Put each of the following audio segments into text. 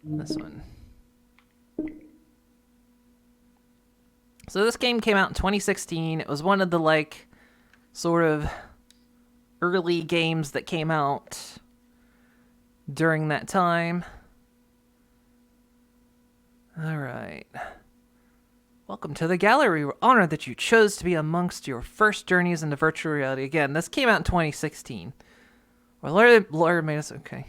This one. So this game came out in 2016. It was one of the, like, sort of early games that came out during that time. Alright. Welcome to the gallery. We're honored that you chose to be amongst your first journeys into virtual reality. Again, this came out in 2016. Well, Lawyer made us... Okay.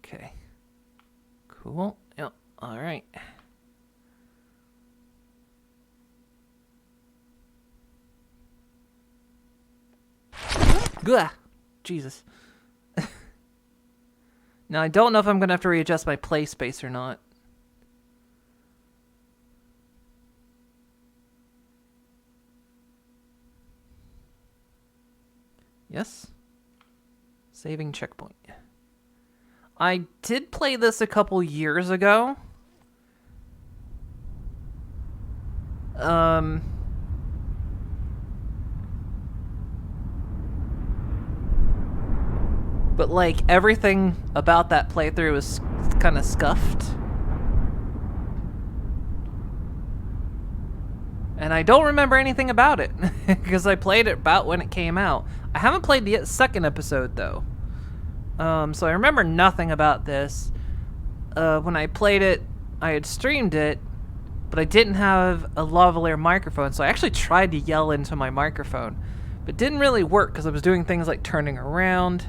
Okay. Cool. Yep. Alright. Gah! Jesus. Now, I don't know if I'm going to have to readjust my play space or not. Yes? Saving checkpoint. I did play this a couple years ago. But, like, everything about that playthrough was kind of scuffed. And I don't remember anything about it, because I played it about when it came out. I haven't played the second episode, though. So I remember nothing about this. When I played it, I had streamed it, but I didn't have a lavalier microphone, so I actually tried to yell into my microphone. But it didn't really work, because I was doing things like turning around.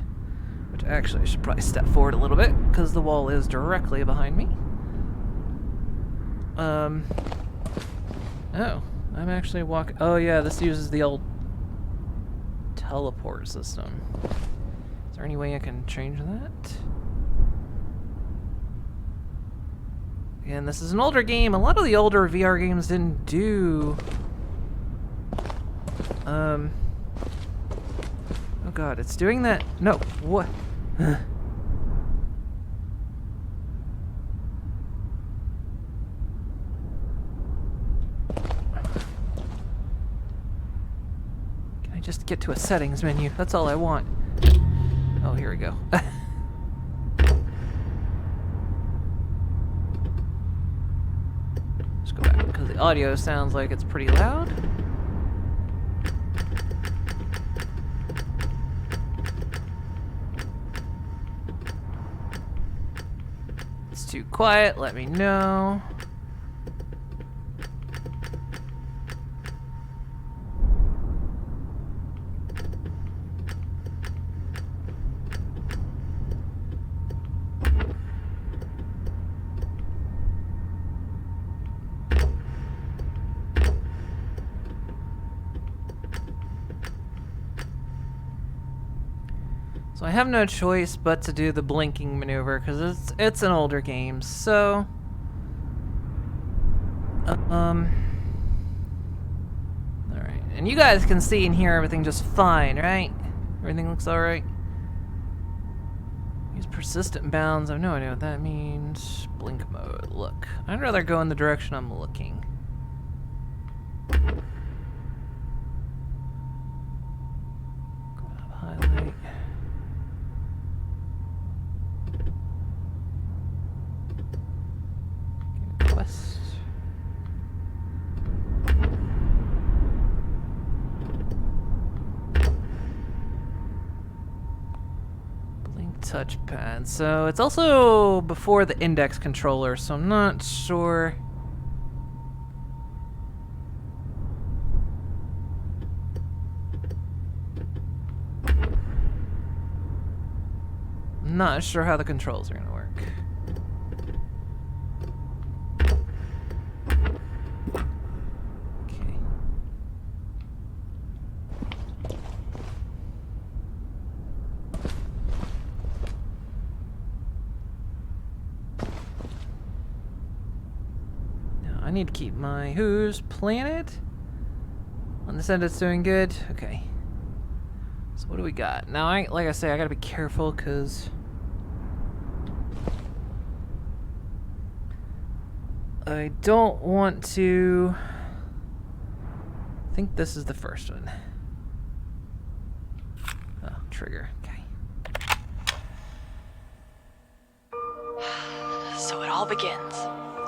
Which actually I should probably step forward a little bit, because the wall is directly behind me. Oh, I'm actually walking... Oh yeah, this uses the old teleport system. Is there any way I can change that? Again, this is an older game. A lot of the older VR games didn't do... Oh god, it's doing that... No, what? Can I just get to a settings menu? That's all I want. Oh, here we go. Let's go back, because the audio sounds like it's pretty loud. It's too quiet, let me know. So I have no choice but to do the blinking maneuver because it's an older game. So, all right, and you guys can see and hear everything just fine, right? Everything looks all right. Use persistent bounds. I have no idea what that means. Blink mode. Look, I'd rather go in the direction I'm looking. Grab highlight. Quest. Blink touchpad. So it's also before the index controller, so I'm not sure. I'm not sure how the controls are gonna work. Okay. Now I need to keep my Who's Planet. On this end it's doing good. Okay. So what do we got? Now like I say, I gotta be careful because I don't want to... I think this is the first one. Oh. trigger. Okay. So it all begins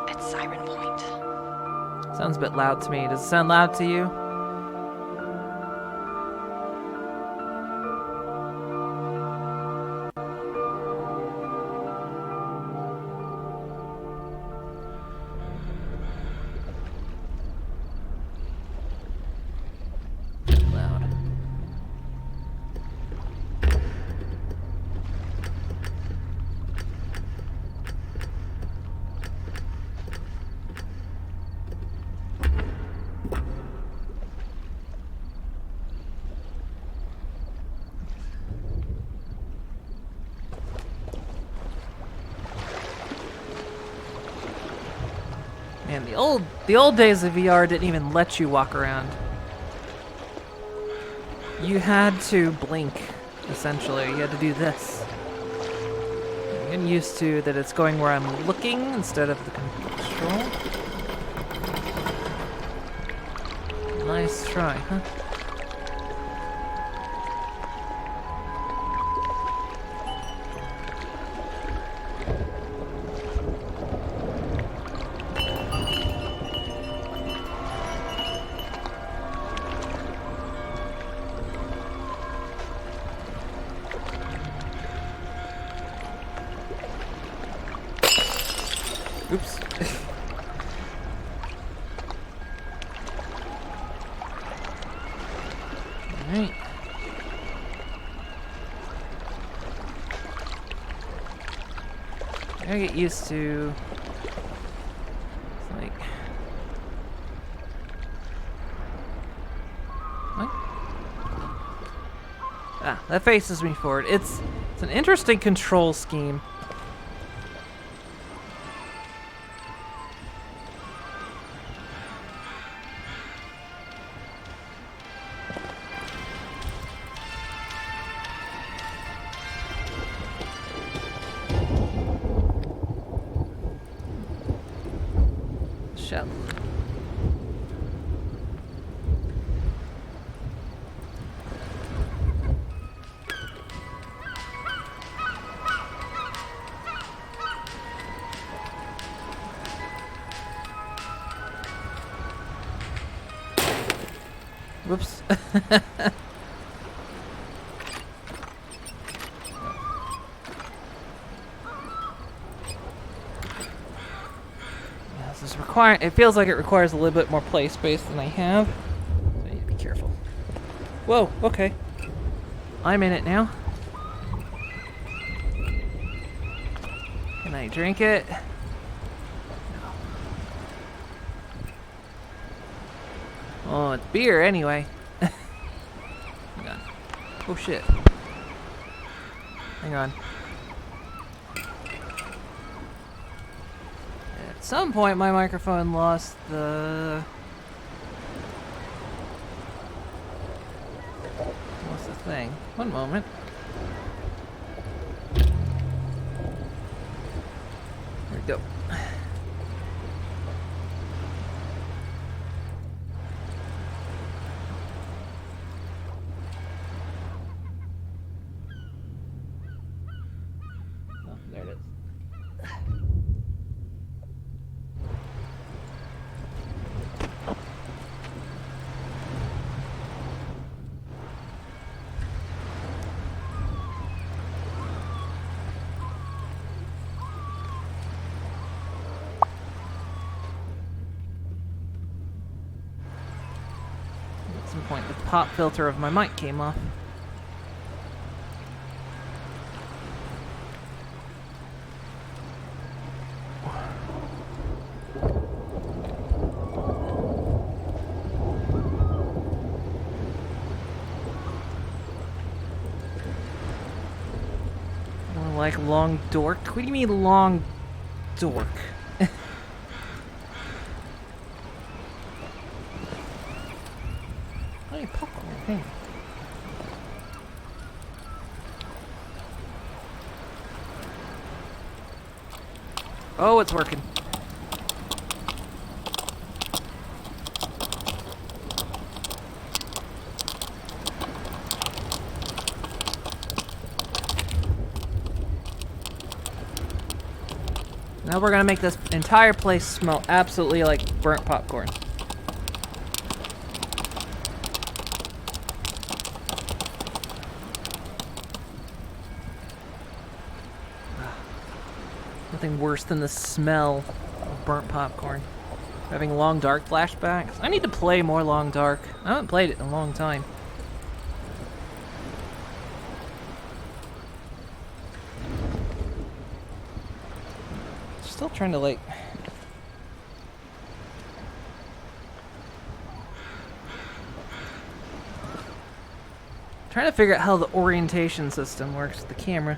at Siren Point. Sounds a bit loud to me. Does it sound loud to you? Loud. Man, the old days of VR didn't even let you walk around. You had to blink, essentially. You had to do this. I'm getting used to that it's going where I'm looking instead of the control. Nice try, huh? Oops. Alright. I gotta get used to... It's like... What? Ah, that faces me forward. It's an interesting control scheme. Shell. Whoops. It feels like it requires a little bit more play space than I have. So I need to be careful. Whoa, okay. I'm in it now. Can I drink it? No. Oh, it's beer anyway. Hang on. Oh shit. Hang on. At some point, my microphone lost the... What's the thing? One moment. There we go. Oh, there it is. At some point, the pop filter of my mic came off. More like long dork? What do you mean long dork? Hey, popcorn, hey. Oh, it's working. Now we're gonna make this entire place smell absolutely like burnt popcorn. Nothing worse than the smell of burnt popcorn. Having Long Dark flashbacks. I need to play more Long Dark. I haven't played it in a long time. Still trying to like... Trying to figure out how the orientation system works with the camera.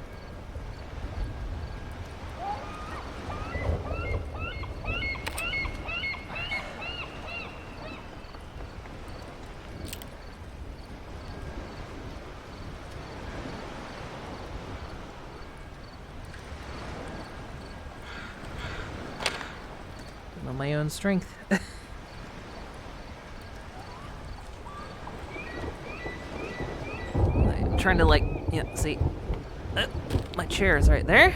On my own strength. I'm trying to like, yeah, see, my chair is right there.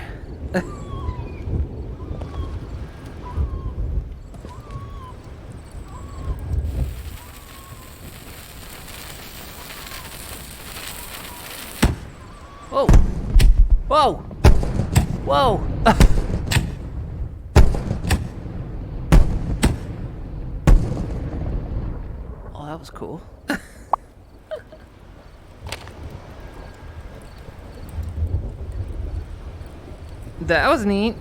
Whoa, whoa, whoa. That was cool. That was neat.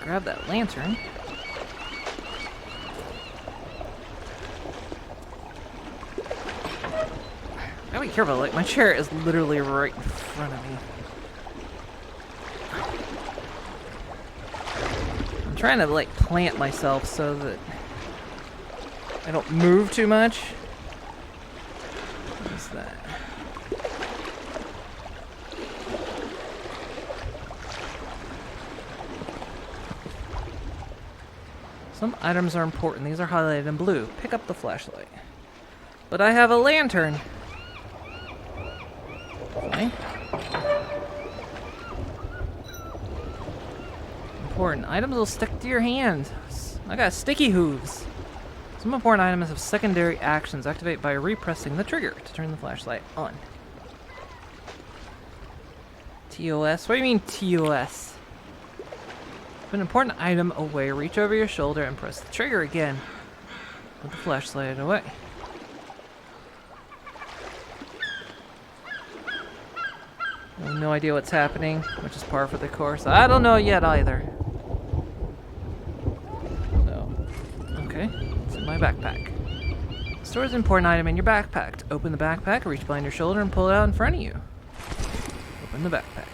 Grab that lantern. Gotta be careful, like my chair is literally right in front of me. I'm trying to like plant myself so that I don't move too much. What is that? Some items are important. These are highlighted in blue. Pick up the flashlight. But I have a lantern. Okay. Important items will stick to your hand. I got sticky hooves. Some important items have secondary actions. Activate by repressing the trigger to turn the flashlight on. TOS? What do you mean TOS? Put an important item away, reach over your shoulder and press the trigger again. Put the flashlight away. I have no idea what's happening, which is par for the course. I don't know yet either. So, okay, it's in my backpack. Store an important item in your backpack. To open the backpack, reach behind your shoulder and pull it out in front of you. Open the backpack.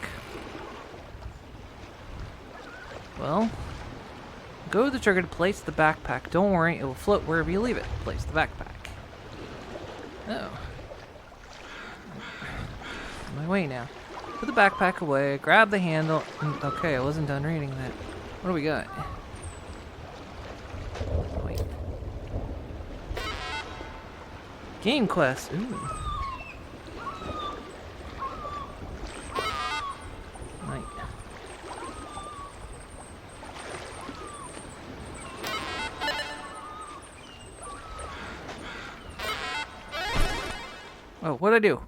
Well, go to the trigger to place the backpack. Don't worry, it will float wherever you leave it. Place the backpack. Oh. On my way now. Put the backpack away, grab the handle. Okay, I wasn't done reading that. What do we got? Wait. Game quest. Ooh. Right. Oh, what'd I do?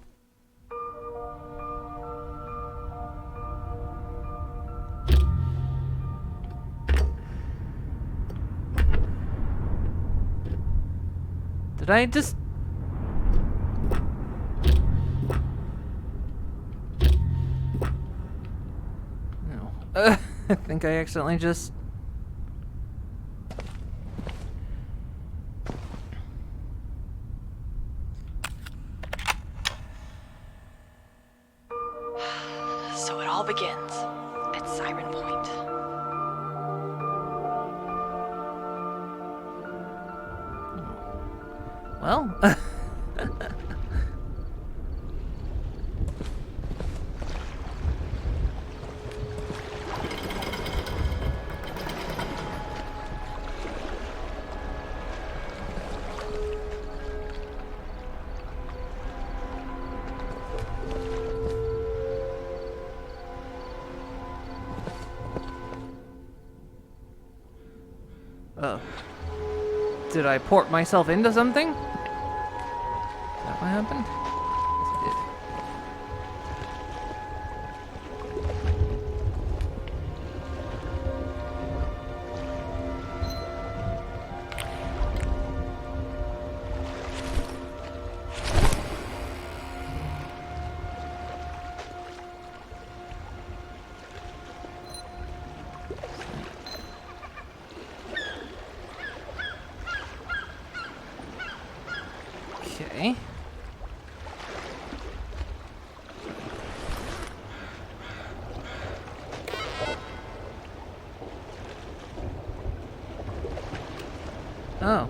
Did I just... No. I think I accidentally just... So it all begins at Siren Point. Well... Oh. Did I port myself into something? Is that what happened? Yes, I did. Okay. Oh.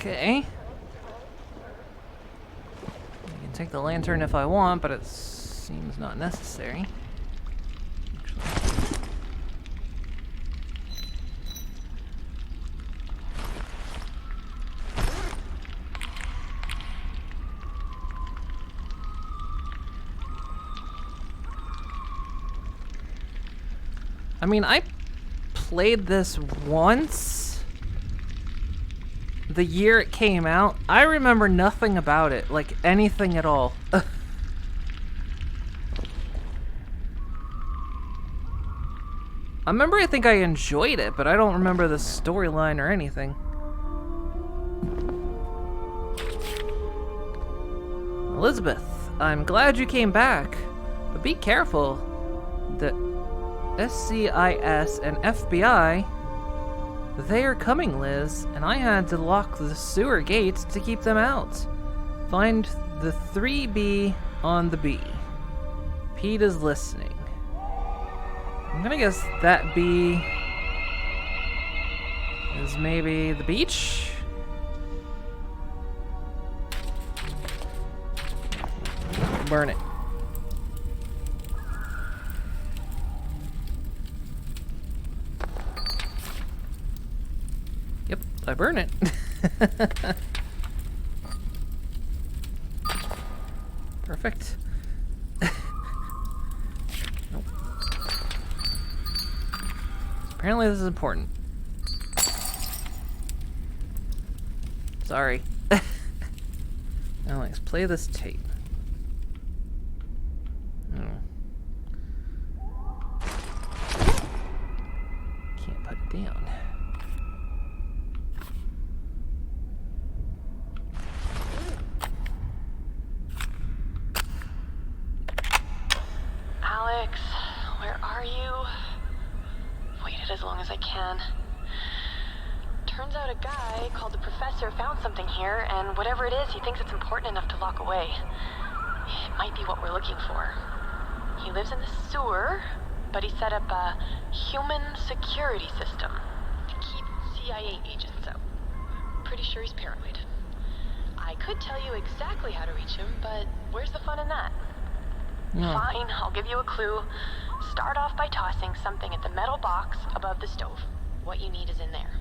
Okay. I can take the lantern if I want, but it seems not necessary. Actually. I mean, I played this once. The year it came out. I remember nothing about it, like anything at all. I remember I think I enjoyed it, but I don't remember the storyline or anything. Elizabeth, I'm glad you came back, but be careful. The SCIS and FBI, they are coming, Liz, and I had to lock the sewer gates to keep them out. Find the 3B on the B. Pete is listening. I'm gonna guess that B is maybe the beach? Burn it. Yep, I burn it. Perfect. Nope. Apparently this is important. Sorry. Now let's play this tape. Can't put it down. Alex, where are you? Waited as long as I can. Turns out a guy called the Professor found something here, and whatever it is, he thinks it's important enough to lock away. It might be what we're looking for. He lives in the sewer, but he set up a human security system to keep CIA agents out. Pretty sure he's paranoid. I could tell you exactly how to reach him, but where's the fun in that? No. Fine, I'll give you a clue. Start off by tossing something at the metal box above the stove. What you need is in there.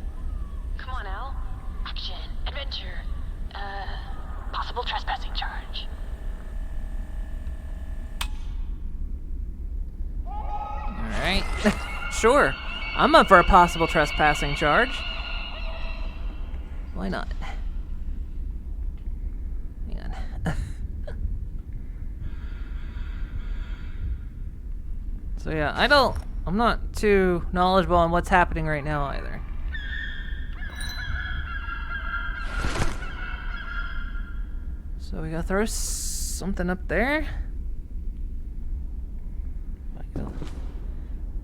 Come on, Al. Action, adventure, possible trespassing charge. Alright. Sure. I'm up for a possible trespassing charge. Why not? Hang on. So yeah, I'm not too knowledgeable on what's happening right now either. So we gotta throw something up there.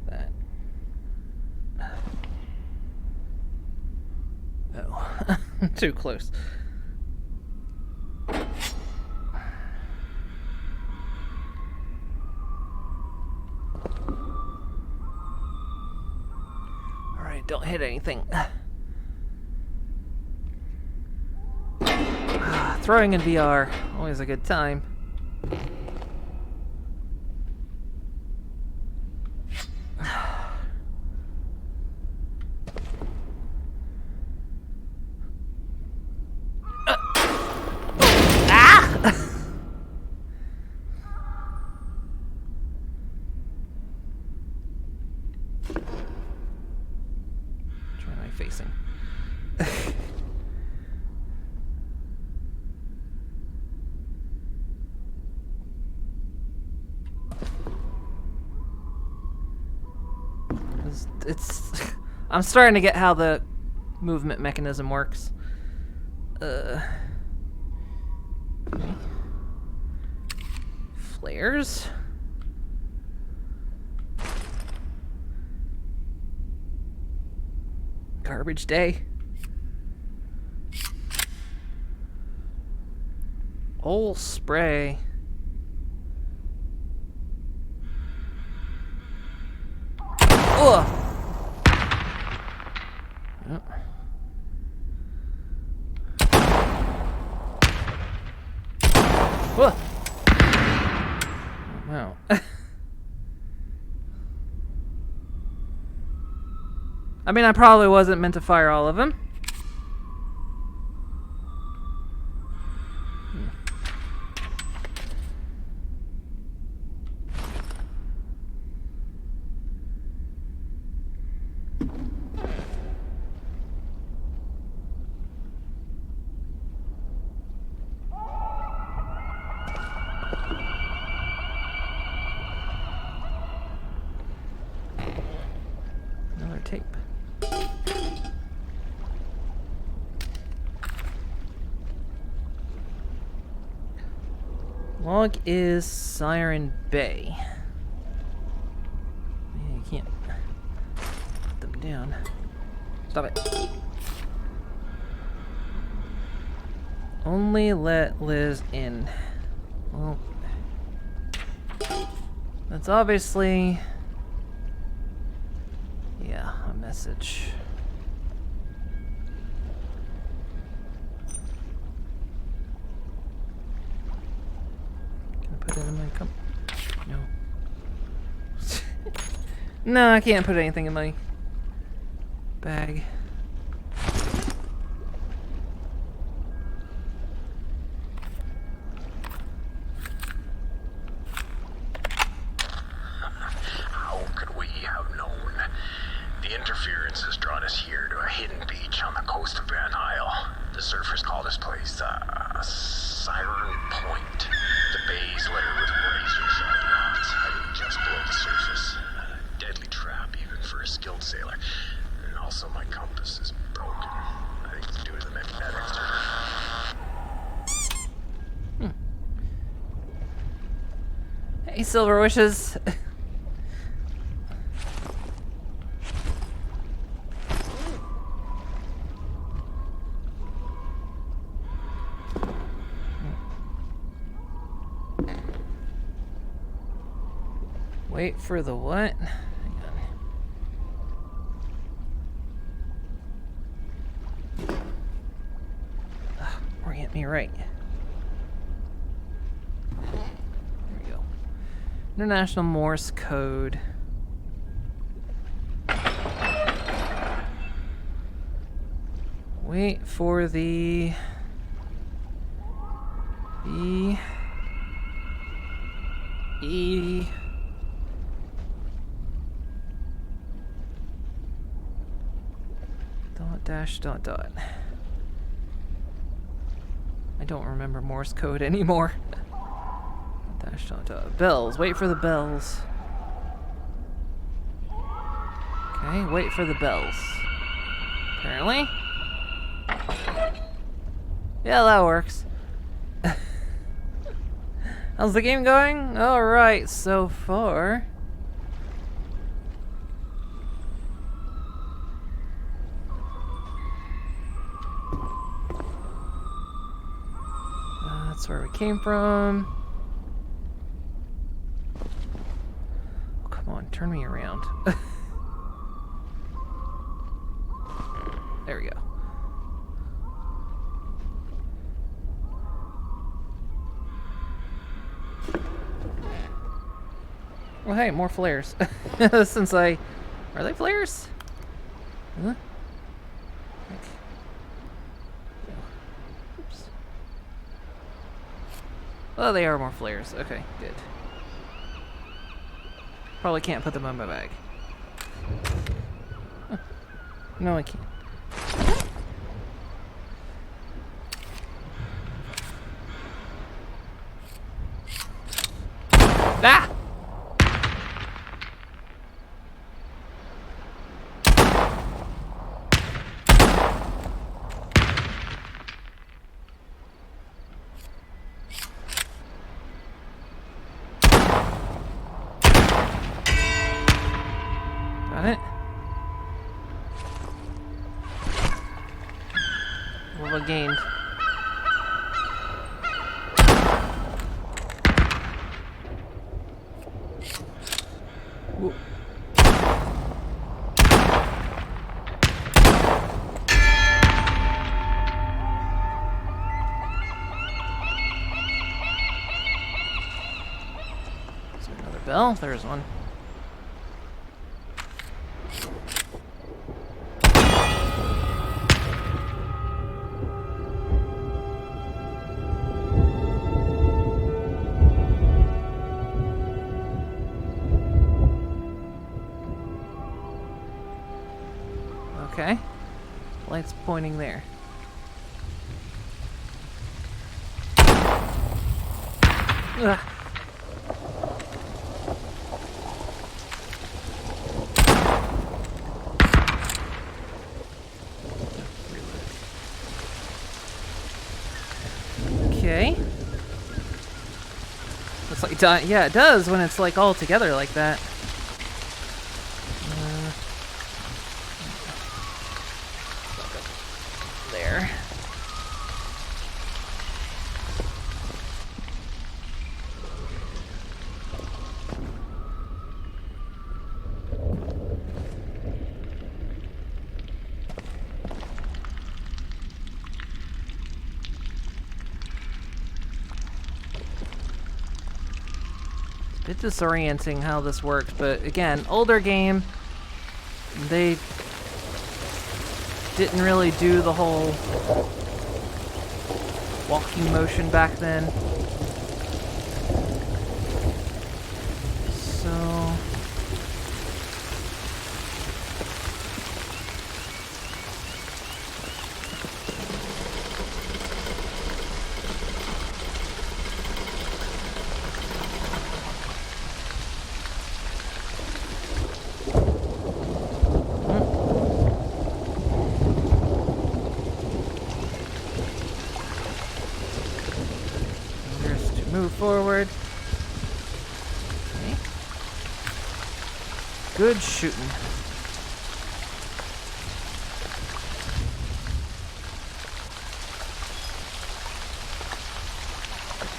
That. Oh, too close. Alright, don't hit anything. Throwing in VR, always a good time. Which one am I facing? It's I'm starting to get how the movement mechanism works. Okay. Flares. Garbage day. Old spray. Ugh. Yep. Whoa. Wow. I mean, I probably wasn't meant to fire all of them. Another tape. Log is Siren Bay. Man, you can't put them down. Stop it. Only let Liz in. Well, that's obviously, yeah, a message. Can I put it in my cup? No. No, I can't put anything in my bag. How could we have known? The interference has drawn us here to a hidden beach on the coast of Van Isle. The surfers call this place Siren Point. The bay's littered with razor-sharp rocks hiding just below the surface. A deadly trap even for a skilled sailor. And also my compass is broken. I think it's due to the magnetics. Hey, Silver Wishes. Wait for the what? Hang on. Orient me right. There we go. International Morse code. Wait for the Dash dot dot. I don't remember Morse code anymore. Dash dot dot. Bells. Wait for the bells. Okay, wait for the bells. Apparently. Yeah, that works. How's the game going? Alright, so far. That's where we came from. Oh, come on, turn me around. There we go. Well, hey, more flares. Since are they flares? Huh? Oops. Oh, they are more flares. Okay, good. Probably can't put them on my bag. Huh. No, I can't. Ah! Got it. What have I gained? Whoa. Is there another bell? There's one. Okay. Light's pointing there. Ugh. Okay. Looks like yeah, it does when it's like all together like that. There. It's a bit disorienting how this works, but again, older game. They didn't really do the whole walking motion back then. So move forward. Okay. Good shooting.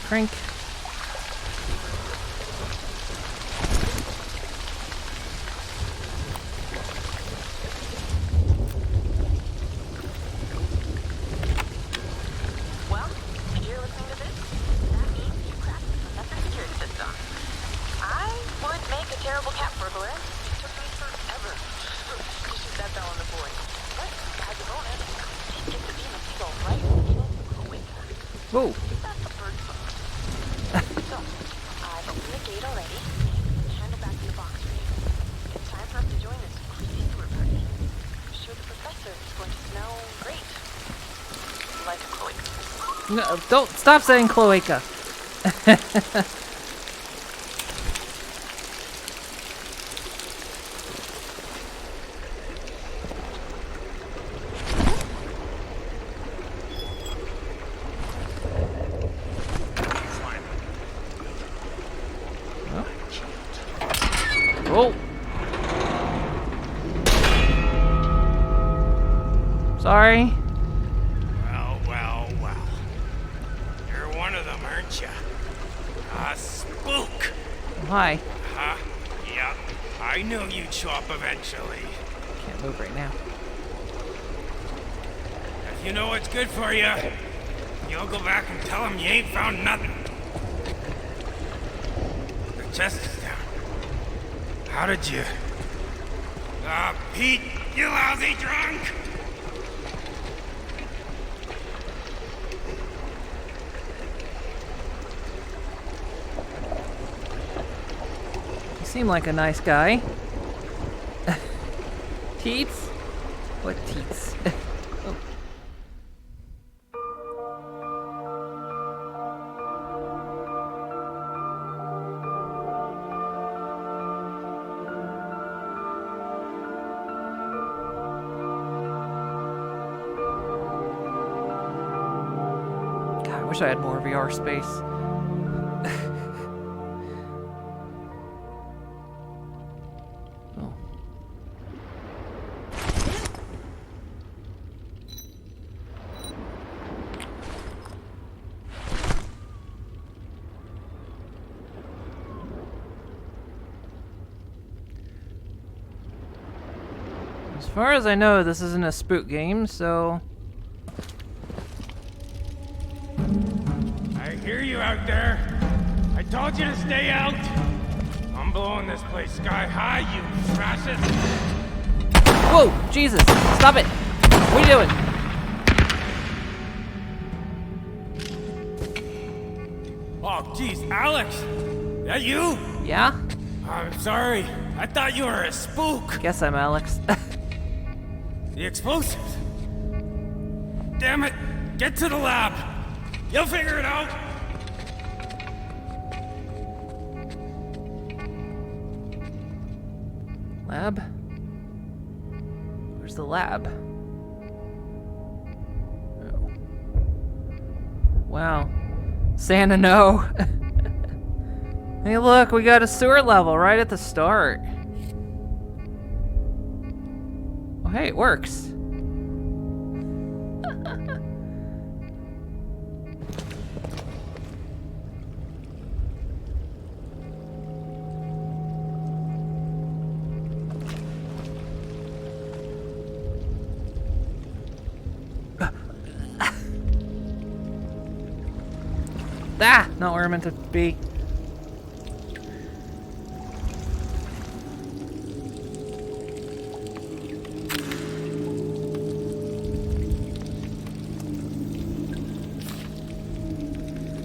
Crank. Well, if you're listening to this, that means you cracked the Professor security system. I would make a terrible cat burglar. It took me forever to shoot that bell on the board. But as a bonus, I did get to beam a seagull right in a window. Whoa. That's a bird phone. So, I've opened the gate already. Hand it back in the box for you. It's time for us to join this crazy tour party. I'm sure the professor is going to smell No, don't stop saying cloaca. Oh. Sorry. Well. You're one of them, aren't you? A spook. Hi. Huh? Yeah. I knew you'd show up eventually. Can't move right now. If you know what's good for you, you'll go back and tell them you ain't found nothing. The chest is down. How did you... Pete, you lousy drunk! You seem like a nice guy. Teats? What teats? Oh. God, I wish I had more VR space. Oh. As far as I know, this isn't a spook game, so... I hear you out there. I told you to stay out. I'm blowing this place sky high, you fascist. Whoa! Jesus! Stop it! What are you doing? Oh, jeez, Alex! That you? Yeah? I'm sorry. I thought you were a spook. Guess I'm Alex. The explosives. Damn it! Get to the lab. You'll figure it out. Lab? Where's the lab? Oh. Wow. Santa, no. Hey, look, we got a sewer level right at the start. Oh, hey, it works. Ah, not where I meant to be.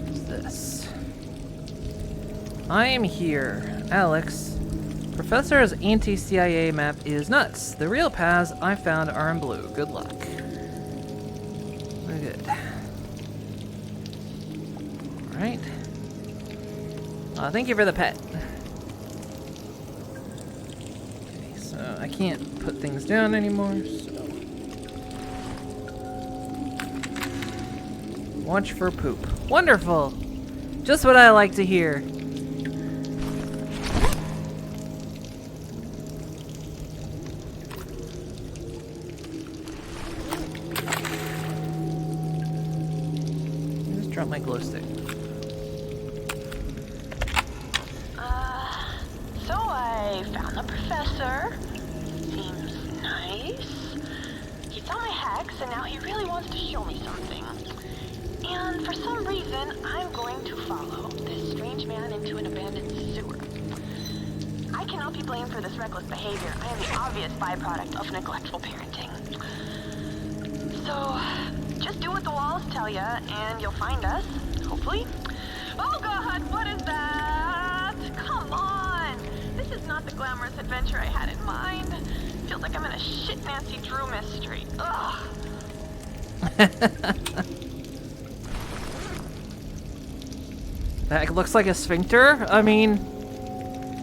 What's this? I am here, Alex. Professor's anti-CIA map is nuts. The real paths I found are in blue. Good luck. We're good. Alright. Thank you for the pet. Okay, so I can't put things down anymore, so... Watch for poop. Wonderful! Just what I like to hear. Just drop my glow stick. So I found the professor. Seems nice. He saw my hacks, and now he really wants to show me something. And for some reason, I'm going to follow this strange man into an abandoned sewer. I cannot be blamed for this reckless behavior. I am the obvious byproduct of neglectful parenting. So, just do what the walls tell you, and you'll find us, hopefully. Oh God, what is that? Come on! This is not the glamorous adventure I had in mind. Feels like I'm in a shit Nancy Drew mystery. Ugh. Bag looks like a sphincter. I mean,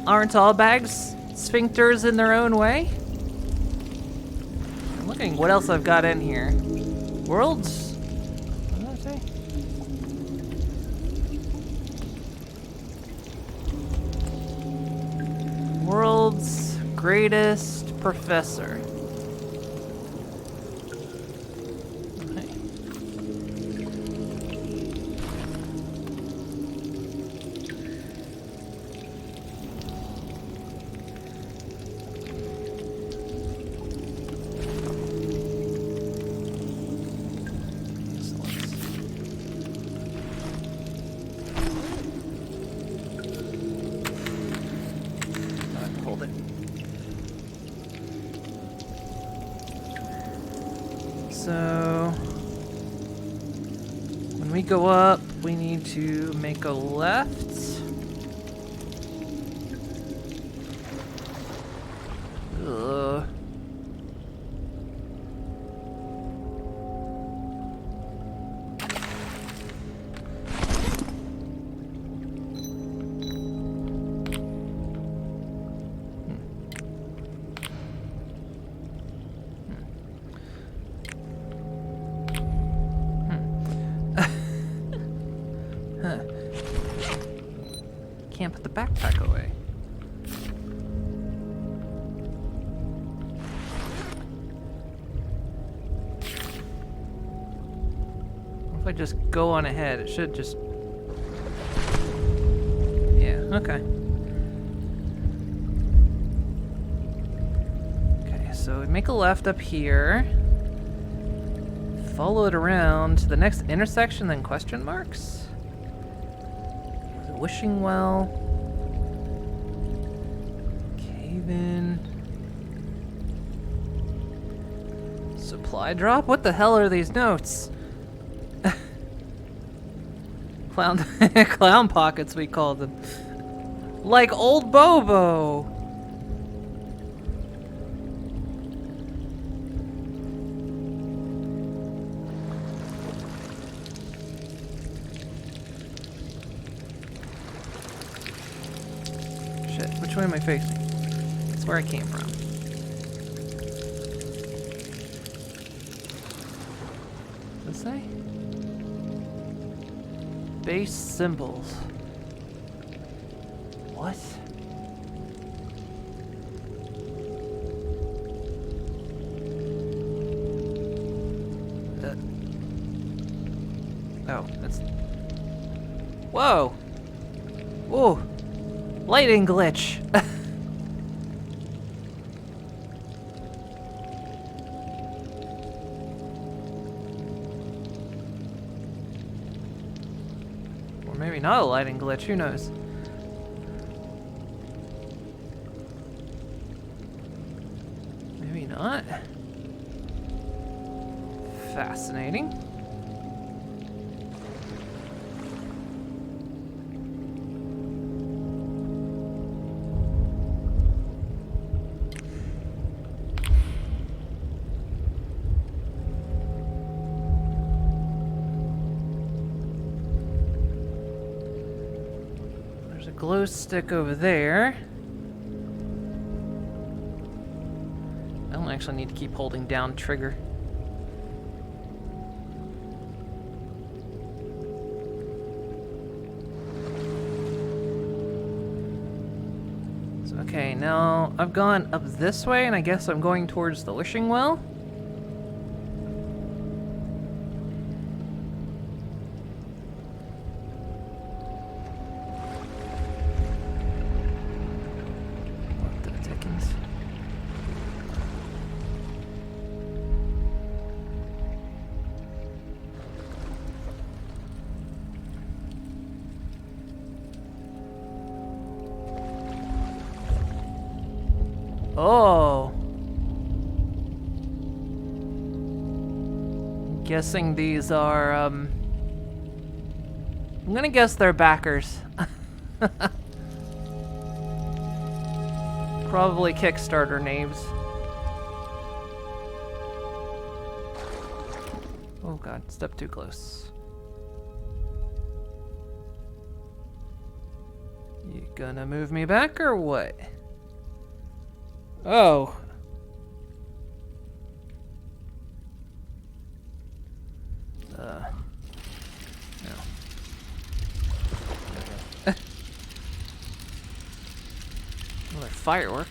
aren't all bags sphincters in their own way? I'm looking what else I've got in here. World's... what did I say? World's greatest professor. Okay. Hold it. So when we go up, we need to make a left. Ugh. Can't put the backpack away. What if I just go on ahead? It should just... yeah, okay. Okay, so we make a left up here. Follow it around to the next intersection, then question marks? Wishing well. Cave in. Supply drop? What the hell are these notes? Clown pockets, we call them. Like old Bobo. Which way am I facing? That's where I came from. What does it say? Base symbols. What? Oh, that's... whoa! Whoa! Lighting glitch. Or maybe not a lighting glitch, who knows? Maybe not. Fascinating. Glow stick over there. I don't actually need to keep holding down trigger. So, okay, now I've gone up this way, and I guess I'm going towards the wishing well. Oh. Guessing these are, I'm gonna guess they're backers. Probably Kickstarter names. Oh god, step too close. Gonna move me back or what? Oh. No. Another firework.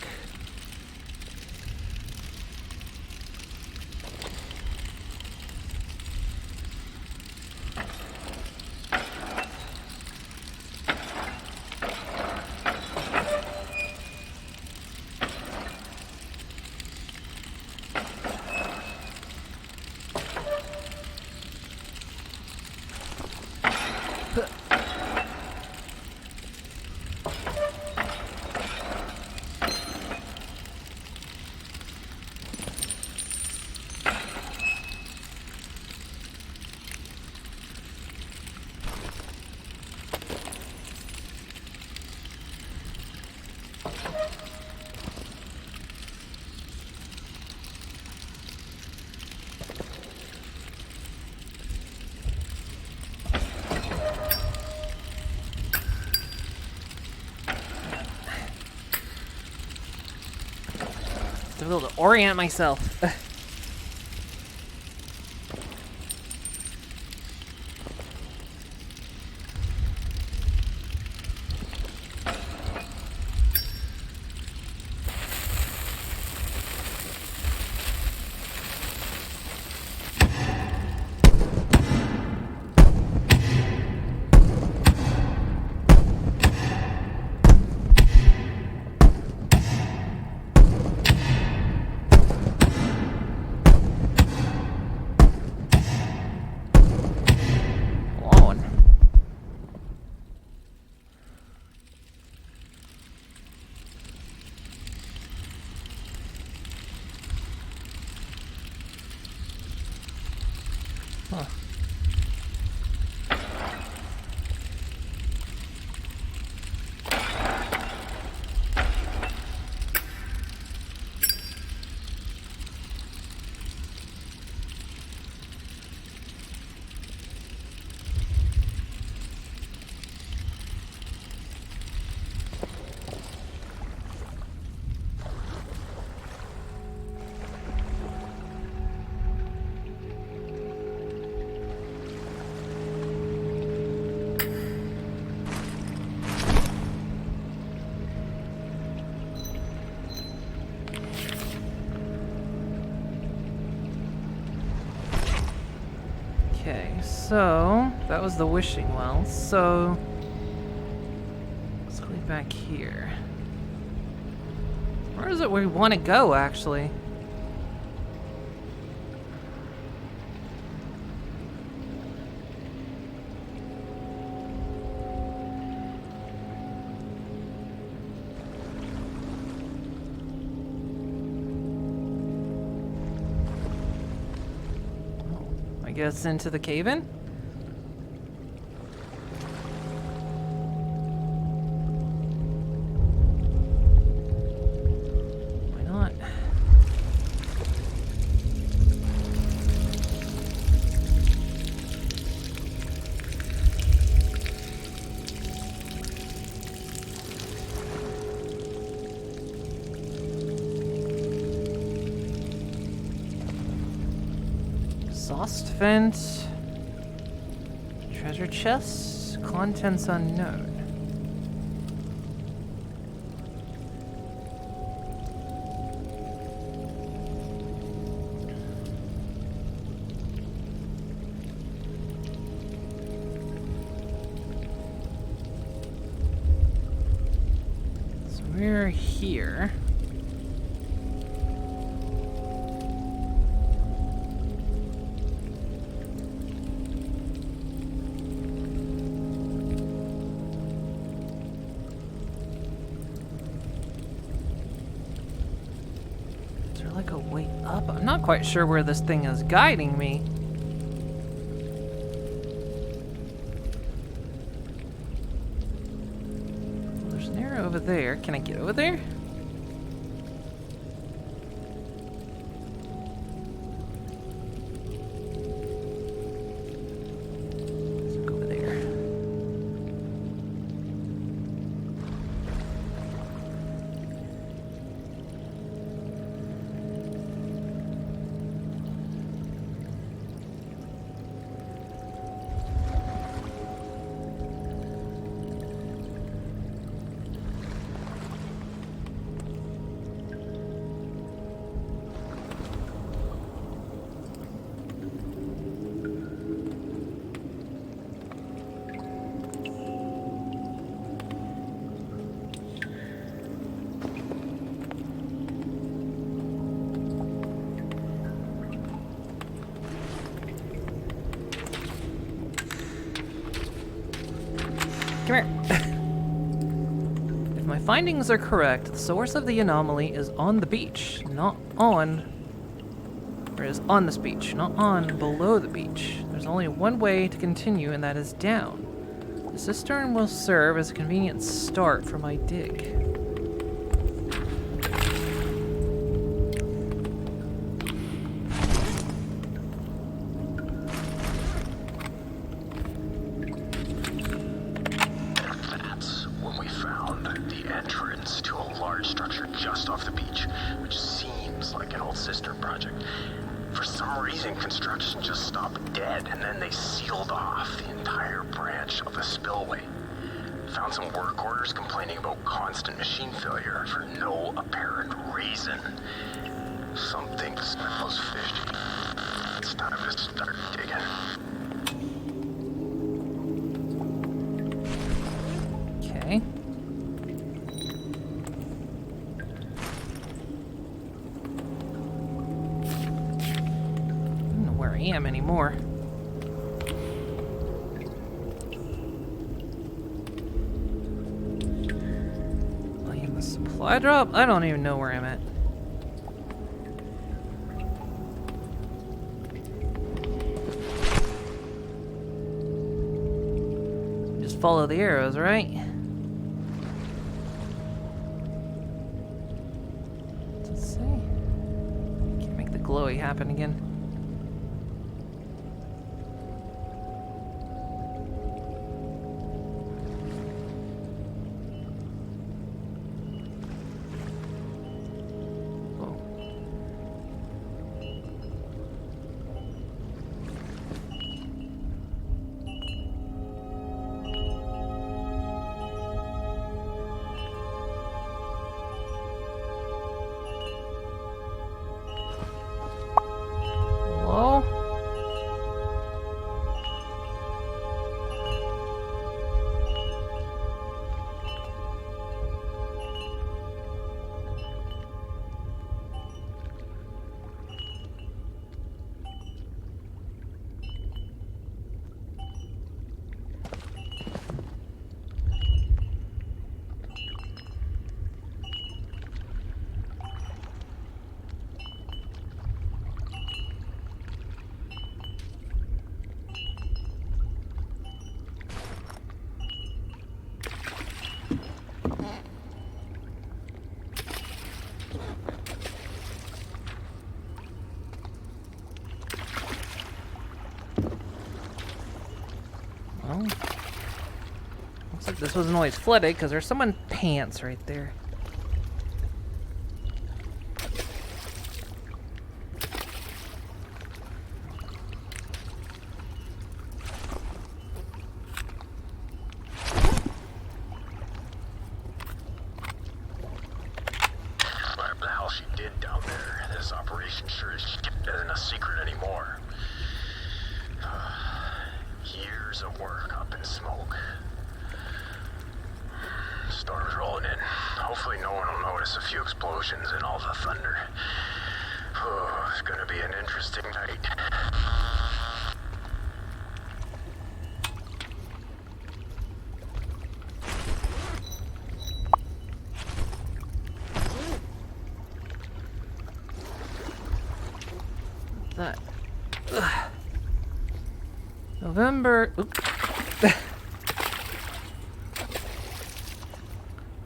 To be able to orient myself. Huh. Okay, so that was the wishing well. So let's go back here. Where is it we want to go, actually? I guess into the cave-in? Why not? Exhaust vent. Treasure chest. Contents unknown. So we're here. Like a way up? I'm not quite sure where this thing is guiding me. Well, there's an arrow over there. Can I get over there? Let's go over there. Come here. If my findings are correct, the source of the anomaly is on the beach, not on... Or is on this beach, not on below the beach. There's only one way to continue, and that is down. The cistern will serve as a convenient start for my dig. That's when we found the entrance to a large structure just off the beach, which seems like an old cistern project. For some reason, construction just stopped dead, and then they sealed off the entire branch of the spillway. Found some work orders complaining about constant machine failure for no apparent reason. Something smells fishy. It's time to start digging. Okay. I don't know where I am anymore. I am the supply drop? I don't even know where I'm at. Just follow the arrows, right? Let's see. Can't make the glowy happen again. Hello? Well, looks like this wasn't always flooded because there's someone pants right there. Whatever the hell she did down there, this operation sure as shit isn't a secret anymore. Years of work up in smoke. Storm's rolling in. Hopefully no one will notice a few explosions and all the thunder. Oh, it's gonna be an interesting night. That. Ugh. November.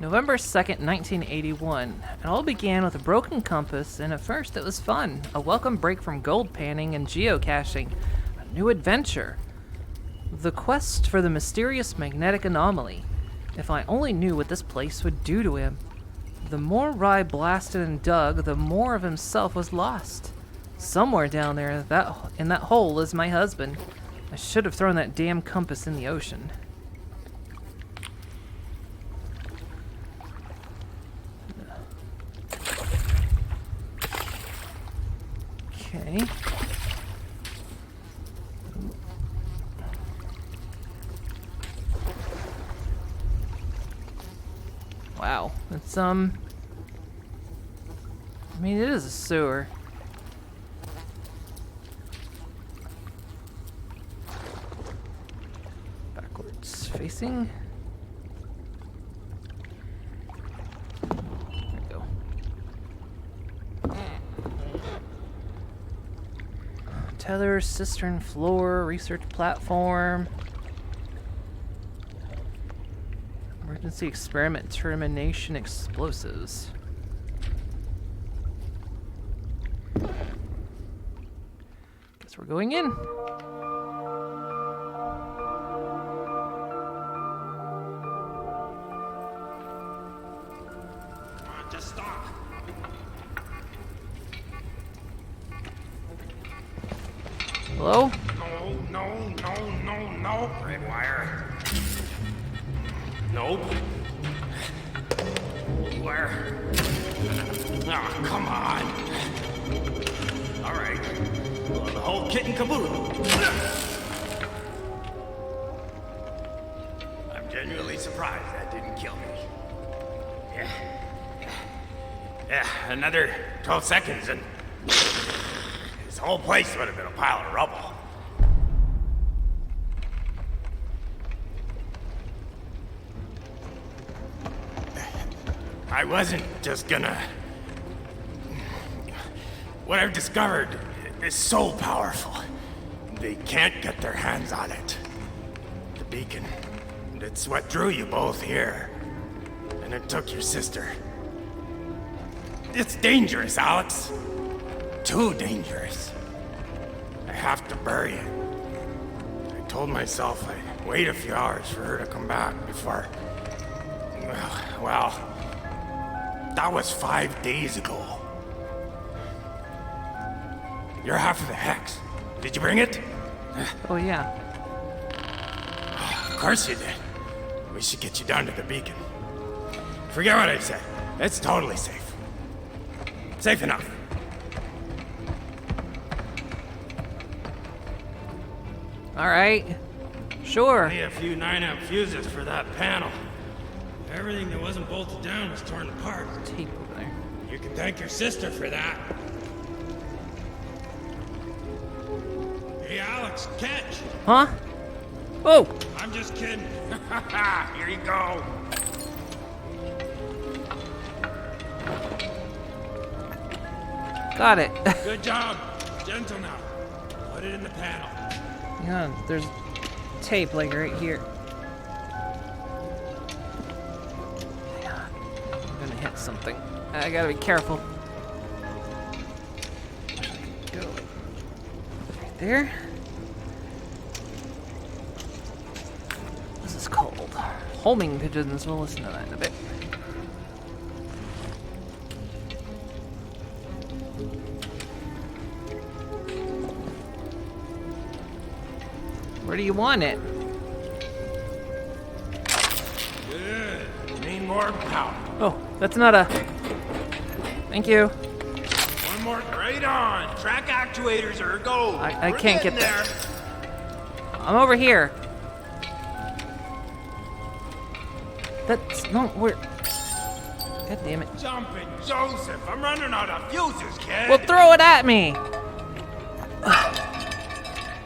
November 2nd, 1981. It all began with a broken compass, and at first it was fun. A welcome break from gold panning and geocaching. A new adventure. The quest for the mysterious magnetic anomaly. If I only knew what this place would do to him. The more Rye blasted and dug, the more of himself was lost. Somewhere down there in that hole is my husband. I should have thrown that damn compass in the ocean. Okay. Wow, it's I mean, it is a sewer. Backwards facing. Tether, cistern floor, research platform. Emergency experiment termination explosives. Guess we're going in. Just stop. Hello? No. Red wire. Nope. Wire. Oh, come on. All right. Well, the whole kit and caboodle. I'm genuinely surprised that didn't kill me. Yeah, another 12 seconds and this whole place would have been a pile of rubble. I wasn't just gonna... What I've discovered is so powerful. They can't get their hands on it. The beacon, it's what drew you both here. And it took your sister. It's dangerous, Alex. Too dangerous. I have to bury it. I told myself I'd wait a few hours for her to come back before... Well, that was 5 days ago. You're half of the hex. Did you bring it? Oh, yeah. Of course you did. We should get you down to the beacon. Forget what I said. It's totally safe. Safe enough. Alright. Sure. Only a few 9-amp fuses for that panel. Everything that wasn't bolted down was torn apart. Tape over there. You can thank your sister for that. Hey, Alex, catch! Huh? Oh! I'm just kidding. Here you go. Got it. Good job. Gentle now. Put it in the panel. Yeah, there's tape like right here. Hang on. I'm gonna hit something. I gotta be careful. Go. Right there. This is called homing pigeons. We'll listen to that in a bit. Where do you want it? Good. Need more power. Oh, that's not a... Thank you. One more. Right on. Track actuators are a go. I We're can't get getting there. I'm over here. That's not where... God damn it. Jumping Joseph. I'm running out of fuses, kid. Well, throw it at me.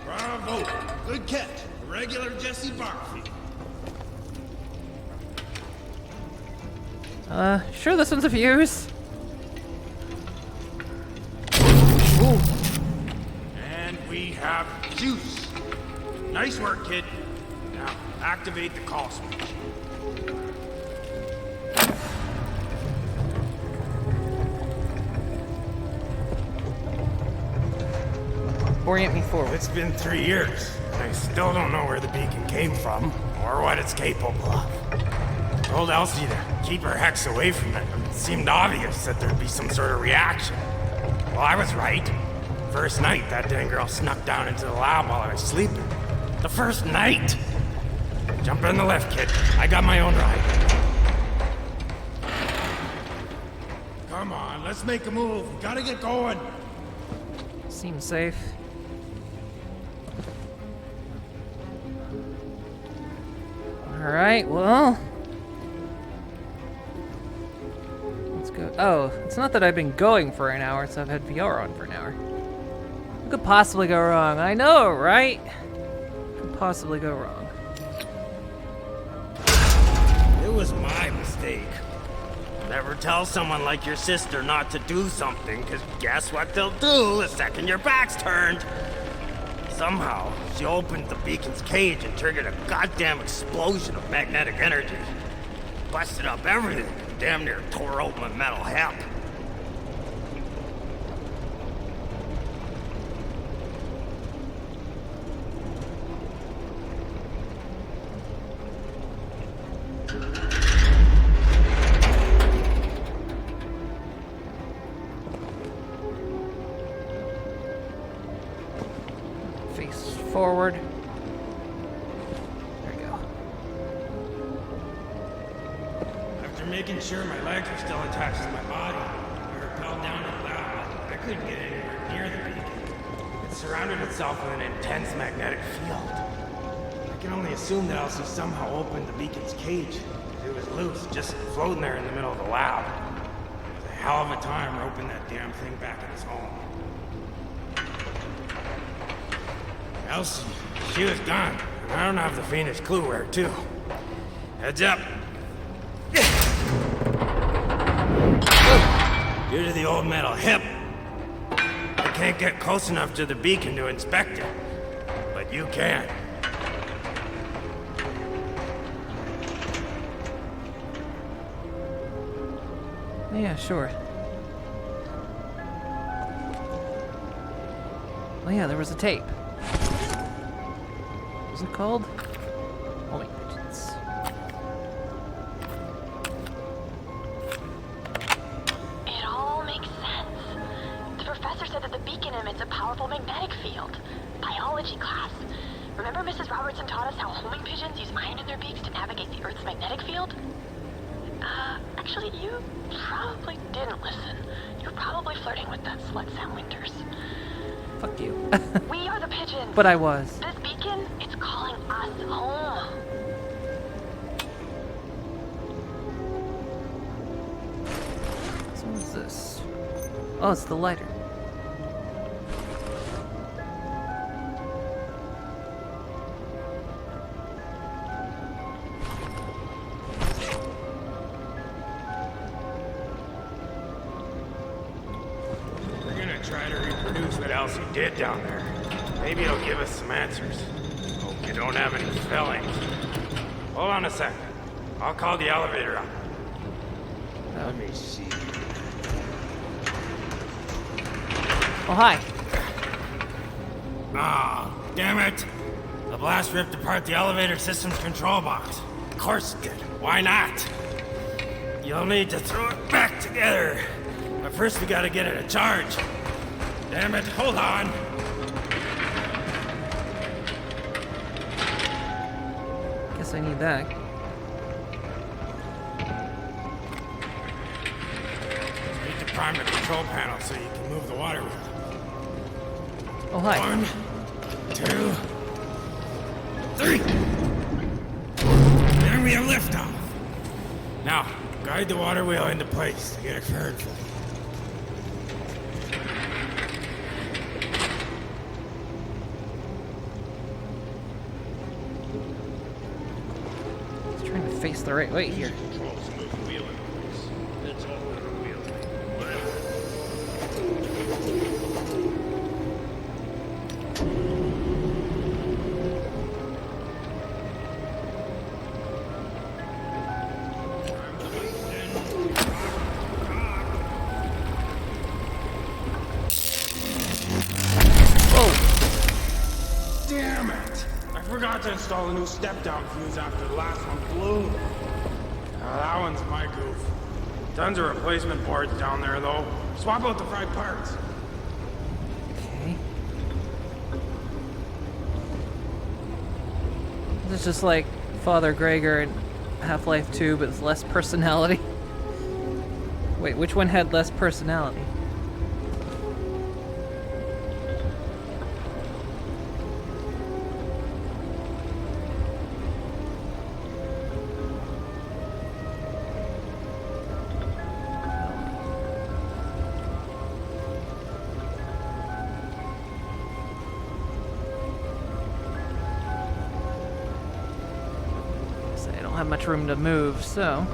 Bravo. Good catch. A regular Jesse Barfield. Sure this one's a fuse. Ooh. And we have juice. Nice work, kid. Now, activate the call switch. Orient me forward. It's been 3 years. I still don't know where the beacon came from, or what it's capable of. I told Elsie to keep her hex away from it. It seemed obvious that there'd be some sort of reaction. Well, I was right. First night, that dang girl snuck down into the lab while I was sleeping. The first night! Jump in the lift, kid. I got my own ride. Come on, let's make a move. We gotta get going. Seems safe. Alright, well... Let's go... Oh, it's not that I've been going for an hour, so I've had VR on for an hour. What could possibly go wrong? I know, right? What could possibly go wrong? It was my mistake. Never tell someone like your sister not to do something, because guess what they'll do the second your back's turned? Somehow, she opened the beacon's cage and triggered a goddamn explosion of magnetic energy. Busted up everything, damn near tore open my metal hip. Face forward. There we go. After making sure my legs were still attached to my body, I rappelled down to the lab. I couldn't get anywhere near the beacon. It surrounded itself with an intense magnetic field. I can only assume that Elsie somehow opened the beacon's cage. It was loose, just floating there in the middle of the lab. It was a hell of a time roping that damn thing back in its home. Elsie, she was gone, and I don't have the faintest clue where to. Heads up. Due to the old metal hip, I can't get close enough to the beacon to inspect it. But you can. Yeah, sure. Oh yeah, there was a tape. What was it called? Homing pigeons. It all makes sense. The professor said that the beacon emits a powerful magnetic field. Biology class. Remember Mrs. Robertson taught us how homing pigeons use iron in their beaks to navigate the Earth's magnetic field? Actually, you probably didn't listen. You're probably flirting with that slut Sam Winters. Fuck you. We are the pigeons. But I was. This beacon, it's calling us home. So what is this? Oh, it's the lighter. We're gonna try to reproduce what Elsie did down there. Maybe it'll give us some answers. Hope you don't have any fillings. Hold on a second. I'll call the elevator up. Let me see. Oh, hi. Ah, damn it! The blast ripped apart the elevator system's control box. Of course it did. Why not? You'll need to throw it back together. But first we gotta get it a charge. Damn it, hold on. Guess I need that. Need to prime the control panel so you can move the water wheel. Oh, hi. 1, 2, 3. There we have liftoff. Now, guide the water wheel into place to get it curved. Just trying to face the right way here. Controls move the wheel in place. That's all over the wheel. Damn it! I forgot to install a new step-down fuse after the last one blew. That one's my goof. Tons of replacement boards down there, though. Swap out the fried parts. Okay. This is just like Father Gregor in Half-Life 2, but with less personality. Wait, which one had less personality? I don't have much room to move, so...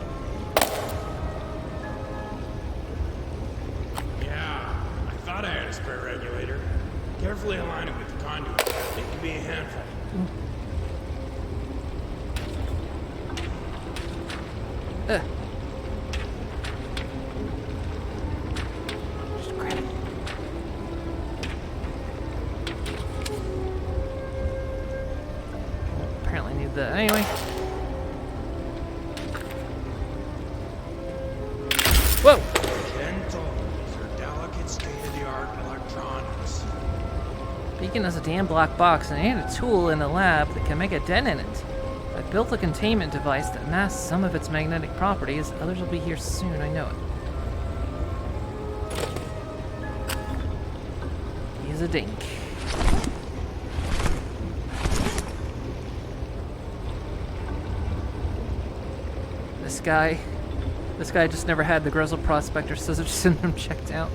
Yeah, I thought I had a spare regulator. Carefully align it with the conduit. They can be a handful. Just grab it. Apparently need the anyway. Whoa! Gentle. These are delicate state-of-the-art electronics. Beacon has a damn black box and I need a tool in the lab that can make a dent in it. I've built a containment device that masks some of its magnetic properties. Others will be here soon, I know it. He's a dink. This guy just never had the Grizzle Prospector Scissor Syndrome checked out.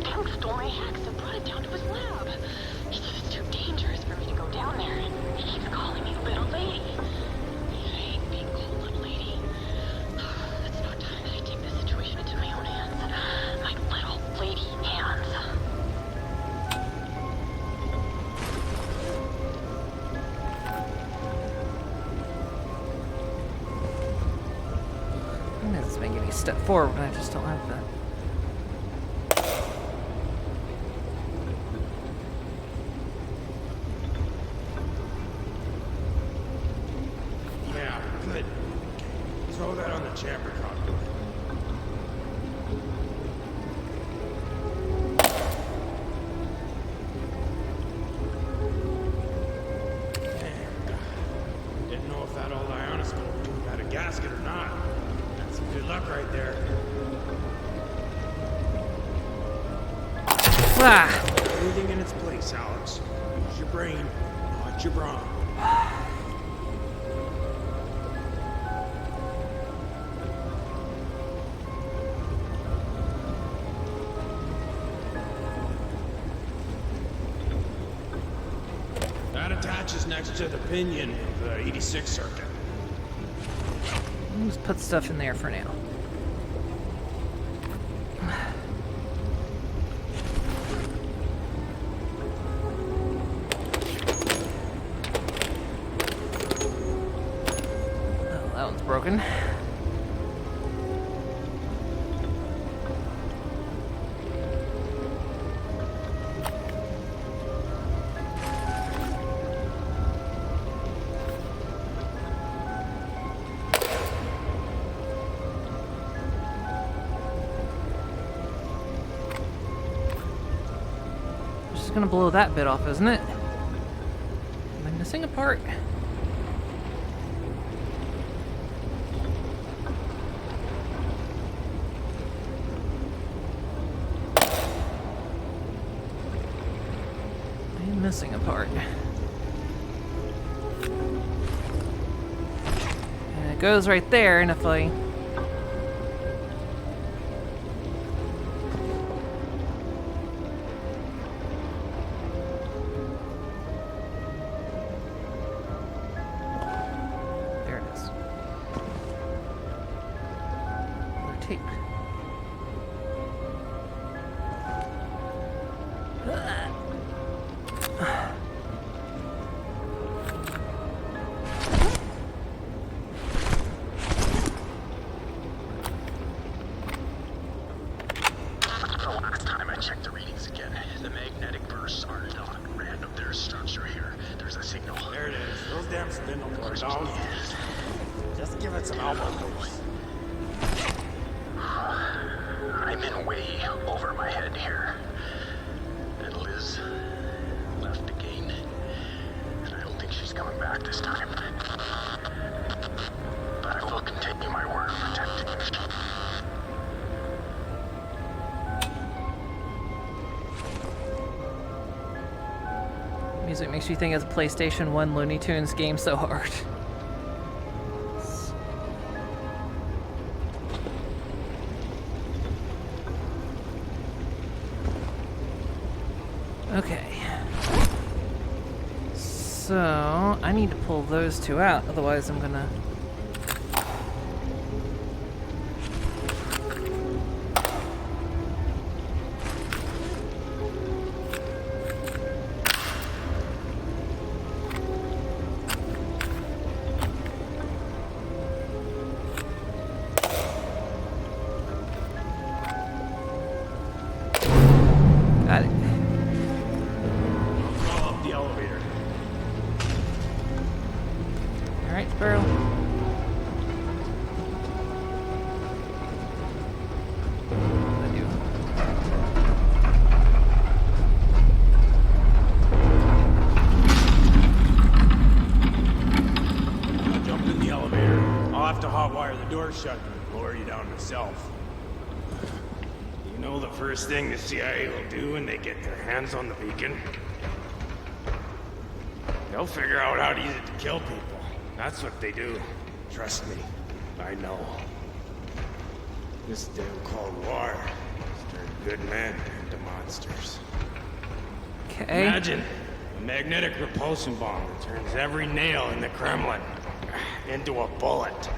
Punk stole my hex and brought it down to his lab. He said it's too dangerous for me to go down there. He keeps calling me little lady. I hate being called little lady. It's about time that I take this situation into my own hands. My little lady hands. This may give me a step forward, but I just don't have that. Yeah, good. Throw that on the chamber conduit. Damn. Didn't know if that old ionoscope had a gasket or not. That's some good luck right there. Ah! Everything in its place, Alex. Use your brain, not your brawn. That attaches next to the pinion of the 86 circuit. I'll just put stuff in there for now. Oh, that one's broken. Just gonna blow that bit off, isn't it? Am I missing a part? I'm missing a part. And it goes right there, and if I... There it is. More tape. The last time I checked the readings again, the magnetic bursts are not random. There's structure here. There's a signal. There it is. Those damn spindle cords. Just give it some elbow grease. I'm in way over my head here. And Liz left again. And I don't think she's coming back this time. But I will continue my work protecting her. Music makes you think of the PlayStation 1 Looney Tunes game so hard. Okay. So, I need to pull those two out, otherwise I'm gonna... Alright, Sparrow. What do I do? I'll jump in the elevator. I'll have to hotwire the door shut and lower you down myself. You know the first thing the CIA will do when they get their hands on the beacon? They'll figure out how to use it to kill people. That's what they do. Trust me, I know. This damn Cold War has turned good men into monsters. Okay. Imagine a magnetic repulsion bomb that turns every nail in the Kremlin into a bullet.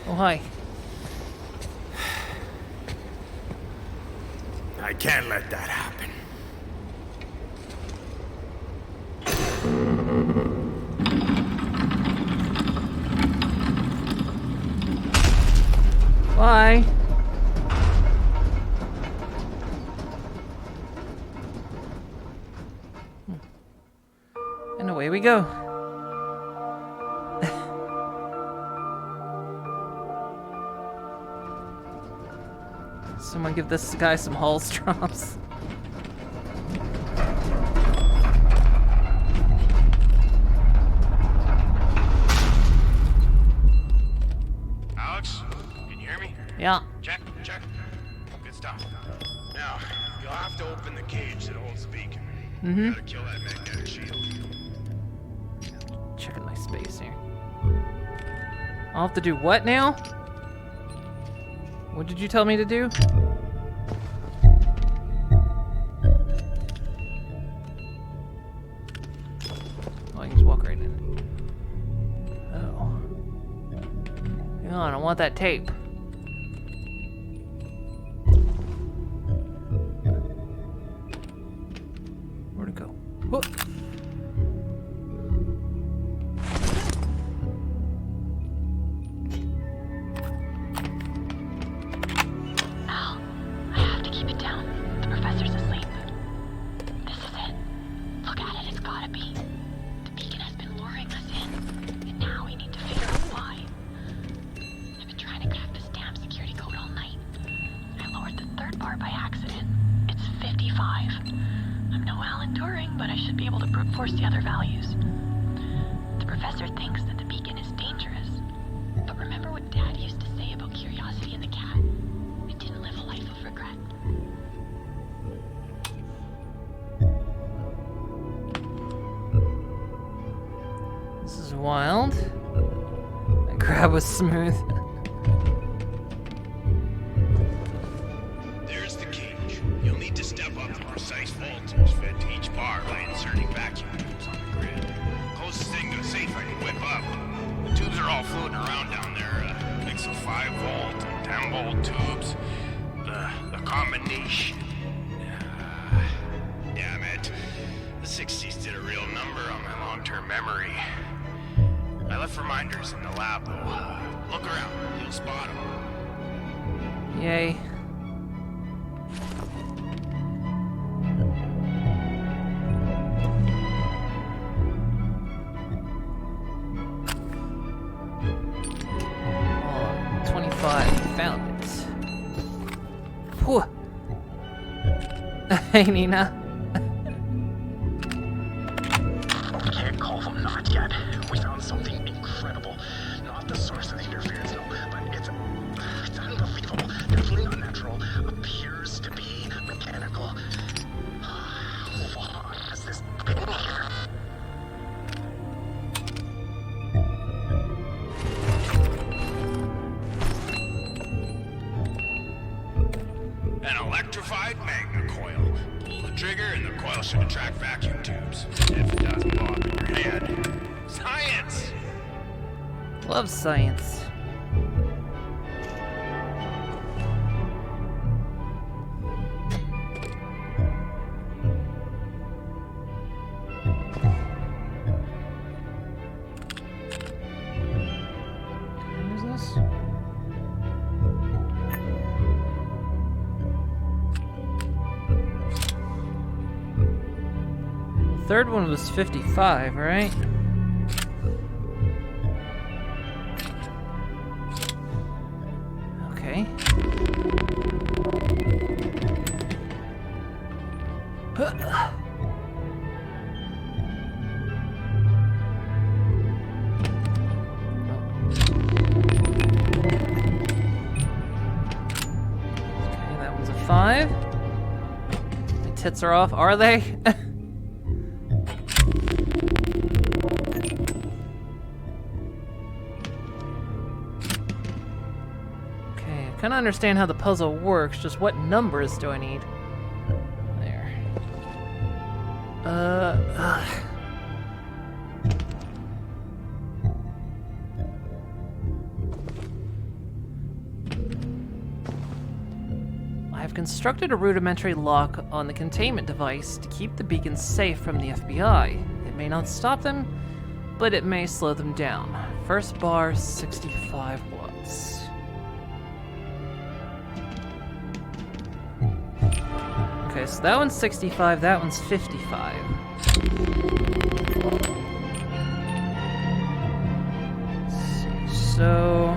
Oh, hi. I can't let that happen. Bye. And away we go. Someone give this guy some Halls drops. Alex, can you hear me? Yeah. Check. Good stuff. Now, you'll have to open the cage that holds the beacon. You gotta kill that magnetic shield. Checking my space here. I'll have to do what now? What did you tell me to do? Oh, I can just walk right in. Oh. Hang on, I want that tape. Where'd it go? Whoa. Al, I have to keep it down. The professor's asleep. This is it. Look at it, it's gotta be. The beacon has been luring us in, and now we need to figure out why. I've been trying to crack this damn security code all night. I lowered the third bar by accident. It's 55. I'm no Alan Turing, but I should be able to brute force the other values. The professor thinks that the beacon is dangerous. But remember what Dad used to say about curiosity and the cat? I didn't live a life of regret. This is wild. That grab was smooth. There's the cage. You'll need to step up the precise voltage fed to each bar by inserting vacuum tubes on the grid. Closest thing to a safe I can whip up. The tubes are all floating around down there. Mix of 5 volt and 10 volt tubes. The combination. Damn it. The 60s did a real number on my long-term memory. I left reminders in the lab, though. Look around. You'll spot them. Yay. Oh, 25. Found it. Whew. Hey, Nina. We can't call them not yet. We found something incredible. Not the source of the interference, no, but it's unbelievable. Definitely not natural. Appears to be mechanical. What has this been here? An electrified magna coil. Pull the trigger and the coil should attract vacuum tubes. If it doesn't blow up in your head. Science! Love science. What is this? third one was 55, right? Okay. That one's a 5. My tits are off, are they? Okay, I kind of understand how the puzzle works, just what numbers do I need? There. I've constructed a rudimentary lock on the containment device to keep the beacon safe from the FBI. It may not stop them, but it may slow them down. First bar, 65 watts. Okay, so that one's 65, that one's 55. Let's see, so...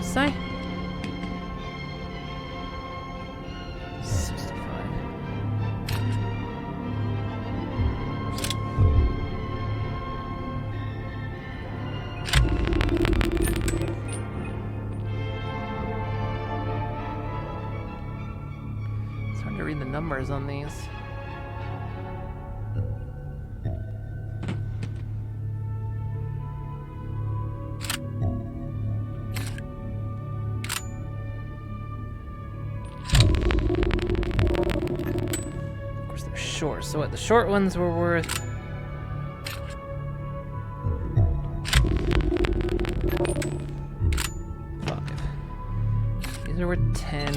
Say? 65. It's hard to read the numbers on these. Short. So what the short ones were worth 5. These are worth 10.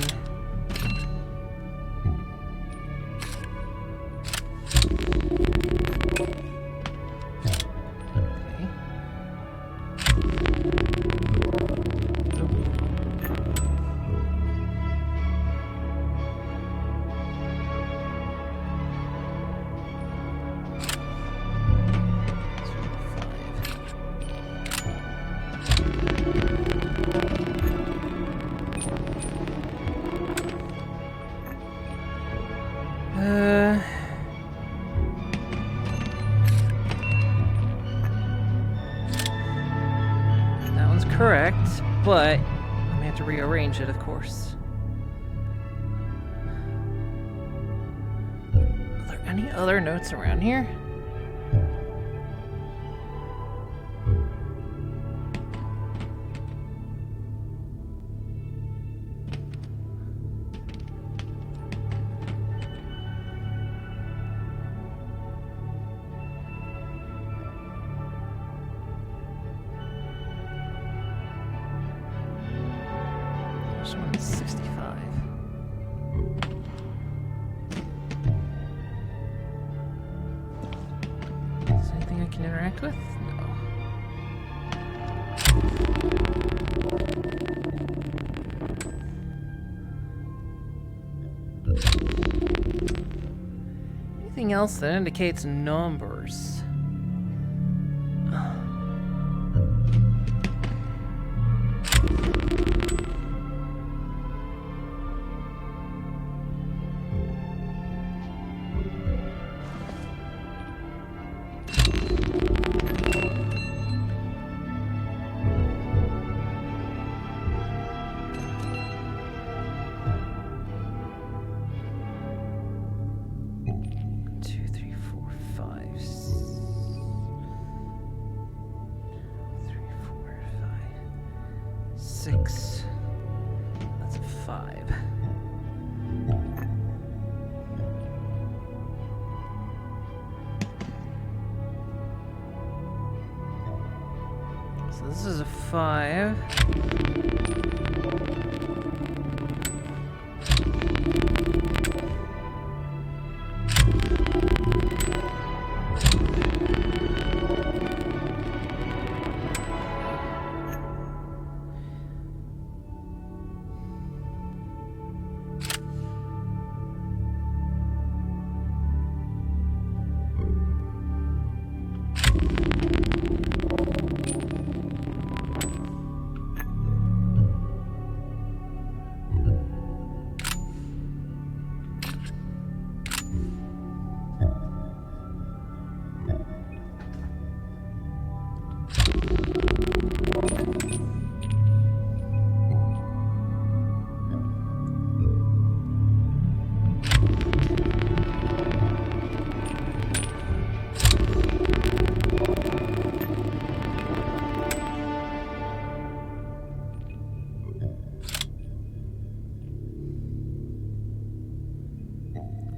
That one's correct, but I'm gonna have to rearrange it, of course. Are there any other notes around here? This one's 65. Is there anything I can interact with? No. Anything else that indicates numbers? Six. That's a 5. So this is a 5.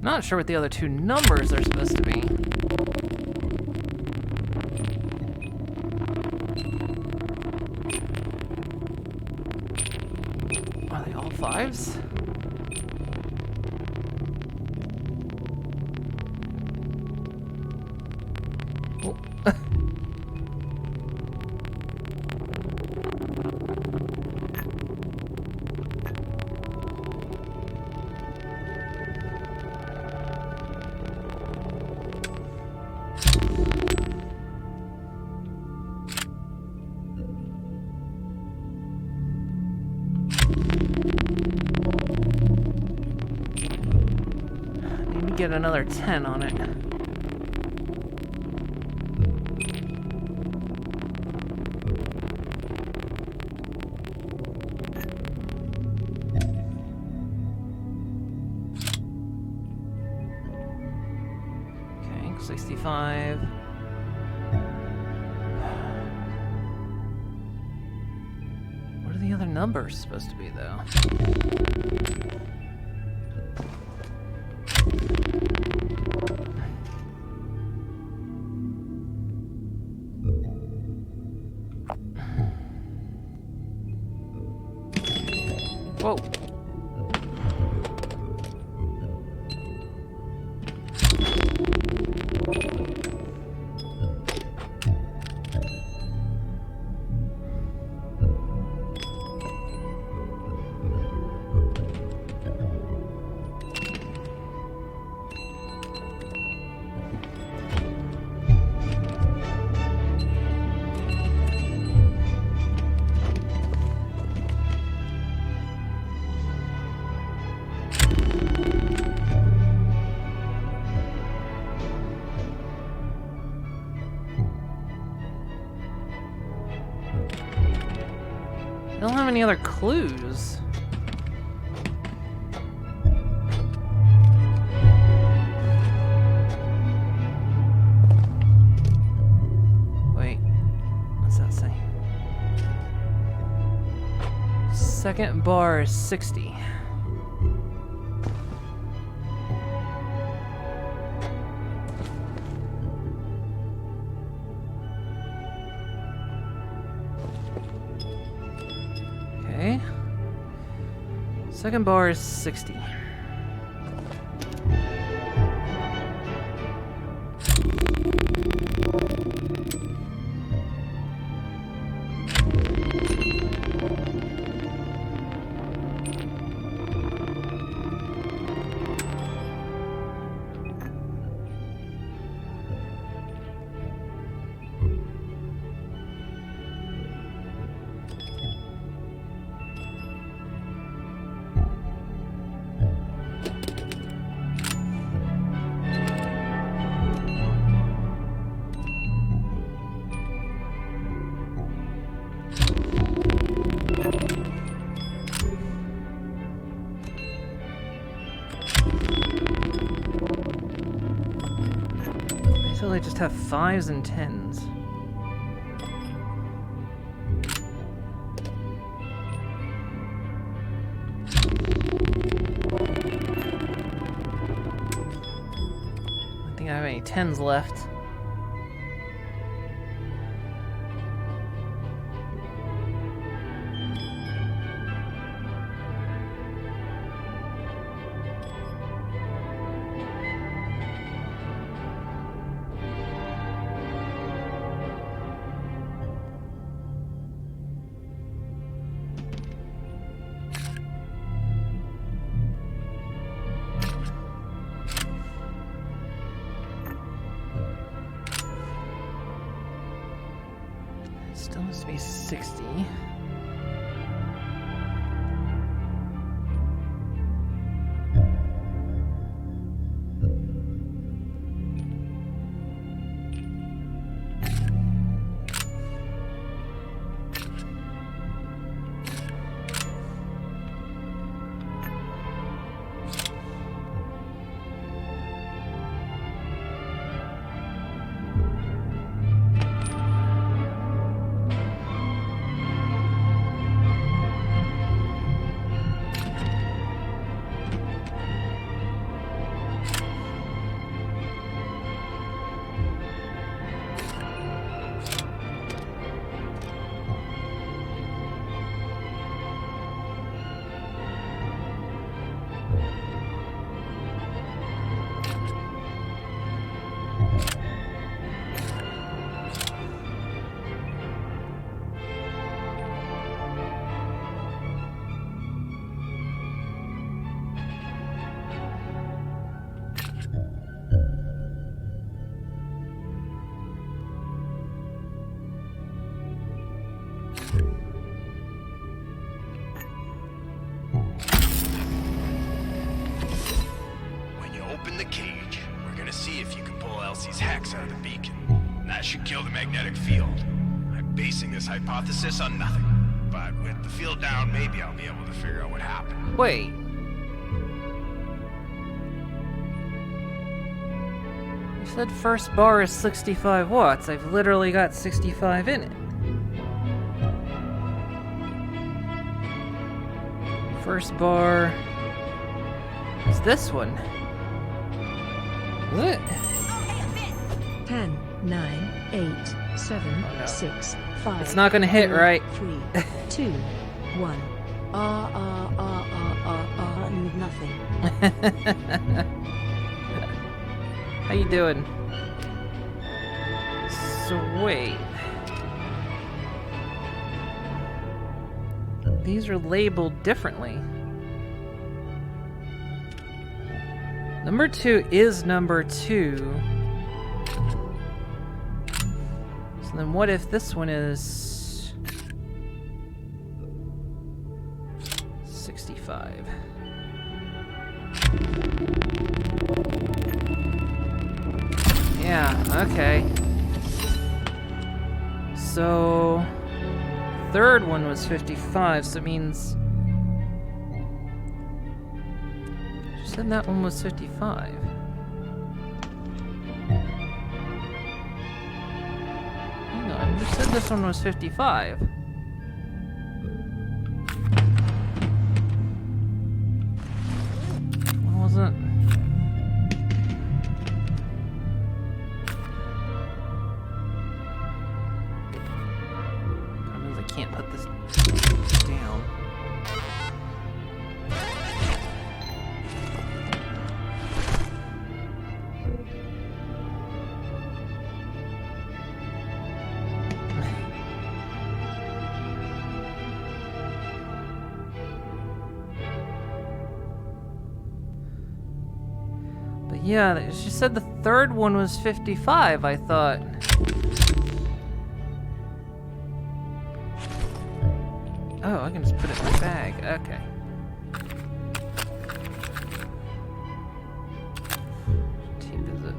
Not sure what the other two numbers are supposed to be. Are they all fives? Oh. Need to get another 10 on it. Okay, 65. What are the other numbers supposed to be, though? Whoa. I don't have any other clues. Wait, what's that say? Second bar is 60. Okay. Second bar is 60. I just have 5s and 10s. I don't think I have any 10s left. Still has to be 60. see if you can pull Elsie's hex out of the beacon. That should kill the magnetic field. I'm basing this hypothesis on nothing. But with the field down, maybe I'll be able to figure out what happened. Wait. You said first bar is 65 watts. I've literally got 65 in it. First bar is this one. Is it? 10, 9, 8, 7, 6, 5. It's not gonna hit, 4, right? 3, 2, 1. Nothing. How you doing? So wait. These are labeled differently. Number 2 is number 2. So then what if this one is 65? Yeah, okay. So third one was 55, so it means you said that one was 55. Hang on, you said this one was 55. What was it? I can't put this down. But yeah, she said the third one was 55, I thought. Oh, I can just put it in my bag. Okay. How cheap is it?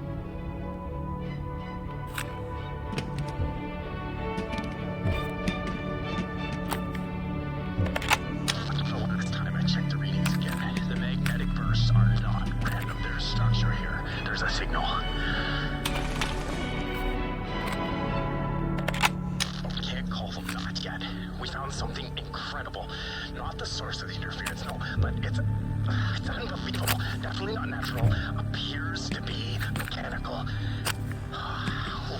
For the last time I checked the readings again, the magnetic bursts are not random. There's structure here. There's a signal. Can't call them not yet. We found something incredible. Not the source of the interference, no, but it's unbelievable. Definitely not natural. Appears to be mechanical.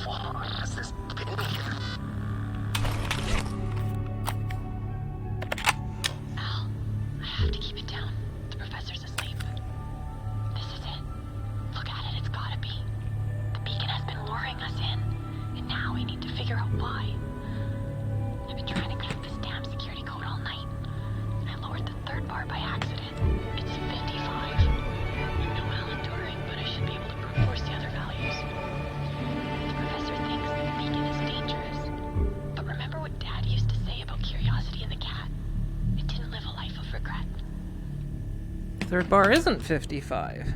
What has this been here? Al, I have to keep it down. The professor's asleep. This is it. Look at it, it's gotta be. The beacon has been luring us in, and now we need to figure out why. I've been trying to crack this damn security code all night. I lowered the third bar by accident. It's 55. No Alan-Turing, but I should be able to brute force the other values. The professor thinks that the beacon is dangerous. But remember what Dad used to say about curiosity and the cat? It didn't live a life of regret. Third bar isn't 55.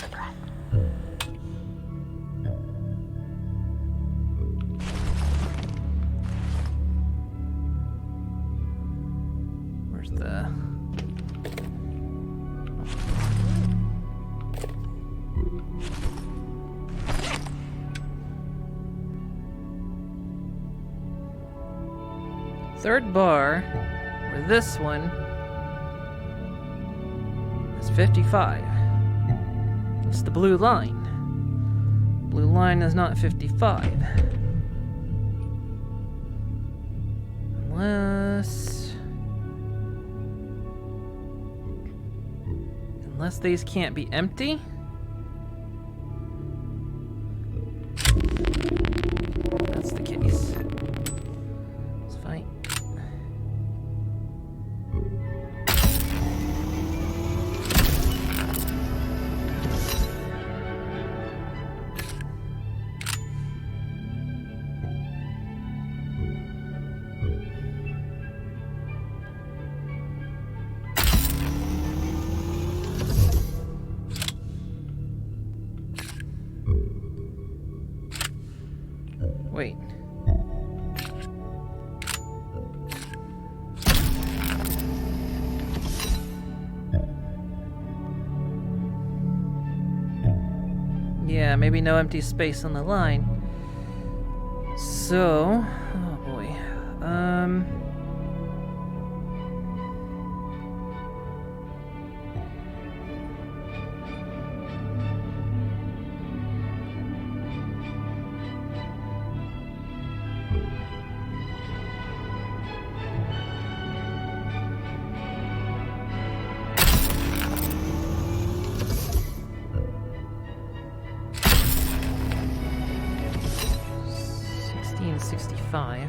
Regret. Where's the... Third bar, or this one, is 55. It's the blue line. Blue line is not 55. Unless these can't be empty. That's the case. Let's fight. Yeah, maybe no empty space on the line. So, oh boy. $16.65.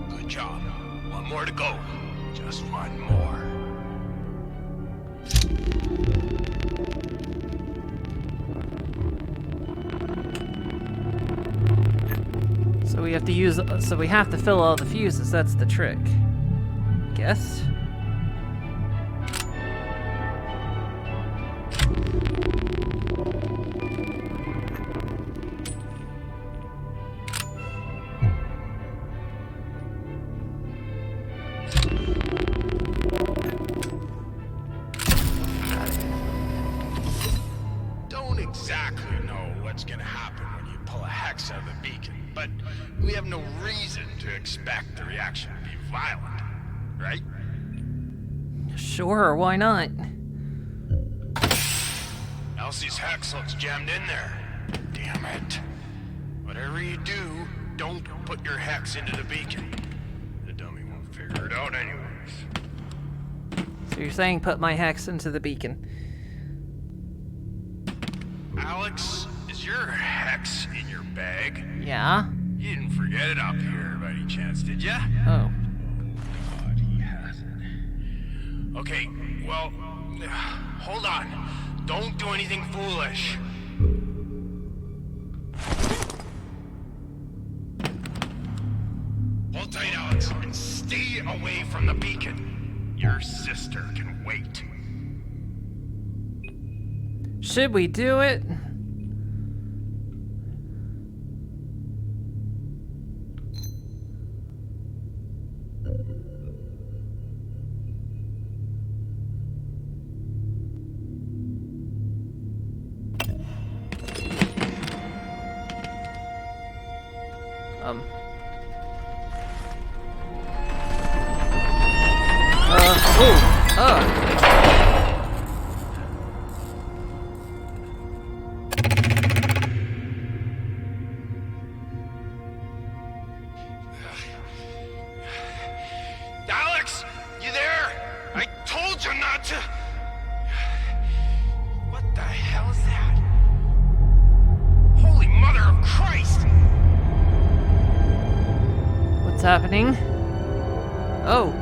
Good job. One more to go. Just one more. So we have to use. So we have to fill all the fuses. That's the trick. Guess. Don't exactly know what's gonna happen when you pull a hex out of the beacon, but we have no reason to expect the reaction to be violent, right? Sure, why not? Elsie's hex looks jammed in there. Damn it. Whatever you do, don't put your hex into the beacon. The dummy won't figure it out anyways. So you're saying put my hex into the beacon? Alex, is your hex in your bag? Yeah. You didn't forget it up here by any chance, did ya? Oh. God, he has it. Okay, well, hold on. Don't do anything foolish. Hold tight, Alex, and stay away from the beacon. Your sister can wait. Should we do it? Alex, you there? I told you not to. What the hell is that? Holy Mother of Christ! What's happening? Oh.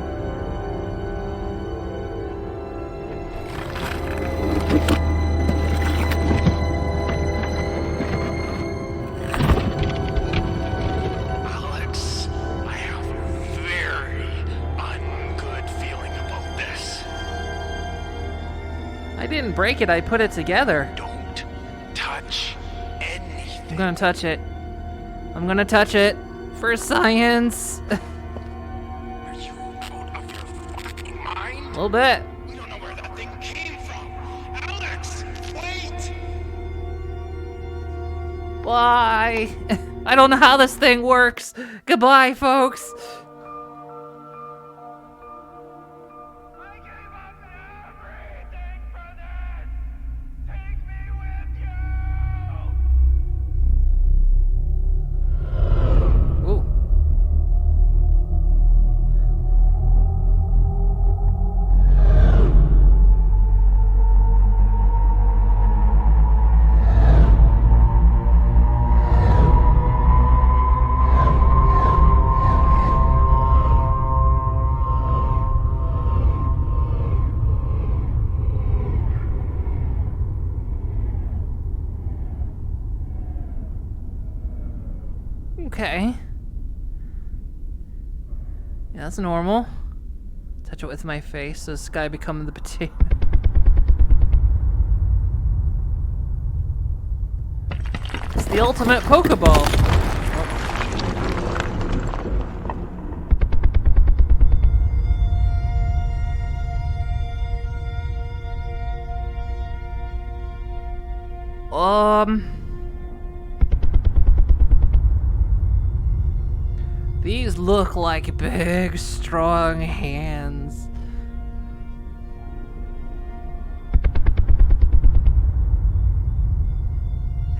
Alex, I have a very ungood feeling about this. I didn't break it, I put it together. Don't touch I'm anything. gonna touch it. I'm gonna touch it. For science. Are you out of your fucking mind? A little bit. We don't know where that thing came from. Alex, wait! Bye. I don't know how this thing works. Goodbye, folks. Ooh. Okay. Yeah, that's normal. Touch it with my face so this guy become the potato. It's the ultimate Pokeball. These look like big, strong hands.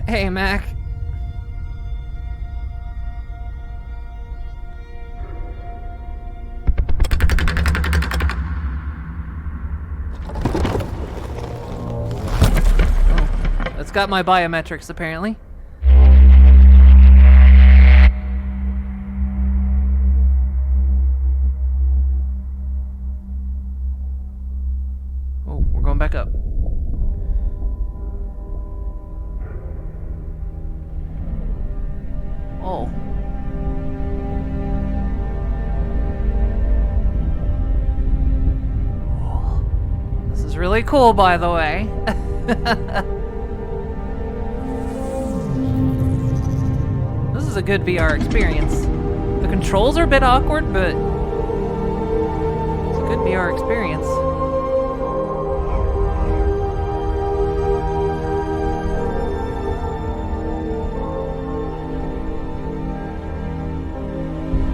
Hey, Mac. Oh, it's got my biometrics, apparently. Oh, we're going back up. Oh. Oh. This is really cool, by the way. This is a good VR experience. The controls are a bit awkward, but it's a good VR experience.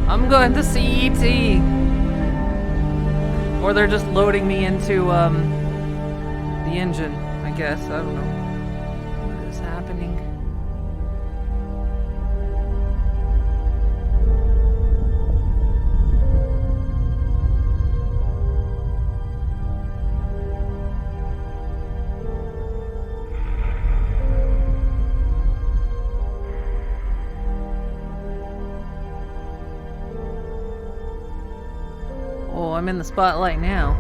I'm going to see E.T. Or they're just loading me into the engine, I guess. I don't know what is happening. Oh, I'm in the spotlight now.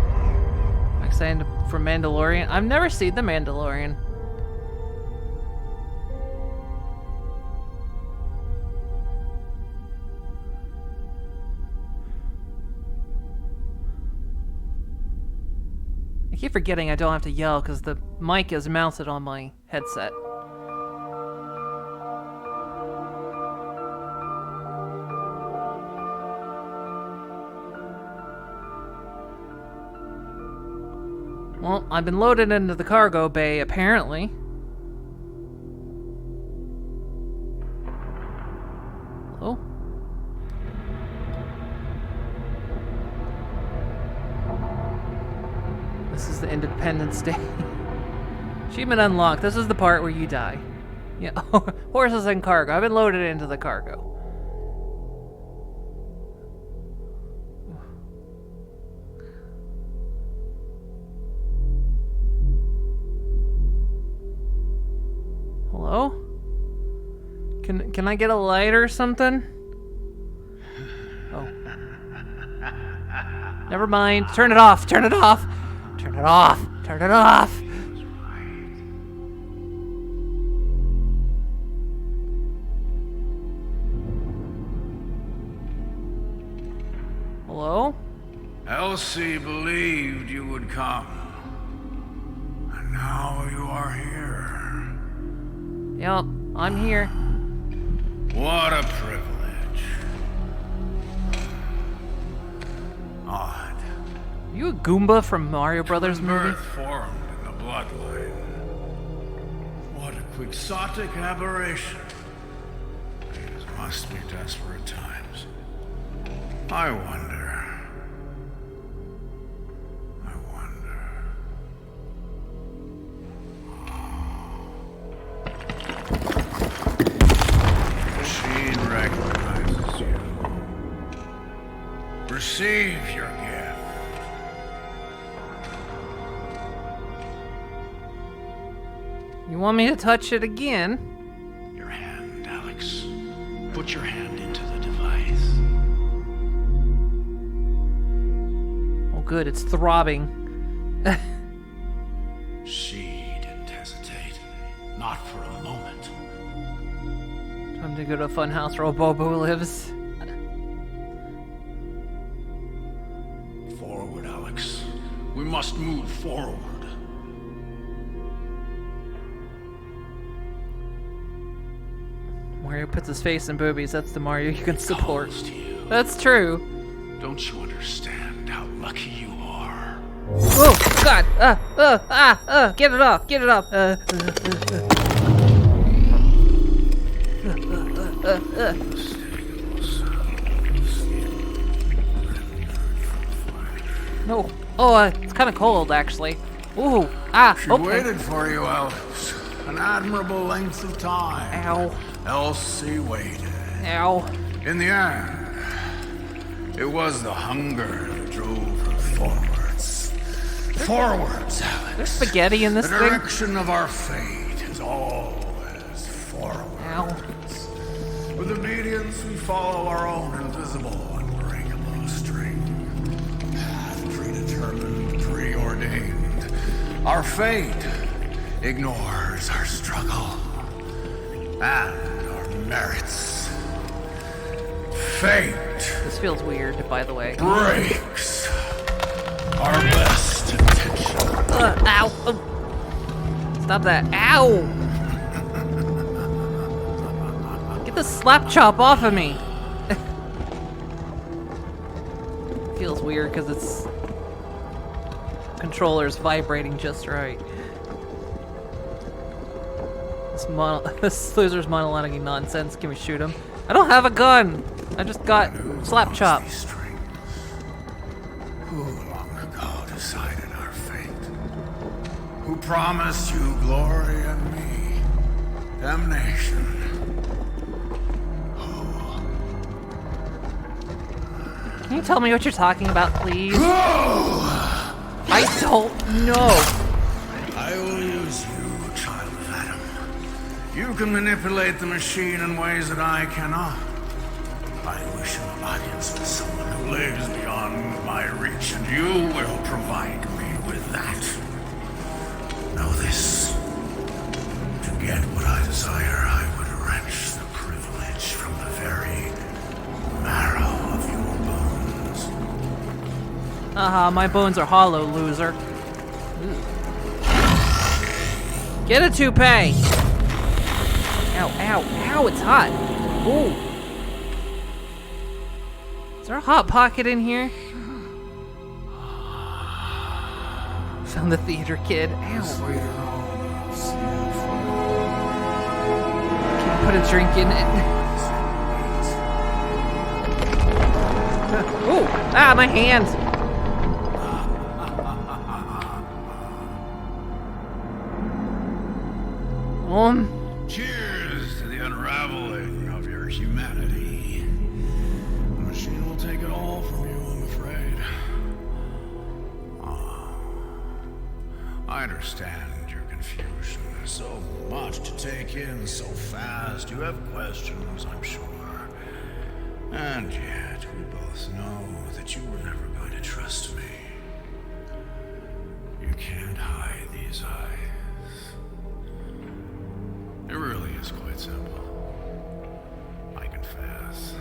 I'm excited for Mandalorian. I've never seen The Mandalorian. I keep forgetting I don't have to yell because the mic is mounted on my headset. Well, I've been loaded into the cargo bay, apparently. Hello? This is the Independence Day. Achievement unlocked. This is the part where you die. Yeah, horses and cargo. I've been loaded into the cargo. Hello? Can I get a light or something? Oh. Never mind. Turn it off. Turn it off. Turn it off. Turn it off. Hello? Elsie believed you would come. And now you are here. Yep, I'm here. What a privilege. Odd. You a Goomba from Mario Brothers Twin movie? birth formed in the bloodline. What a quixotic aberration. These must be desperate times. I wonder. Machine recognizes you. Receive your gift. You want me to touch it again? Your hand, Alex. Put your hand into the device. Oh good, it's throbbing. She didn't hesitate. Not for a moment. Time to go to a fun house where Bobo lives. Forward, Alex. We must move forward. Mario puts his face in boobies. That's the Mario you can support. Calls to you. That's true. Don't you understand how lucky you are? Oh God! Get it off! Get it off! No. Oh, it's kind of cold actually. Ooh! She Okay. waited for you, Alex. An admirable length of time. Ow! Elsie waited. Ow! In the end, it was the hunger that drove her forwards. Forwards, Alex. There's spaghetti in this The thing. direction of our fate is always forward. Ow! With obedience, we follow our own invisible, unbreakable string. Path predetermined, preordained. Our fate ignores our struggle and our merits. Fate This feels weird, by the way. breaks our best intention. Ow! Oh. Stop that! Ow! Get the slap chop off of me! Feels weird because it's controller's vibrating just right. This loser's monologuing nonsense. Can we shoot him? I don't have a gun. I just got slap chop. These strings. Who long ago decided our fate? Who promised you glory and me damnation? Can you tell me what you're talking about, please? I don't know. I will use you, child of Adam. You can manipulate the machine in ways that I cannot. I wish an alliance with someone who lives beyond my reach, and you will provide me with that. Know this. To get what I desire, I would wrench the privilege from the very marrow of your bones. My bones are hollow, loser. Get a toupee! Ow, ow, ow, it's hot. Ooh. Is there a hot pocket in here? Found the theater kid. Ow. Can you put a drink in it? Ooh, my hand. Cheers to the unraveling of your humanity. The machine will take it all from you, I'm afraid. I understand your confusion. There's so much to take in so fast. You have questions, I'm sure. And yet, we both know that you were never going to trust me. You can't hide these eyes. It really is quite simple. I confess,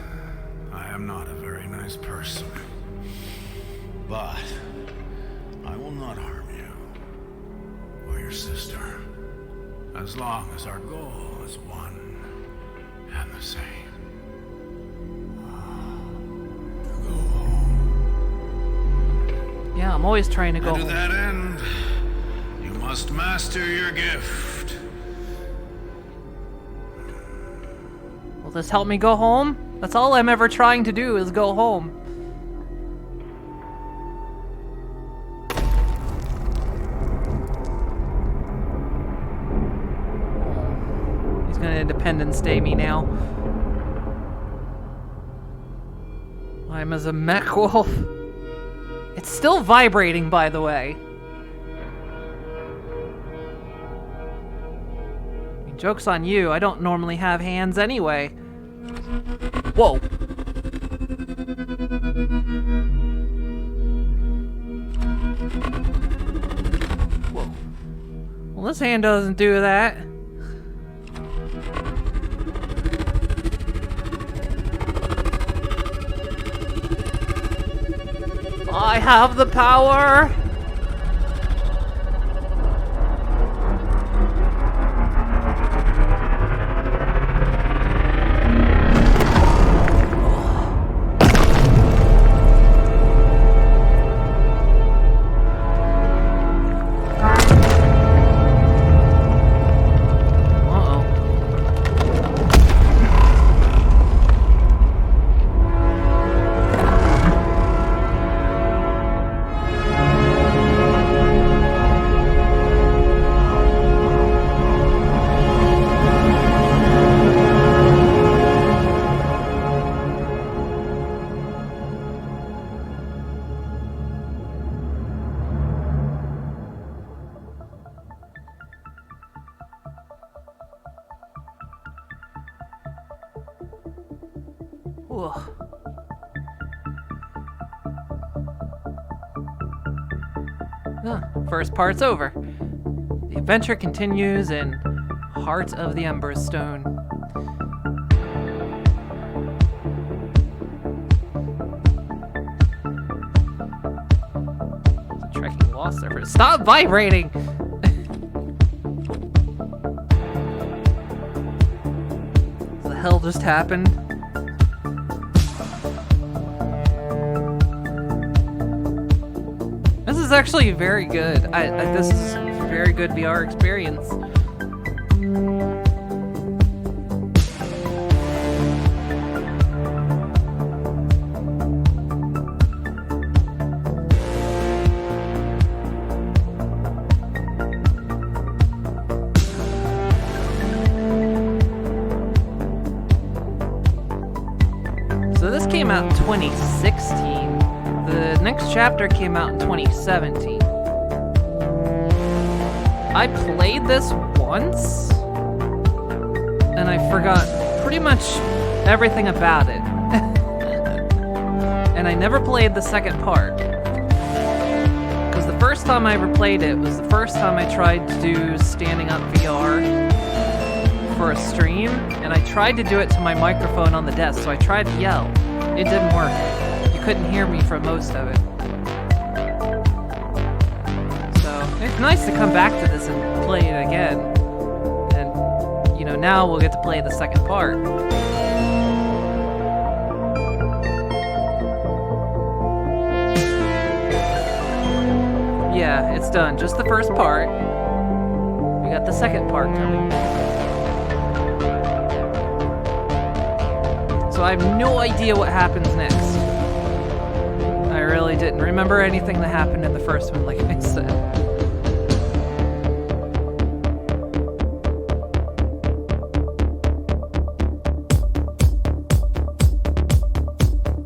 I am not a very nice person. But I will not harm you or your sister as long as our goal is one and the same. To go home. Yeah, I'm always trying to go And to home. that end, you must master your gift. Will this help me go home? That's all I'm ever trying to do is go home. He's gonna Independence Day me now. I'm as a mech wolf. It's still vibrating, by the way. I mean, joke's on you, I don't normally have hands anyway. Whoa. Whoa. Well, this hand doesn't do that. I have the power. First part's over. The adventure continues in Heart of the Emberstone. The trekking lost server. Stop vibrating! What the hell just happened? This is actually very good. This is a very good VR experience. So this came out in 2016. The next chapter came out in 2017. I played this once, and I forgot pretty much everything about it. And I never played the second part. Because the first time I ever played it was the first time I tried to do standing up VR for a stream, and I tried to do it to my microphone on the desk, so I tried to yell. It didn't work. You couldn't hear me for most of it. So it's nice to come back to this and play it again. And, you know, now we'll get to play the second part. Yeah, it's done. Just the first part. We got the second part coming. So I have no idea what happens next. I really didn't remember anything that happened in the first one, like I said.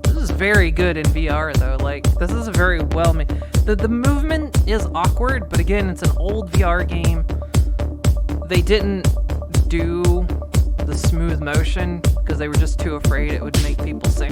This is very good in VR, though. Like, this is a very well made. The movement is awkward, but again, it's an old VR game. They didn't do the smooth motion because they were just too afraid it would make people sick.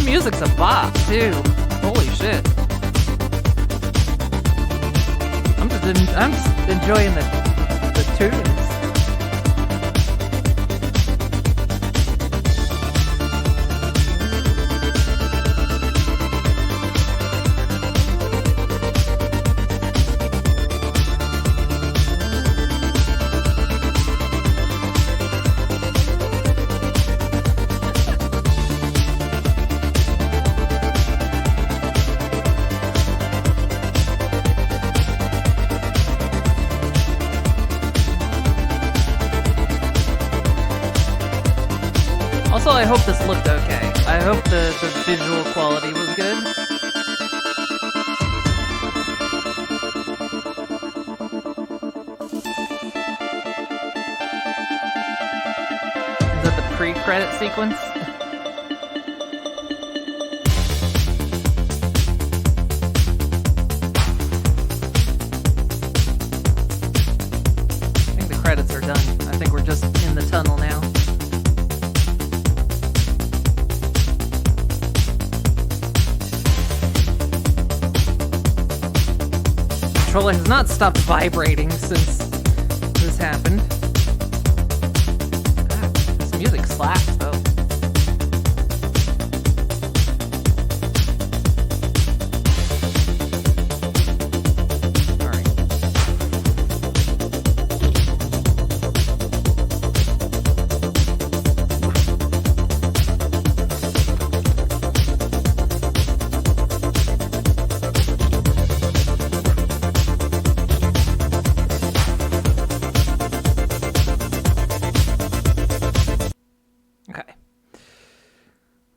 Music's a bop too. Holy shit! I'm just enjoying the tunes. hope this looked okay. I hope the visual quality was good. Is that the pre-credit sequence? I think the credits are done. I think we're just in the tunnel now. Controller has not stopped vibrating since this happened. God, this music slaps though. Alright. Okay.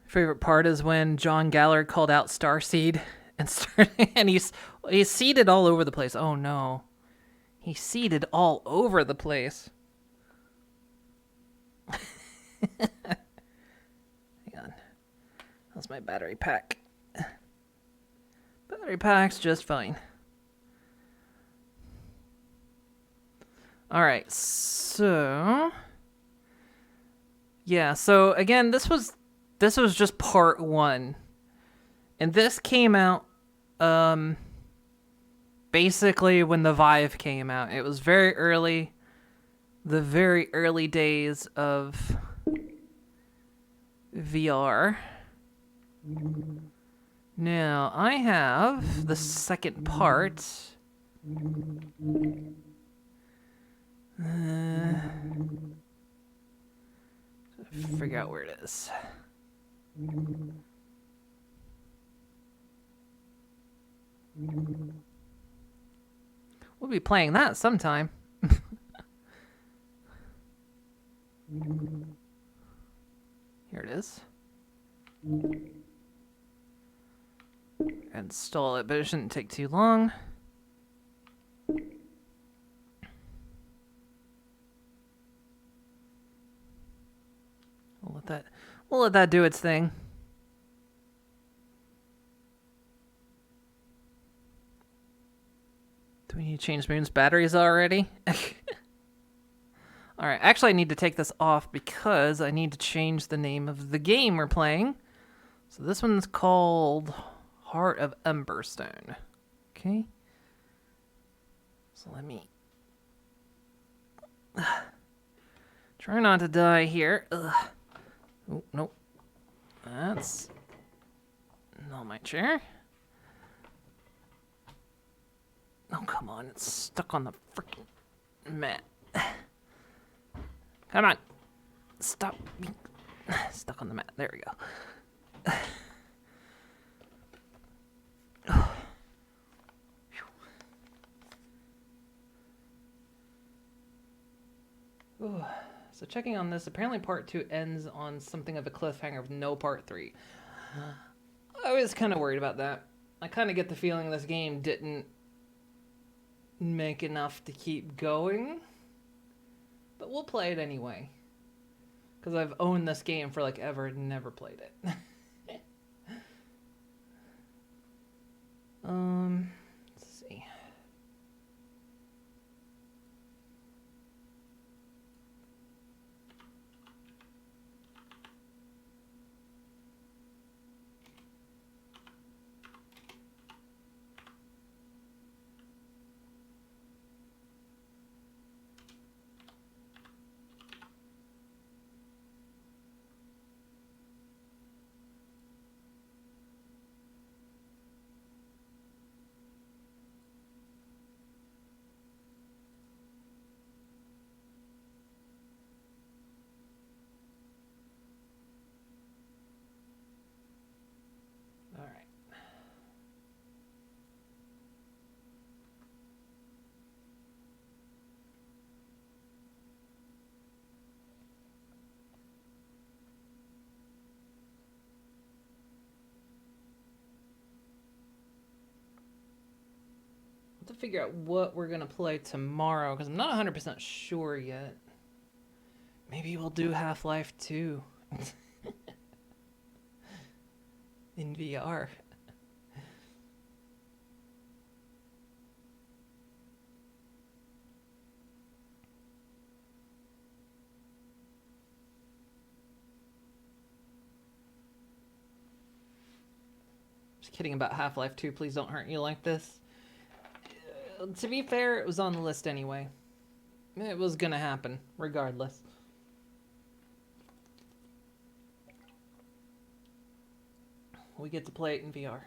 Favorite part is when John Gallard called out Starseed and started, and he's seeded all over the place. Oh no. He's seeded all over the place. Hang on. How's my battery pack? Battery pack's just fine. Alright, so yeah, so again, this was just part 1. And this came out basically when the Vive came out. It was very early, the very early days of VR. Now, I have the second part. Figure out where it is. We'll be playing that sometime. Here it is. Install it, but it shouldn't take too long. We'll let that do its thing. Do we need to change Moon's batteries already? Alright, actually I need to take this off because I need to change the name of the game we're playing. So this one's called Heart of Emberstone. Okay. So let me try not to die here. Ugh. Oh, nope. That's not my chair. Oh, come on. It's stuck on the freaking mat. Come on. Stop being stuck on the mat. There we go. So checking on this, apparently part 2 ends on something of a cliffhanger with no part 3. I was kind of worried about that. I kind of get the feeling this game didn't make enough to keep going. But we'll play it anyway. Because I've owned this game for like ever and never played it. Let's see. to figure out what we're gonna play tomorrow because I'm not 100% sure yet. Maybe we'll do Half-Life 2 in VR. Just kidding about Half-Life 2. Please don't hurt you like this. To be fair, it was on the list anyway. It was gonna happen, regardless. We get to play it in VR.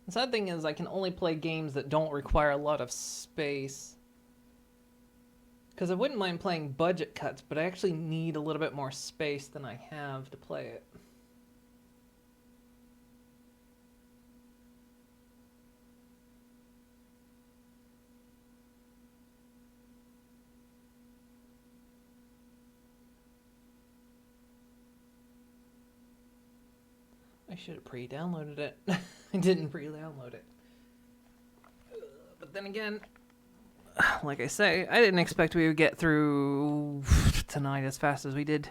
The sad thing is I can only play games that don't require a lot of space. Because I wouldn't mind playing budget cuts, but I actually need a little bit more space than I have to play it. I should have pre-downloaded it. I didn't pre-download it. But then again, like I say, I didn't expect we would get through tonight as fast as we did.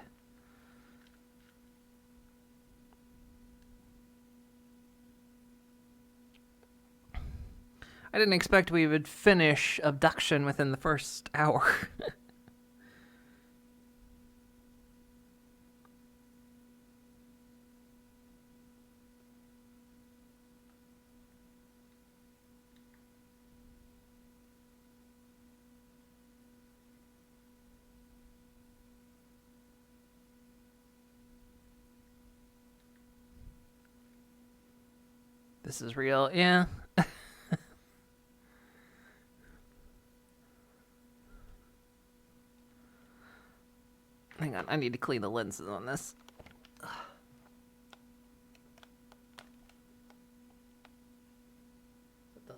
I didn't expect we would finish Abduction within the first hour. This is real, yeah. Hang on, I need to clean the lenses on this. Is it the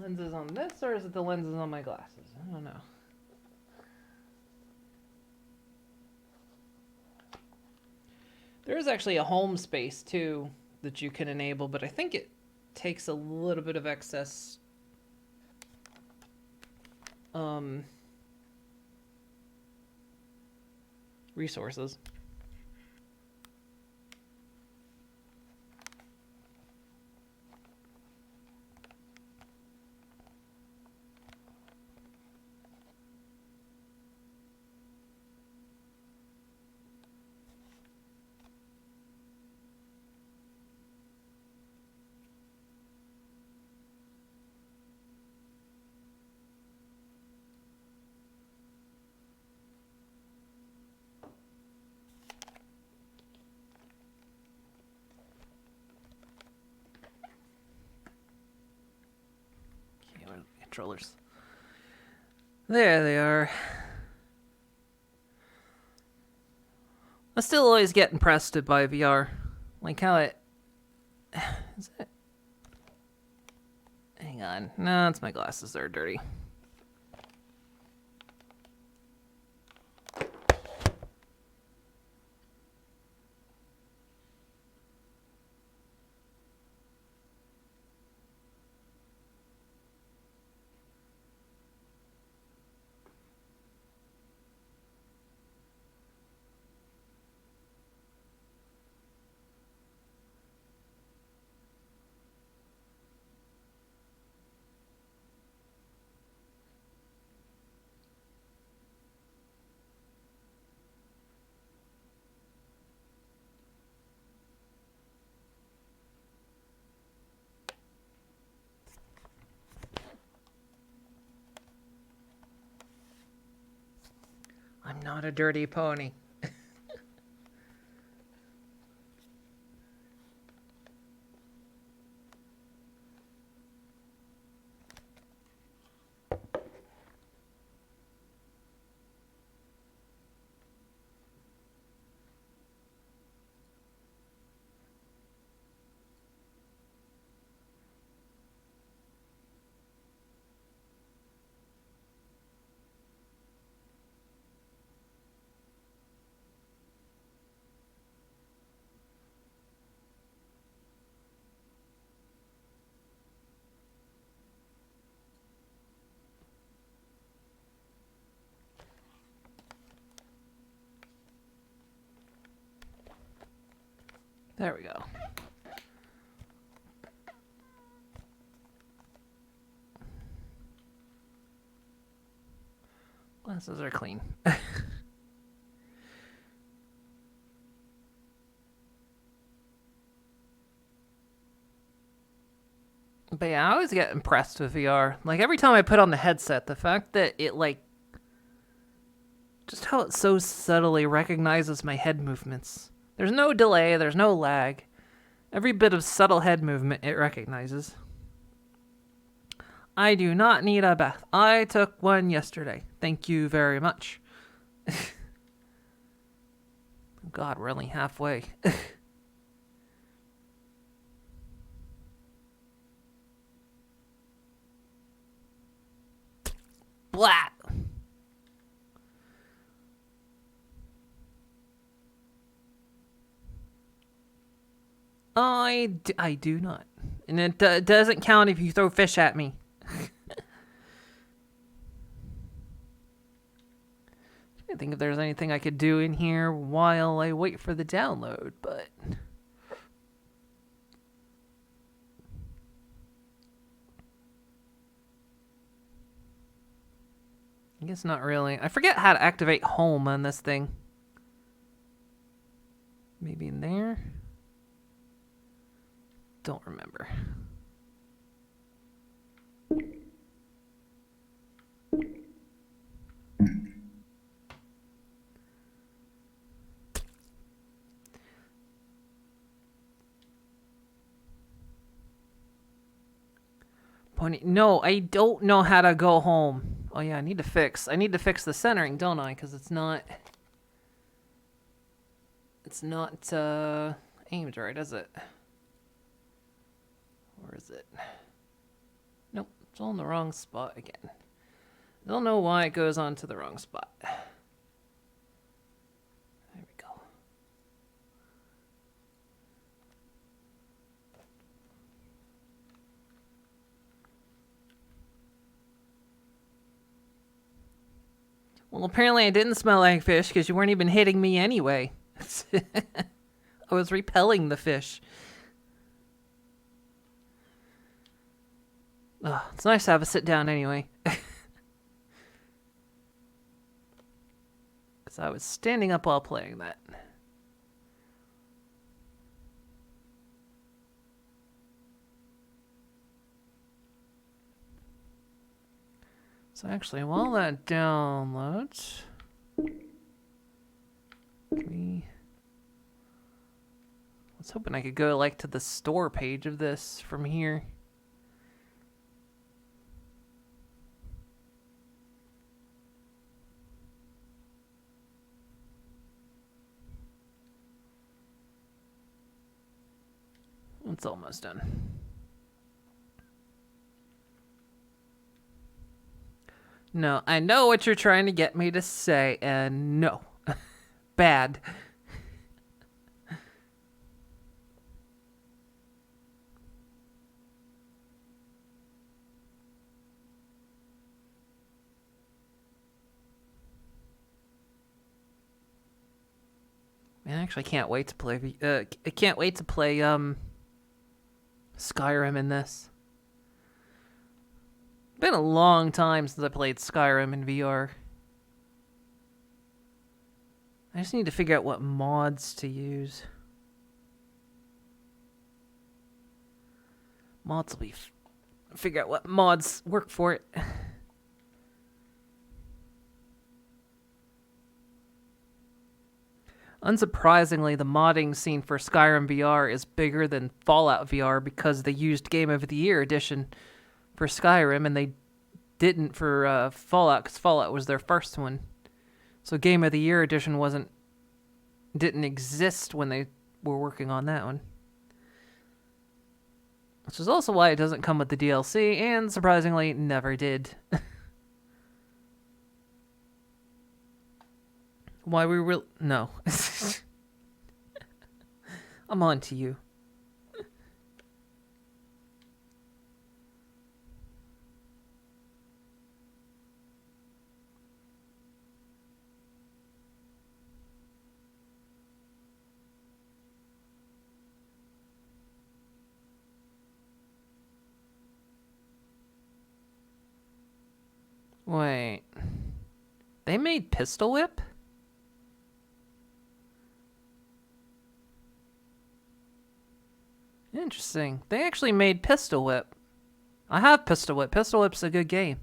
lenses on this, or is it the lenses on my glasses? I don't know. There is actually a home space, too, that you can enable, but I think it takes a little bit of excess resources. Controllers. There they are. I still always get impressed by VR. Like how it... Is it... Hang on. No, it's my glasses that are dirty. I'm not a dirty pony. There we go. Glasses are clean. But yeah, I always get impressed with VR. Like, every time I put on the headset, the fact that it, like, just how it so subtly recognizes my head movements. There's no delay, there's no lag. Every bit of subtle head movement it recognizes. I do not need a bath. I took one yesterday. Thank you very much. God, we're only halfway. Blat! I do not. And it doesn't count if you throw fish at me. I think if there's anything I could do in here while I wait for the download, but... I guess not really. I forget how to activate home on this thing. Maybe in there? Don't remember. Pony, no, I don't know how to go home. Oh yeah, I need to fix the centering, don't I? Because it's not aimed right, is it? Or is it? Nope, it's all in the wrong spot again. I don't know why it goes on to the wrong spot. There we go. Well, apparently I didn't smell like fish because you weren't even hitting me anyway. I was repelling the fish. Ugh, it's nice to have a sit down anyway. Because I was standing up while playing that. So actually, while that downloads, I was hoping I could go like to the store page of this from here. It's almost done. No, I know what you're trying to get me to say, and no. Bad. Man, I actually can't wait to play. I can't wait to play Skyrim in this. Been a long time since I played Skyrim in VR. I just need to figure out what mods to use. Mods will be figure out what mods work for it. Unsurprisingly, the modding scene for Skyrim VR is bigger than Fallout VR because they used Game of the Year edition for Skyrim and they didn't for Fallout because Fallout was their first one. So Game of the Year edition didn't exist when they were working on that one. Which is also why it doesn't come with the DLC and surprisingly never did. Why we will no. I'm on to you. Wait. They made Pistol Whip? Interesting. They actually made Pistol Whip. I have Pistol Whip. Pistol Whip's a good game.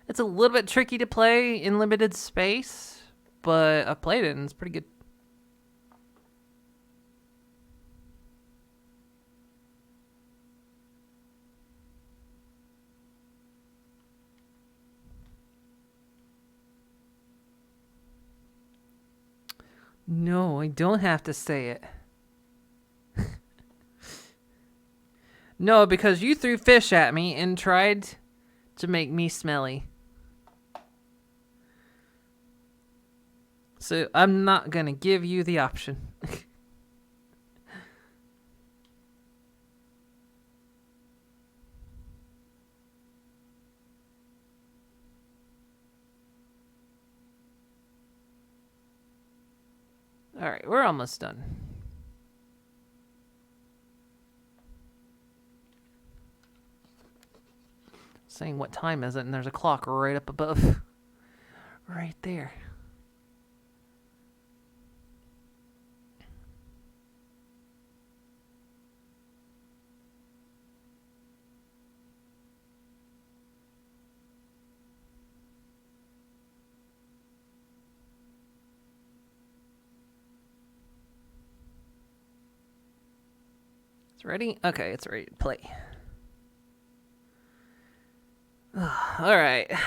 It's a little bit tricky to play in limited space, but I've played it and it's pretty good. No, I don't have to say it. No, because you threw fish at me and tried to make me smelly. So I'm not gonna give you the option. Alright, we're almost done. Saying what time is it, and there's a clock right up above. Right there. It's ready? Okay, it's ready to play. Alright. Let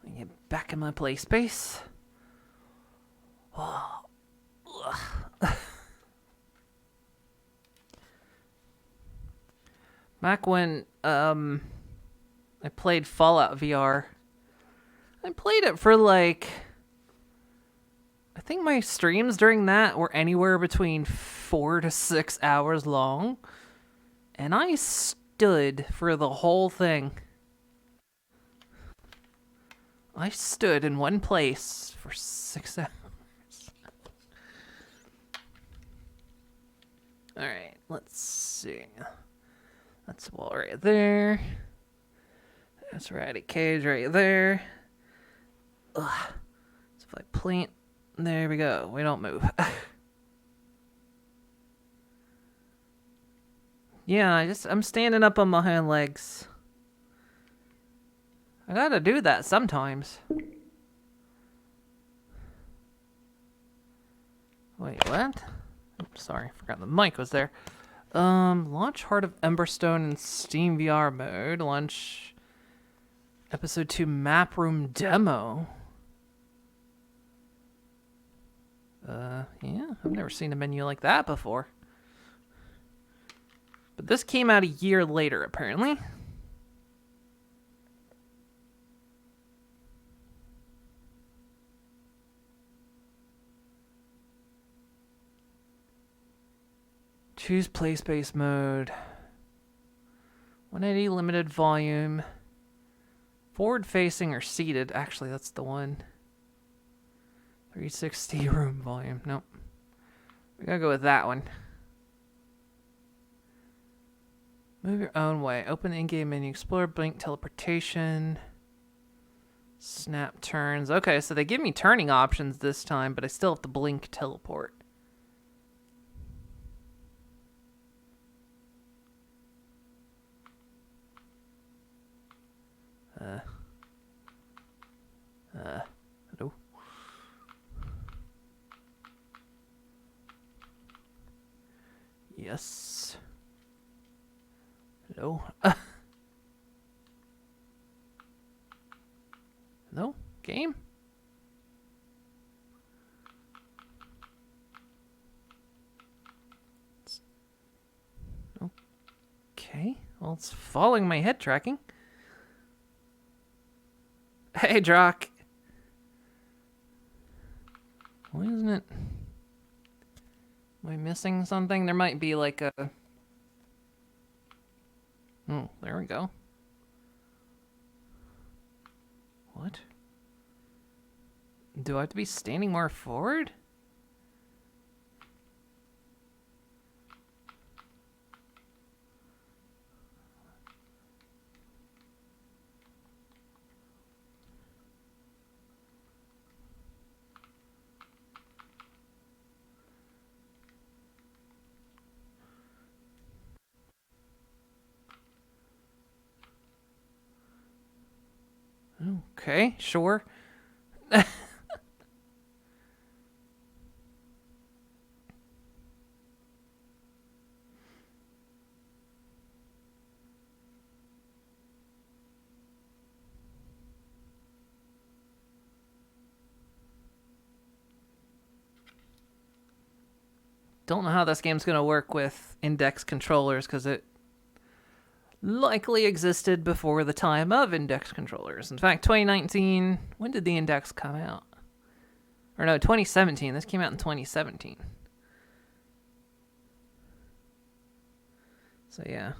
me get back in my play space. Back when I played Fallout VR, I played it for like, I think my streams during that were anywhere between 4 to 6 hours long, and I stood for the whole thing. I stood in one place for 6 hours. Alright, let's see. That's a wall right there. That's a ratty cage right there. Ugh. So if I plant, there we go. We don't move. Yeah, I'm standing up on my hind legs. I gotta do that sometimes. Wait, what? Oops, sorry, forgot the mic was there. Launch Heart of Emberstone in Steam VR mode. Launch Episode 2 Map Room Demo. Yeah, I've never seen a menu like that before. But this came out a year later, apparently. Choose play space mode. 180 limited volume. Forward facing or seated. Actually, that's the one. 360 room volume. Nope. We gotta go with that one. Move your own way. Open the in-game menu. Explore, blink, teleportation. Snap turns. Okay, so they give me turning options this time, but I still have to blink, teleport. Hello? Yes. Hello? Hello? Game? Okay. Well, it's following my head tracking. Hey, Drock. Why isn't it? Am I missing something? There might be like a... Oh, there we go. What? Do I have to be standing more forward? Okay, sure. Don't know how this game's going to work with index controllers because it likely existed before the time of index controllers. In fact, 2019, when did the index come out? Or no, 2017. This came out in 2017. So yeah.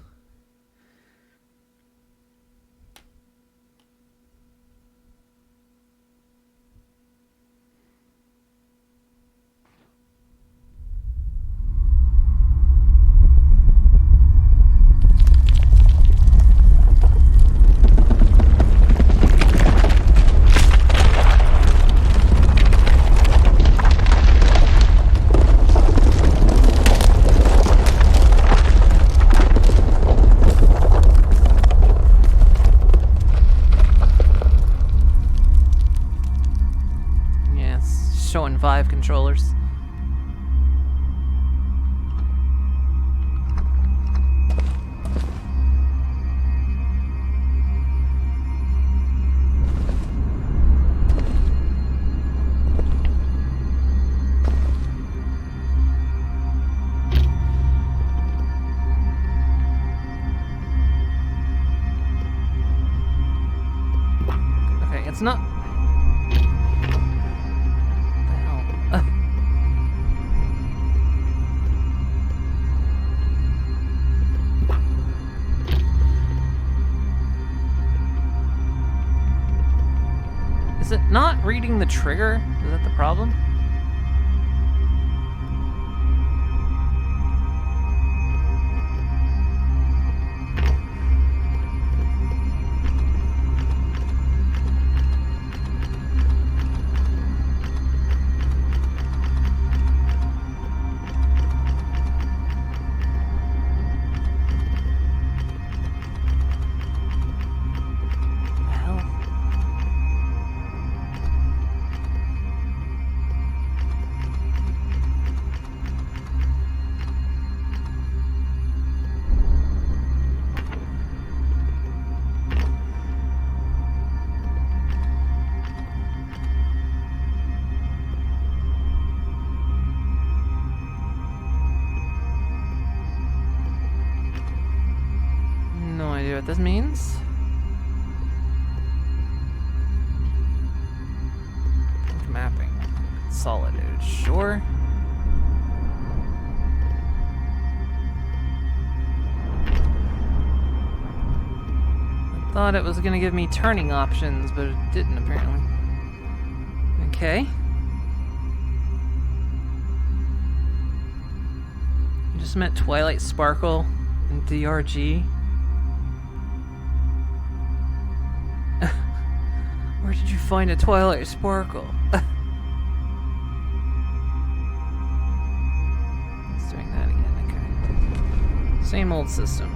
Showing Vive controllers. Okay, it's not. Is it not reading the trigger? Is that the problem? No idea what this means. Mapping. Solitude, sure. I thought it was gonna give me turning options, but it didn't apparently. Okay. You just met Twilight Sparkle in DRG. Where did you find a Twilight Sparkle? It's doing that again, okay. Same old system.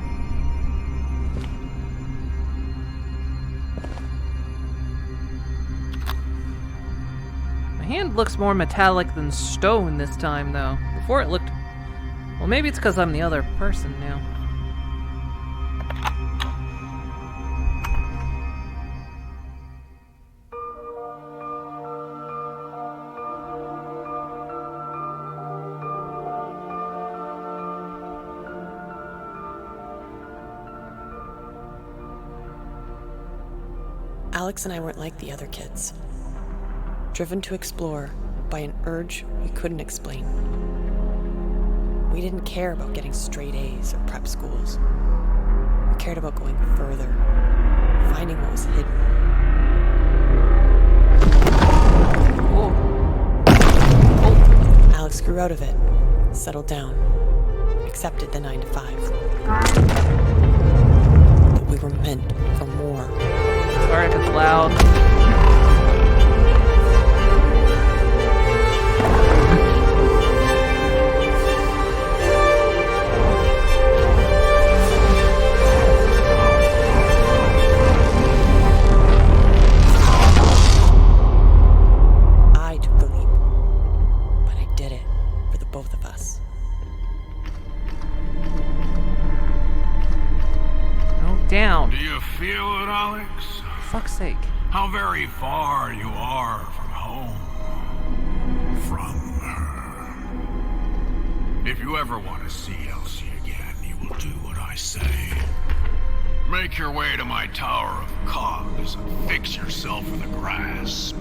My hand looks more metallic than stone this time, though. Before it looked... Well, maybe it's because I'm the other person now. Alex and I weren't like the other kids. Driven to explore by an urge we couldn't explain. We didn't care about getting straight A's or prep schools. We cared about going further, finding what was hidden. Alex grew out of it, settled down, accepted the 9 to 5. But we were meant for more. Sorry if it's loud. fuck's sake. How very far you are from home. From her. If you ever want to see Elsie again, you will do what I say. Make your way to my Tower of Cogs and fix yourself with a grasp.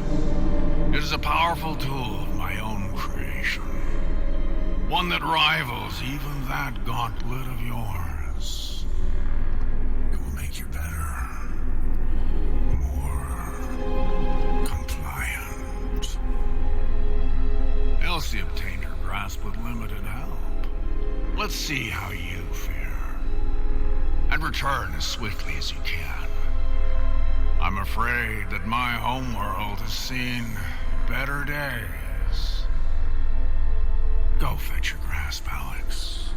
It is a powerful tool of my own creation. One that rivals even that gauntlet of yours. It will make you better. More compliant. Elsie obtained her grasp with limited help. Let's see how you fare. And return as swiftly as you can. I'm afraid that my homeworld has seen better days. Go fetch your grasp, Alex.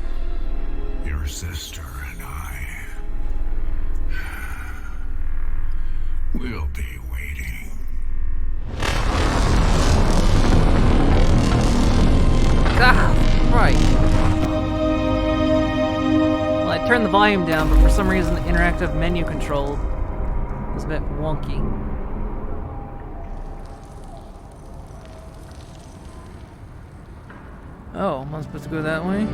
Your sister and I will be waiting. Ah, right. Well, I turned the volume down, but for some reason the interactive menu control was a bit wonky. Oh, am I supposed to go that way?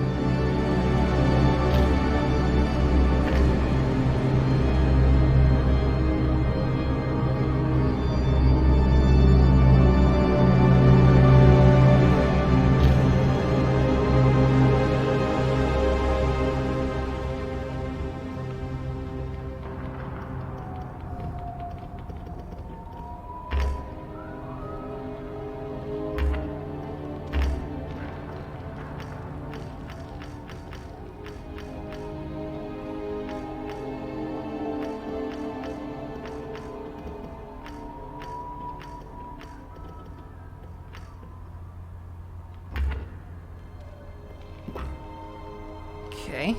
Okay.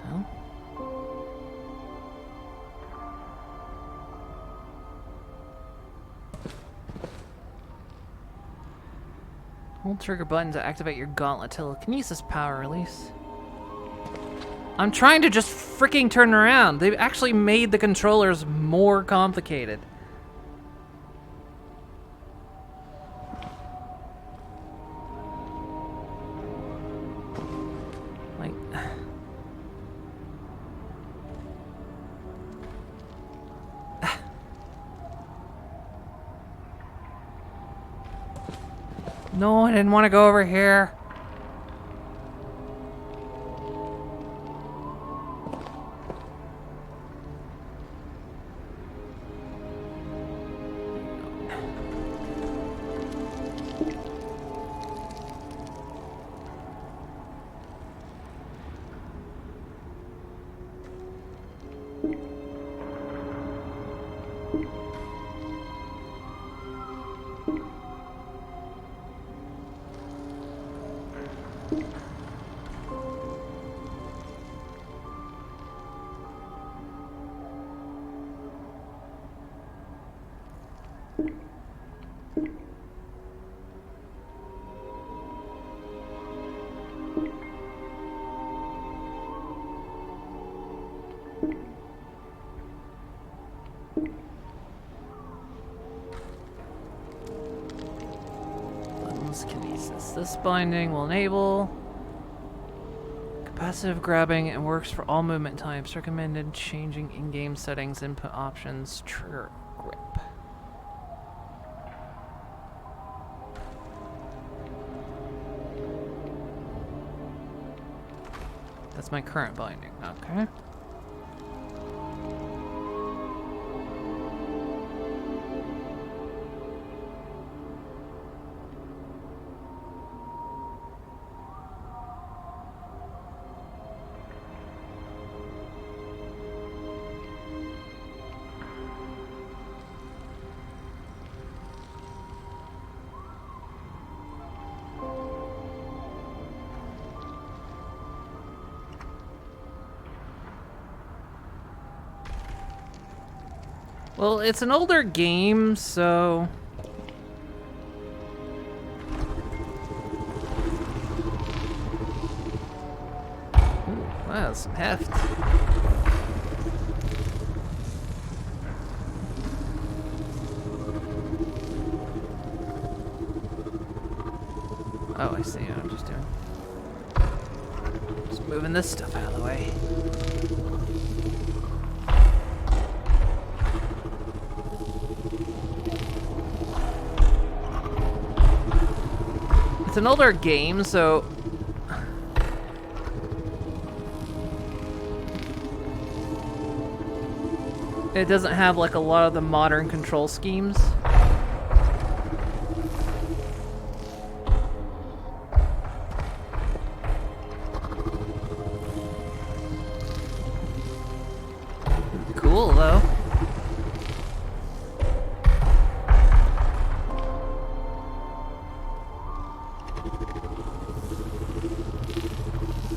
No. Hold trigger button to activate your gauntlet telekinesis power release. I'm trying to just freaking turn around. They've actually made the controllers more complicated. Like... No, I didn't want to go over here. Kinesis. This binding will enable capacitive grabbing and works for all movement types. Recommended changing in-game settings, input options, trigger grip. That's my current binding. Okay. Well, it's an older game, so... that's some heft. Oh, I see what I'm just doing. Just moving this stuff out of the way. It's an older game, so it doesn't have like a lot of the modern control schemes. Cool though.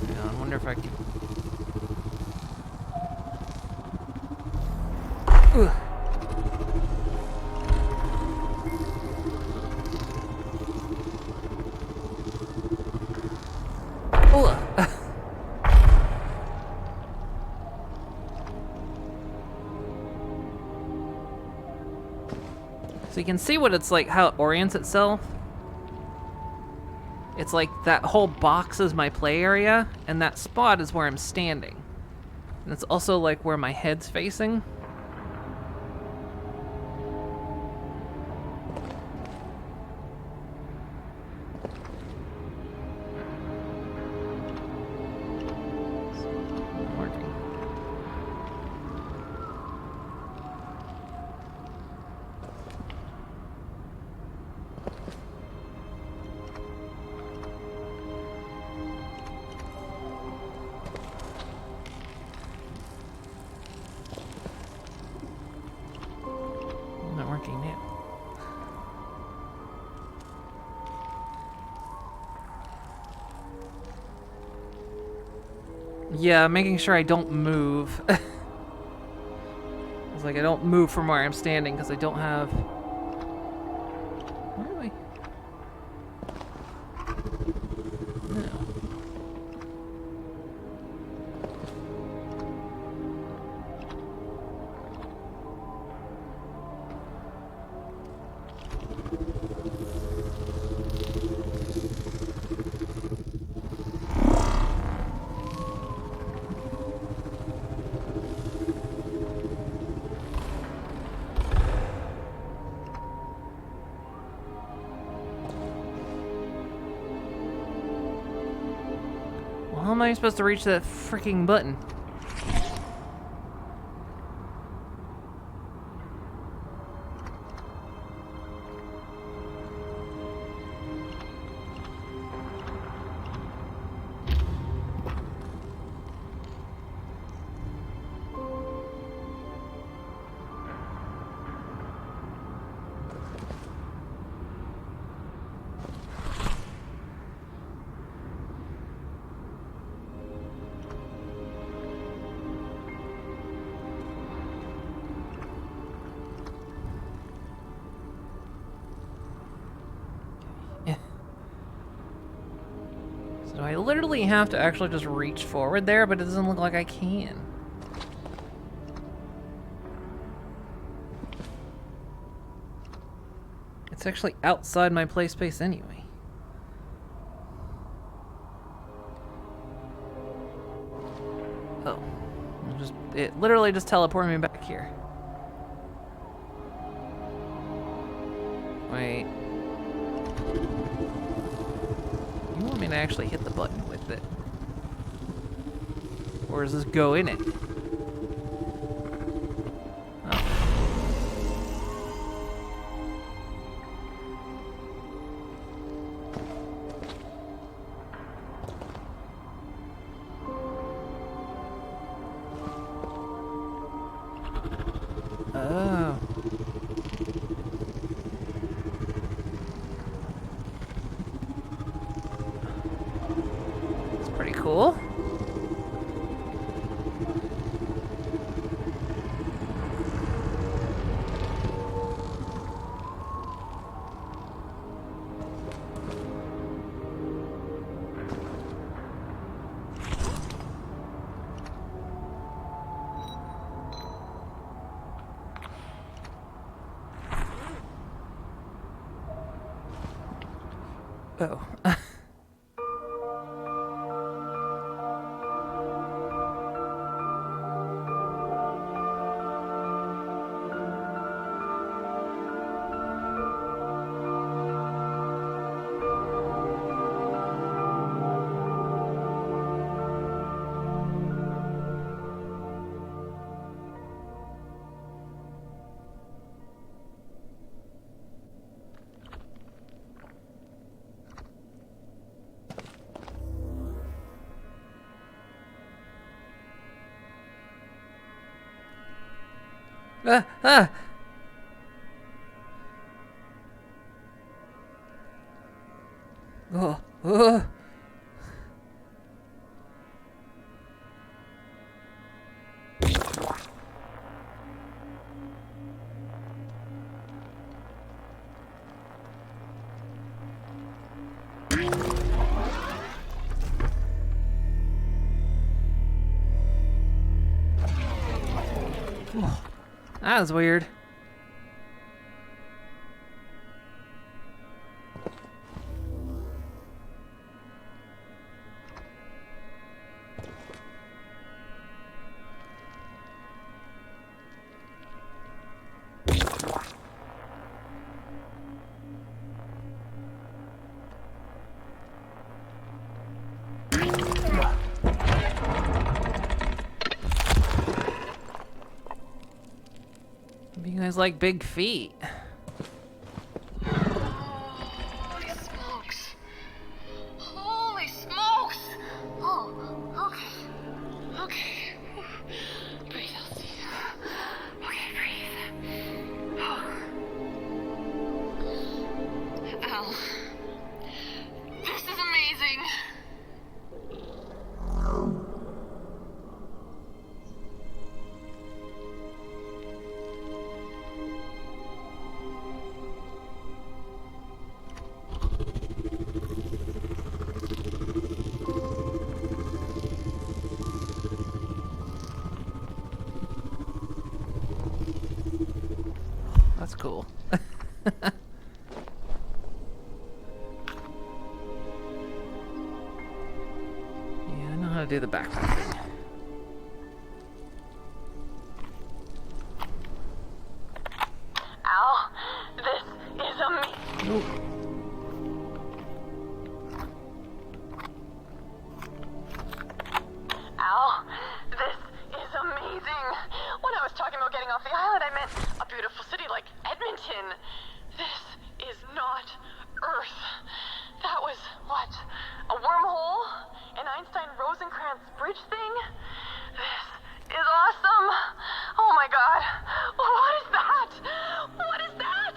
Yeah, I wonder if I can. Ugh. Ugh. So you can see what it's like, how it orients itself. It's like that whole box is my play area, and that spot is where I'm standing. And it's also like where my head's facing. Not working now. Yeah, making sure I don't move. It's like I don't move from where I'm standing because I don't have... Where am I? No. How am I supposed to reach that freaking button? So I literally have to actually just reach forward there, but it doesn't look like I can. It's actually outside my play space anyway. Oh. It literally just teleported me back here. Wait. You want me to actually hit the button with it? Or does this go in it? Oh. It's pretty cool. Oh. Ah, ah. Oh, oh. That was weird. You guys like big feet. Holy smokes. Holy smokes! Oh, okay. Okay. Breathe, Elsie. Okay, breathe. Al. This is amazing. That's cool. Yeah, I know how to do the backpack thing. Al, this is amazing. Al, this is amazing. When I was talking about getting off the island, I meant a beautiful city like Edmonton. This is not Earth. That was, what, a wormhole? An Einstein-Rosencrantz bridge thing? This is awesome. Oh my god. What is that? What is that?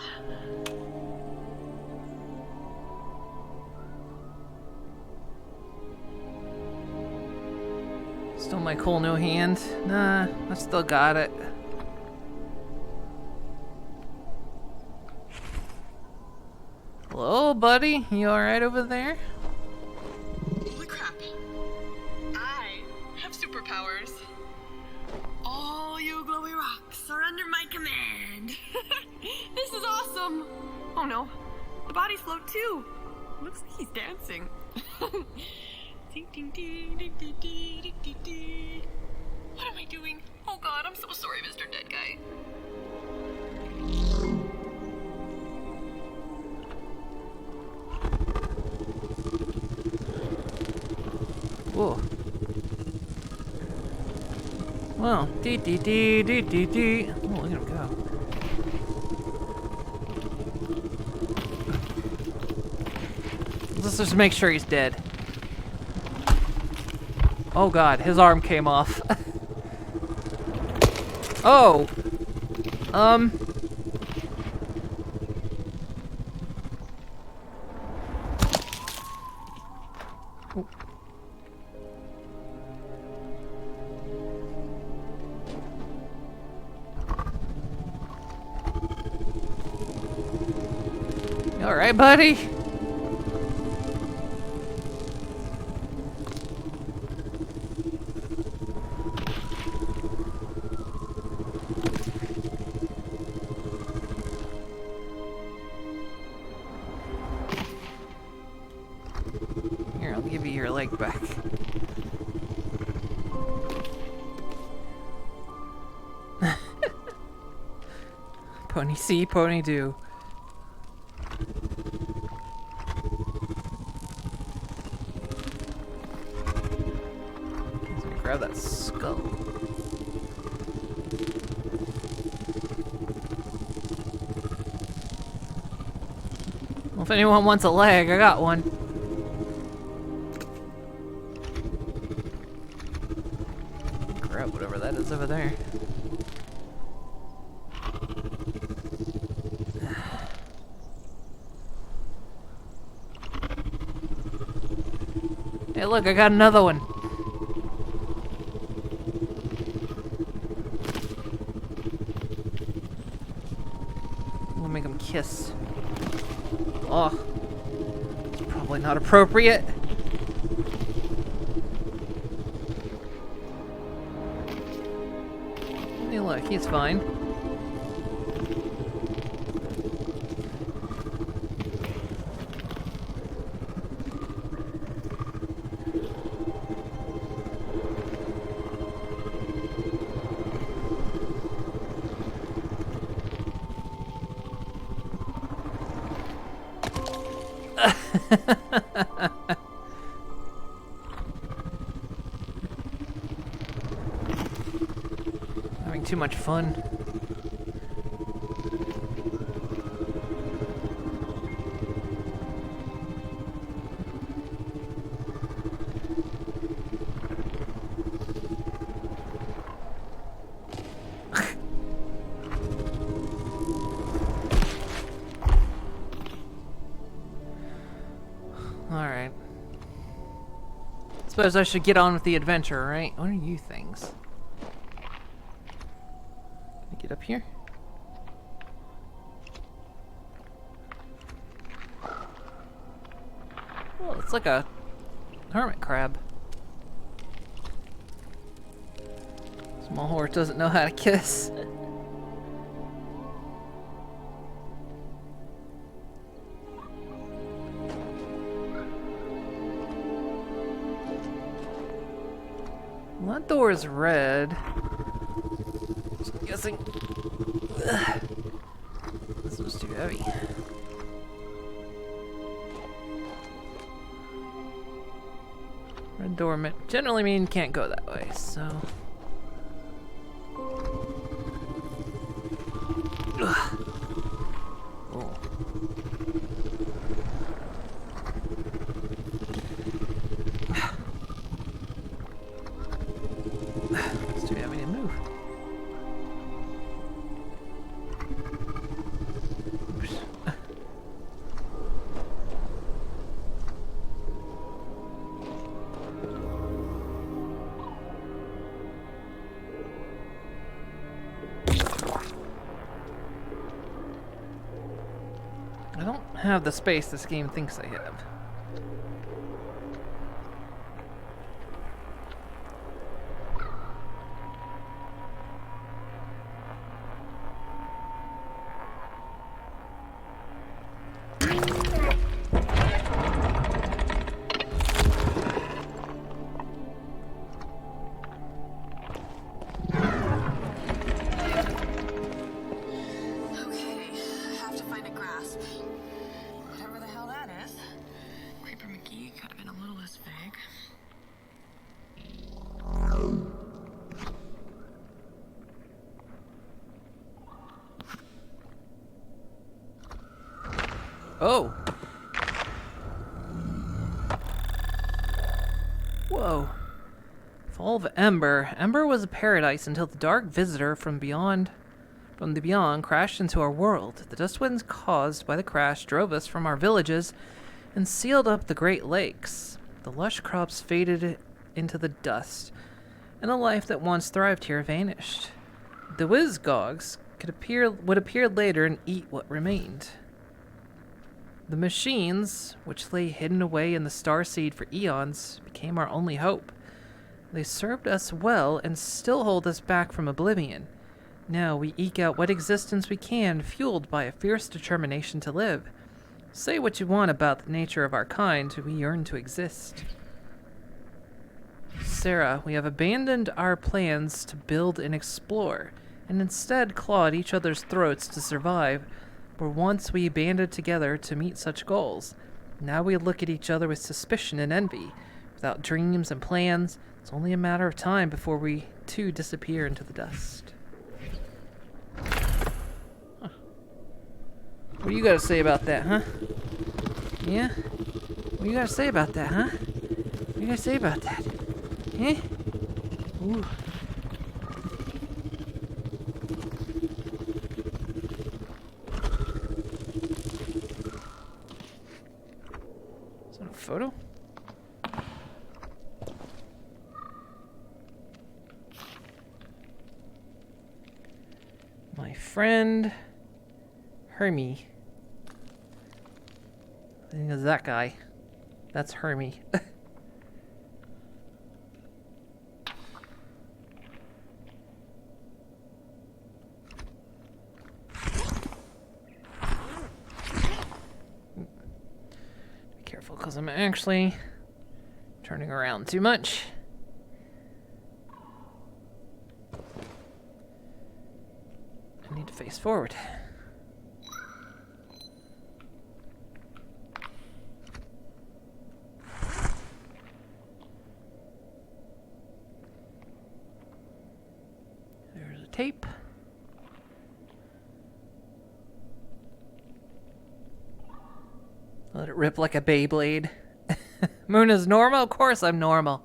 Still my cool new hand? Nah, I still got it. Hello, buddy. You alright over there? Holy crap. I have superpowers. All you glowy rocks are under my command. This is awesome. Oh no, the bodies float too. Looks like he's dancing. Ding, ding, ding, ding, ding, ding, ding, ding, ding. What am I doing? Oh god, I'm so sorry, Mr. Dead Guy. Whoa. Well, dee dee dee dee dee dee. Oh, look at him go. Let's just make sure he's dead. Oh god, his arm came off. Oh! You alright, buddy? mic back. Pony see, pony do. Let's grab that skull. Well, if anyone wants a leg, I got one. Grab whatever that is over there. Hey, look, I got another one. We'll make them kiss. Oh, it's probably not appropriate. Hey, look, he's fine. Having too much fun. Alright. Suppose I should get on with the adventure, right? What are you things? Can I get up here? Oh, it's like a hermit crab. Small horse doesn't know how to kiss. Well, that door is red. So I'm guessing this was too heavy. Red door generally mean can't go that way, so. Ugh. Oh. It's too heavy to move. Oops. I don't have the space this game thinks I have. Okay, have to find a grasp. Whatever the hell that is. Creeper McGee could have been a little less vague. Oh. Whoa. Fall of Ember. Ember was a paradise until the dark visitor from the beyond crashed into our world. The dust winds caused by the crash drove us from our villages and sealed up the Great Lakes. The lush crops faded into the dust, and the life that once thrived here vanished. The Wizgogs would appear later and eat what remained. The machines, which lay hidden away in the starseed for eons, became our only hope. They served us well and still hold us back from oblivion. Now we eke out what existence we can, fueled by a fierce determination to live. Say what you want about the nature of our kind, we yearn to exist. Sarah, we have abandoned our plans to build and explore, and instead clawed each other's throats to survive, where once we banded together to meet such goals. Now we look at each other with suspicion and envy. Without dreams and plans, it's only a matter of time before we too disappear into the dust. Huh. What do you gotta say about that, huh? Yeah? What do you gotta say about that, huh? What do you gotta say about that? Eh? Ooh. Is that a photo? My friend Hermie. I think it's that guy. That's Hermie. Be careful, because I'm actually turning around too much. I need to face forward. There's a tape. Let it rip like a Beyblade. Moon is normal? Of course I'm normal.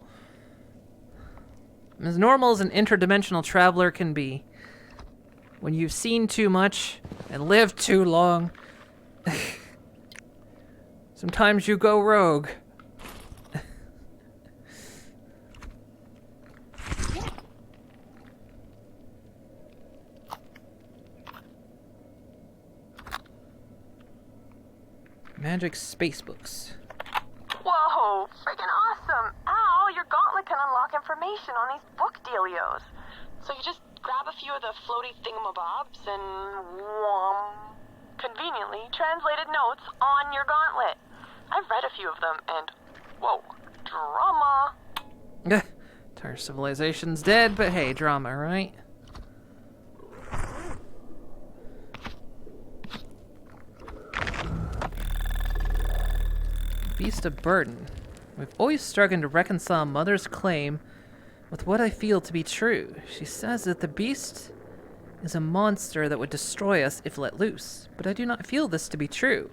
I'm as normal as an interdimensional traveler can be. When you've seen too much and lived too long, sometimes you go rogue. Magic space books. Whoa, freaking awesome! Ow, your gauntlet can unlock information on these book dealios. So you just grab a few of the floaty thingamabobs and conveniently translated notes on your gauntlet. I've read a few of them and whoa, drama. Entire civilization's dead, but hey, drama, right? Beast of Burden. We've always struggled to reconcile Mother's claim with what I feel to be true. She says that the beast is a monster that would destroy us if let loose, but I do not feel this to be true.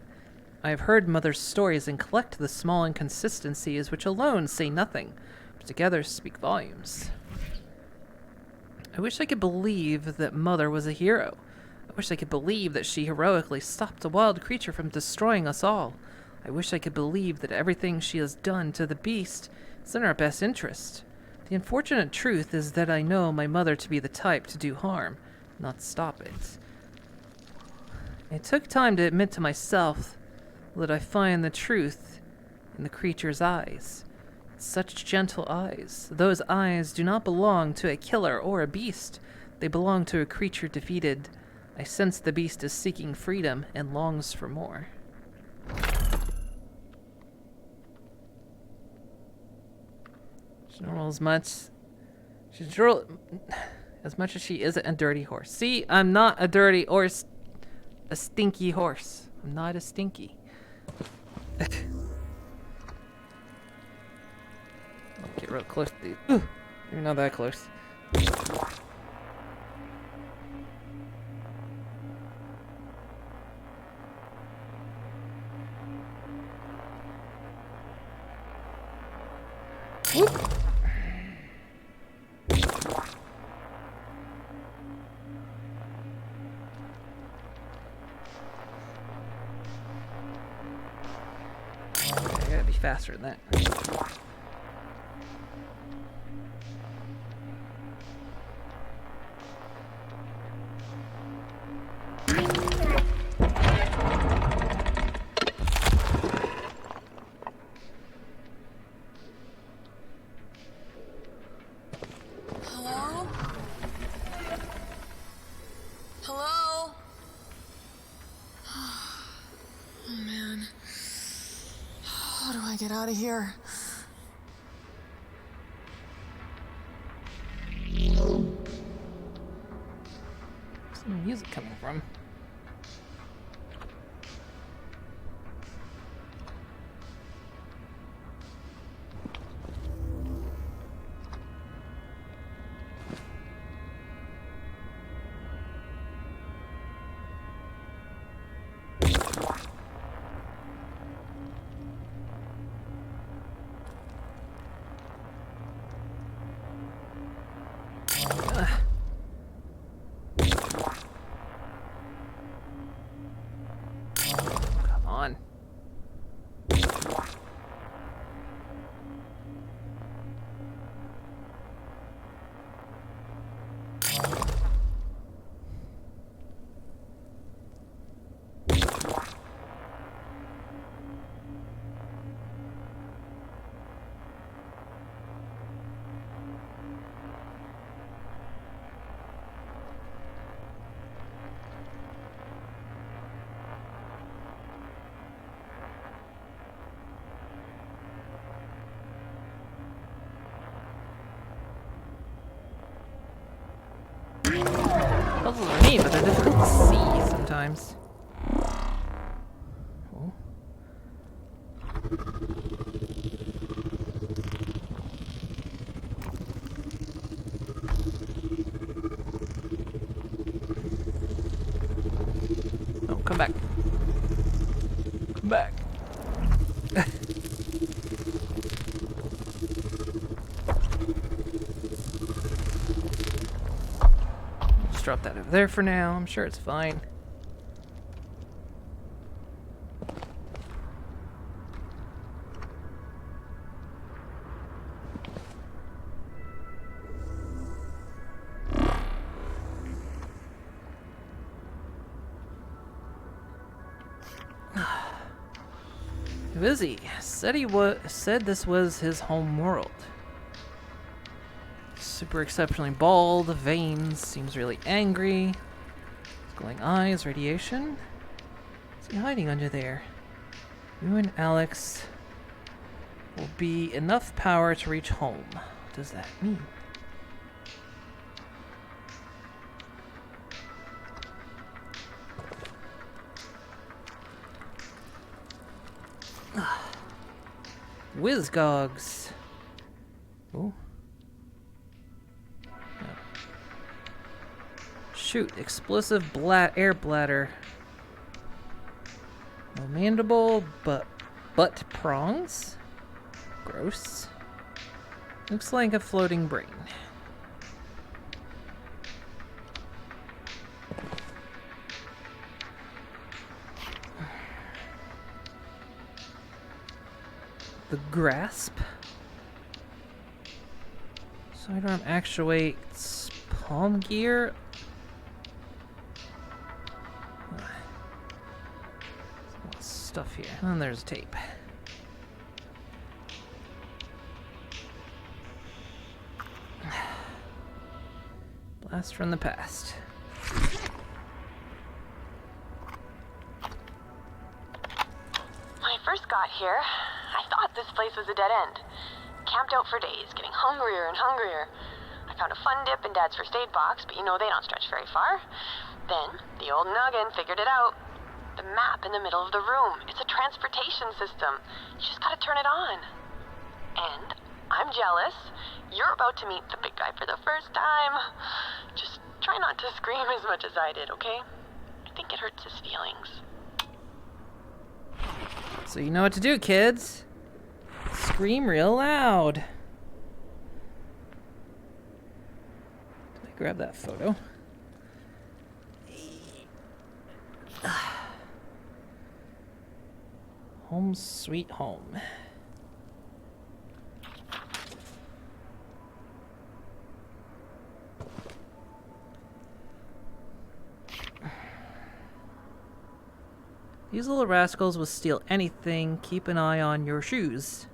I have heard Mother's stories and collect the small inconsistencies which alone say nothing, but together speak volumes. I wish I could believe that Mother was a hero. I wish I could believe that she heroically stopped a wild creature from destroying us all. I wish I could believe that everything she has done to the beast is in our best interest. The unfortunate truth is that I know my mother to be the type to do harm, not stop it. It took time to admit to myself that I find the truth in the creature's eyes. Such gentle eyes. Those eyes do not belong to a killer or a beast. They belong to a creature defeated. I sense the beast is seeking freedom and longs for more. She's normal as much. She's as much as she isn't a dirty horse. See, I'm not a dirty horse. A stinky horse. I'm not a stinky. I'll get real close, dude. You're not that close. Whoop. I gotta be faster than that. Hello? Hello? Oh man. How do I get out of here? the music coming from? Come on. Puzzles are neat, but they're difficult to see sometimes. Oh. Oh, come back. Come back. Drop that over there for now. I'm sure it's fine. Vizzy said said this was his home world. Super exceptionally bald, veins, seems really angry. Glowing eyes, radiation. What's he hiding under there? You and Alex will be enough power to reach home. What does that mean? Whizgogs. Oh. Shoot, explosive air bladder. No mandible, but butt prongs? Gross. Looks like a floating brain. The grasp. Sidearm actuates palm gear. Stuff here. And there's tape. Blast from the past. When I first got here, I thought this place was a dead end. Camped out for days, getting hungrier and hungrier. I found a fun dip in Dad's first aid box, but you know they don't stretch very far. Then, the old noggin figured it out. The map in the middle of the room. It's a transportation system. You just gotta turn it on. And I'm jealous. You're about to meet the big guy for the first time. Just try not to scream as much as I did, okay? I think it hurts his feelings. So you know what to do, kids. Scream real loud. Did I grab that photo? Home sweet home. These little rascals will steal anything. Keep an eye on your shoes.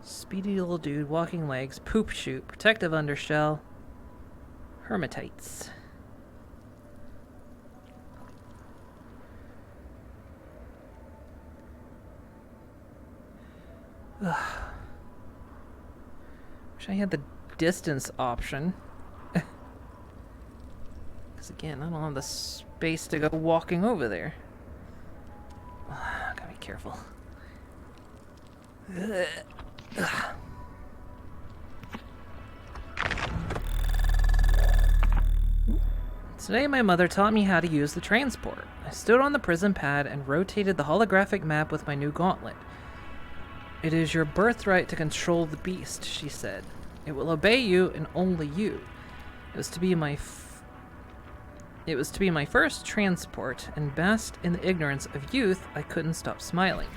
Speedy little dude, walking legs, poop chute, protective undershell, hermitites. Ugh. Wish I had the distance option. Because again, I don't have the space to go walking over there. Gotta be careful. Ugh. Today my mother taught me how to use the transport. I stood on the prison pad and rotated the holographic map with my new gauntlet. It is your birthright to control the beast, she said. It will obey you and only you. It was to be my first transport, and basked in the ignorance of youth, I couldn't stop smiling.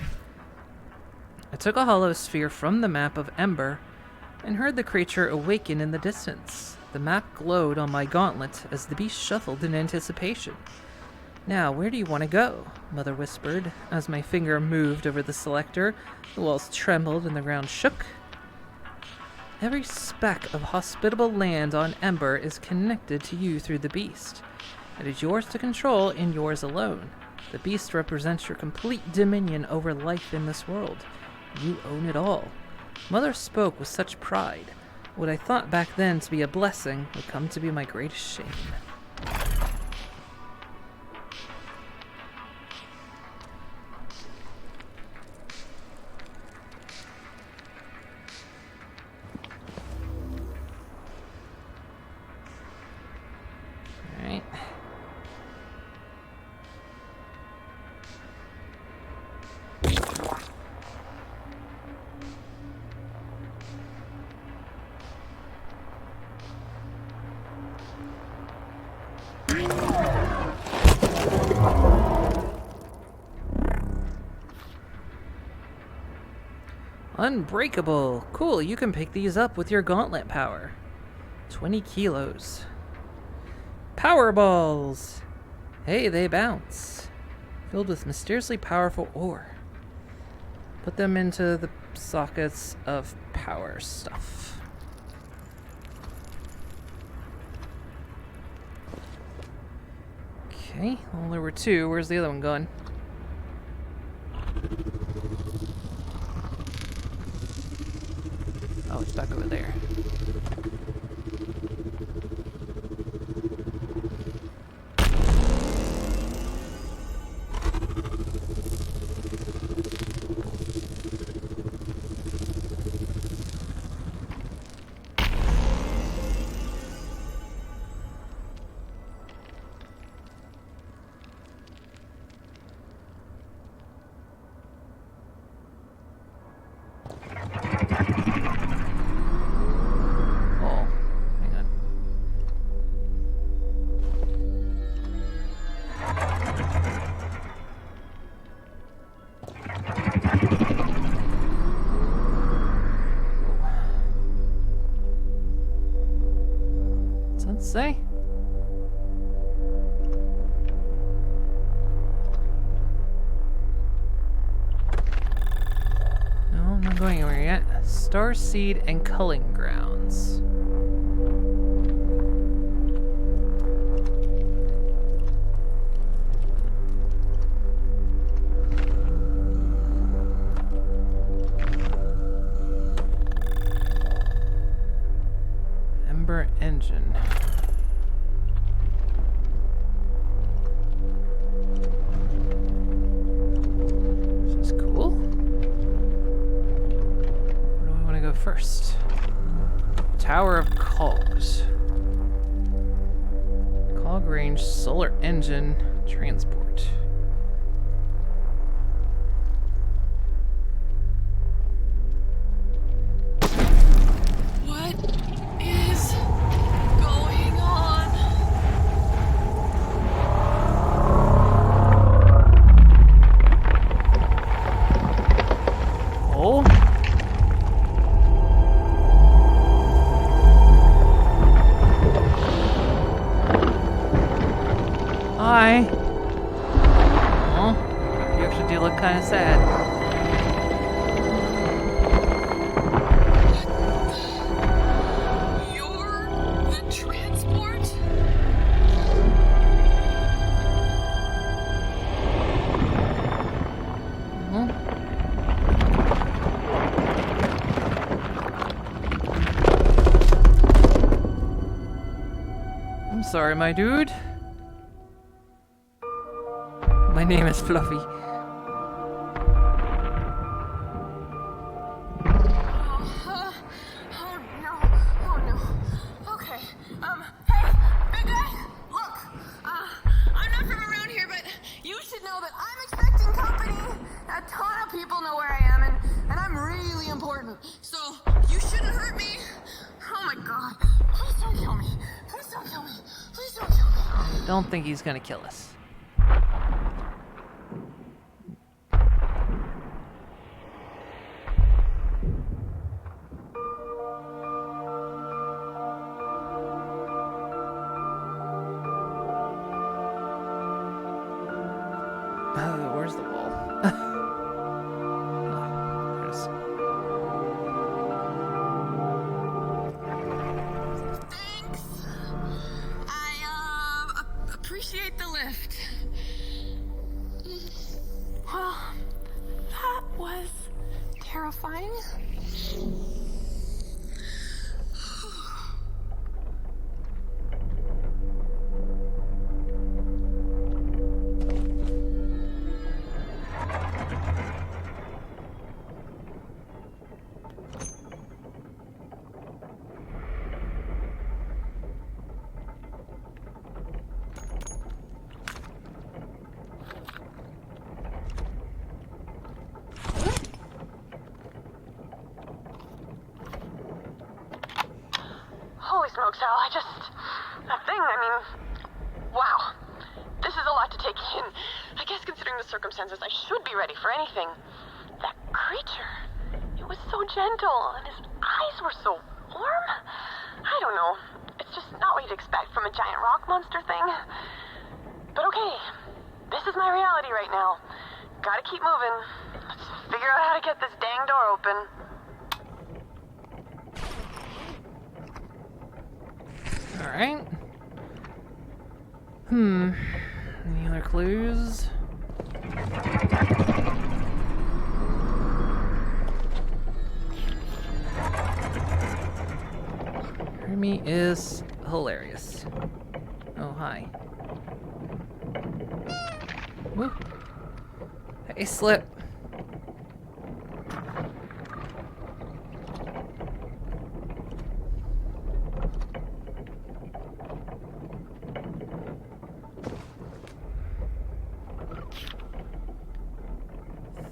I took a hollow sphere from the map of Ember and heard the creature awaken in the distance. The map glowed on my gauntlet as the beast shuffled in anticipation. Now, where do you want to go? Mother whispered as my finger moved over the selector. The walls trembled and the ground shook. Every speck of hospitable land on Ember is connected to you through the beast. It is yours to control and yours alone. The beast represents your complete dominion over life in this world. You own it all. Mother spoke with such pride. What I thought back then to be a blessing would come to be my greatest shame. Alright. Unbreakable. Cool, you can pick these up with your gauntlet power. 20 kilos. Power balls. Hey, they bounce. Filled with mysteriously powerful ore. Put them into the sockets of power stuff. Okay, well, there were two. Where's the other one going? Oh, it's back over there. Say? No, I'm not going anywhere yet. Starseed and Culling Grounds. Ember Engine. First, Tower of Cogs. Cog range solar engine transport. What is going on? Oh. Hi. Oh, you actually do look kind of sad. You're the transport? I'm sorry, my dude. My name is Fluffy. Oh no. Oh no. Okay. Hey, big guy, look. I'm not from around here, but you should know that I'm expecting company. A ton of people know where I am, and I'm really important. So you shouldn't hurt me. Oh my god. Please don't kill me. Please don't kill me. Please don't kill me. I don't think he's gonna kill us. Where's the wall? Oh, there it is. Thanks. I appreciate the lift. Well, that was terrifying. Holy smokes, Al, that thing, wow. This is a lot to take in. I guess considering the circumstances, I should be ready for anything. That creature, it was so gentle, and his eyes were so warm. I don't know. It's just not what you'd expect from a giant rock monster thing. But okay, this is my reality right now. Gotta keep moving. Let's figure out how to get this dang door open. Alright. Any other clues? Hermie is hilarious. Oh, hi. Woo. Hey, Slip.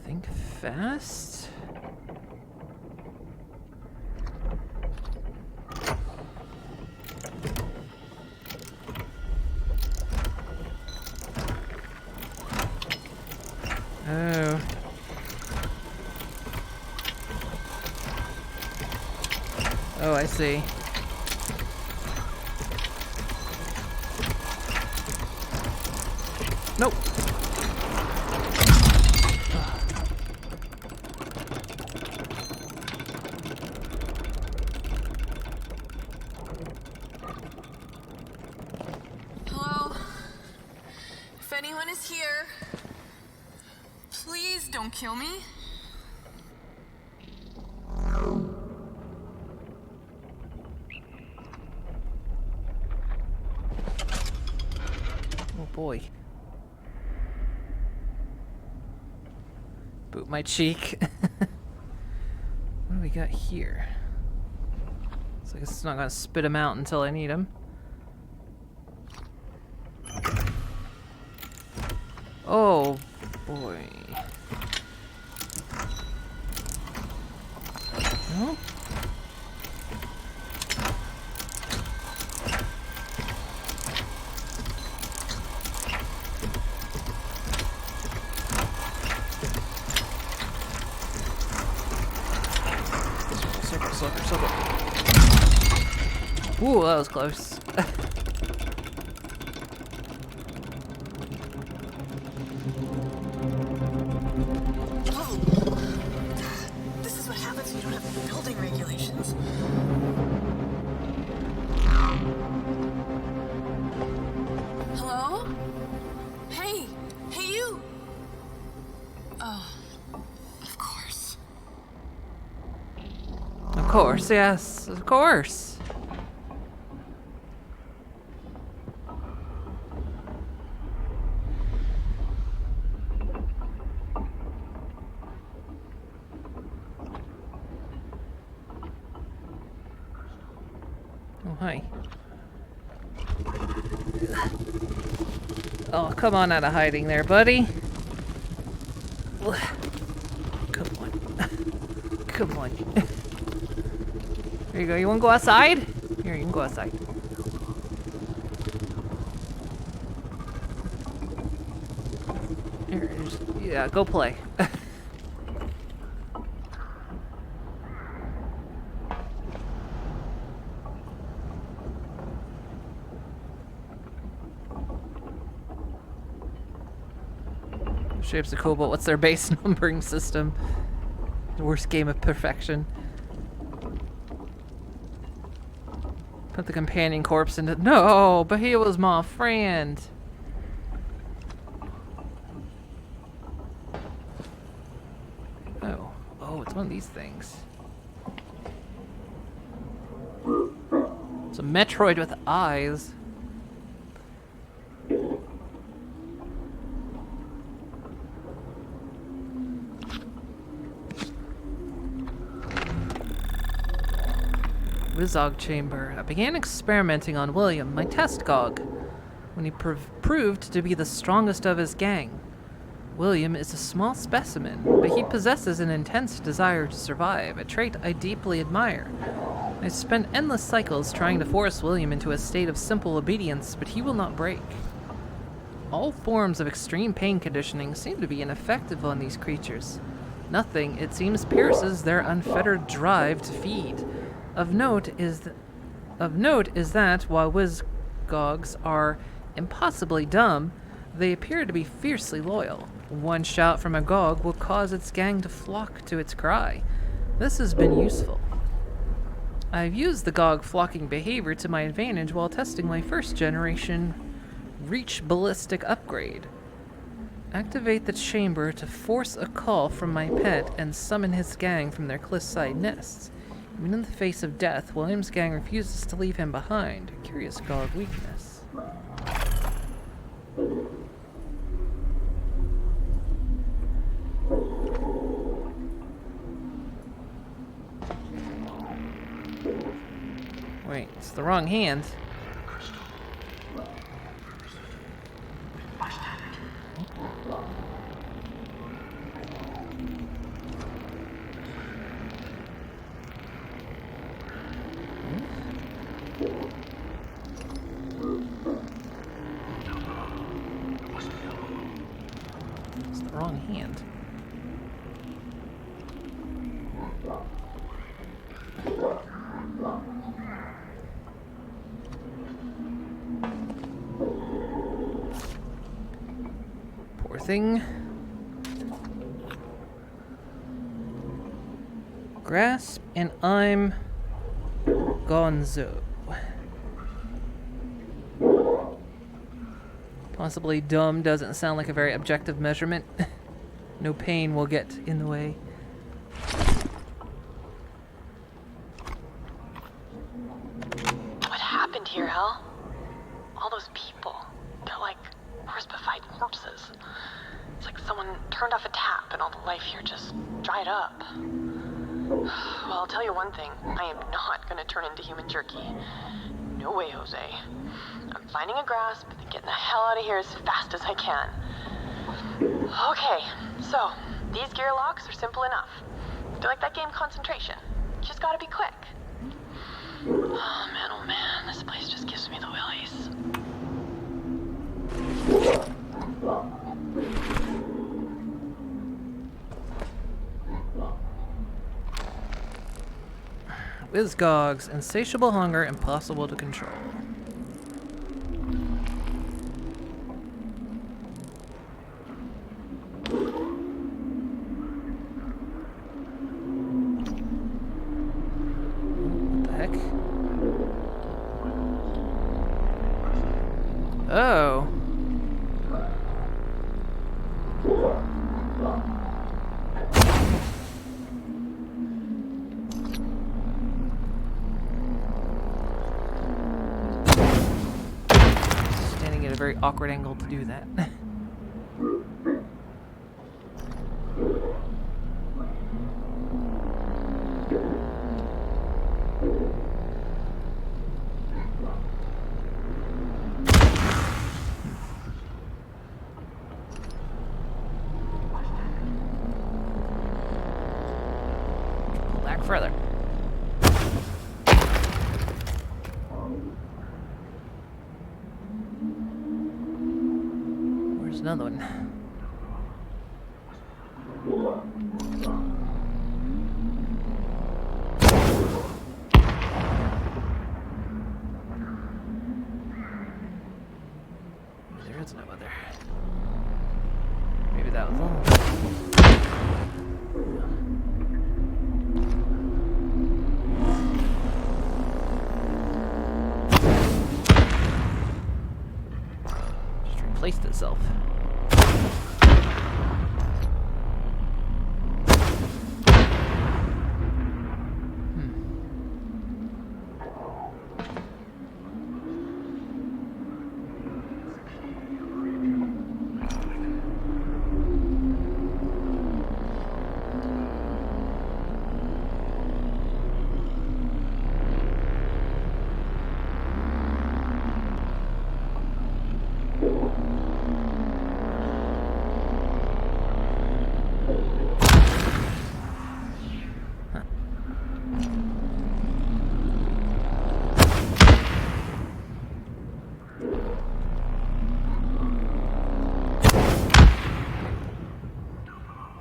Think fast. Oh. Oh, I see. Nope. Hello? If anyone is here, please don't kill me. Oh boy. Boot my cheek. What do we got here? So I guess it's not gonna spit him out until I need him. Oh boy. No? Circle. Ooh, that was close. This is what happens when you don't have building regulations. Hello? Hey you! Oh, of course. Of course, yes, of course. Hi. Oh, come on out of hiding there, buddy. Come on. Come on. There you go. You want to go outside? Here, you can go outside. Here, yeah, go play. Shapes are cool, but what's their base numbering system? The worst game of perfection. Put the companion corpse into— No, but he was my friend. Oh, it's one of these things. It's a Metroid with eyes. Wizog Chamber. I began experimenting on William, my test Gog, when he proved to be the strongest of his gang. William is a small specimen, but he possesses an intense desire to survive, a trait I deeply admire. I spent endless cycles trying to force William into a state of simple obedience, but he will not break. All forms of extreme pain conditioning seem to be ineffective on these creatures. Nothing, it seems, pierces their unfettered drive to feed. Of note is that while Wizgogs are impossibly dumb, they appear to be fiercely loyal. One shout from a Gog will cause its gang to flock to its cry. This has been useful. I've used the Gog flocking behavior to my advantage while testing my first generation Reach Ballistic upgrade. Activate the chamber to force a call from my pet and summon his gang from their cliffside nests. Even in the face of death, William's gang refuses to leave him behind. A curious Gog weakness. Wait, it's the wrong hand. It's the wrong hand. Poor thing. Grasp, and I'm Gonzo. Possibly dumb doesn't sound like a very objective measurement. No pain will get in the way. What happened here, Hal? All those people, they're like crucified corpses. It's like someone turned off a tap and all the life here just dried up. Well, I'll tell you one thing. I am not gonna turn into human jerky. No way, Jose. I'm finding a grasp and getting the hell out of here as fast as I can. Okay, so these gear locks are simple enough. They're like that game Concentration. You just gotta be quick. Oh man, this place just gives me the willies. Wizgog's insatiable hunger impossible to control. What the heck? Oh. Standing at a very awkward angle to do that. further. Where's another one? There is no other. Maybe that was all. Just replaced itself.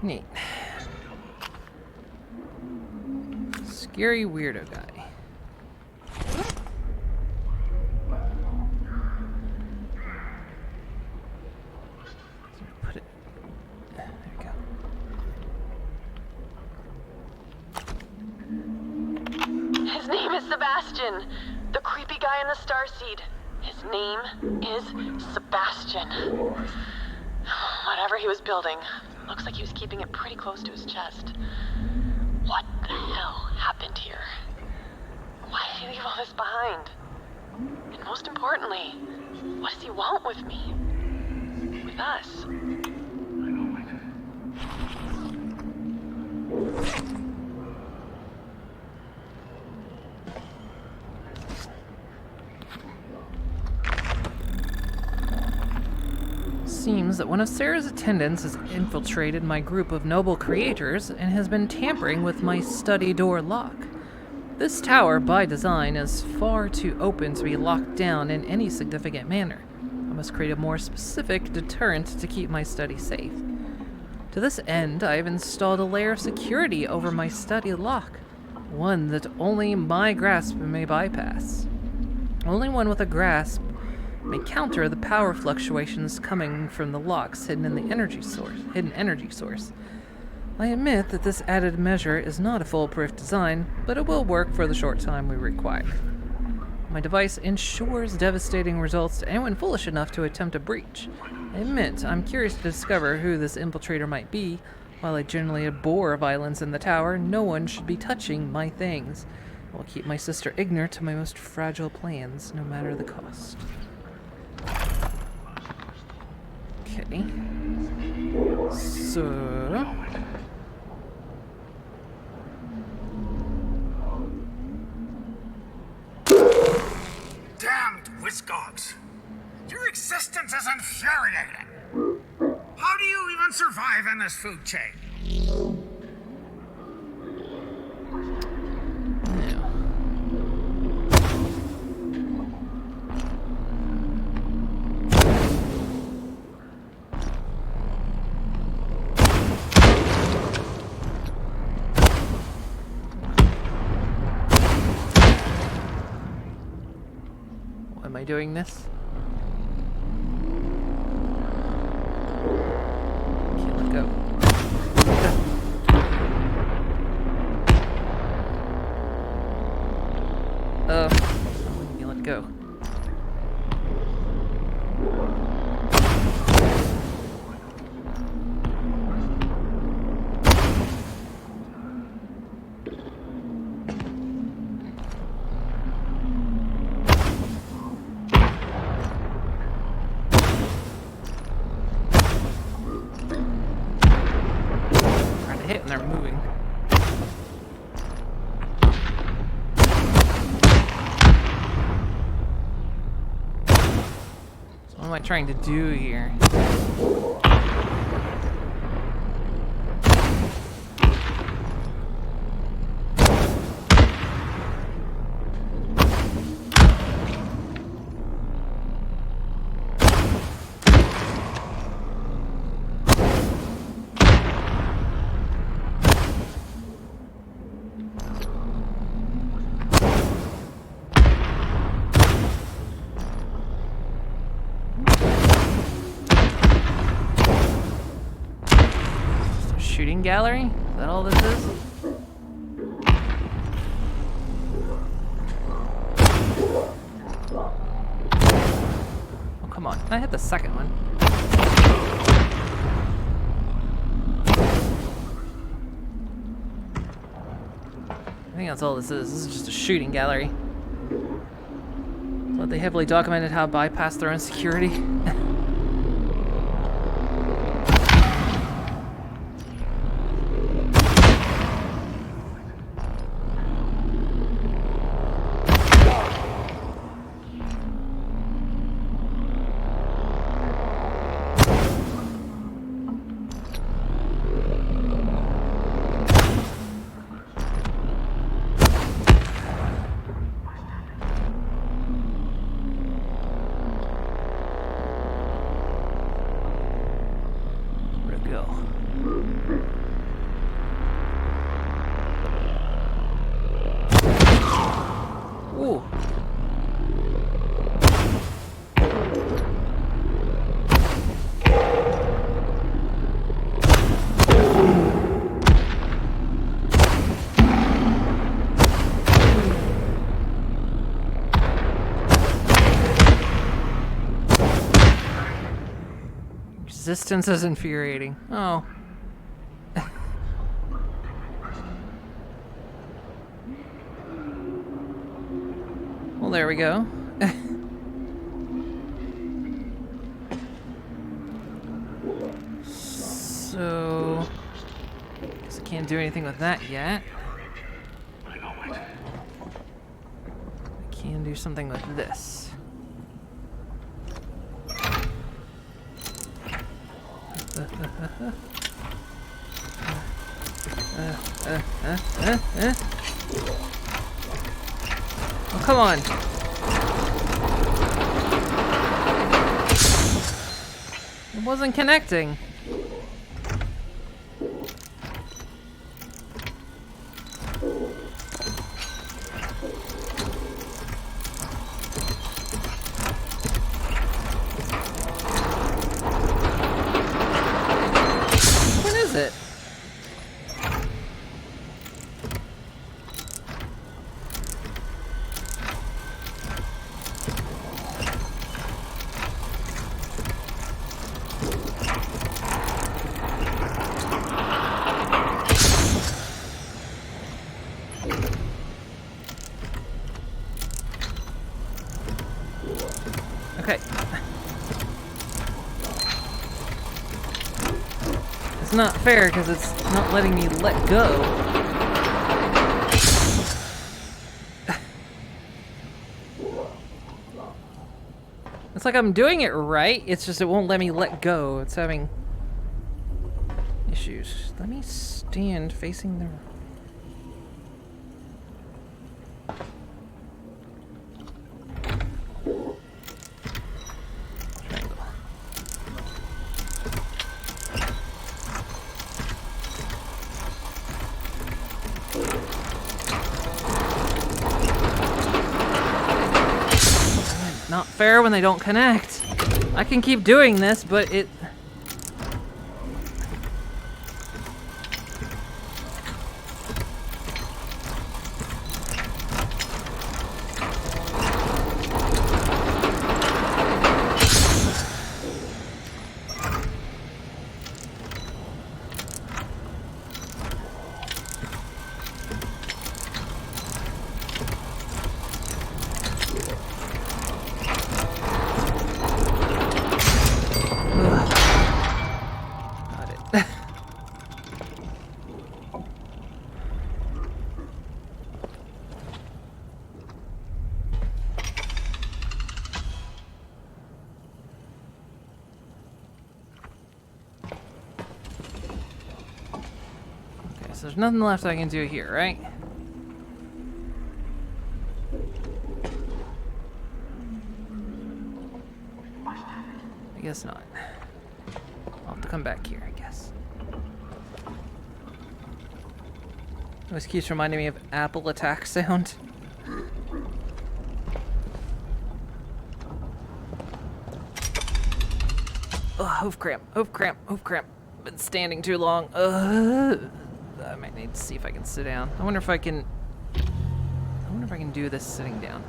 Neat. Scary weirdo guy. Put it. There you go. His name is Sebastian, the creepy guy in the starseed. His name is Sebastian. Whatever he was building, looks like he was keeping it pretty close to his chest. What the hell happened here? Why did he leave all this behind? And most importantly, what does he want with me? With us? Seems that one of Sarah's attendants has infiltrated my group of noble creators and has been tampering with my study door lock. This tower, by design, is far too open to be locked down in any significant manner. I must create a more specific deterrent to keep my study safe. To this end, I have installed a layer of security over my study lock, one that only my grasp may bypass. Only one with a grasp may counter the power fluctuations coming from the locks hidden in the energy source. I admit that this added measure is not a foolproof design, but it will work for the short time we require. My device ensures devastating results to anyone foolish enough to attempt a breach. I admit I'm curious to discover who this infiltrator might be. While I generally abhor violence in the tower, no one should be touching my things. I will keep my sister ignorant of my most fragile plans, no matter the cost. Okay. So... Damned Whiskogs! Your existence is infuriating! How do you even survive in this food chain? Am I doing this? Okay, let go. Okay, let go. Hit and they're moving. So what am I trying to do here? shooting gallery? Is that all this is? Oh, come on. I hit the second one. I think that's all this is. This is just a shooting gallery. But they heavily documented how to bypass their own security. Ooh. Resistance is infuriating. Oh. Well, there we go. So, guess I can't do anything with that yet. I can do something with this. Oh, come on. It wasn't connecting. What is it? Okay. It's not fair because it's not letting me let go. It's like I'm doing it right, it's just it won't let me let go. It's having issues. Let me stand facing the... Not fair when they don't connect. I can keep doing this, but it... So there's nothing left I can do here, right? I guess not. I'll have to come back here, I guess. This keeps reminding me of Apple attack sound. Oh, hoof cramp, hoof cramp, hoof cramp. Been standing too long. I might need to see if I can sit down. I wonder if I can do this sitting down.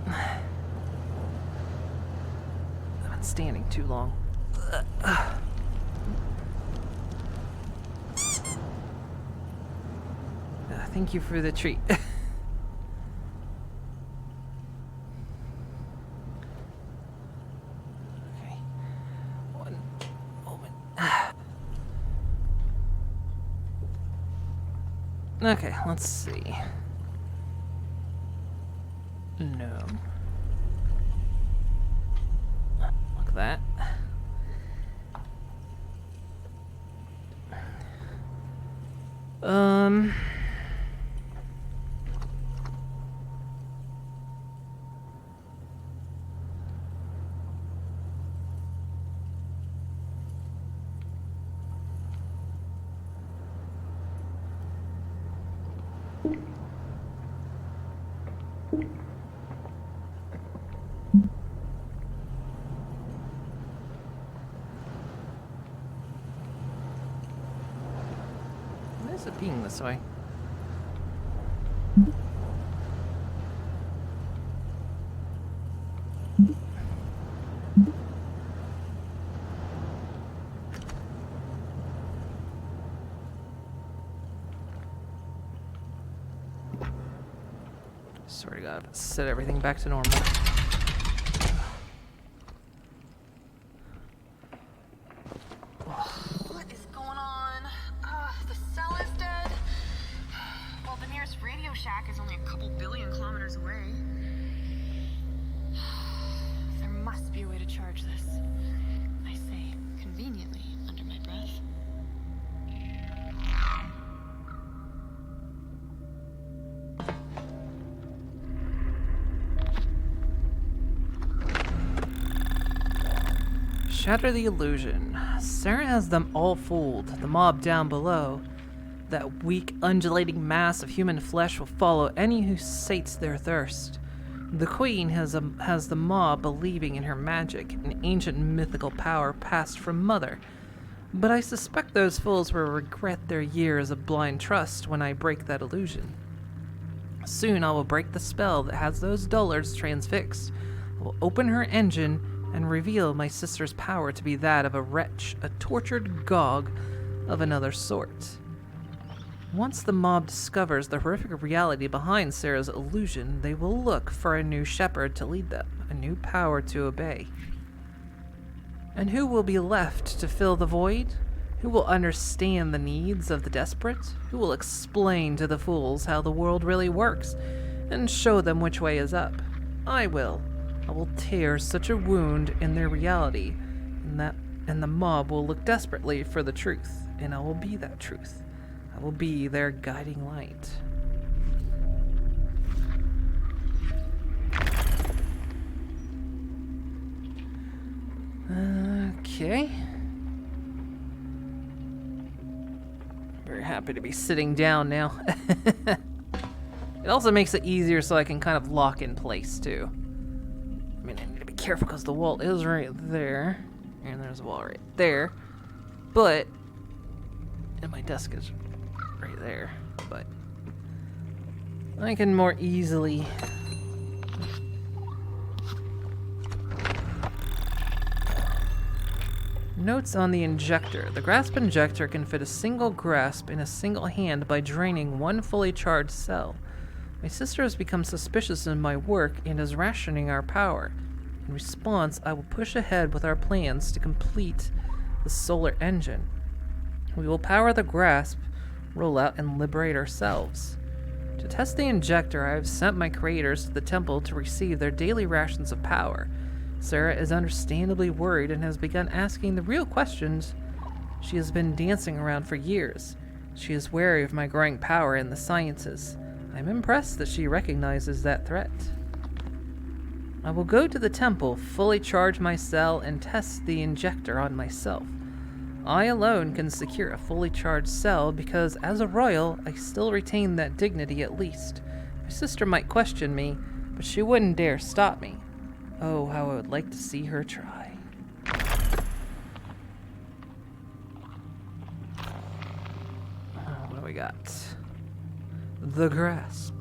I've been standing too long. Thank you for the treat. Okay. One moment. Okay, let's see. No. Look at that. Why is it being this way? Swear to God, set everything back to normal. What is going on? The cell is dead. Well, the nearest Radio Shack is only a couple billion kilometers away. There must be a way to charge this. I say conveniently under my breath. Shatter the illusion. Sarah has them all fooled. The mob down below. That weak, undulating mass of human flesh will follow any who sates their thirst. The queen has the mob believing in her magic, an ancient mythical power passed from mother. But I suspect those fools will regret their years of blind trust when I break that illusion. Soon I will break the spell that has those dullards transfixed. I will open her engine and reveal my sister's power to be that of a wretch, a tortured Gog of another sort. Once the mob discovers the horrific reality behind Sarah's illusion, they will look for a new shepherd to lead them, a new power to obey. And who will be left to fill the void? Who will understand the needs of the desperate? Who will explain to the fools how the world really works and show them which way is up? I will. I will tear such a wound in their reality, and the mob will look desperately for the truth, and I will be that truth. I will be their guiding light. Okay. Very happy to be sitting down now. It also makes it easier so I can kind of lock in place too. I mean, I need to be careful because the wall is right there. And there's a wall right there. But, and my desk is right there. But, I can more easily... Notes on the injector. The grasp injector can fit a single grasp in a single hand by draining one fully charged cell. My sister has become suspicious of my work and is rationing our power. In response, I will push ahead with our plans to complete the solar engine. We will power the grasp, roll out, and liberate ourselves. To test the injector, I have sent my creators to the temple to receive their daily rations of power. Sarah is understandably worried and has begun asking the real questions she has been dancing around for years. She is wary of my growing power in the sciences. I'm impressed that she recognizes that threat. I will go to the temple, fully charge my cell, and test the injector on myself. I alone can secure a fully charged cell because, as a royal, I still retain that dignity at least. My sister might question me, but she wouldn't dare stop me. Oh, how I would like to see her try. we got? The Grasp.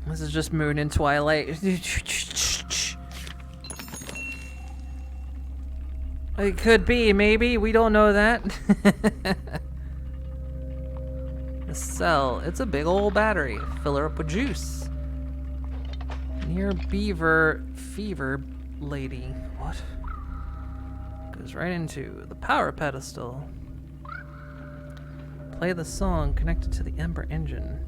This is just Moon and Twilight. It could be, maybe. We don't know that. The cell. It's a big old battery. Fill her up with juice. Near Beaver Fever Lady. What? Goes right into the power pedestal. Play the song connected to the Ember engine.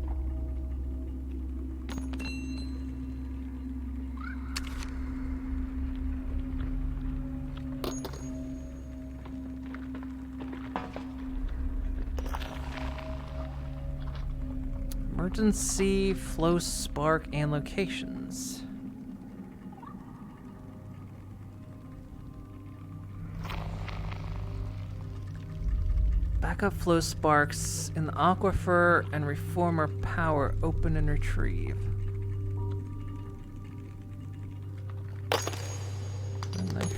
Emergency, flow spark, and locations. Backup flow sparks in the aquifer and reformer power open and retrieve. And then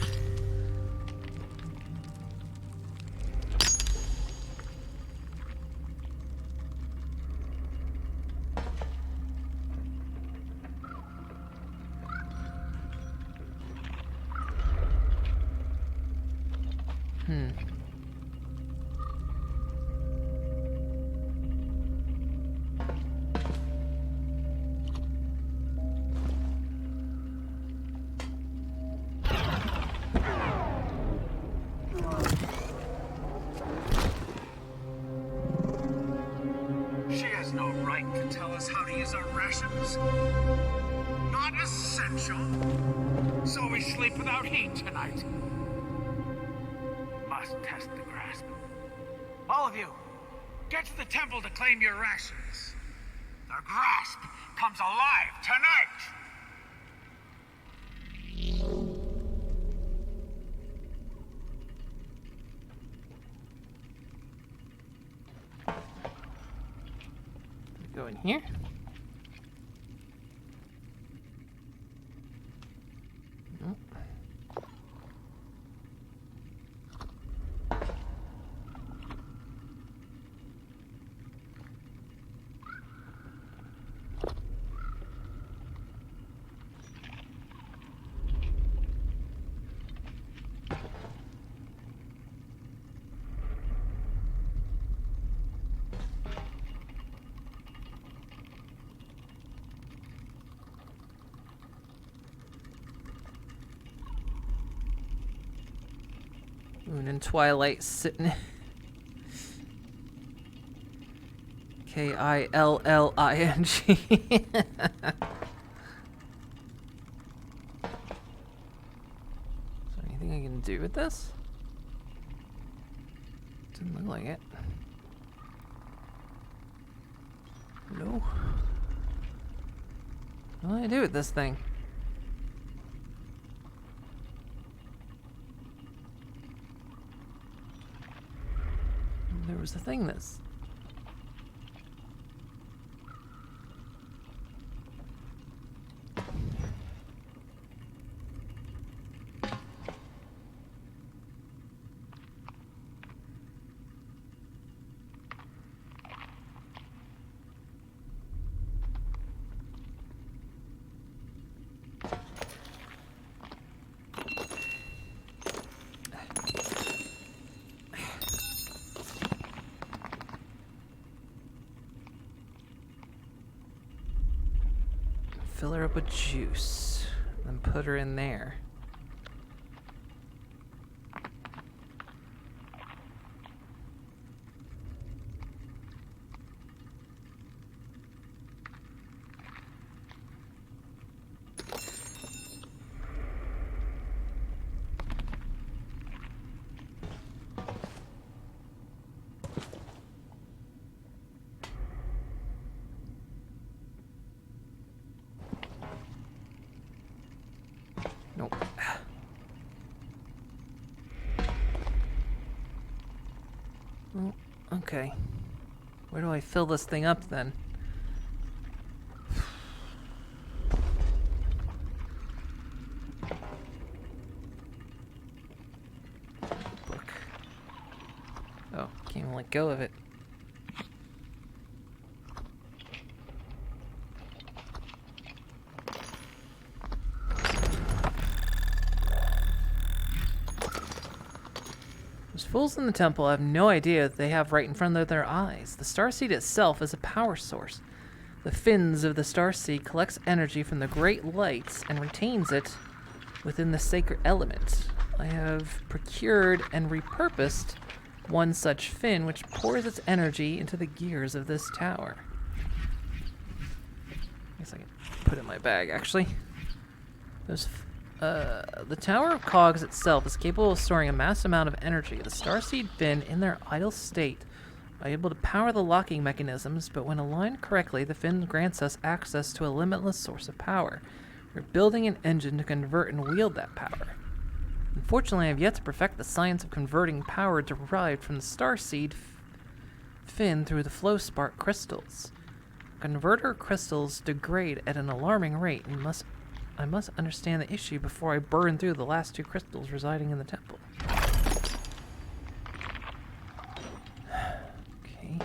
She has no right to tell us how to use our rations. Not essential. So we sleep without heat tonight. Must test the grasp. All of you, get to the temple to claim your rations. The grasp comes alive tonight. go in here. Nope. Moon and Twilight sitting. Killing. Is there anything I can do with this? Didn't look like it. No. What do I do with this thing? There was a thing that's... Fill her up with juice, then put her in there. Nope. Well, okay. Where do I fill this thing up then? Book. Oh, can't even let go of it. Those fools in the temple have no idea that they have right in front of their eyes. The starseed itself is a power source. The fins of the starseed collects energy from the great lights and retains it within the sacred element. I have procured and repurposed one such fin which pours its energy into the gears of this tower. I guess I can put it in my bag, actually. The Tower of Cogs itself is capable of storing a mass amount of energy. The starseed fin, in their idle state, are able to power the locking mechanisms, but when aligned correctly, the fin grants us access to a limitless source of power. We're building an engine to convert and wield that power. Unfortunately, I have yet to perfect the science of converting power derived from the starseed fin through the flow spark crystals. Converter crystals degrade at an alarming rate, and I must understand the issue before I burn through the last 2 crystals residing in the temple. Okay.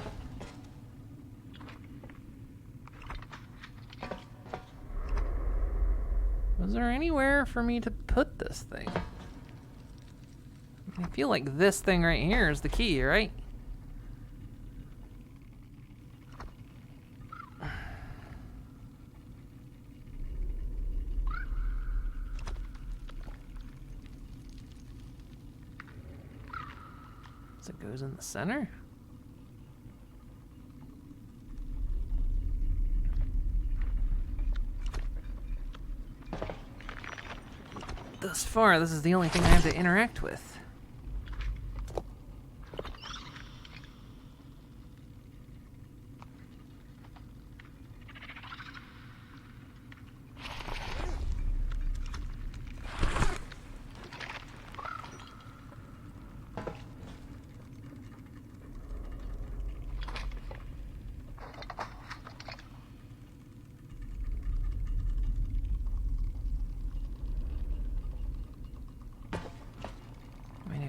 Was there anywhere for me to put this thing? I feel like this thing right here is the key, right? So it goes in the center? Thus far, this is the only thing I have to interact with.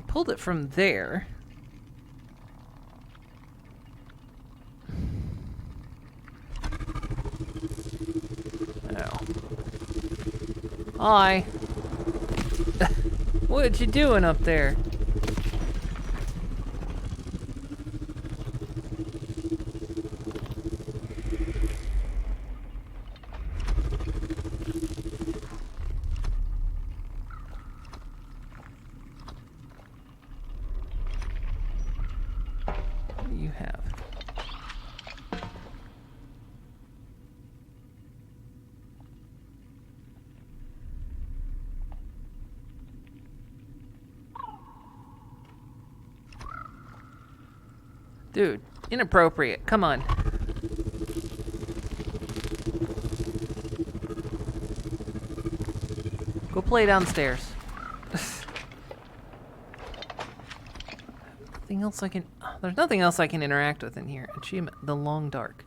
Pulled it from there. Oh. Hi. What you doing up there? Dude, inappropriate. Come on. Go play downstairs. Nothing else I can... There's nothing else I can interact with in here. Achievement, the long dark.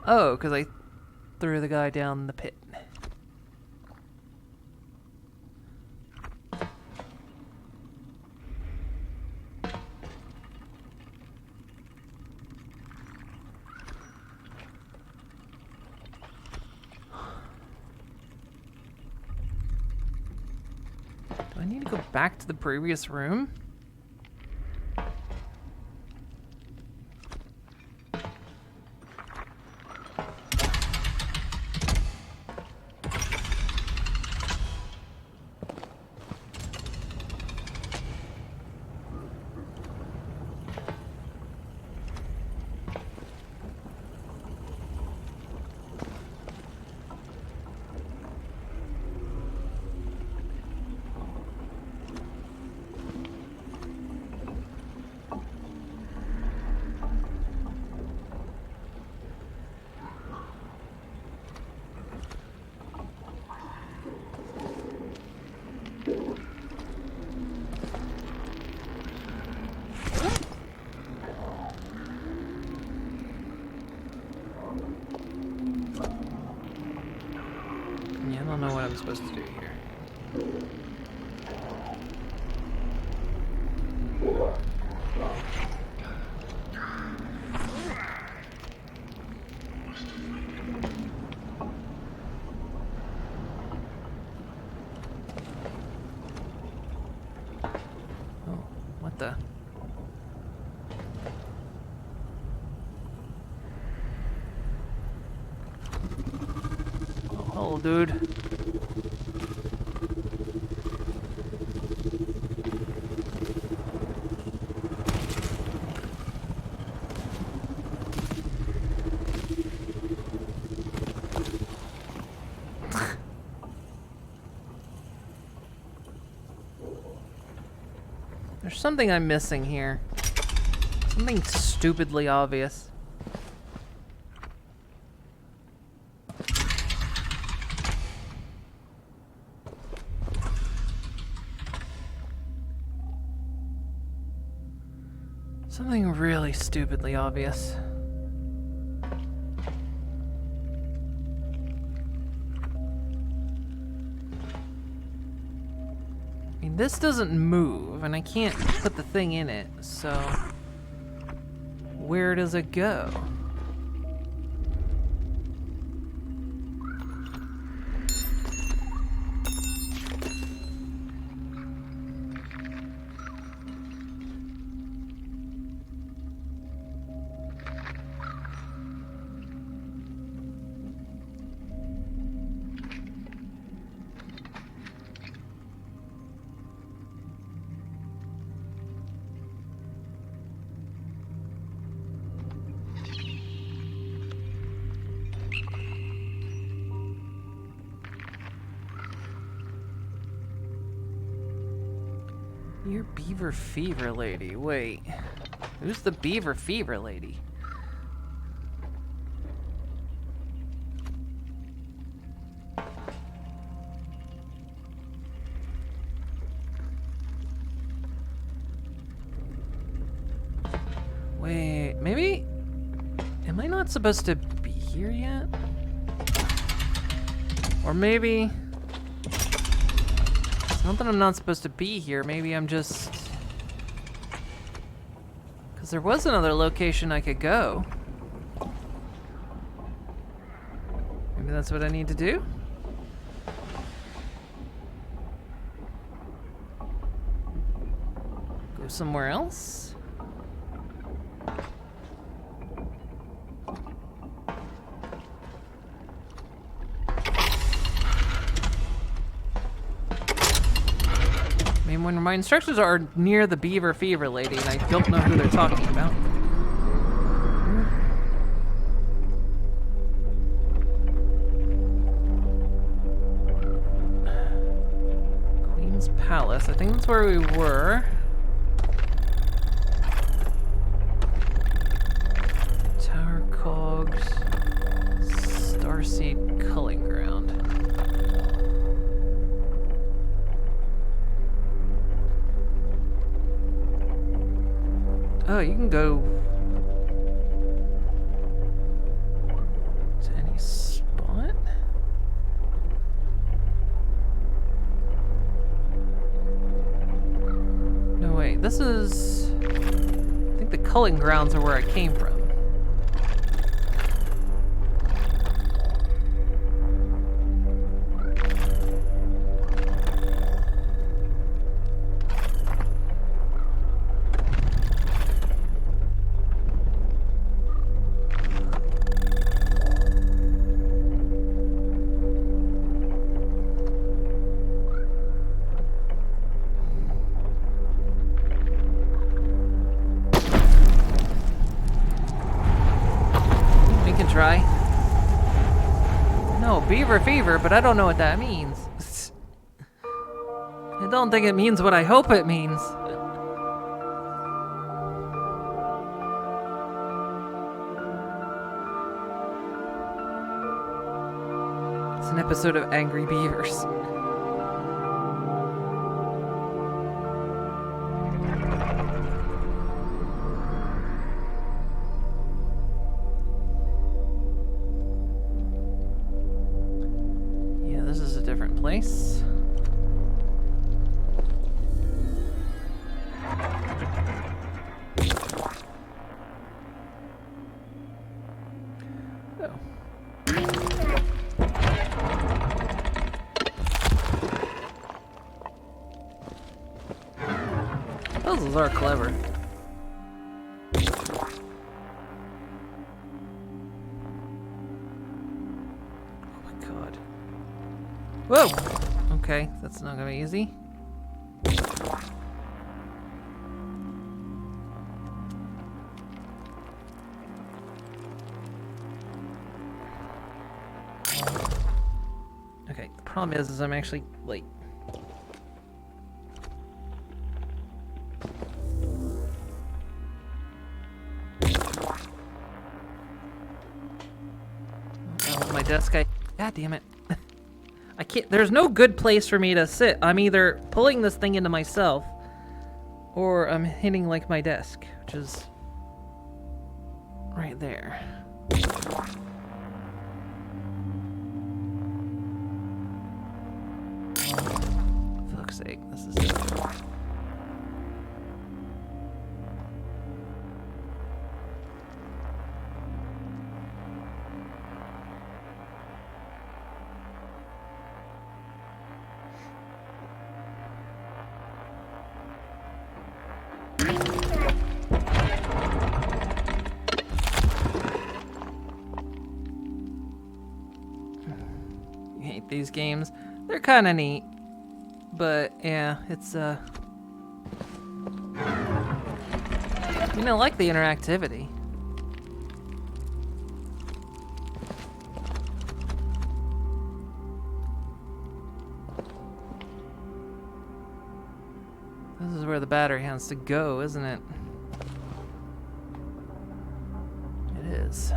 Oh, because I threw the guy down the pit. Do I need to go back to the previous room? don't know what I'm supposed to do here. Oh, what the? Oh, hello, dude. There's something I'm missing here. Something stupidly obvious. Something really stupidly obvious. I mean, this doesn't move, and I can't put the thing in it, so where does it go? You're Beaver Fever Lady. Wait, who's the Beaver Fever Lady? Wait, maybe? Am I not supposed to be here yet? Or maybe... It's not that I'm not supposed to be here, maybe I'm just... Because there was another location I could go. Maybe that's what I need to do? Go somewhere else? I mean, when my instructions are near the Beaver Fever Lady and I don't know who they're talking about. Queen's Palace, I think that's where we were. Tower Cogs, Starseed Culling Ground. Oh, you can go to any spot? No, wait, this is... I think the culling grounds are where I came from. Try. No, Beaver Fever, but I don't know what that means. I don't think it means what I hope it means. It's an episode of Angry Beavers. This is a different place. Oh. Puzzles are clever. Whoa! Okay, that's not gonna be easy. Okay, the problem is I'm actually late. Oh, my desk, God damn it. I can't, there's no good place for me to sit. I'm either pulling this thing into myself, or I'm hitting, like, my desk, which is right there. Fuck's sake, this is difficult. These games, they're kind of neat, but yeah, it's I mean, I like the interactivity. This is where the battery has to go, isn't it? It is.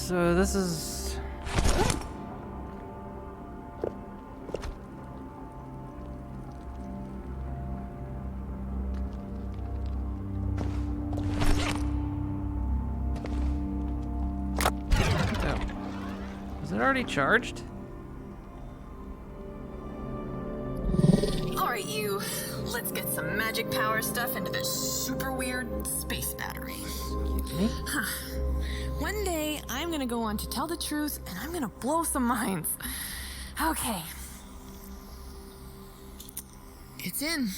So this is... Oh. Was it already charged? Alright, you. Let's get some magic power stuff into this super weird space battery. Me? One day, I'm gonna go on to tell the truth, and I'm gonna blow some minds. Okay. It's in.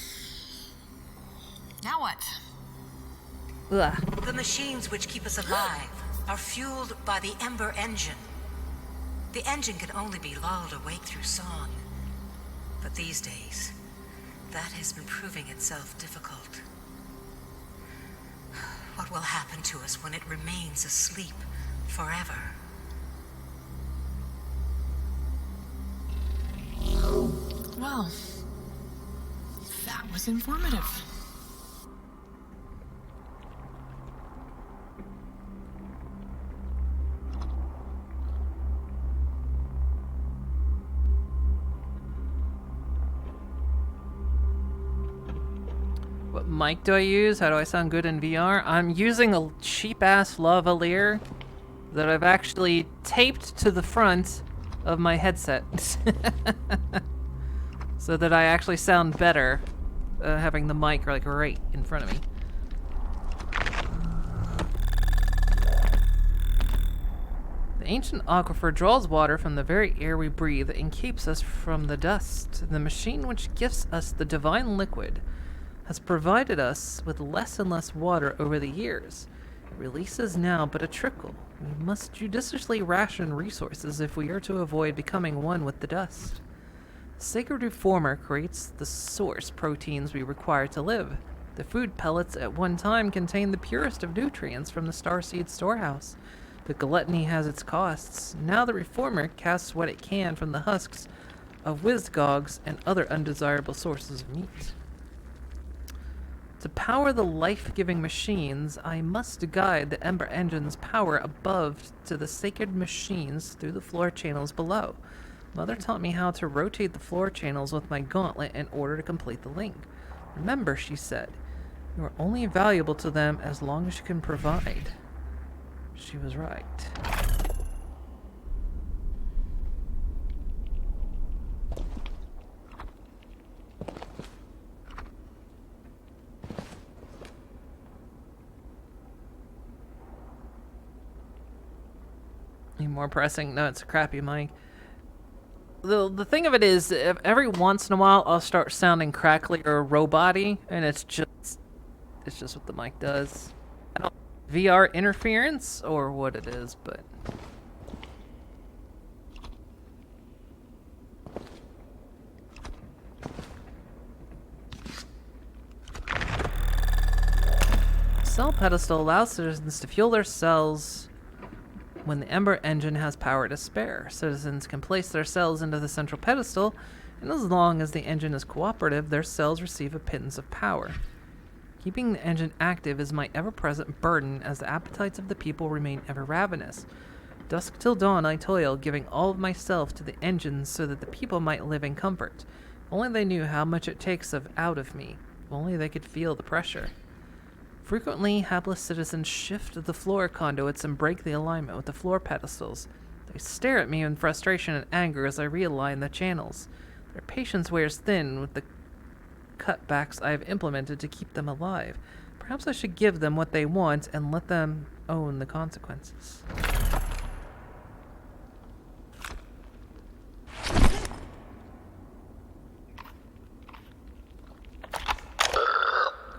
Now what? Ugh. The machines which keep us alive are fueled by the Ember engine. The engine can only be lulled awake through song. But these days, that has been proving itself difficult. What will happen to us when it remains asleep forever? Well, that was informative. What mic do I use? How do I sound good in VR? I'm using a cheap-ass lavalier that I've actually taped to the front of my headset. So that I actually sound better having the mic like right in front of me. The ancient aquifer draws water from the very air we breathe and keeps us from the dust. The machine which gives us the divine liquid has provided us with less and less water over the years. It releases now but a trickle. We must judiciously ration resources if we are to avoid becoming one with the dust. The sacred reformer creates the source proteins we require to live. The food pellets at one time contained the purest of nutrients from the starseed storehouse. The gluttony has its costs. Now the reformer casts what it can from the husks of Wizgogs and other undesirable sources of meat. To power the life-giving machines, I must guide the Ember engine's power above to the sacred machines through the floor channels below. Mother taught me how to rotate the floor channels with my gauntlet in order to complete the link. Remember, she said, you are only valuable to them as long as you can provide. she was right. Any more pressing? No, it's a crappy mic. The thing of it is, if every once in a while I'll start sounding crackly or robot-y, and it's just what the mic does. I don't VR interference or what it is, but cell pedestal allows citizens to fuel their cells when the Ember engine has power to spare. Citizens can place their cells into the central pedestal, and as long as the engine is cooperative, their cells receive a pittance of power. Keeping the engine active is my ever-present burden, as the appetites of the people remain ever ravenous. Dusk till dawn I toil, giving all of myself to the engines so that the people might live in comfort. If only they knew how much it takes out of me. If only they could feel the pressure. Frequently, hapless citizens shift the floor conduits and break the alignment with the floor pedestals. They stare at me in frustration and anger as I realign the channels. Their patience wears thin with the cutbacks I have implemented to keep them alive. Perhaps I should give them what they want and let them own the consequences.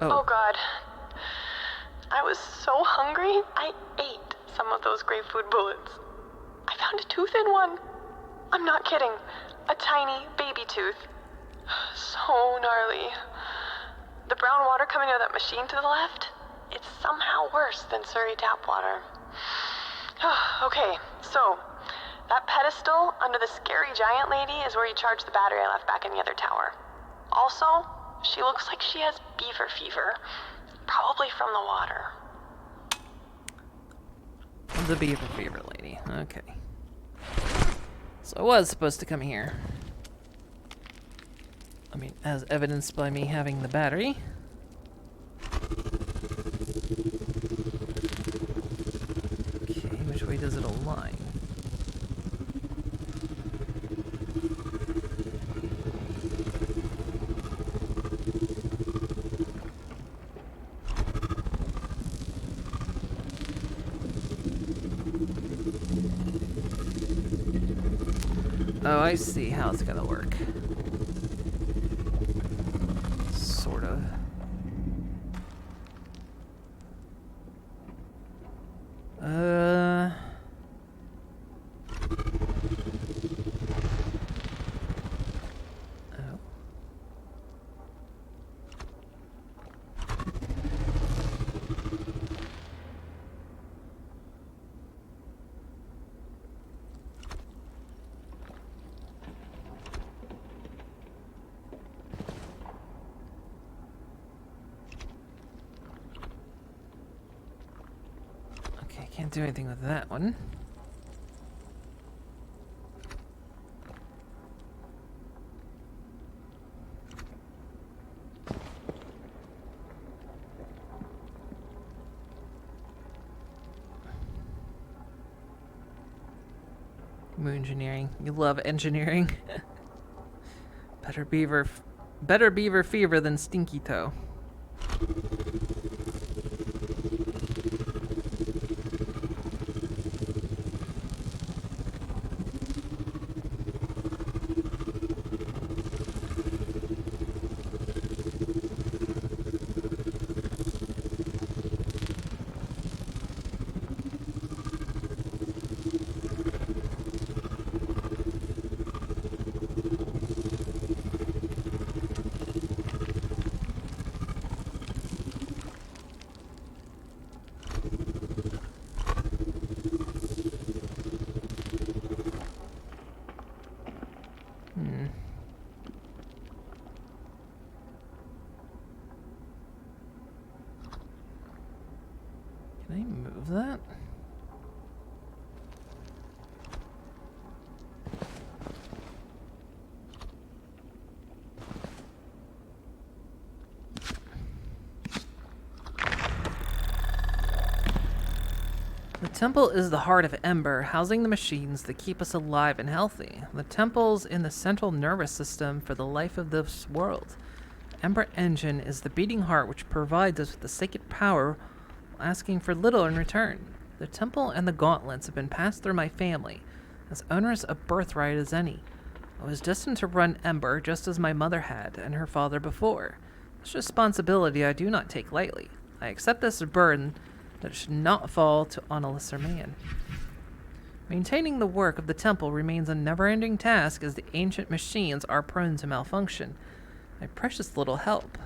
Oh God. I was so hungry, I ate some of those grape food bullets. I found a tooth in one. I'm not kidding. A tiny baby tooth. So gnarly. The brown water coming out of that machine to the left, it's somehow worse than Surrey tap water. Okay, so that pedestal under the scary giant lady is where you charge the battery I left back in the other tower. Also, she looks like she has beaver fever. Probably from the water. The beaver fever lady. Okay. So I was supposed to come here. I mean, as evidenced by me having the battery. Okay, which way does it align? Oh, I see how it's gonna work. Sort of. Oh. Can't do anything with that one. Moon engineering. You love engineering. Better beaver fever than stinky toe. temple is the heart of Ember, housing the machines that keep us alive and healthy. The temple's in the central nervous system for the life of this world. Ember Engine is the beating heart which provides us with the sacred power while asking for little in return. The temple and the gauntlets have been passed through my family, as onerous a birthright as any. I was destined to run Ember just as my mother had, and her father before. This responsibility I do not take lightly. I accept this burden that should not fall on a lesser man. Maintaining the work of the temple remains a never-ending task as the ancient machines are prone to malfunction. My precious little help.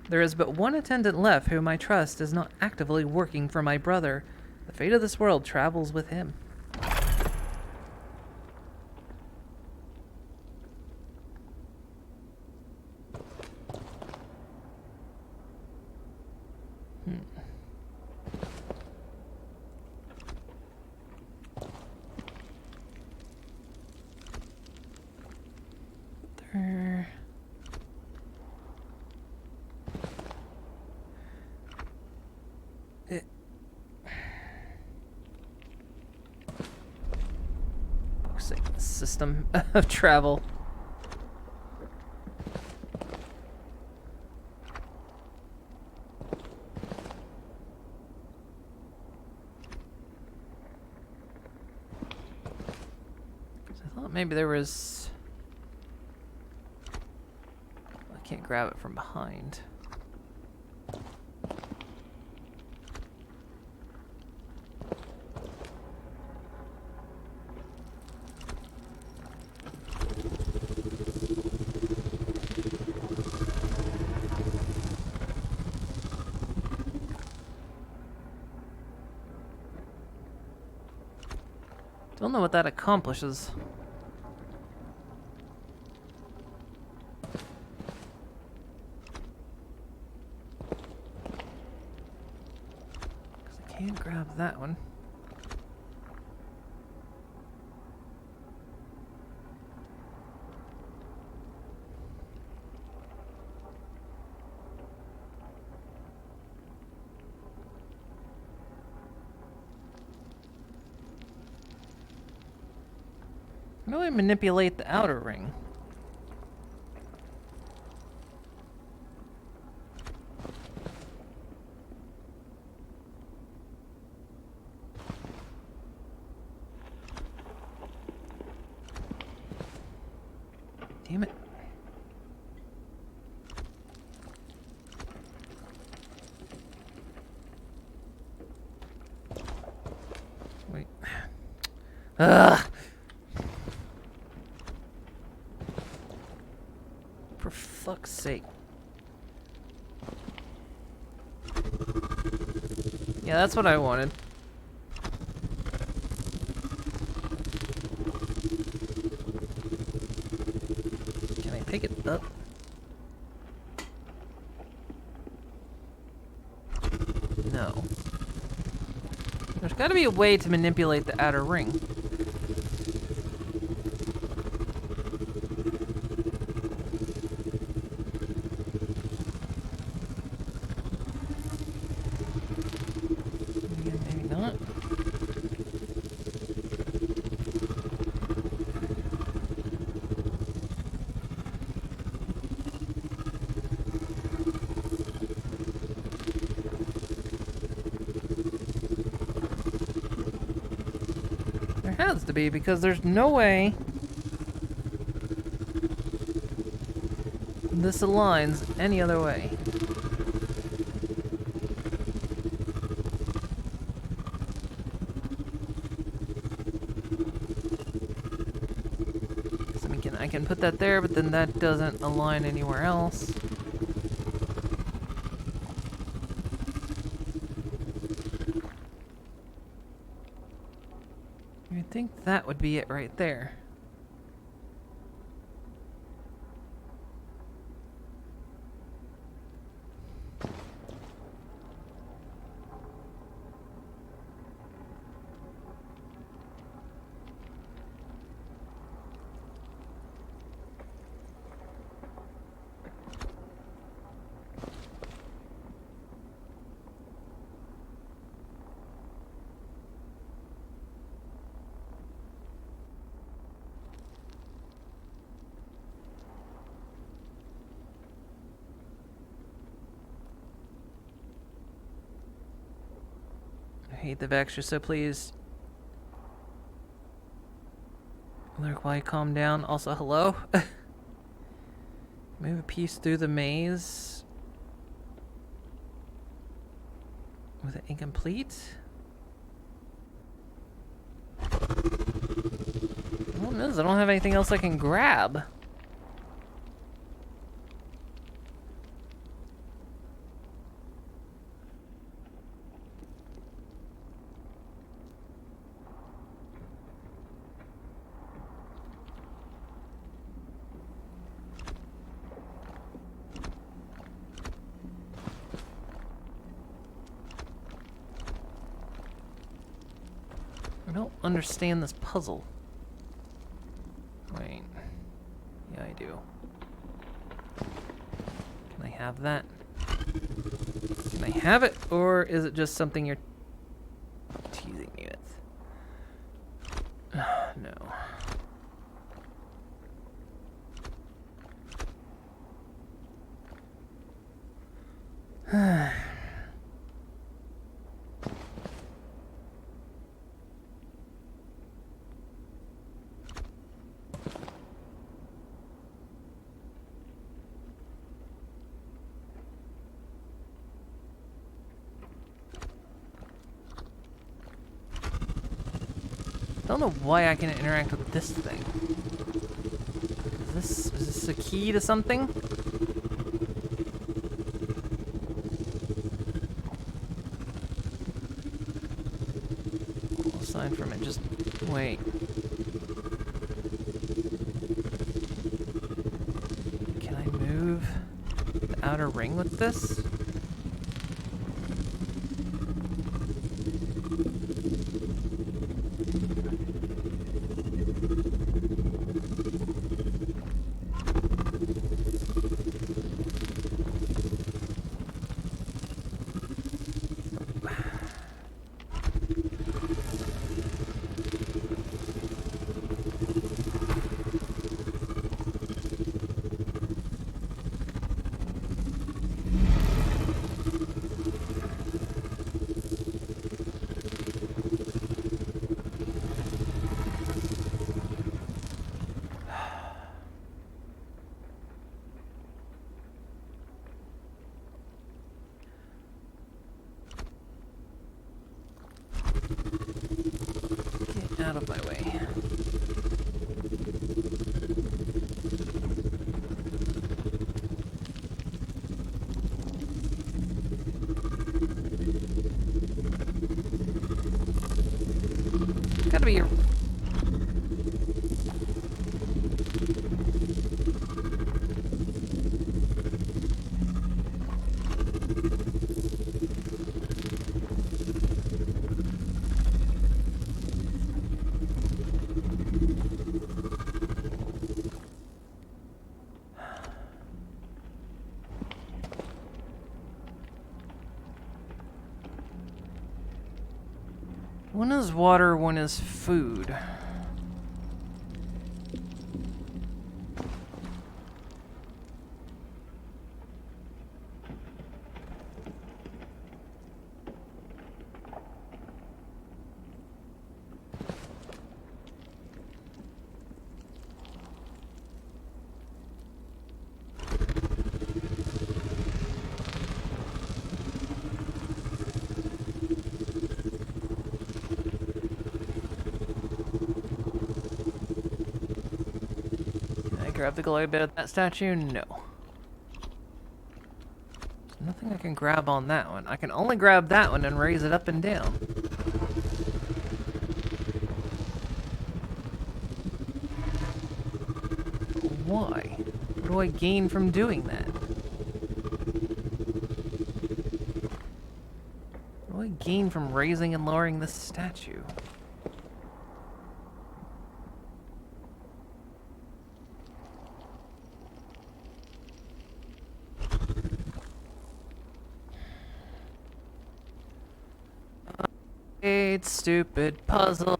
There is but one attendant left whom I trust is not actively working for my brother. The fate of this world travels with him. System of travel. I thought maybe there was... I can't grab it from behind. Don't know what that accomplishes. Because I can't grab that one. How do I manipulate the outer ring? Damn it. Wait. Ugh! For fuck's sake. Yeah, that's what I wanted. Can I pick it up? No. There's gotta be a way to manipulate the outer ring. Maybe not. There has to be, because there's no way this aligns any other way. I can put that there, but then that doesn't align anywhere else. I think that would be it right there. hate the Vex, you're so pleased. Lurk while you calm down. Also, hello? Move a piece through the maze. With it incomplete? Problem is, I don't have anything else I can grab. I don't understand this puzzle. Wait. Yeah, I do. Can I have that? Can I have it, or is it just something you're teasing me with? No. I don't know why I can interact with this thing. Is this a key to something? Aside from it, just wait. Can I move the outer ring with this? Get out of my way. Gotta be your... One is water, one is food. Grab the glowy bit of that statue? No. There's nothing I can grab on that one. I can only grab that one and raise it up and down. Why? What do I gain from doing that? What do I gain from raising and lowering this statue? Stupid puzzle.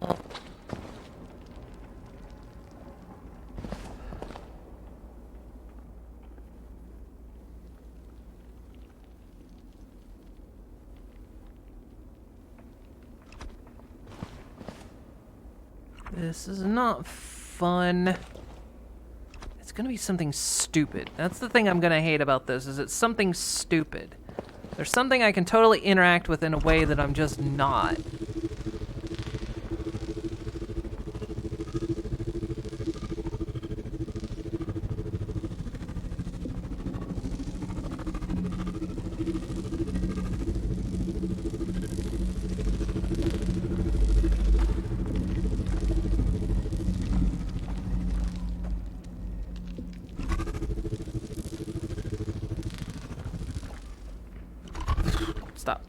This is not fun. It's gonna be something stupid. That's the thing I'm gonna hate about this, is it's something stupid. There's something I can totally interact with in a way that I'm just not. Stop.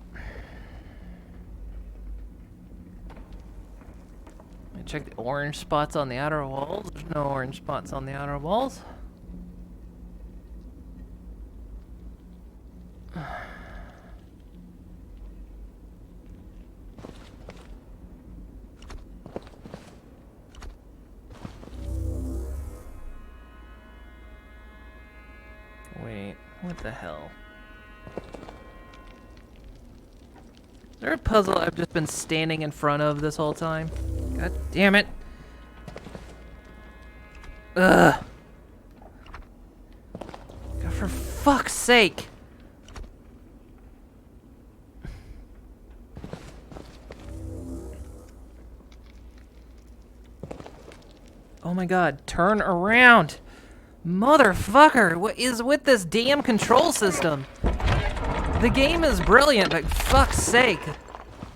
I check the orange spots on the outer walls. There's no orange spots on the outer walls. Wait, what the hell? Is there a puzzle I've just been standing in front of this whole time? God damn it. Ugh. God, for fuck's sake. Oh my god, turn around. Motherfucker, what is with this damn control system? The game is brilliant, but fuck's sake.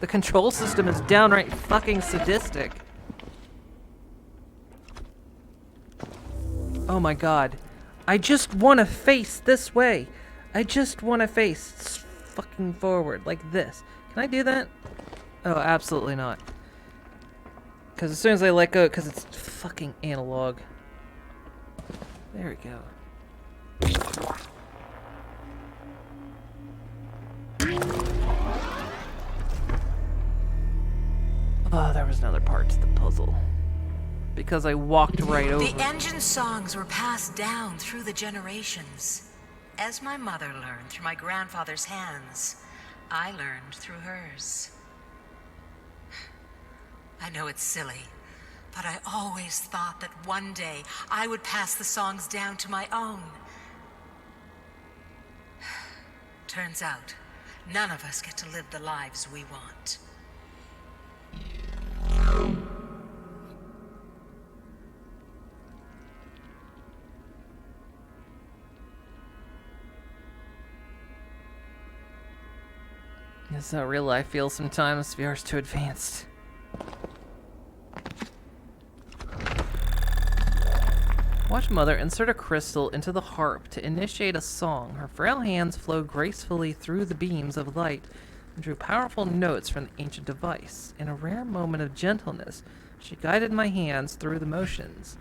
The control system is downright fucking sadistic. Oh my god. I just want to face this way. I just want to face fucking forward like this. Can I do that? Oh, absolutely not. Because as soon as I let go, because it's fucking analog. There we go. Oh, there was another part to the puzzle. Because I walked right over. The engine songs were passed down through the generations. As my mother learned through my grandfather's hands, I learned through hers. I know it's silly, but I always thought that one day I would pass the songs down to my own. Turns out, none of us get to live the lives we want. That's how real life feels sometimes. VR's too advanced. Watch Mother insert a crystal into the harp to initiate a song. Her frail hands flowed gracefully through the beams of light and drew powerful notes from the ancient device. In a rare moment of gentleness, she guided my hands through the motions.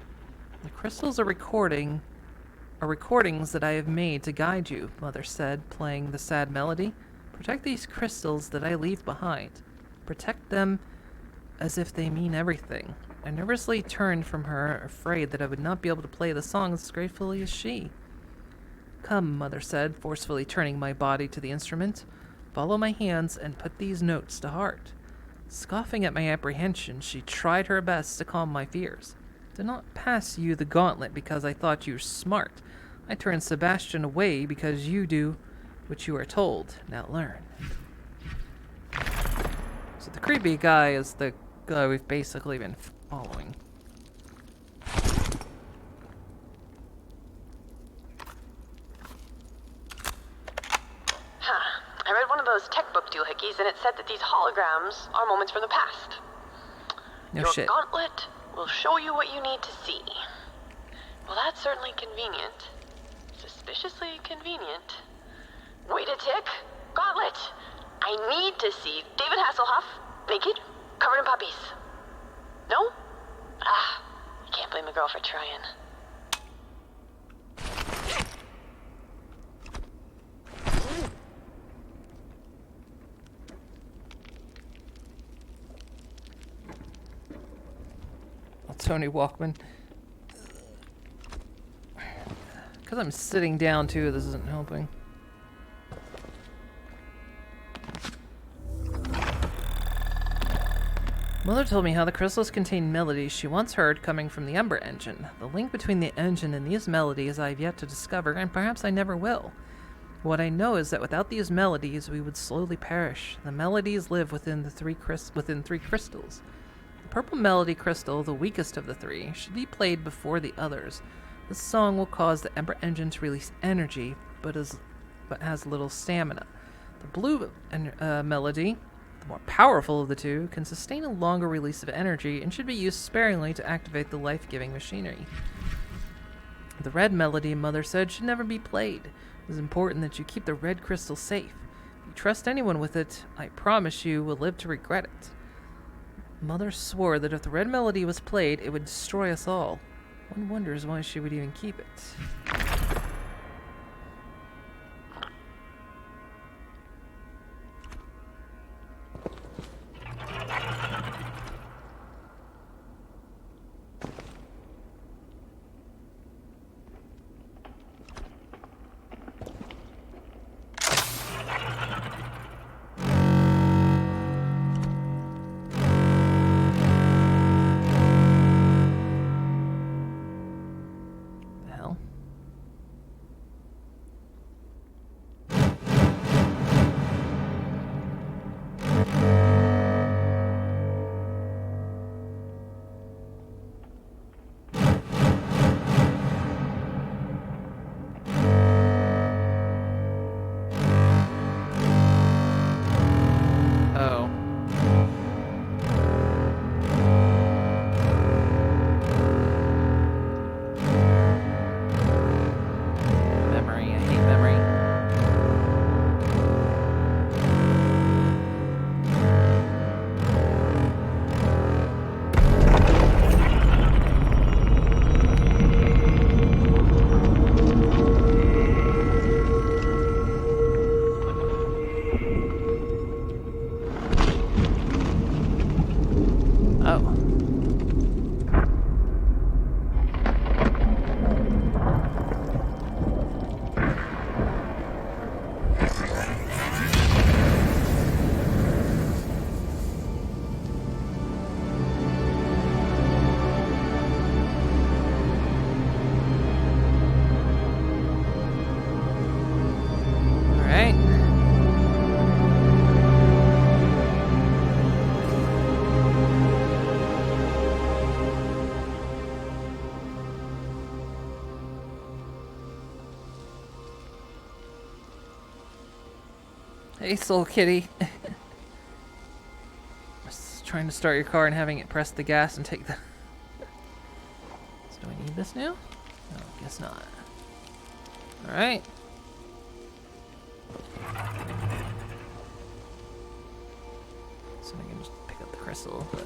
The crystals are recordings that I have made to guide you, Mother said, playing the sad melody. Protect these crystals that I leave behind. Protect them as if they mean everything. I nervously turned from her, afraid that I would not be able to play the songs as gracefully as she. Come, Mother said, forcefully turning my body to the instrument. Follow my hands and put these notes to heart. Scoffing at my apprehension, she tried her best to calm my fears. Did not pass you the gauntlet because I thought you smart. I turned Sebastian away because you do what you are told. Now learn. So the creepy guy is the guy we've basically been following. I read one of those tech book doohickeys, and it said that these holograms are moments from the past. No Your shit. gauntlet will show you what you need to see. Well, that's certainly convenient. Suspiciously convenient. Wait a tick. Gauntlet. I need to see David Hasselhoff naked, covered in puppies. No? Ah, I can't blame a girl for trying. Tony Walkman. Because I'm sitting down too, this isn't helping. Mother told me how the crystals contain melodies she once heard coming from the Ember Engine. The link between the engine and these melodies I have yet to discover, and perhaps I never will. What I know is that without these melodies, we would slowly perish. The melodies live within three crystals. The purple melody crystal, the weakest of the three, should be played before the others. This song will cause the Ember Engine to release energy, but has little stamina. The blue melody, the more powerful of the two, can sustain a longer release of energy and should be used sparingly to activate the life-giving machinery. The red melody, Mother said, should never be played. It is important that you keep the red crystal safe. If you trust anyone with it, I promise you will live to regret it. Mother swore that if the red melody was played, it would destroy us all. One wonders why she would even keep it. Hey, Soul Kitty. Just trying to start your car and having it press the gas and take the... So do I need this now? No, guess not. Alright. So I can just pick up the crystal, but...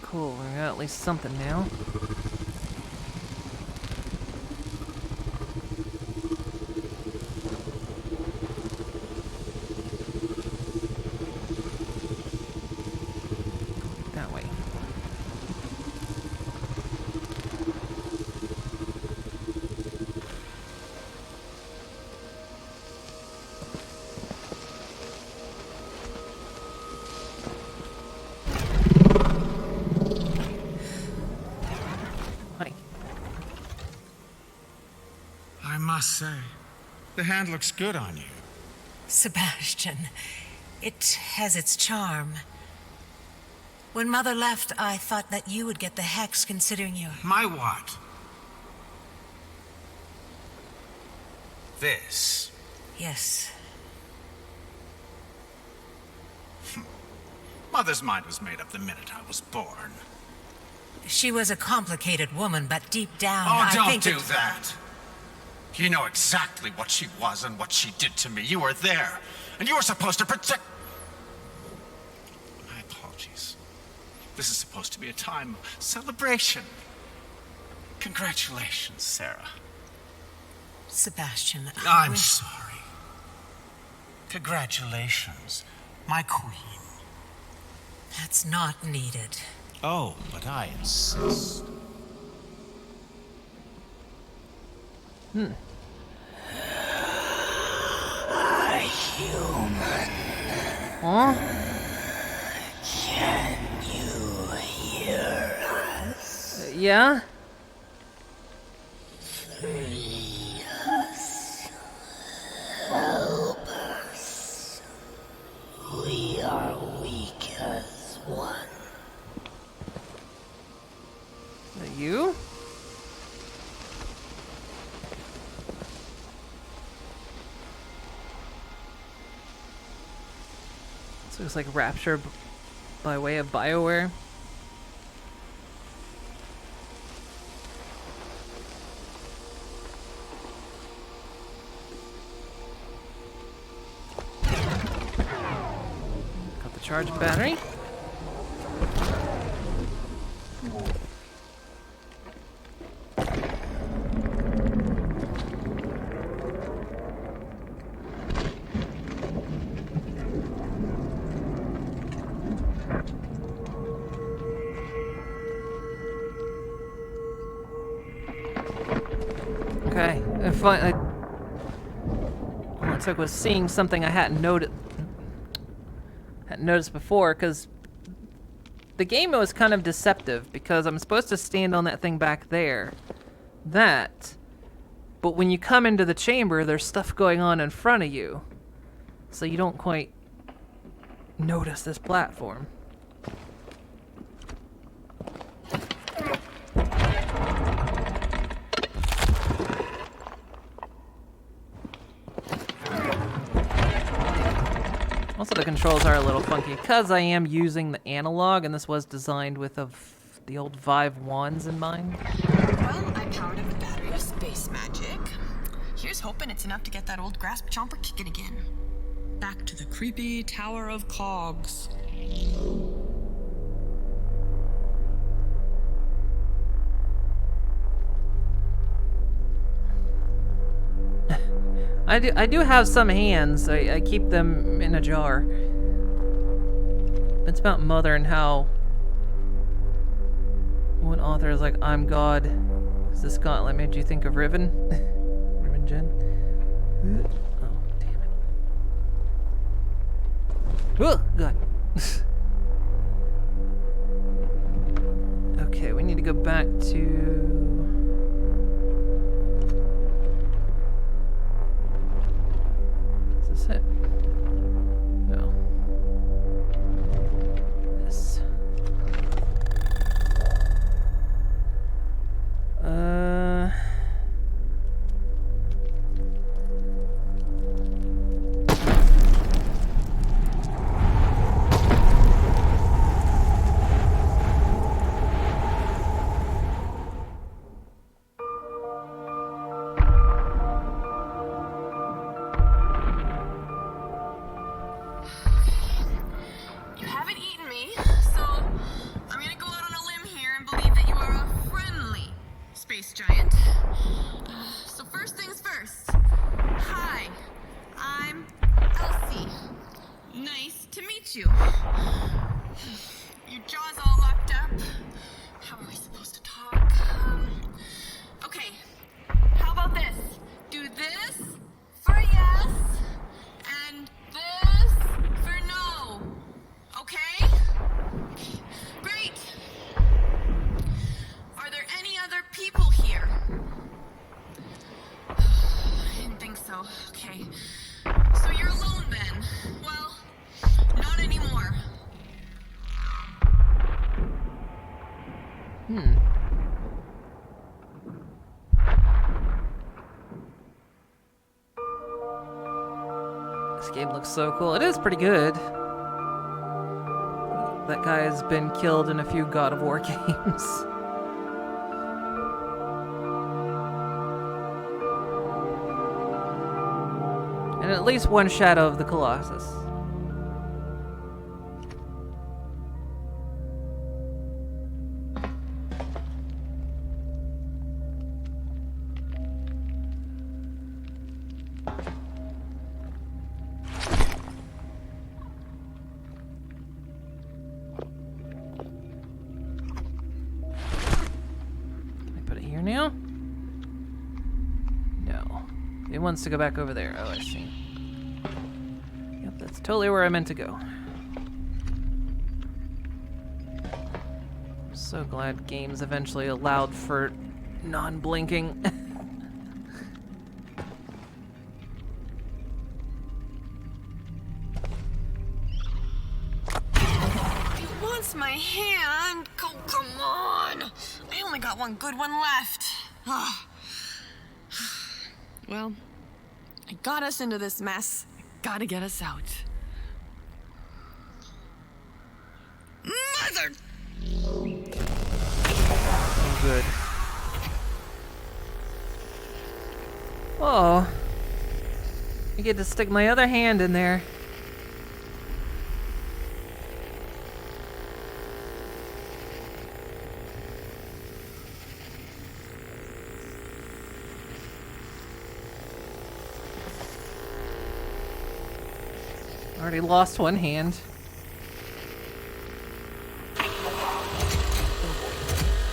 Cool, we got at least something now. That way. I must say, the hand looks good on you. Sebastian, it has its charm. When Mother left, I thought that you would get the hex, considering you... My what? This? Yes. Mother's mind was made up the minute I was born. She was a complicated woman, but deep down, Oh, I don't think do that! You know exactly what she was and what she did to me. You were there, and you were supposed to protect... My apologies. This is supposed to be a time of celebration. Congratulations, Sarah. Sebastian, I'm sorry. Congratulations, my queen. That's not needed. Oh, but I insist. Huh? Can you hear us? Yeah? Free us. Help us. We are weak as one. You? This looks like Rapture by way of BioWare. Got the charged battery. Okay, if I all it took was seeing something I hadn't noticed before, because the game was kind of deceptive, because I'm supposed to stand on that thing back there, but when you come into the chamber, there's stuff going on in front of you, so you don't quite notice this platform. Also, the controls are a little funky because I am using the analog, and this was designed with the old Vive wands in mind. Well, I powered up the battery with space magic. Here's hoping it's enough to get that old grasp chomper kicking again. Back to the creepy Tower of Cogs. I do have some hands. I keep them in a jar. It's about Mother and how one author is like, I'm God. Is this gauntlet made you think of Riven? Riven Jen? Oh, damn it. Oh, God. Okay, we need to go back to... Is this it? No. This. You haven't eaten me, so I'm gonna go out on a limb here and believe that you are a friendly space giant. So first things first. Hi, I'm Elsie. Nice to meet you. Your jaw's all locked up. How are we supposed to talk? Okay, how about this? Do this for yes, and this for no. Okay? Great. Are there any other people here? I didn't think so. Okay. So you're alone then? Well, not anymore. This game looks so cool. It is pretty good. That guy has been killed in a few God of War games. And at least one Shadow of the Colossus. of here now? No. It wants to go back over there. Oh, I see. Yep, that's totally where I meant to go. I'm so glad games eventually allowed for non-blinking. He wants my hand. Oh, come on. I only got one good one left. Ah. Well, I got us into this mess. I gotta get us out. Mother! Oh, good. Oh. I get to stick my other hand in there. Already lost one hand.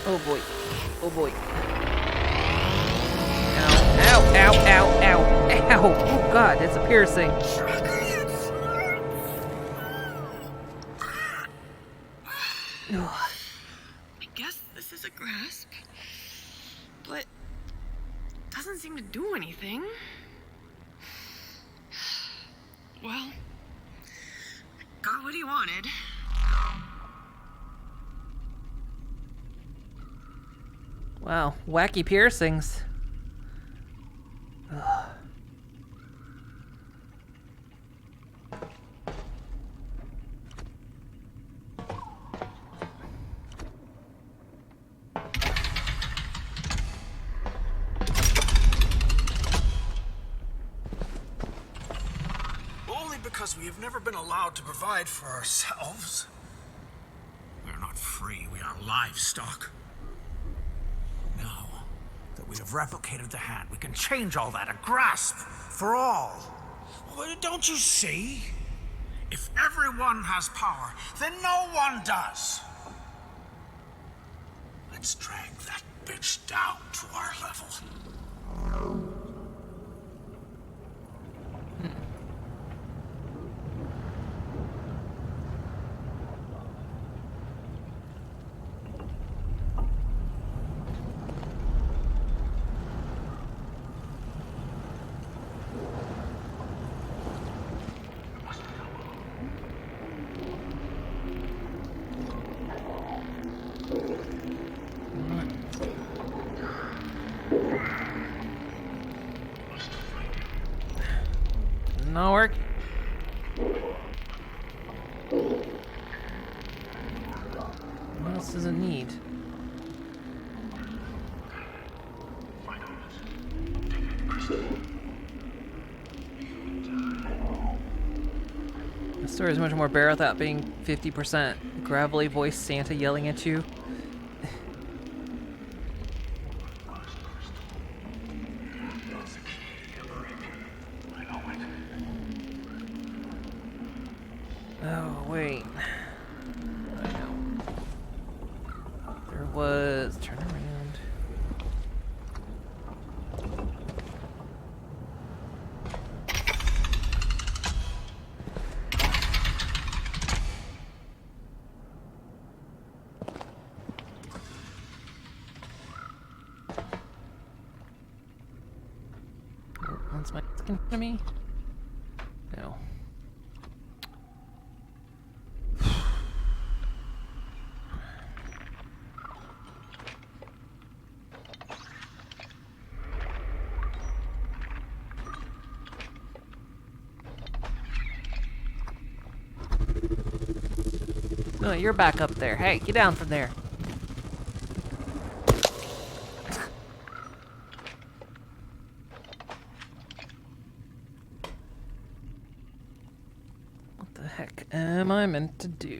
Oh boy. Oh boy. Ow, ow, ow, ow, ow, ow. Oh god, it's a piercing. I guess this is a grasp, but doesn't seem to do anything. Well, got what he wanted. Wow, wacky piercings. Ugh. Only because we have never been allowed to provide for ourselves. We're not free, we are livestock. Now that we have replicated the hand, we can change all that, a grasp for all. Well, don't you see? If everyone has power, then no one does. Let's drag that bitch down to our level. Not work. What else does it need? The story is much more bare without being 50% gravelly voice Santa yelling at you. Oh, wait. I know. There was... Turn around. Oh, that's my skin to me? No. No, you're back up there. Hey, get down from there. What the heck am I meant to do?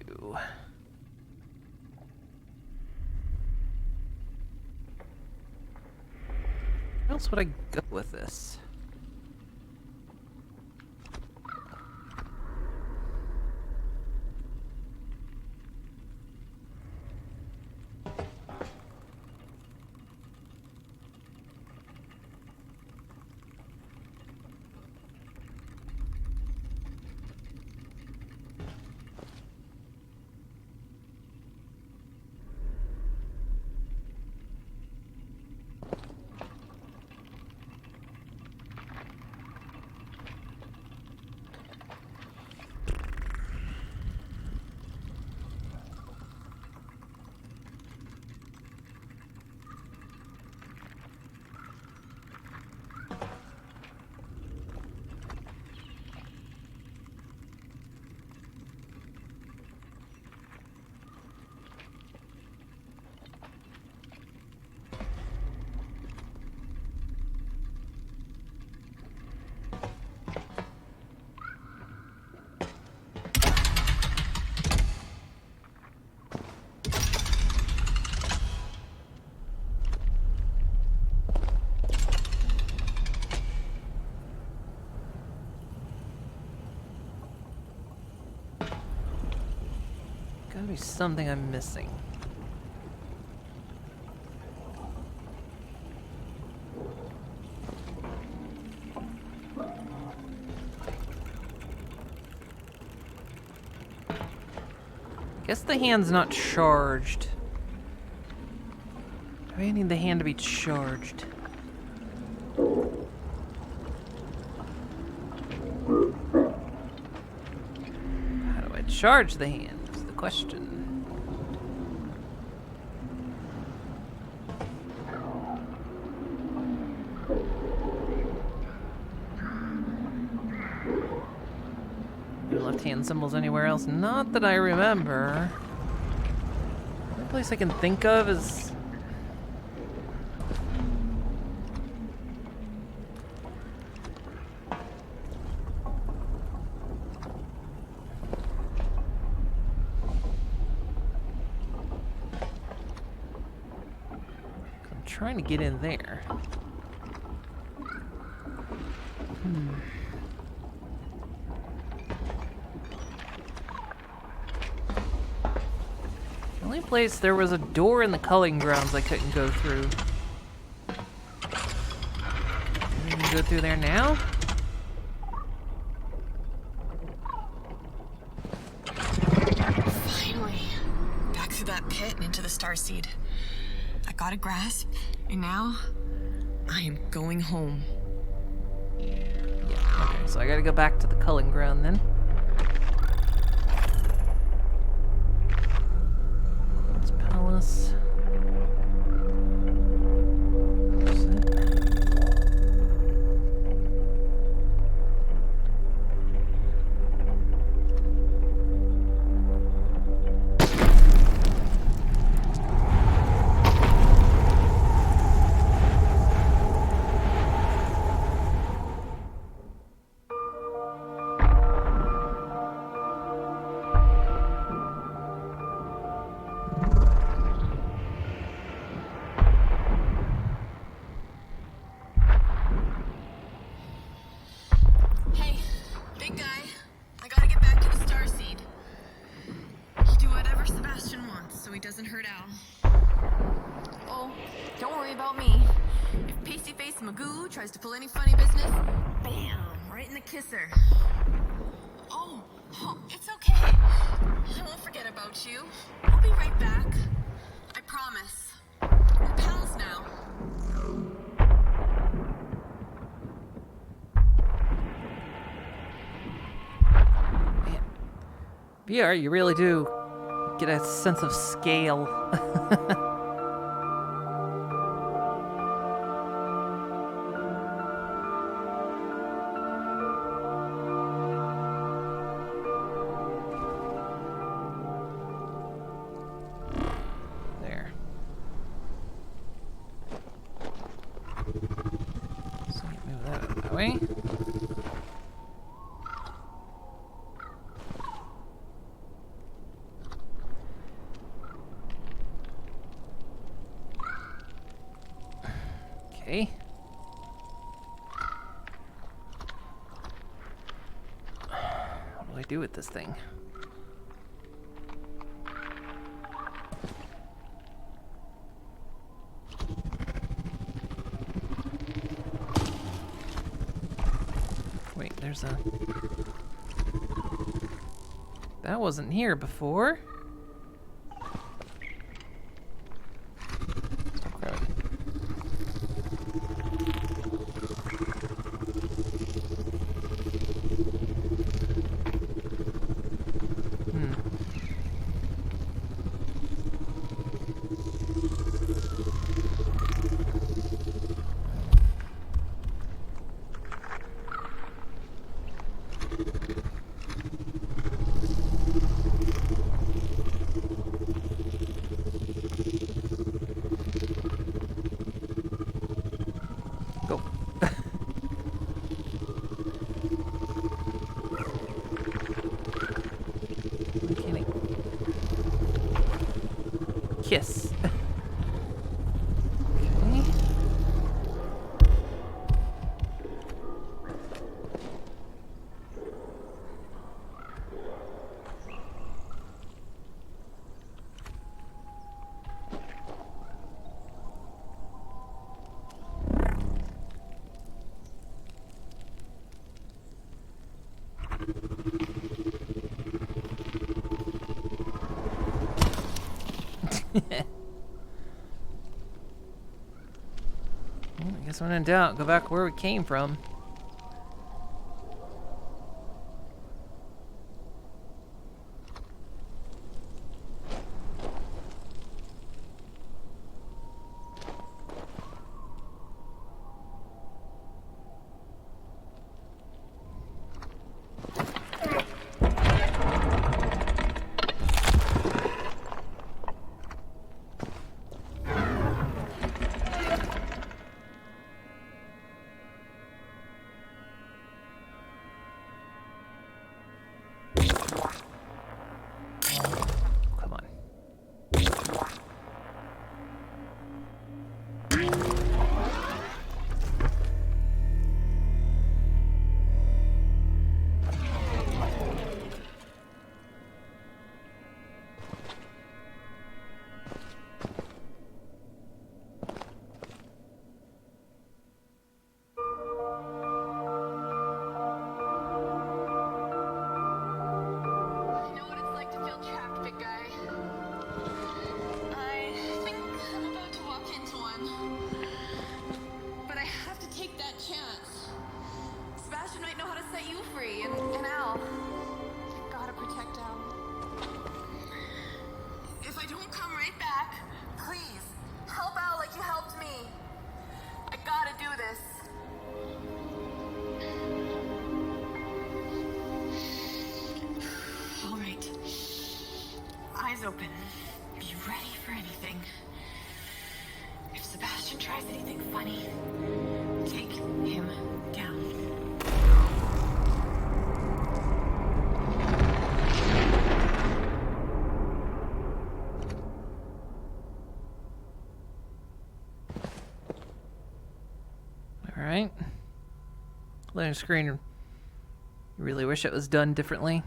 Where else would I go with this? Gotta be something I'm missing. Guess the hand's not charged. Do I need the hand to be charged? How do I charge the hand is the question. No left hand symbols anywhere else? Not that I remember. The only place I can think of is... I'm trying to get in there. The only place there was a door in the culling grounds I couldn't go through. Can you go through there now? Finally. Back through that pit and into the Starseed. I got a grasp, and now I am going home. Okay, so I gotta go back to the culling ground then. Let's palace. That's it. Hey, big guy. I gotta get back to the Starseed. I'll do whatever Sebastian wants so he doesn't hurt Al. Oh, don't worry about me. If Pasty Face Magoo tries to pull any funny business, bam, right in the kisser. Oh, it's okay. I won't forget about you. I'll be right back. I promise. We're pals now. VR, you really do get a sense of scale. There. So move that out of the way. Okay. What do I do with this thing? Wait, there's a... That wasn't here before. Grab it. Go. Mechanic. Kiss. Okay. Well, I guess when in doubt, go back where we came from. Come on. I know what it's like to feel trapped, big guy. I think I'm about to walk into one. But I have to take that chance. Sebastian might know how to set you free, and Al. I gotta protect Al. If I don't come right back, please, help Al like you helped me. I gotta do this. All right. Eyes open. Be ready for anything. If Sebastian tries anything funny, take him down. Alright. Loading screen. Really wish it was done differently.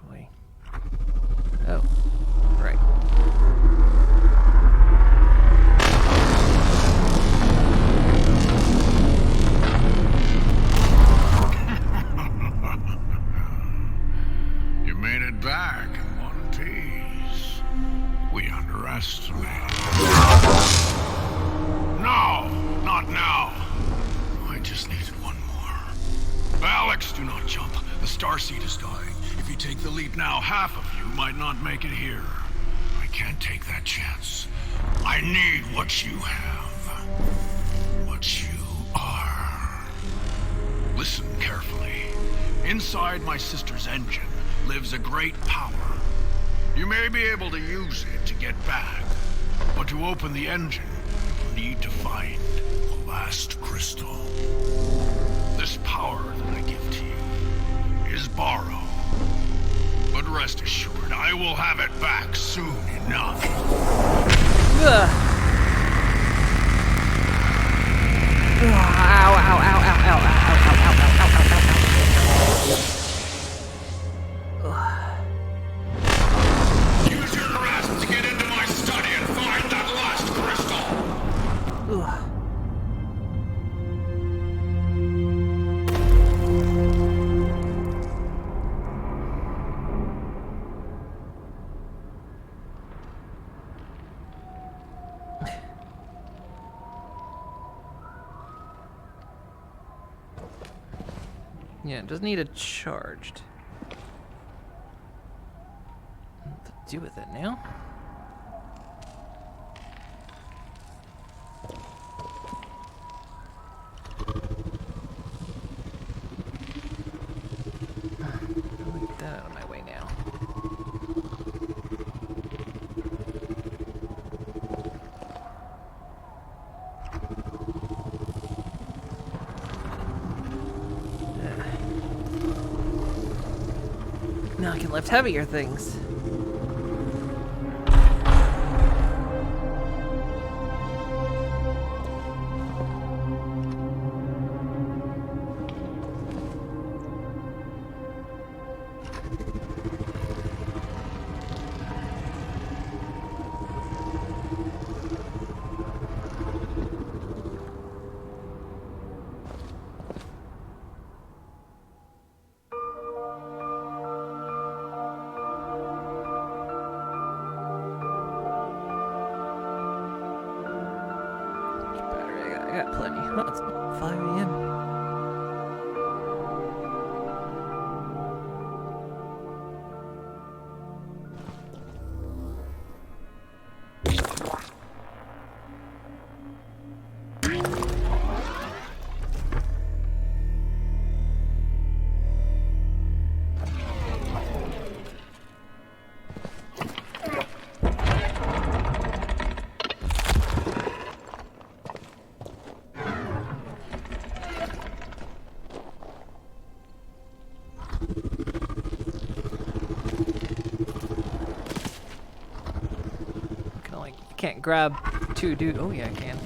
Boy. Oh. Right. You made it back in one piece. We underestimated. No, not now. I just needed one more. Alex, do not jump. The Starseed is dying. If you take the leap now, half of you might not make it here. I can't take that chance. I need what you have. What you are. Listen carefully. Inside my sister's engine lives a great power. You may be able to use it to get back, but to open the engine, you need to find the last crystal. This power that I give to you is borrowed. But rest assured, I will have it back soon enough. Ugh. Ow, ow, ow, ow, ow, ow, ow, ow, ow, ow, ow, ow, ow. Use your grasp to get into my study and find that last crystal. Ugh. Yeah, it does need it charged. What to do with it now? I'll get that out of my way now. Now I can lift heavier things. I got plenty. Oh, it's 5 a.m. Can't grab two dude. Oh yeah, I can.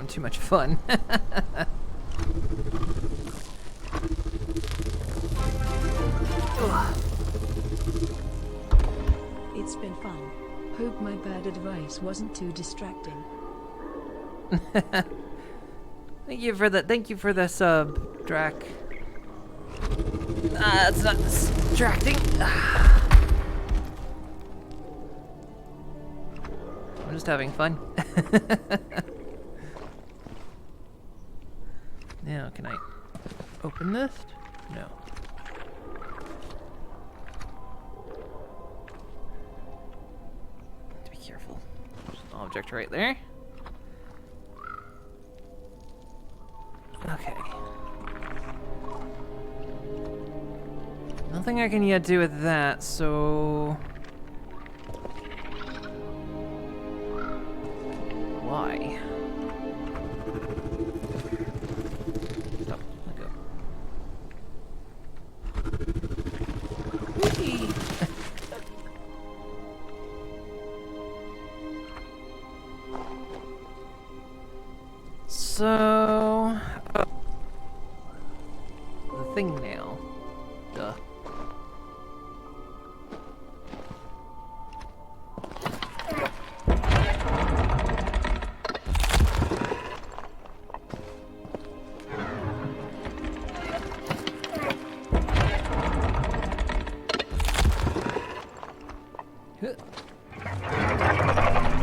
Too much fun. It's been fun. Hope my bad advice wasn't too distracting. Thank you for that. Thank you for the sub, Drac. It's not distracting. I'm just having fun. Now, can I open this? No. To be careful. There's an object right there. Okay. Nothing I can yet do with that, so... Why? So, the thing now. Duh.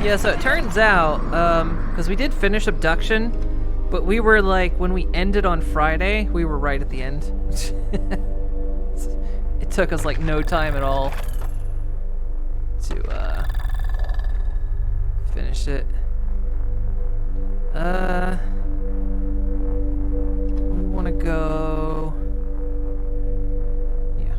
Yeah, so it turns out, because we did finish Abduction, but we were like, when we ended on Friday, we were right at the end. It took us like no time at all to finish it. We want to go. Yeah.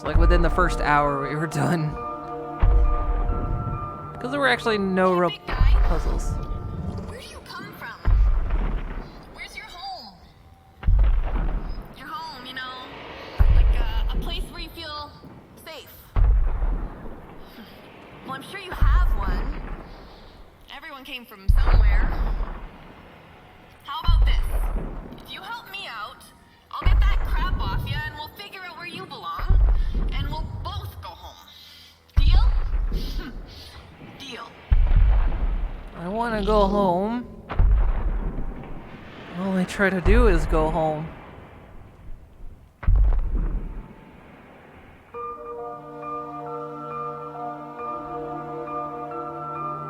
Like within the first hour we were done. Because there were actually no real puzzles. Where do you come from? Where's your home? Your home, you know, like a place where you feel safe. Well, I'm sure you have one. Everyone came from somewhere. How about this? If you help me out, I'll get that crap off you and we'll figure out where you belong. And we'll both go home. Deal? Deal. I want to go home. All I try to do is go home.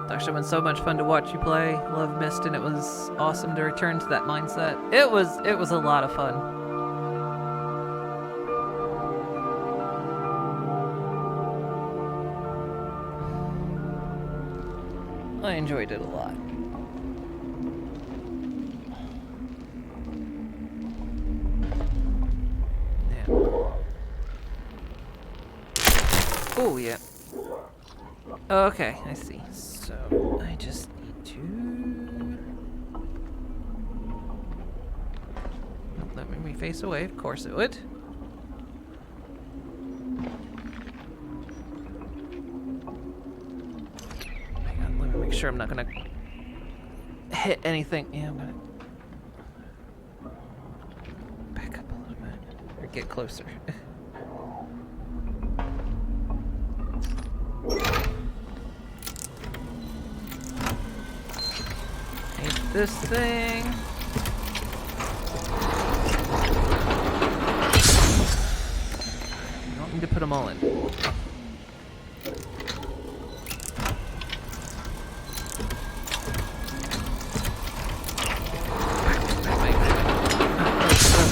It's actually been so much fun to watch you play Love Mist, and it was awesome to return to that mindset. It was a lot of fun. I enjoyed it a lot. Yeah. Oh, yeah. Okay, I see. So, I just need to... Let me face away. Of course it would. Hang on, let me make sure I'm not gonna hit anything. Yeah, I'm gonna back up a little bit or get closer. Hate this thing. I don't need to put them all in.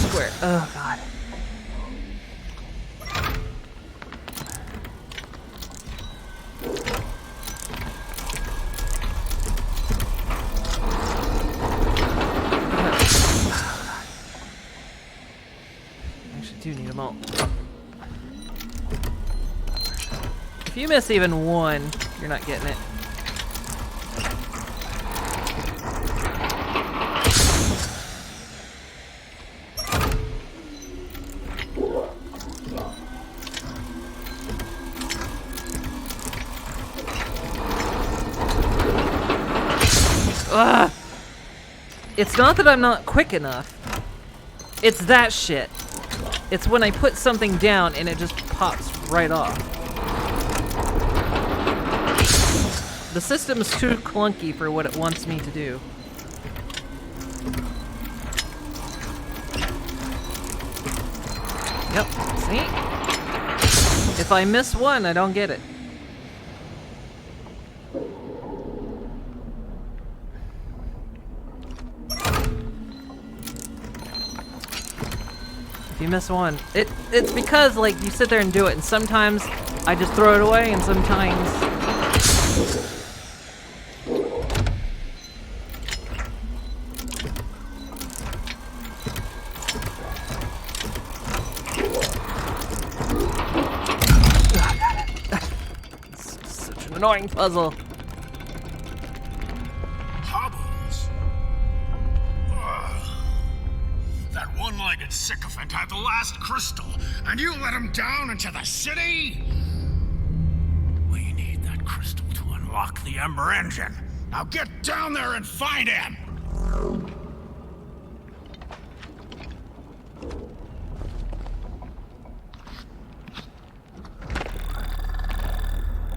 Square. Oh god. Actually do need them all. If you miss even one, you're not getting it. Ugh. It's not that I'm not quick enough. It's that shit. It's when I put something down and it just pops right off. The system is too clunky for what it wants me to do. Yep, see? If I miss one, I don't get it. If you miss one, it's because like you sit there and do it, and sometimes I just throw it away, and sometimes it's such an annoying puzzle. Hobbles. That one-legged sycophant had the last crystal, and you let him down into the city? We need that crystal to unlock the Ember Engine. Now get down there and find him!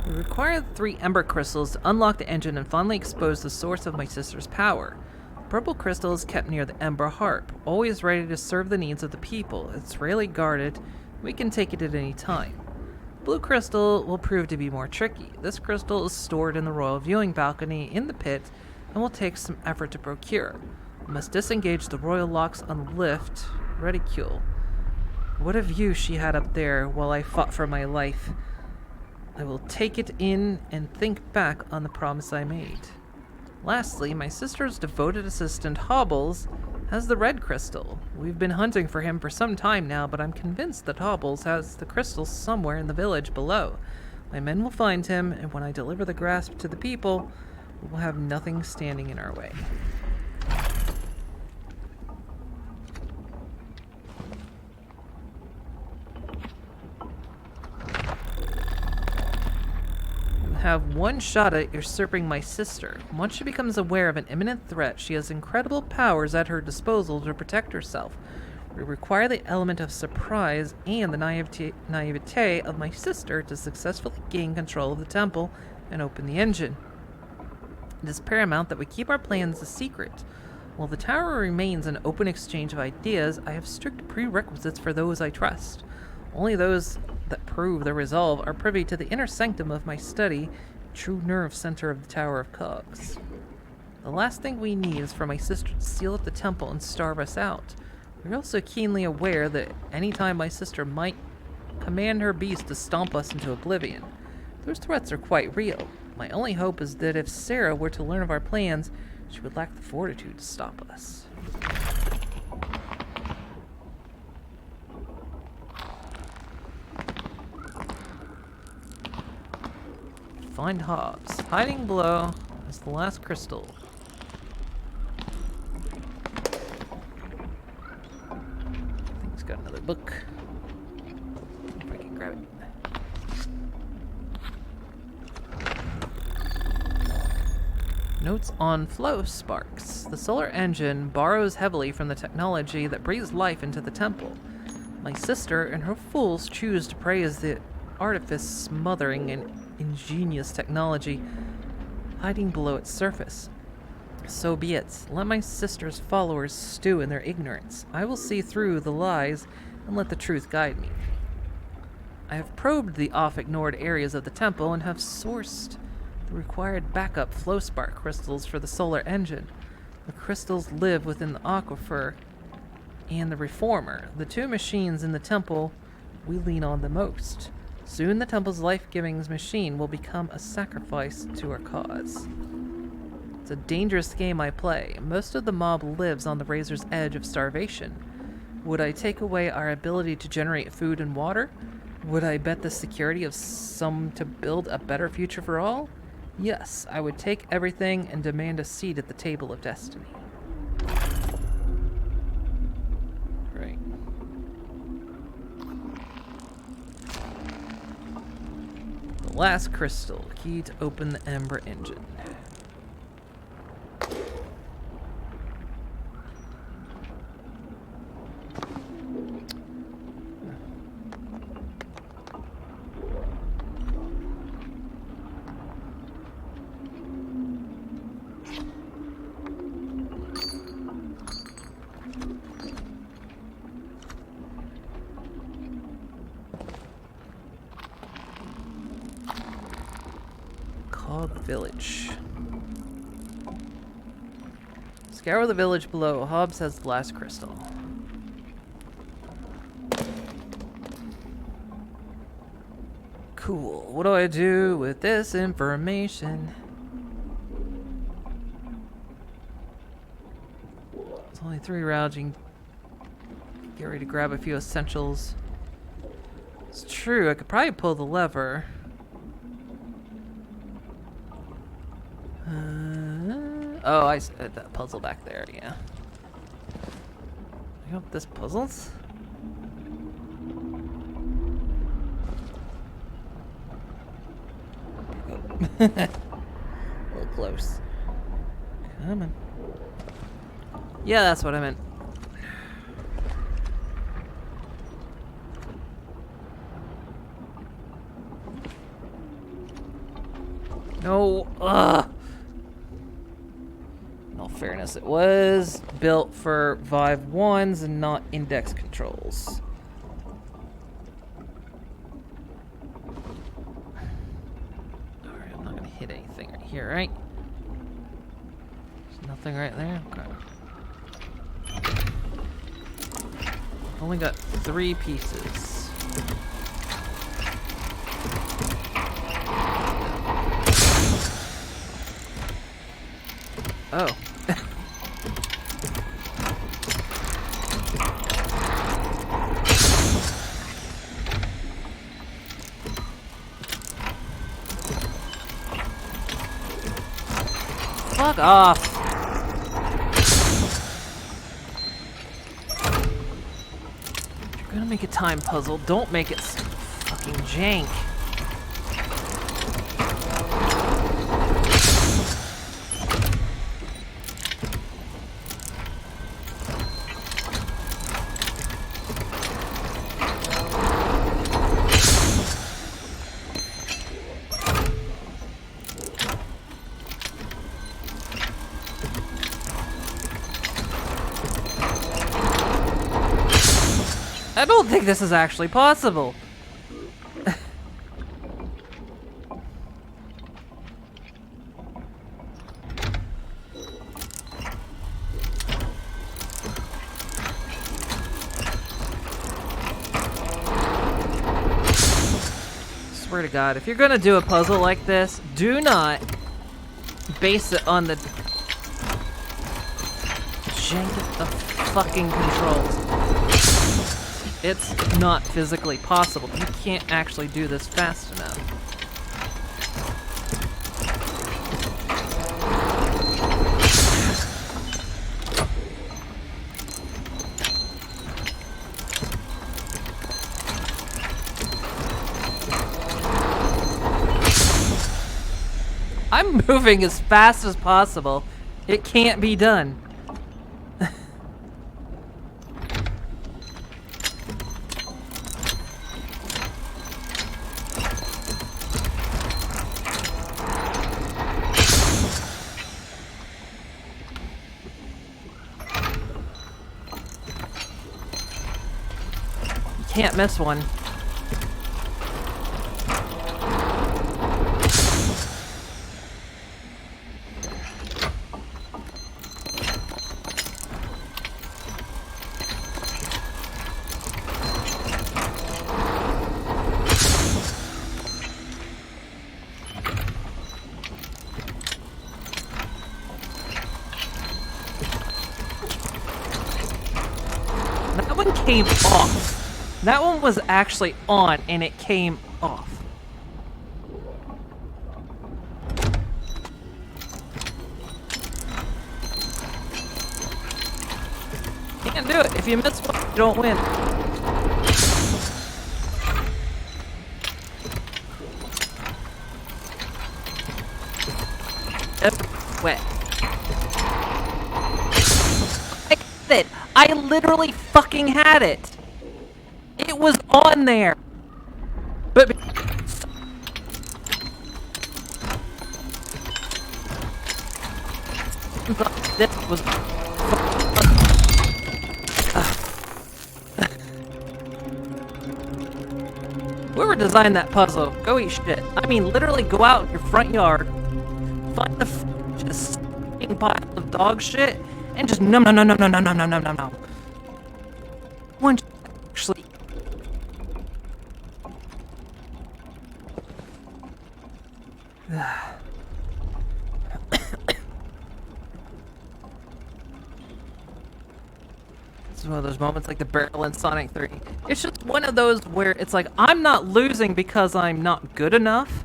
We require the 3 Ember Crystals to unlock the engine and finally expose the source of my sister's power. Purple crystal is kept near the Ember Harp, always ready to serve the needs of the people. It's rarely guarded. We can take it at any time. Blue crystal will prove to be more tricky. This crystal is stored in the royal viewing balcony in the pit and will take some effort to procure. We must disengage the royal locks on the lift. Reticule. What a view she had up there while I fought for my life. I will take it in and think back on the promise I made. Lastly, my sister's devoted assistant, Hobbles, has the red crystal. We've been hunting for him for some time now, but I'm convinced that Hobbles has the crystal somewhere in the village below. My men will find him, and when I deliver the grasp to the people, we will have nothing standing in our way. Have one shot at usurping my sister. Once she becomes aware of an imminent threat, she has incredible powers at her disposal to protect herself. We require the element of surprise and the naivete of my sister to successfully gain control of the temple and open the engine. It is paramount that we keep our plans a secret. While the tower remains an open exchange of ideas, I have strict prerequisites for those I trust. Only those that prove their resolve are privy to the inner sanctum of my study, true nerve center of the Tower of Cogs. The last thing we need is for my sister to seal up the temple and starve us out. We're also keenly aware that any time my sister might command her beast to stomp us into oblivion. Those threats are quite real. My only hope is that if Sarah were to learn of our plans, she would lack the fortitude to stop us. Find Hobbs. Hiding below It's the last crystal. I think it's got another book. If I can grab it. Notes on flow sparks. The solar engine borrows heavily from the technology that breathes life into the temple. My sister and her fools choose to praise the artifice smothering an ingenious technology hiding below its surface. So be it. Let my sister's followers stew in their ignorance. I will see through the lies and let the truth guide me. I have probed the off-ignored areas of the temple and have sourced the required backup flow spark crystals for the solar engine. The crystals live within the aquifer and the reformer, the two machines in the temple we lean on the most. Soon the temple's life-giving machine will become a sacrifice to our cause. It's a dangerous game I play. Most of the mob lives on the razor's edge of starvation. Would I take away our ability to generate food and water? Would I bet the security of some to build a better future for all? Yes, I would take everything and demand a seat at the table of destiny. Right. The last crystal, key to open the Ember engine. Village. Scour the village below. Hobbs has the last crystal. Cool. What do I do with this information? It's only 3 rounds. Get ready to grab a few essentials. It's true, I could probably pull the lever. Oh, I said that puzzle back there, yeah. I hope this puzzles. Oh. A little close. Come on. Yeah, that's what I meant. No, ugh. In all fairness, it was built for Vive 1s and not index controls. Alright, I'm not gonna hit anything right here, right? There's nothing right there? Okay. Only got 3 pieces. Oh. Fuck off. If you're gonna make a time puzzle, don't make it fucking jank. I don't think this is actually possible. Swear to God, if you're gonna do a puzzle like this, do not base it on the jank of fucking controls. It's not physically possible. You can't actually do this fast enough. I'm moving as fast as possible. It can't be done. Can't miss one. That one came off. That one was actually on, and it came off. Can't do it. If you miss one, you don't win. Wet. I got it. I literally fucking had it. It was on there. But this was whoever designed that puzzle, go eat shit. I mean, literally go out in your front yard, find the just pile of dog shit, and just no. One actually. This is one of those moments like the barrel in Sonic 3. It's just one of those where it's like, I'm not losing because I'm not good enough.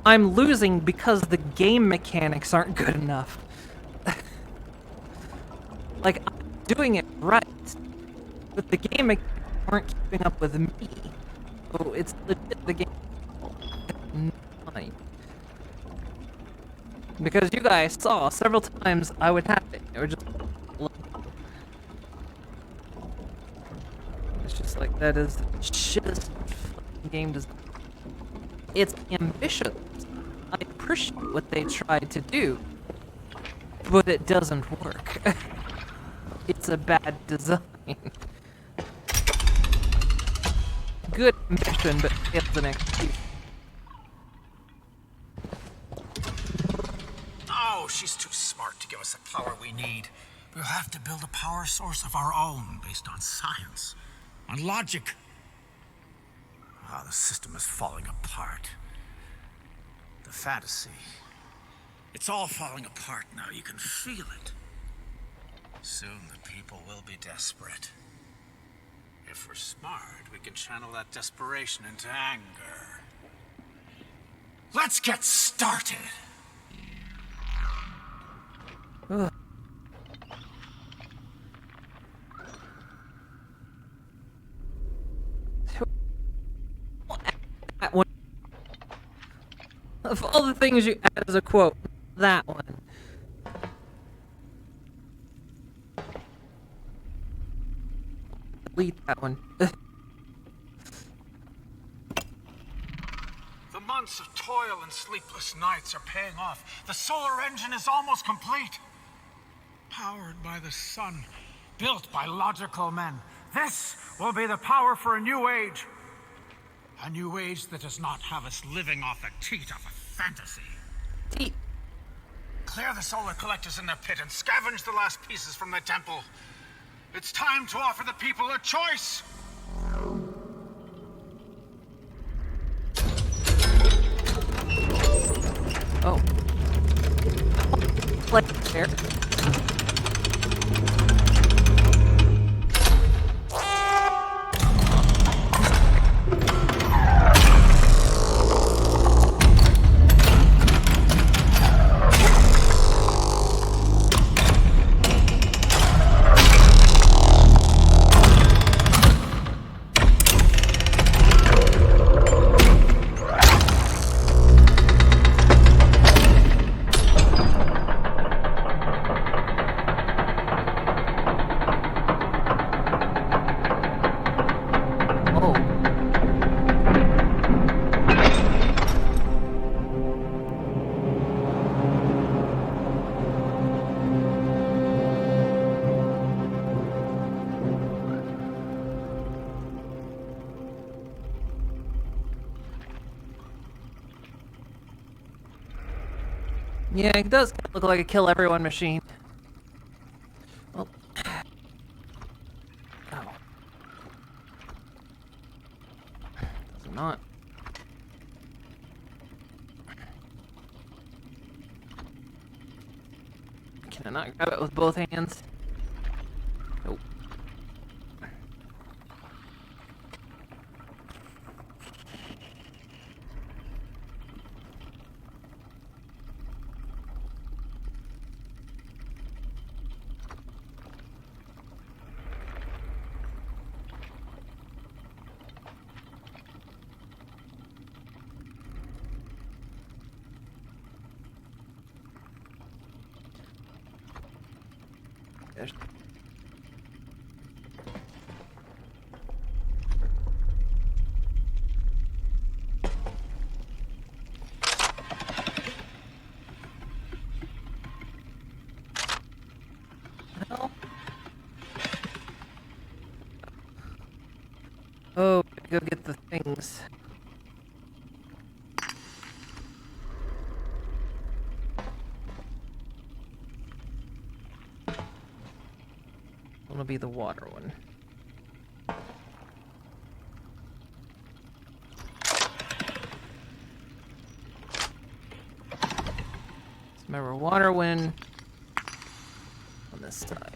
I'm losing because the game mechanics aren't good enough. Like, I'm doing it right, but the game mechanics aren't keeping up with me. So it's legit the game. Because you guys saw several times I would have it. It would just. It's just like, that is the shittest fucking game design. It's ambitious. I appreciate what they tried to do, but it doesn't work. It's a bad design. Good ambition, but fails an execution. Oh, she's too smart to give us the power we need. We'll have to build a power source of our own based on science, on logic. Ah, the system is falling apart. The fantasy. It's all falling apart now. You can feel it. Soon the people will be desperate. If we're smart, we can channel that desperation into anger. Let's get started! Ugh. That one. Of all the things you add as a quote, that one. Delete that one. The months of toil and sleepless nights are paying off. The solar engine is almost complete. Powered by the sun, built by logical men. This will be the power for a new age. A new age that does not have us living off the teat of a fantasy. Teat. Clear the solar collectors in the pit and scavenge the last pieces from the temple. It's time to offer the people a choice. Oh. Like there. Yeah, it does look like a kill everyone machine. Well, oh, does it not? Can I not grab it with both hands? Nope. There's hell? Oh, go get the things. It'll be the water one. So remember, water when on this side.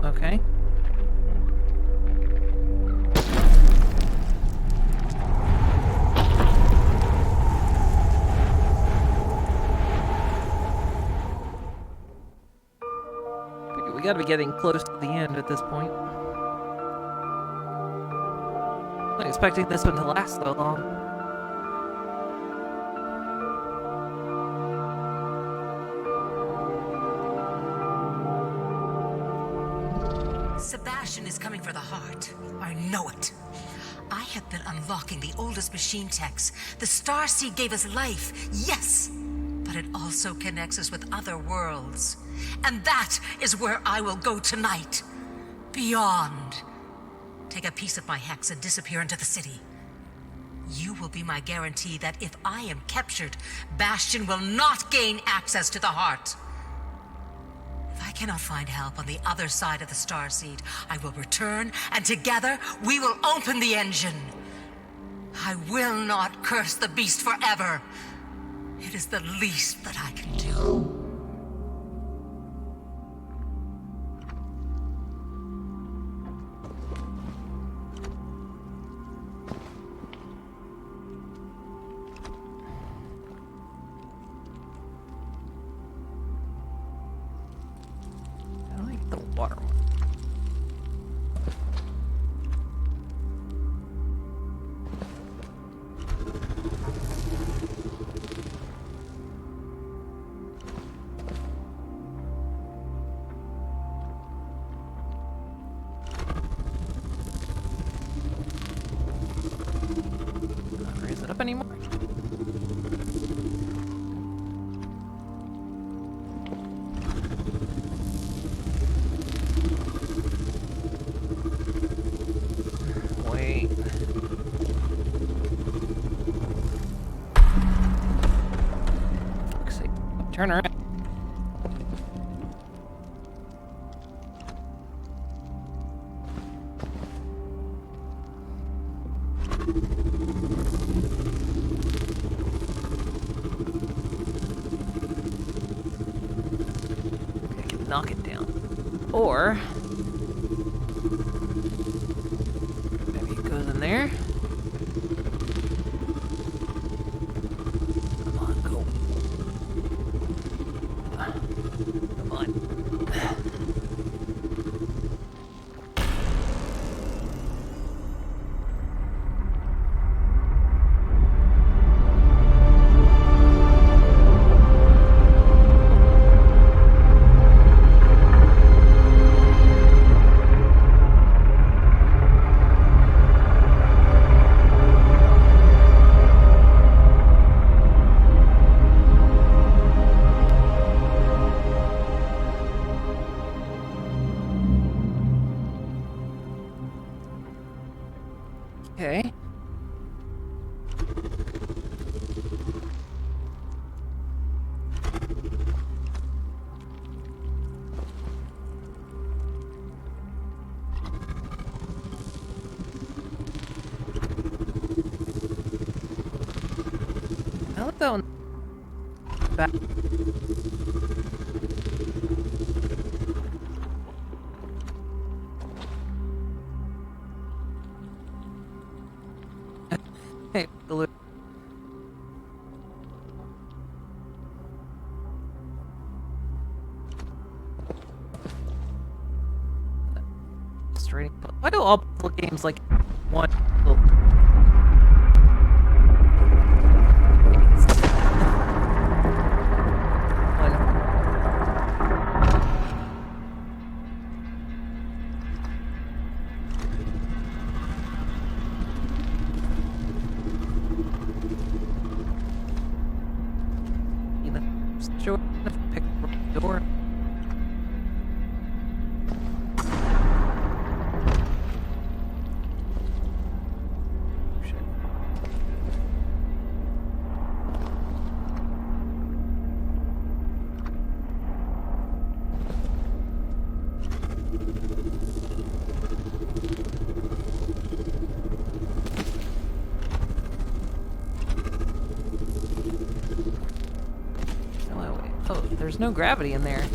Okay. We gotta be getting close to the end at this point. I'm not expecting this one to last so long. Sebastian is coming for the heart. I know it. I have been unlocking the oldest machine techs. The Starseed gave us life, yes, but it also connects us with other worlds. And that is where I will go tonight. Beyond. Take a piece of my hex and disappear into the city. You will be my guarantee that if I am captured, Bastion will not gain access to the heart. If I cannot find help on the other side of the Starseed, I will return, and together we will open the engine. I will not curse the beast forever. It is the least that I can do. Water one. Not raise it up anymore. Turn around. knock it down. Or maybe it goes in there. Come on, go. Come on. Okay. I like that one. Back. Hey, Baloo. Frustrating. Why do all puzzle games like one little sure pick the door. Shit. Oh, there's no gravity in there.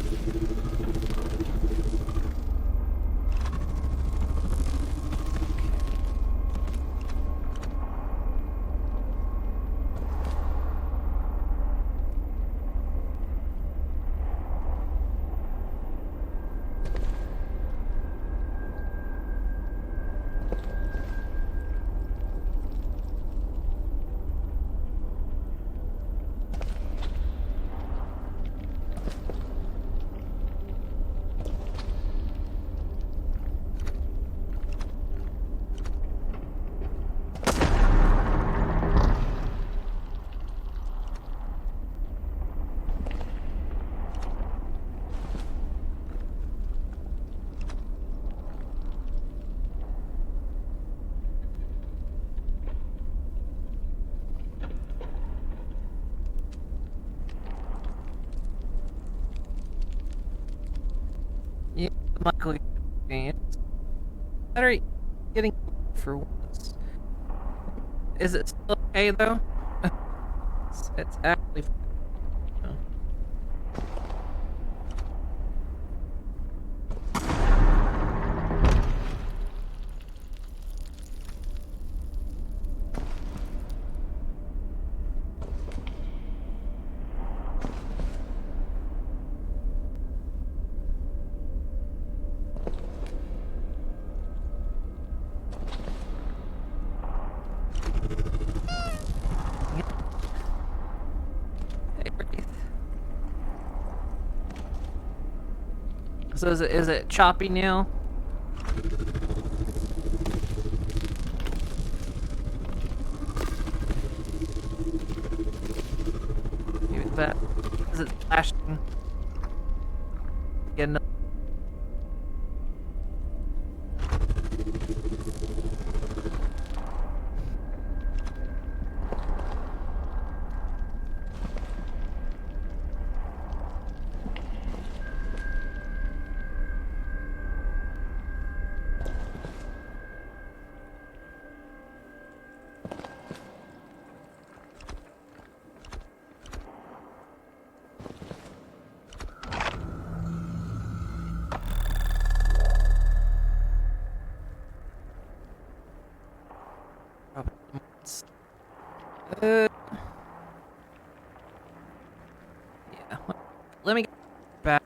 Yeah, Michael games. Better getting for once. Is it still okay though? It's actually. So is it choppy now? Maybe that is it flashing? Get another. Yeah. Let me get back.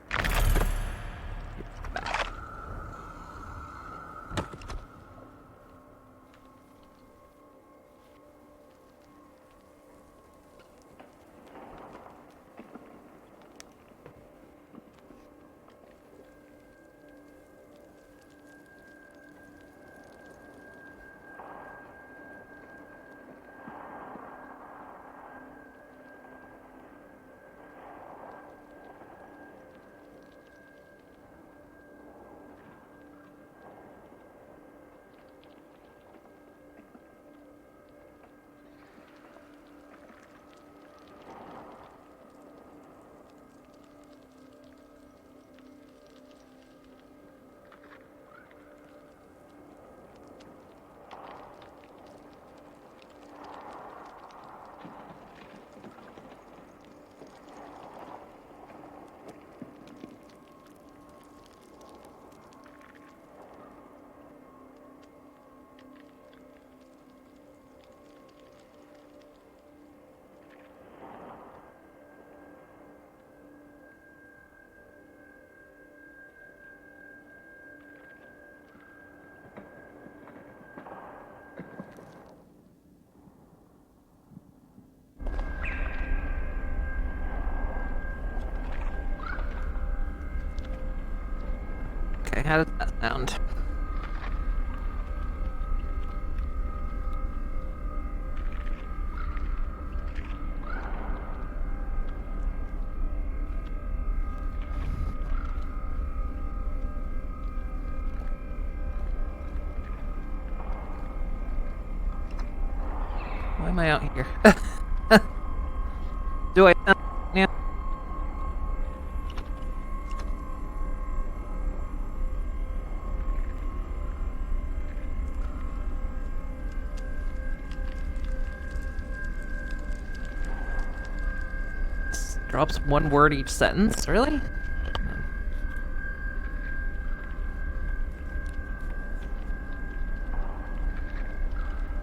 Okay, how does that sound? Why am I out here? Do I sound now? Drops one word each sentence, really?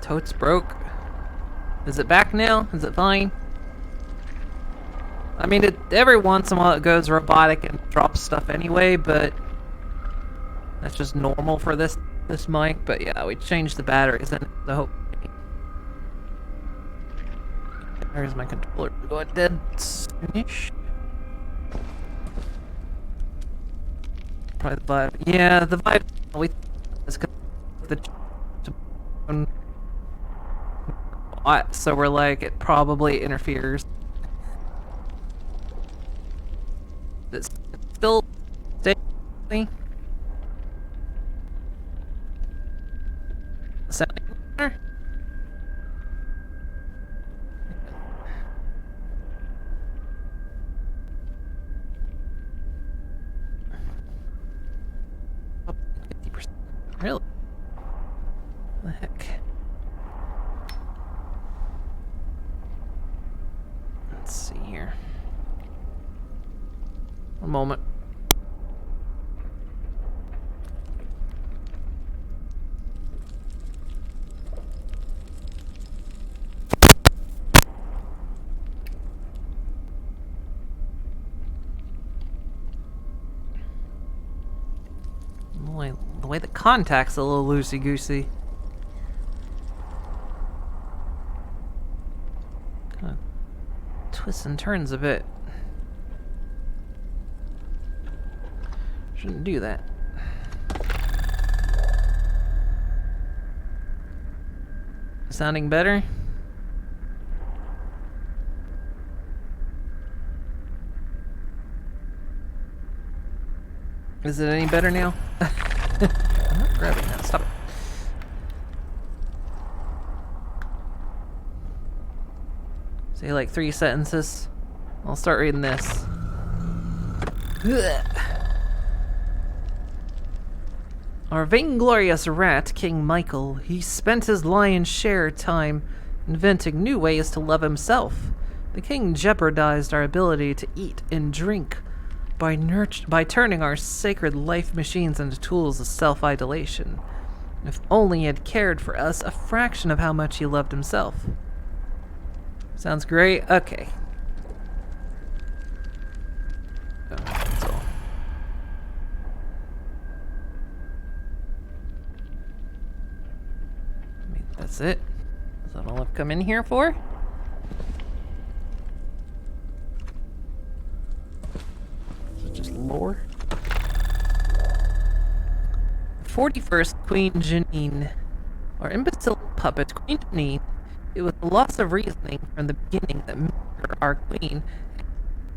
Totes broke. Is it back now? Is it fine? I mean, every once in a while it goes robotic and drops stuff anyway, but that's just normal for this mic. But yeah, we changed the batteries and I hope. There's my controller going dead soonish. Probably the vibe. Yeah, the vibe. We is the so we're like it probably interferes. It's still sounding better. Really? What the heck? Let's see here. One moment. The way the contact's a little loosey-goosey. Kind of twists and turns a bit. Shouldn't do that. Sounding better? Is it any better now? I'm not grabbing that. Stop it. Say like 3 sentences. I'll start reading this. Our vainglorious rat, King Michael, he spent his lion's share time inventing new ways to love himself. The king jeopardized our ability to eat and drink by turning our sacred life machines into tools of self-idolation. If only he had cared for us a fraction of how much he loved himself. Sounds great. Okay. Oh, that's all. I mean, that's it. Is that all I've come in here for? Is it just lore? 41st Queen Janine. Our imbecile puppet, Queen Janine. It was the loss of reasoning from the beginning that made her our queen.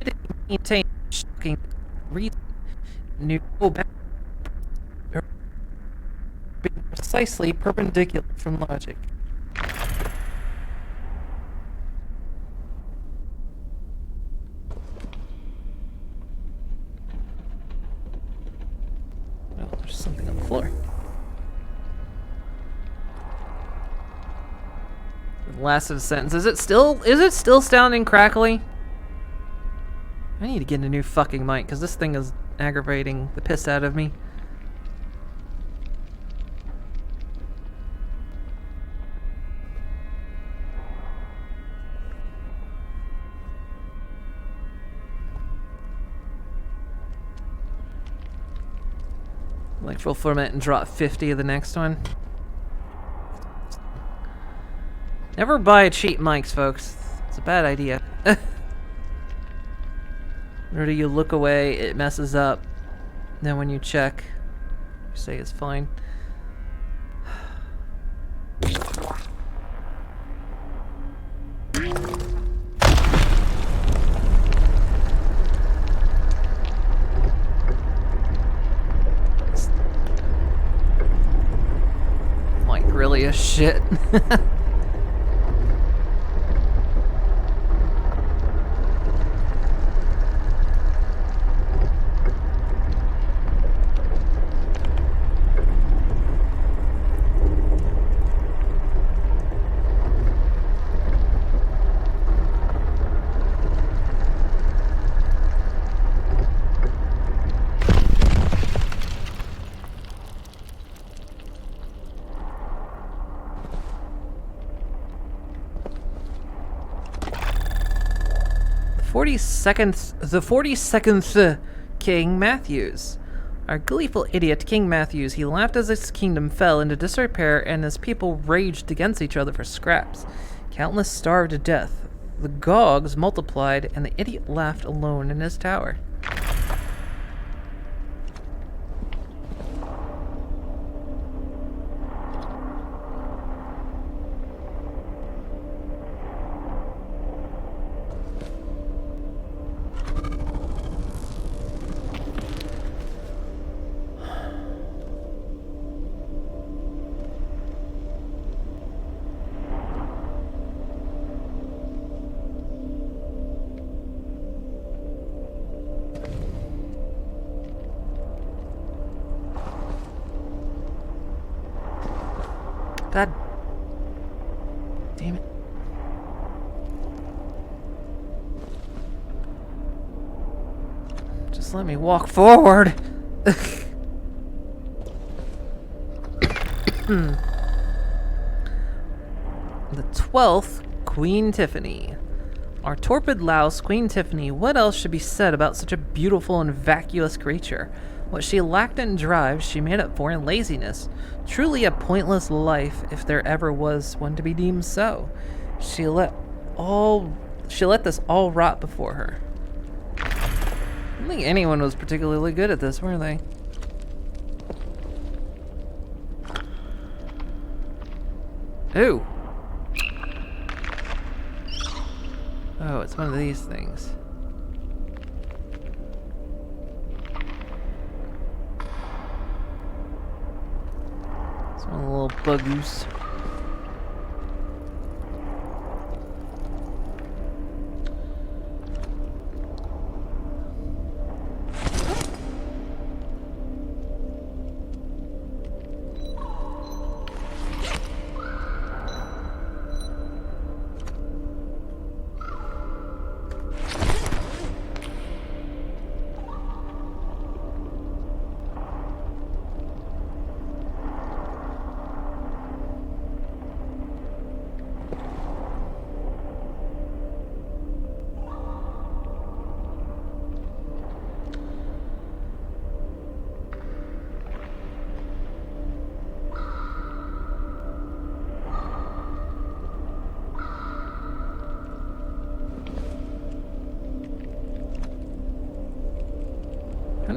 It maintained shocking reason. Knew being precisely perpendicular from logic. Oh, there's something on the floor. Last of the sentence. Is it still sounding crackly? I need to get a new fucking mic because this thing is aggravating the piss out of me. Like full format and drop 50 of the next one. Never buy cheap mics, folks. It's a bad idea. Or do you look away, it messes up. Then when you check, you say it's fine. Mic really is shit. The 42nd King Matthews. Our gleeful idiot King Matthews, he laughed as his kingdom fell into disrepair and his people raged against each other for scraps. Countless starved to death. The Gogs multiplied and the idiot laughed alone in his tower. God damn it. Just let me walk forward. The 12th, Queen Tiffany. Our torpid louse, Queen Tiffany, what else should be said about such a beautiful and vacuous creature? What she lacked in drive, she made up for in laziness. Truly a pointless life, if there ever was one to be deemed so. She let this all rot before her. I don't think anyone was particularly good at this, were they? Ooh. Oh, it's one of these things. It's one of the little buggoos.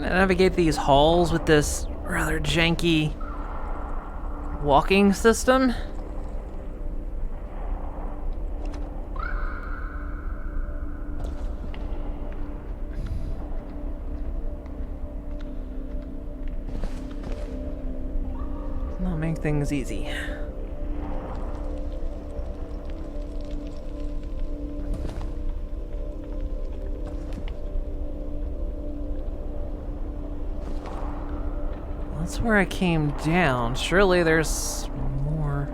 Trying to navigate these halls with this rather janky walking system. Not make things easy. That's where I came down. Surely there's more.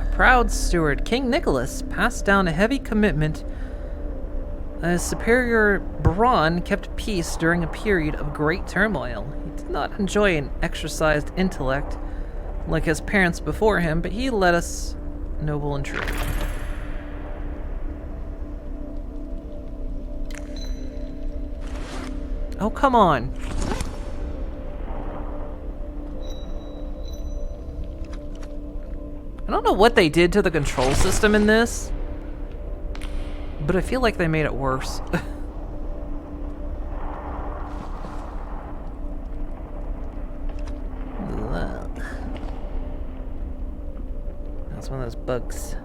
A proud steward, King Nicholas, passed down a heavy commitment. His superior Braun kept peace during a period of great turmoil. He did not enjoy an exercised intellect like his parents before him, but he led us noble and true. Oh, come on. I don't know what they did to the control system in this, but I feel like they made it worse. That's one of those bugs.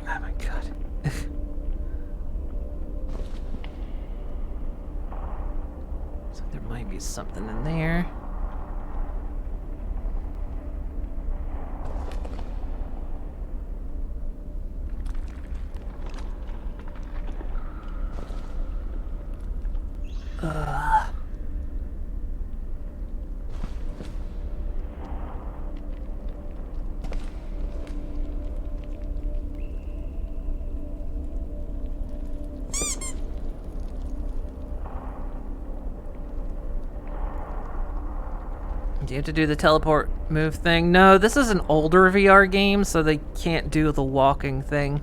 Oh my god. So there might be something in there. Do you have to do the teleport move thing? No, this is an older VR game, so they can't do the walking thing.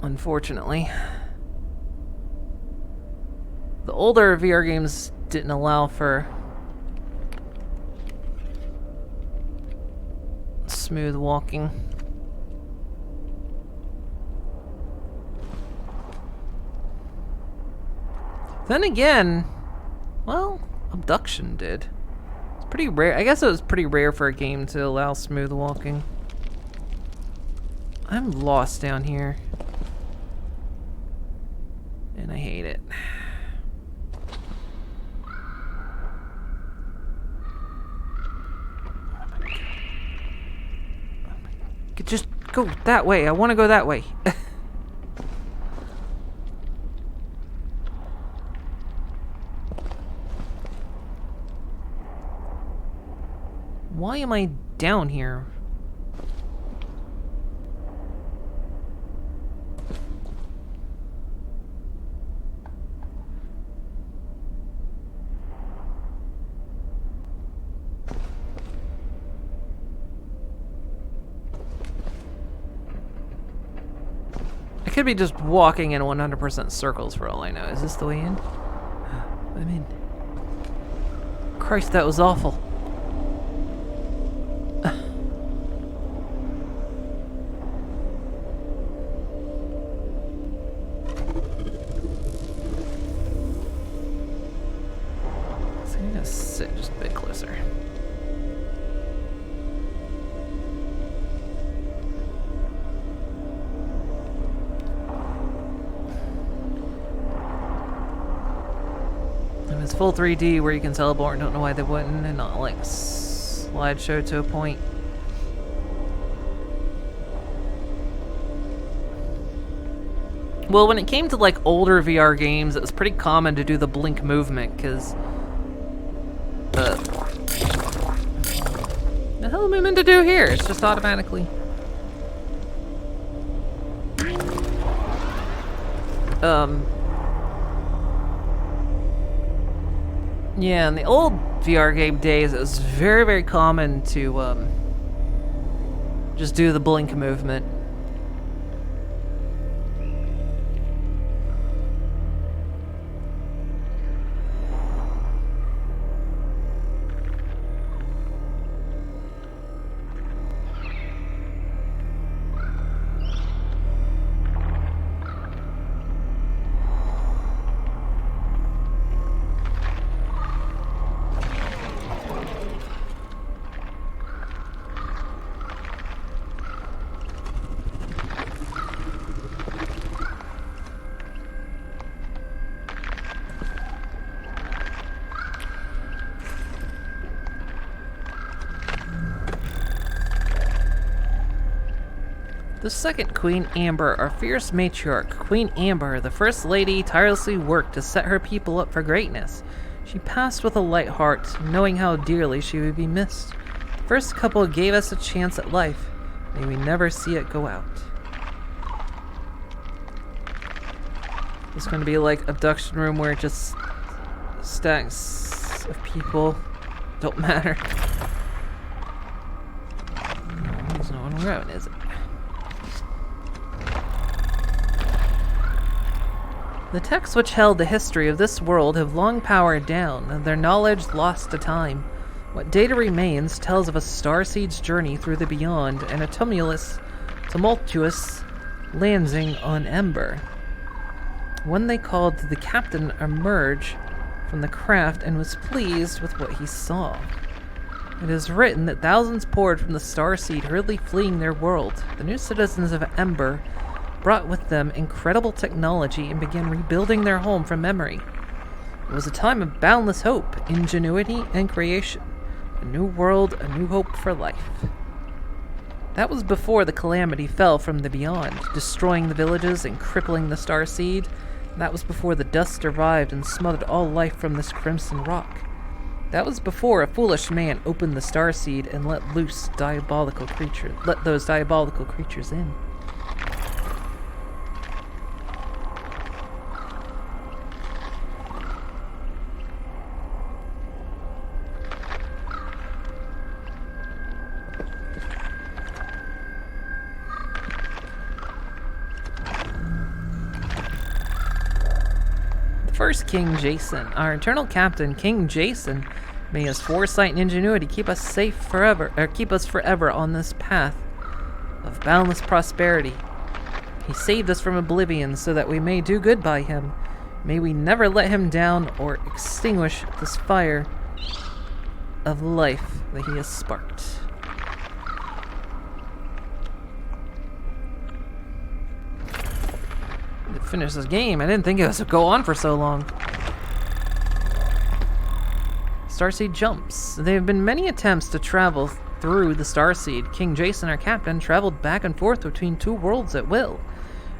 Unfortunately. The older VR games didn't allow for smooth walking. Then again, well, Abduction did. It's pretty rare. I guess it was pretty rare for a game to allow smooth walking. I'm lost down here. And I hate it. Just go that way. I want to go that way. Why am I down here? I could be just walking in 100% circles for all I know. Is this the way in? I'm in. Christ, that was awful. Sit just a bit closer. If it's full 3D where you can teleport, I don't know why they wouldn't, and not like slideshow to a point. Well, when it came to like older VR games, it was pretty common to do the blink movement, because the hell am I meant to do here? It's just automatically. Yeah, in the old VR game days, it was very, very common to just do the blink movement. The second Queen Amber, our fierce matriarch. Queen Amber, the First Lady, tirelessly worked to set her people up for greatness. She passed with a light heart, knowing how dearly she would be missed. The first couple gave us a chance at life. May we never see it go out. It's going to be like abduction room where just stacks of people don't matter. There's no one around, is it? The texts which held the history of this world have long powered down, their knowledge lost to time. What data remains tells of a starseed's journey through the beyond and a tumultuous landing on Ember. One they called the captain emerged from the craft and was pleased with what he saw. It is written that thousands poured from the starseed, hurriedly fleeing their world. The new citizens of Ember brought with them incredible technology and began rebuilding their home from memory. It was a time of boundless hope, ingenuity, and creation. A new world, a new hope for life. That was before the calamity fell from the beyond, destroying the villages and crippling the starseed. That was before the dust arrived and smothered all life from this crimson rock. That was before a foolish man opened the starseed and let those diabolical creatures in. First King Jason, our eternal captain, King Jason, may his foresight and ingenuity keep us forever on this path of boundless prosperity. He saved us from oblivion so that we may do good by him. May we never let him down or extinguish this fire of life that he has sparked. Finish this game. I didn't think it was going to go on for so long. Starseed jumps. There have been many attempts to travel through the Starseed. King Jason, our captain, traveled back and forth between two worlds at will.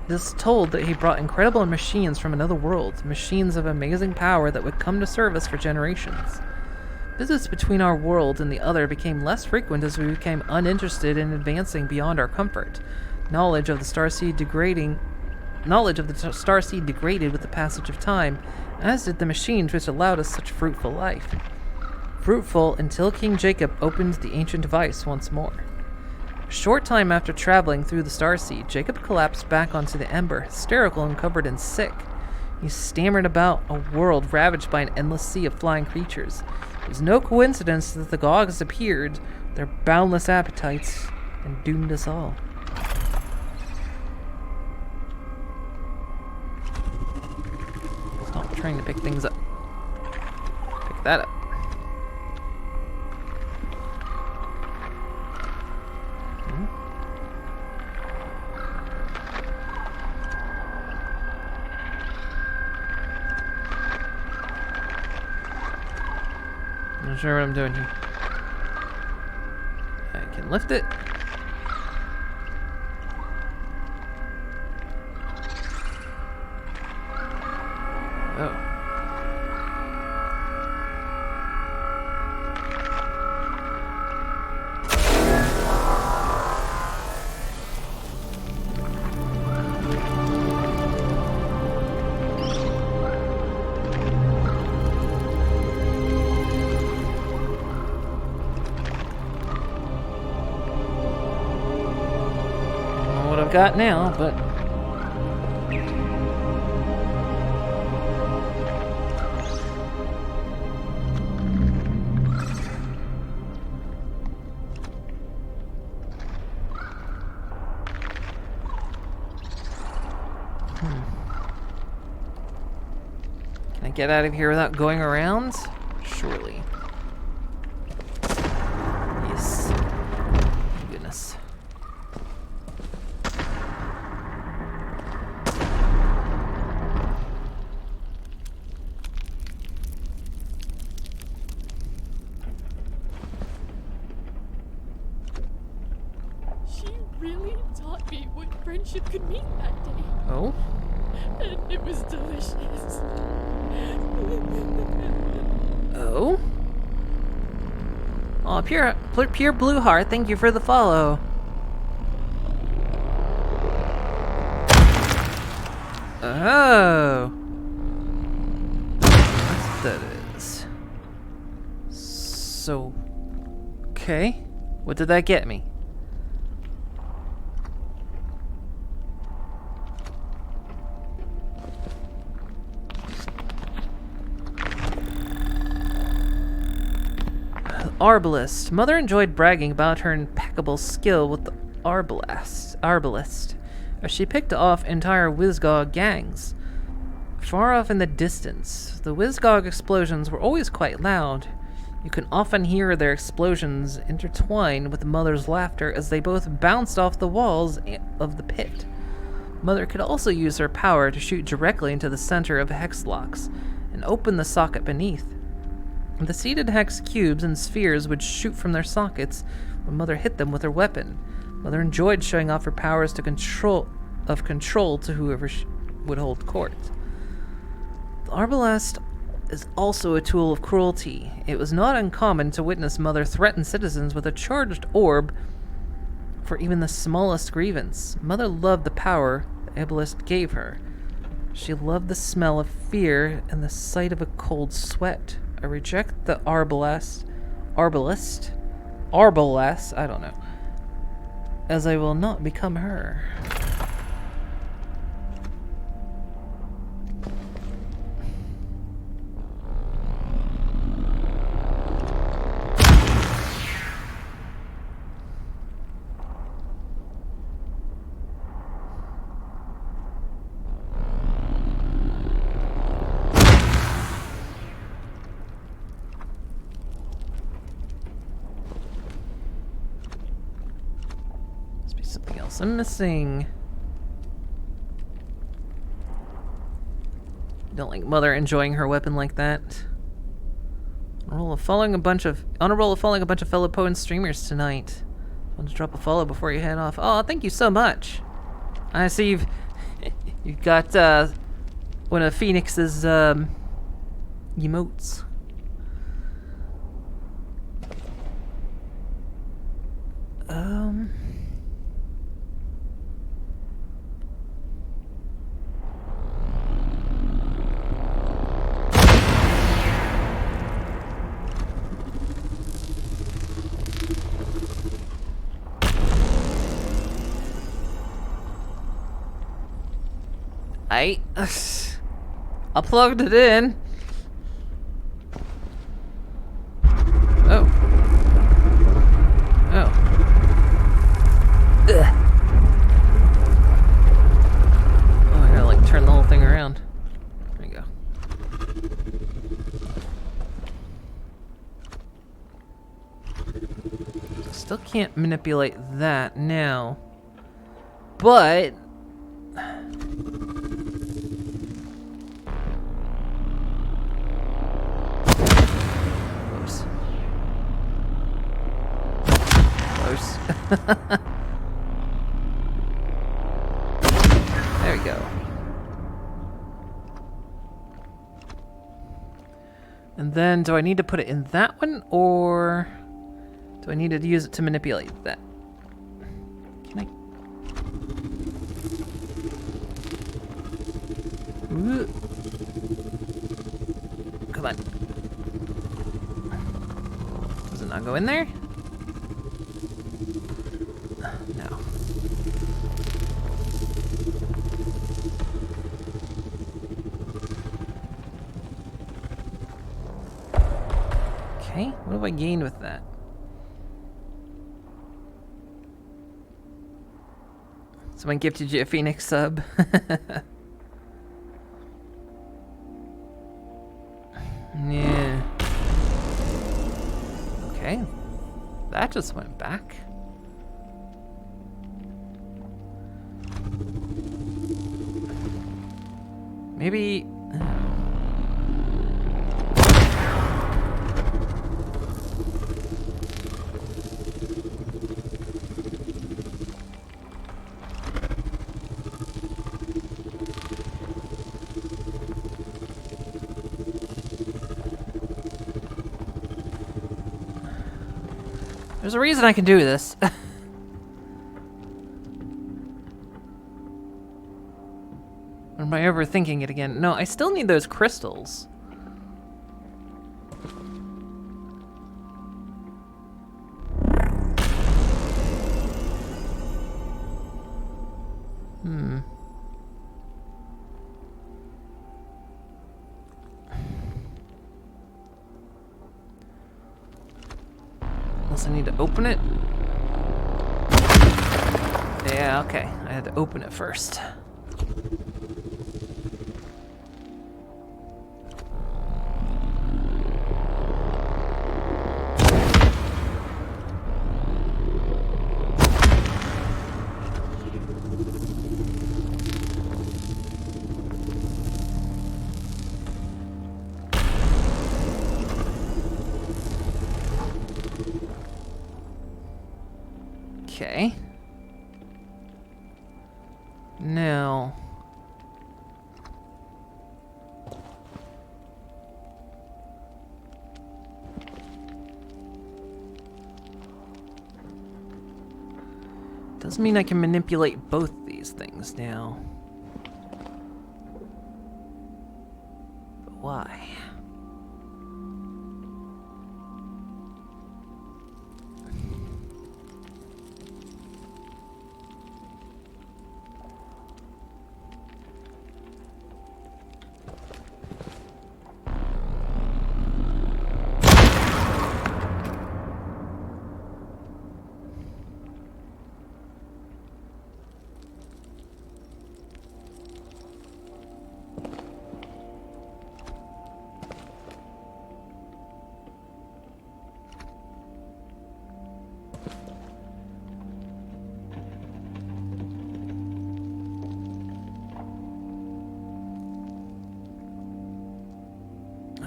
It is told that he brought incredible machines from another world, machines of amazing power that would come to serve us for generations. Visits between our world and the other became less frequent as we became uninterested in advancing beyond our comfort. Knowledge of the Starseed degraded with the passage of time, as did the machines which allowed us such fruitful life. Fruitful until King Jacob opened the ancient device once more. A short time after traveling through the Starseed, Jacob collapsed back onto the Ember, hysterical and covered in sick. He stammered about a world ravaged by an endless sea of flying creatures. It was no coincidence that the Gogs appeared, their boundless appetites, and doomed us all. Stop trying to pick things up. Pick that up. I'm not sure what I'm doing here. I can lift it. Oh. What I've got now, but can I get out of here without going around? Surely. Yes. Goodness. She really taught me what friendship could mean that day. Oh? And it was delicious. Oh? Oh, pure blue heart, thank you for the follow. Oh. That's what that is. So, okay. What did that get me? Arbalist. Mother enjoyed bragging about her impeccable skill with the arbalist, as she picked off entire Wizgog gangs. Far off in the distance, the Wizgog explosions were always quite loud. You can often hear their explosions intertwine with Mother's laughter as they both bounced off the walls of the pit. Mother could also use her power to shoot directly into the center of hex locks and open the socket beneath. The seated hex cubes and spheres would shoot from their sockets when Mother hit them with her weapon. Mother enjoyed showing off her powers to control to whoever would hold court. The arbalest is also a tool of cruelty. It was not uncommon to witness Mother threaten citizens with a charged orb for even the smallest grievance. Mother loved the power the arbalest gave her. She loved the smell of fear and the sight of a cold sweat. I reject the arbalest, I don't know, as I will not become her. Something else I'm missing. Don't like Mother enjoying her weapon like that. On a roll of following a bunch of fellow Poe and streamers tonight. Want to drop a follow before you head off? Oh, thank you so much. I see you've got one of Phoenix's emotes. I plugged it in. Oh. Oh. Ugh. Oh, I gotta like turn the whole thing around. There you go. Still can't manipulate that now. But oops. close. There we go. And then, do I need to put it in that one, or do I need to use it to manipulate that? Can I? Ooh. Come on. Does it not go in there? No. Okay, what have I gained with that? Someone gifted you a Phoenix sub. Yeah. Okay. That just went back. Maybe... There's a reason I can do this. Or am I overthinking it again? No, I still need those crystals. Unless I need to open it. Yeah, okay. I had to open it first. Okay. Now... does mean I can manipulate both these things now. But why?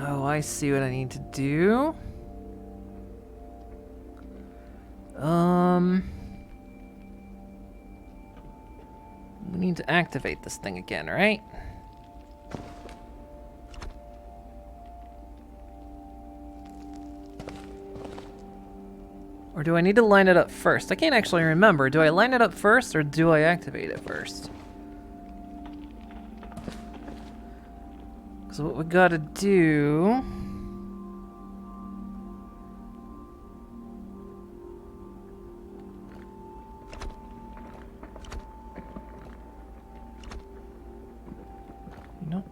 Oh, I see what I need to do. We need to activate this thing again, right? Or do I need to line it up first? I can't actually remember. Do I line it up first or do I activate it first? So what we gotta do... No.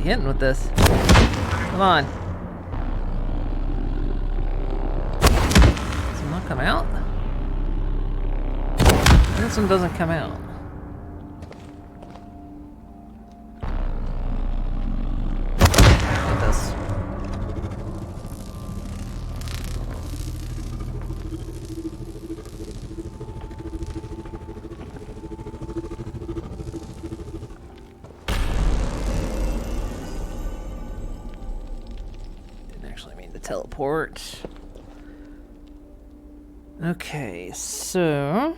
hitting with this. Come on. Does it not come out? This one doesn't come out. Like this. Didn't actually mean to teleport. Okay, so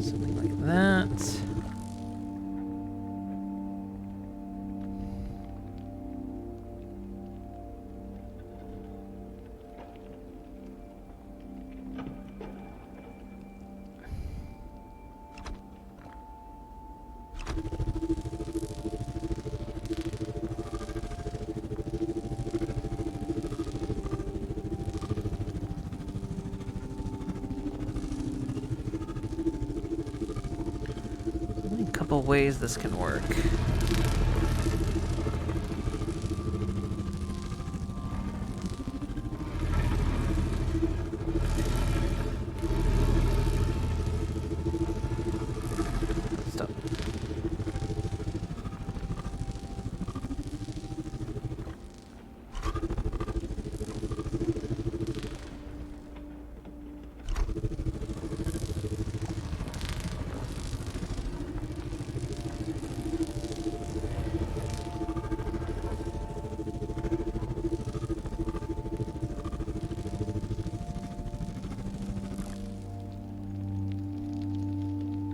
something like that. Couple ways this can work. Stop.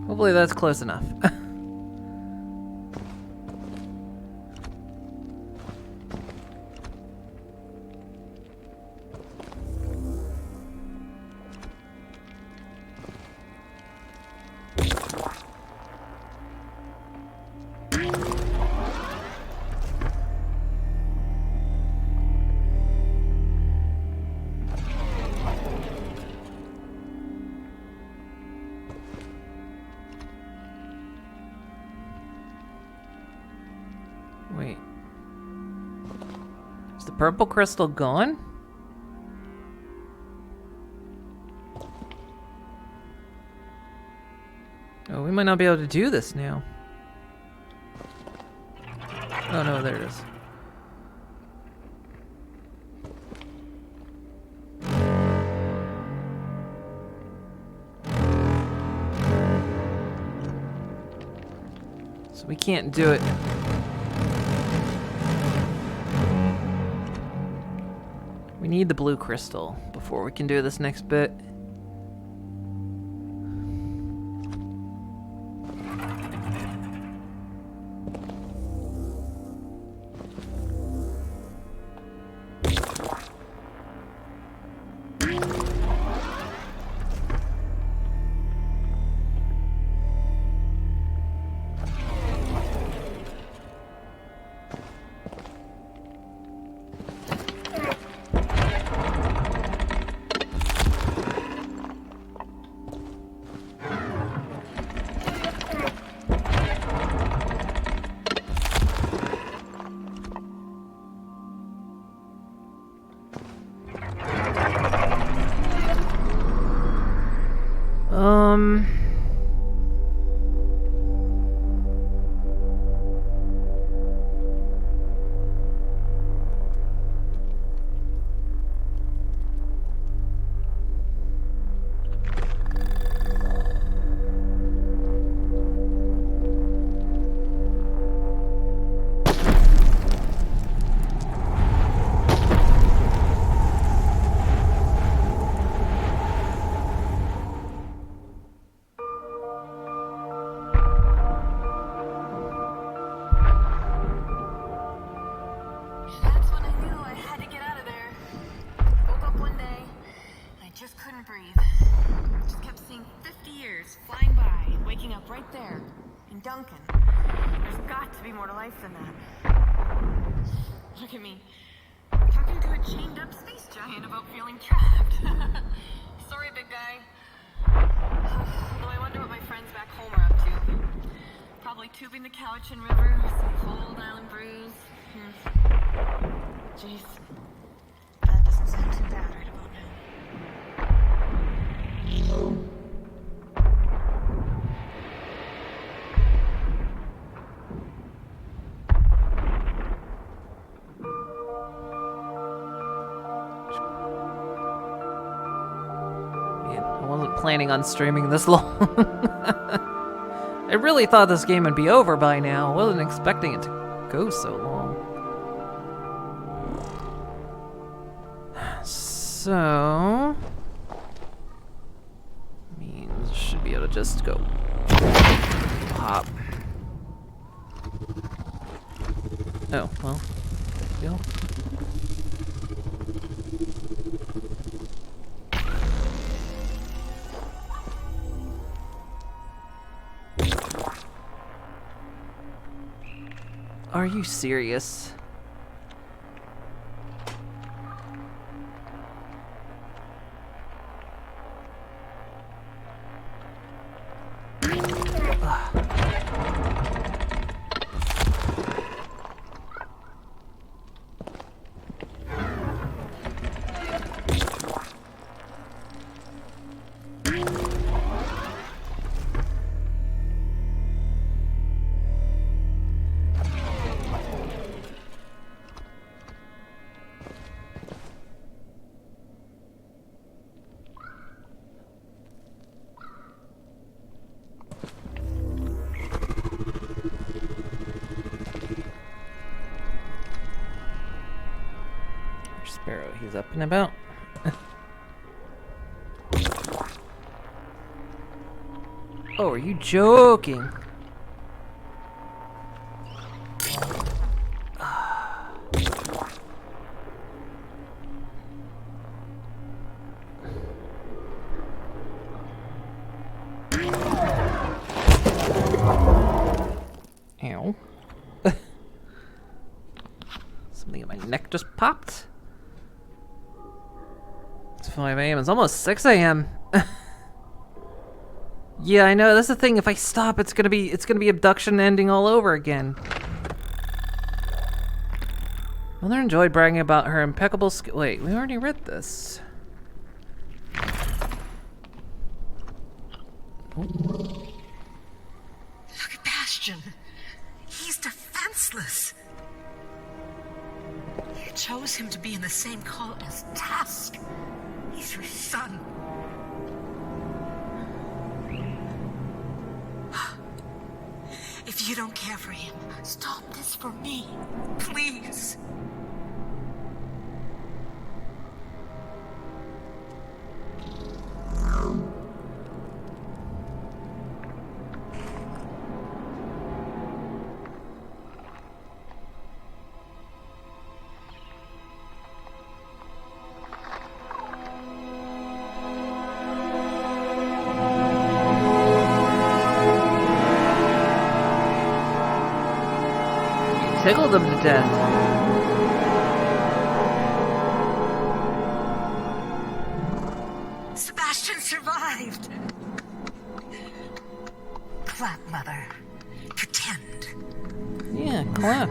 Hopefully that's close enough. Wait. Is the purple crystal gone? Oh, we might not be able to do this now. Oh no, there it is. So we can't do it. We need the blue crystal before we can do this next bit. Duncan. There's got to be more to life than that. at me. Talking to a chained up space giant about feeling trapped. Sorry, big guy. Though I wonder what my friends back home are up to. Probably tubing the Cowichan River with some cold island brews. Jeez. That doesn't sound too bad right about now. Planning on streaming this long. I really thought this game would be over by now. I wasn't expecting it to go so long. So... means I should be able to just go pop. Oh, well. Go. Are you serious? Sparrow, he's up and about. Oh, are you joking? Ow. Something in my neck just popped. It's 5 a.m. It's almost 6 a.m. Yeah, I know. That's the thing. If I stop, it's gonna be abduction ending all over again. Mother enjoyed bragging about her impeccable skill. Wait, we already read this. Look at Bastion. He's defenseless. You chose him to be in the same cult as Task. He's your son. If you don't care for him, stop this for me, please. Tickled them to death. Sebastian survived. Clap, Mother. Pretend. Yeah, clap.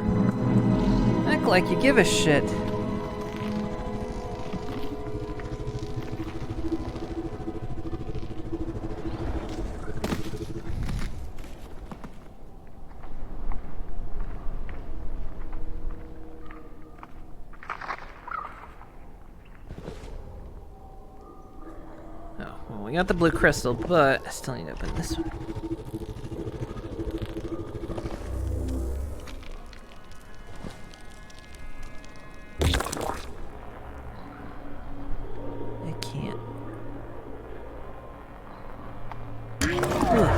Act like you give a shit. We got the blue crystal, but I still need to open this one. I can't. Ugh.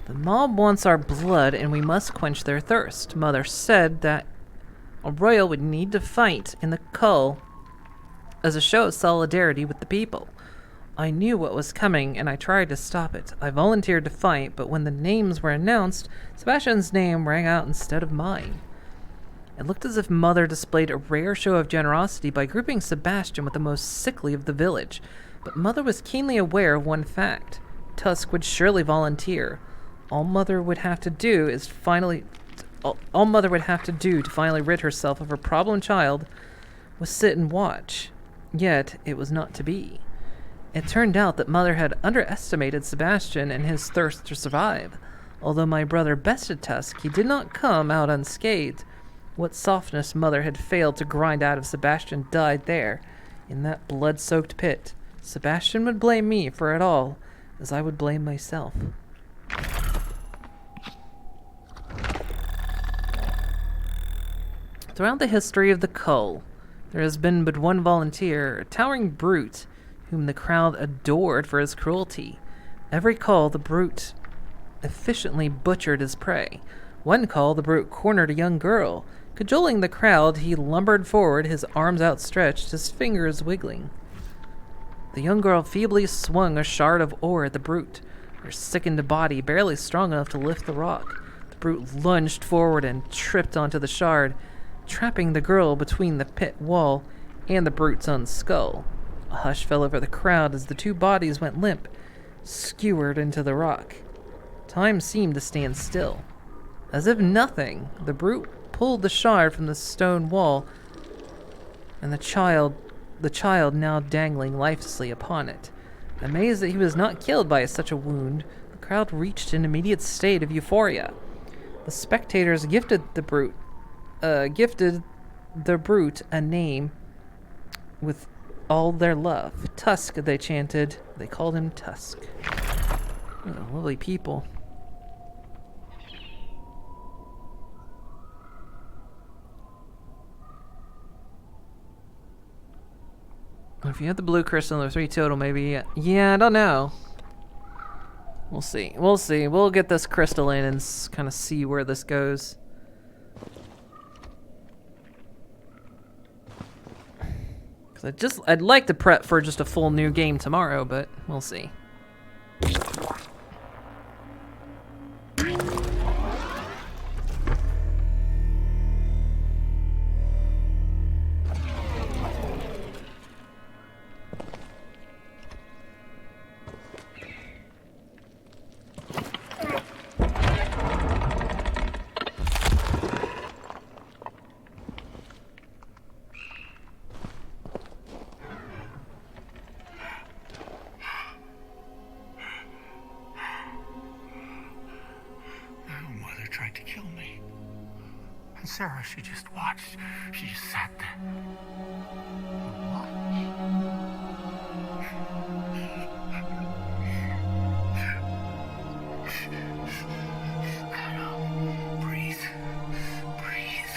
The mob wants our blood, and we must quench their thirst. Mother said that a royal would need to fight in the Cull as a show of solidarity with the people. I knew what was coming, and I tried to stop it. I volunteered to fight, but when the names were announced, Sebastian's name rang out instead of mine. It looked as if Mother displayed a rare show of generosity by grouping Sebastian with the most sickly of the village, but Mother was keenly aware of one fact. Tusk would surely volunteer. All Mother would have to do to finally rid herself of her problem child was sit and watch. Yet it was not to be. It turned out that Mother had underestimated Sebastian and his thirst to survive. Although my brother bested Tusk, he did not come out unscathed. What softness Mother had failed to grind out of Sebastian died there, in that blood-soaked pit. Sebastian would blame me for it all, as I would blame myself. Throughout the history of the Cull, there has been but one volunteer, a towering brute, whom the crowd adored for his cruelty. Every call, the brute efficiently butchered his prey. One call, the brute cornered a young girl. Cajoling the crowd, he lumbered forward, his arms outstretched, his fingers wiggling. The young girl feebly swung a shard of ore at the brute, her sickened body barely strong enough to lift the rock. The brute lunged forward and tripped onto the shard, trapping the girl between the pit wall and the brute's own skull. A hush fell over the crowd as the two bodies went limp, skewered into the rock. Time seemed to stand still. As if nothing, the brute pulled the shard from the stone wall, and the child now dangling lifelessly upon it. Amazed that he was not killed by such a wound, the crowd reached an immediate state of euphoria. The spectators gifted the brute a name with all their love. Tusk, they chanted. They called him Tusk. Oh, lovely people. If you have the blue crystal and the 3 total, maybe... Yeah, I don't know. We'll see. We'll see. We'll get this crystal in and kind of see where this goes. I'd like to prep for just a full new game tomorrow, but we'll see. Tried to kill me. And Sarah, she just watched. She just sat there. Breathe. Breathe.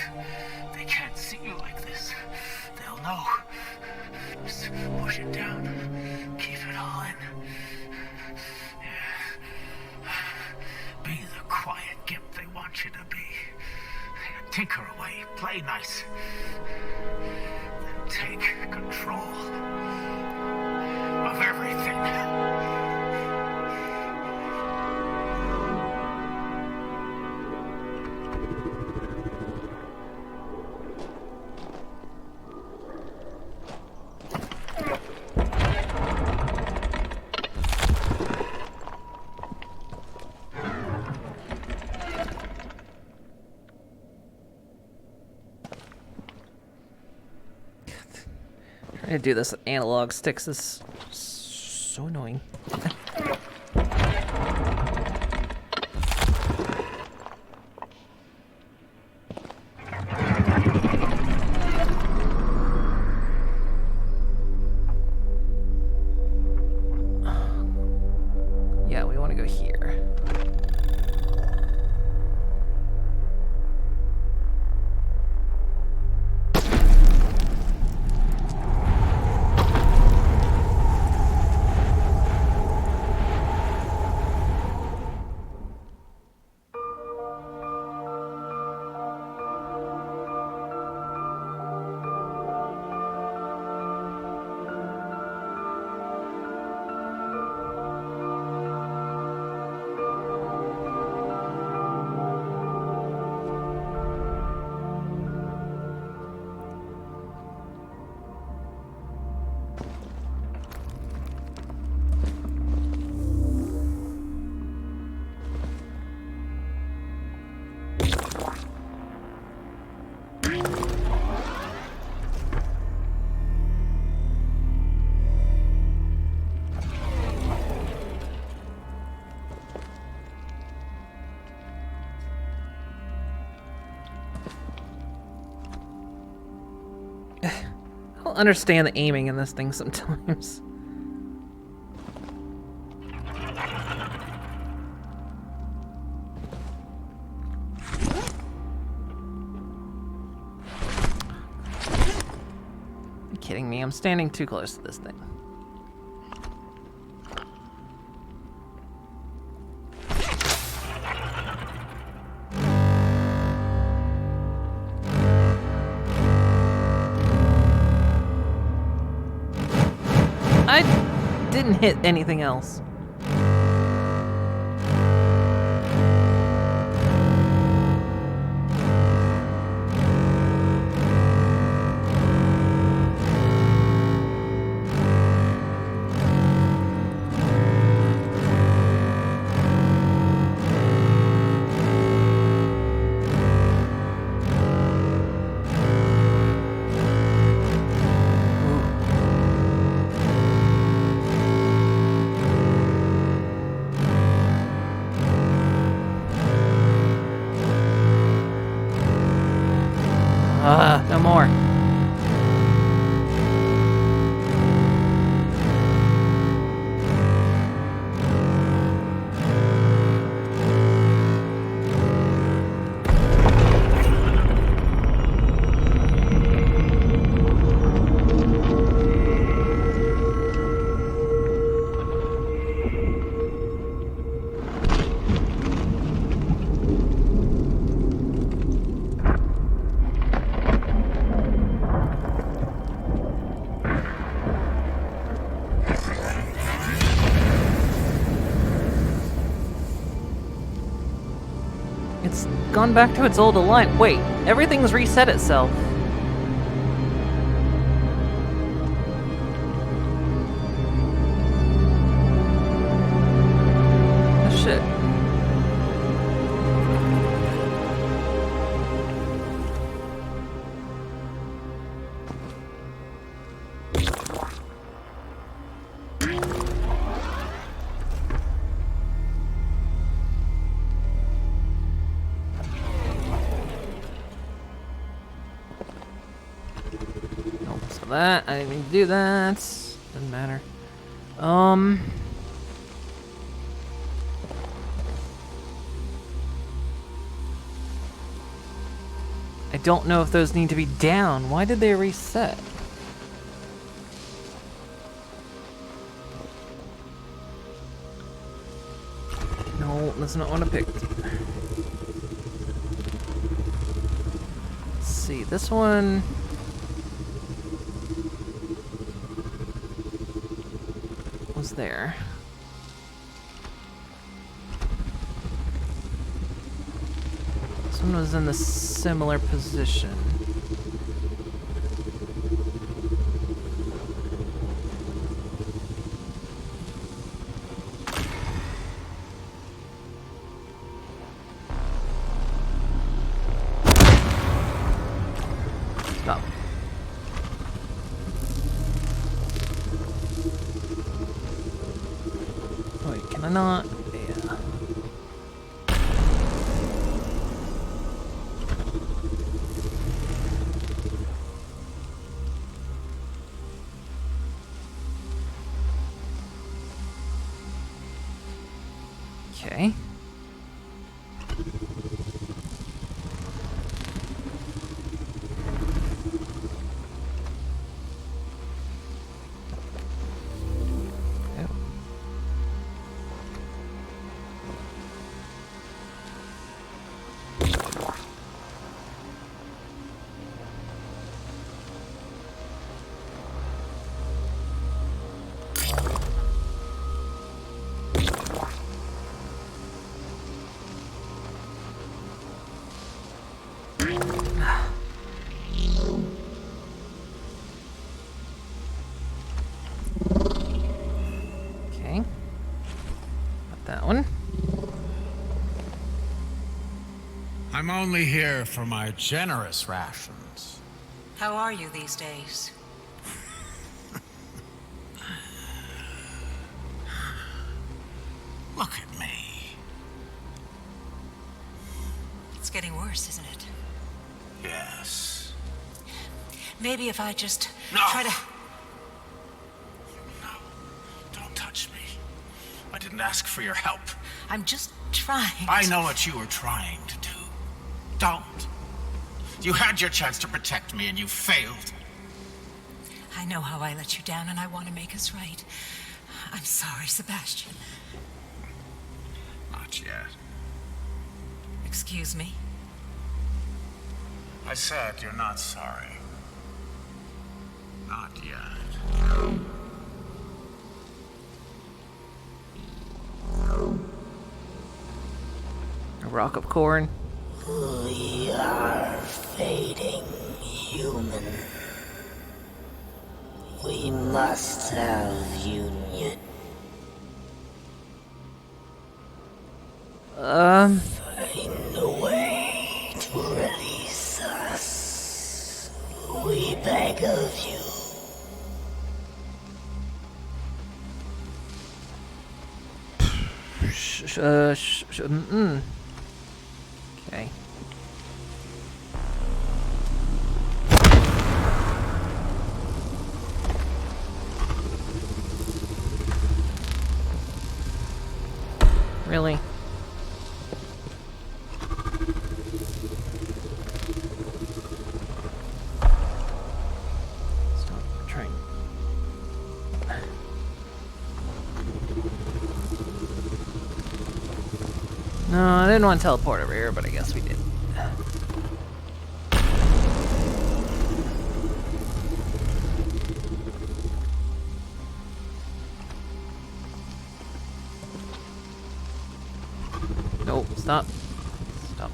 They can't see you like this. They'll know. Just push it down. Keep it all in. Be the quiet gimp they want you to be. Tinker away, play nice. Then take control of everything. Trying to do this with analog sticks is so annoying. Yeah, we want to go here. I don't understand the aiming in this thing sometimes. You're kidding me, I'm standing too close to this thing. I didn't hit anything else. No more. It's gone back to its old alignment. Wait, everything's reset itself. Oh, shit. That I didn't mean to do that. Doesn't matter. I don't know if those need to be down. Why did they reset? No, that's not what I picked. Let's see, this one. There. This one was in the similar position. Stop. Can I not? Yeah. Okay. I'm only here for my generous rations. How are you these days? Look at me. It's getting worse, isn't it? Yes. Maybe if I just No. try to... No. Don't touch me. I didn't ask for your help. I'm just trying. I know what you were trying to do. Don't. You had your chance to protect me and you failed. I know how I let you down and I want to make us right. I'm sorry, Sebastian. Not yet. Excuse me? I said you're not sorry. Not yet. A rock of corn. We are fading, human. We must have union. Find a way to release us. We beg of you. Okay. Really? Stop trying. No, I didn't want to teleport over here, but I guess we did. No, stop. Stop.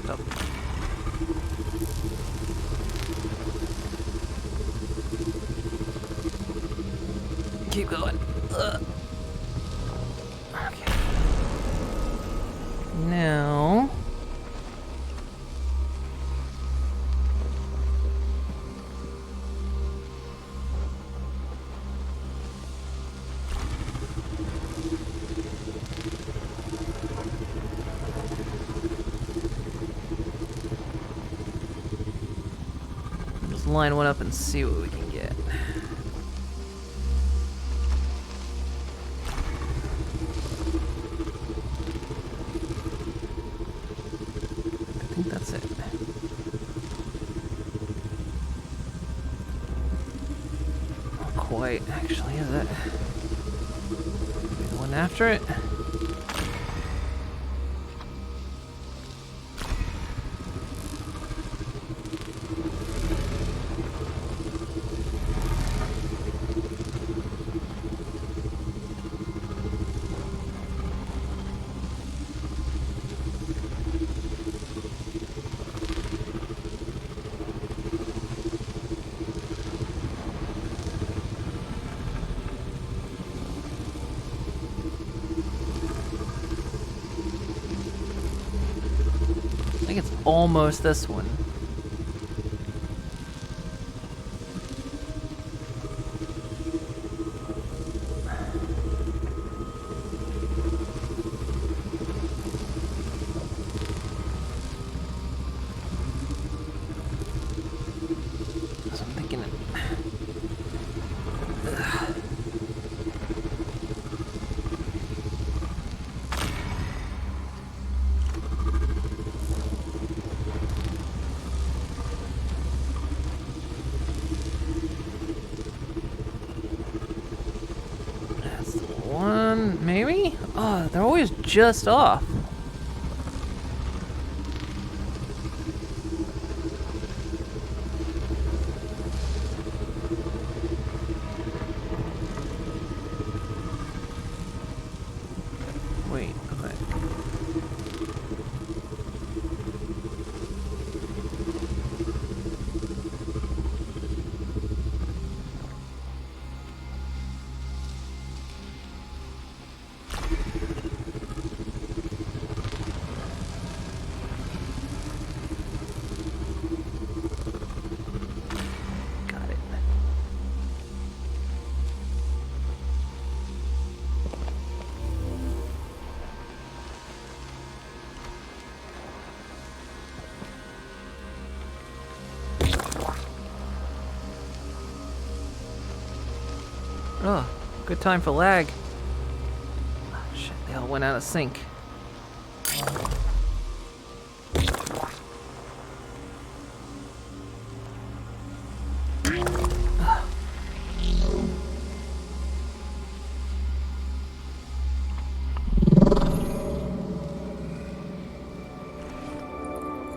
Stop. Keep going. Okay. Now. Just line one up and see what we can get. I think that's it. Not quite, actually, is it? Maybe the one after it? I think it's almost this one. So I'm thinking that's the one, maybe? Oh, they're always just off. Wait, okay. Oh, good time for lag. Oh, shit, they all went out of sync.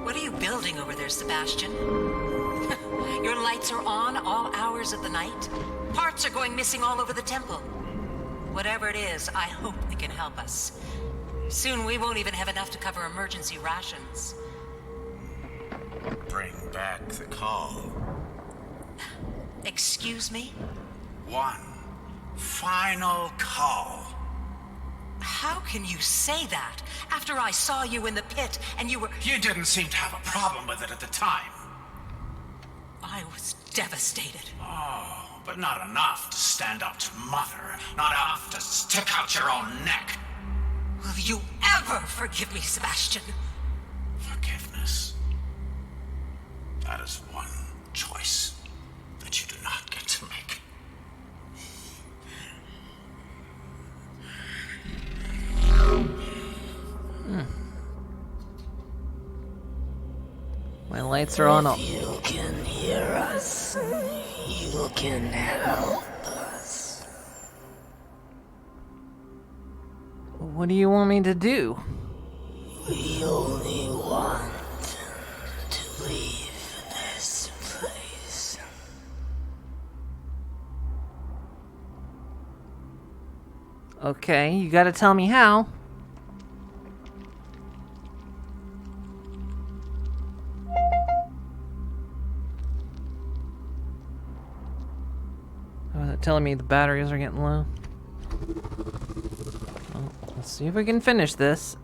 What are you building over there, Sebastian? Your lights are on all hours of the night? Parts are going missing all over the temple. Whatever it is, I hope it can help us. Soon we won't even have enough to cover emergency rations. Bring back the call. Excuse me? One final call. How can you say that after I saw you in the pit and you were... You didn't seem to have a problem with it at the time. I was devastated. Oh, but not enough to stand up to Mother. Not enough to stick out your own neck. Will you ever forgive me, Sebastian? Forgiveness. That is one choice that you do not get to make. My lights are on. If you can hear us, you can help us. What do you want me to do? We only want to leave this place. Okay, you gotta tell me how. Telling me the batteries are getting low. Well, let's see if we can finish this.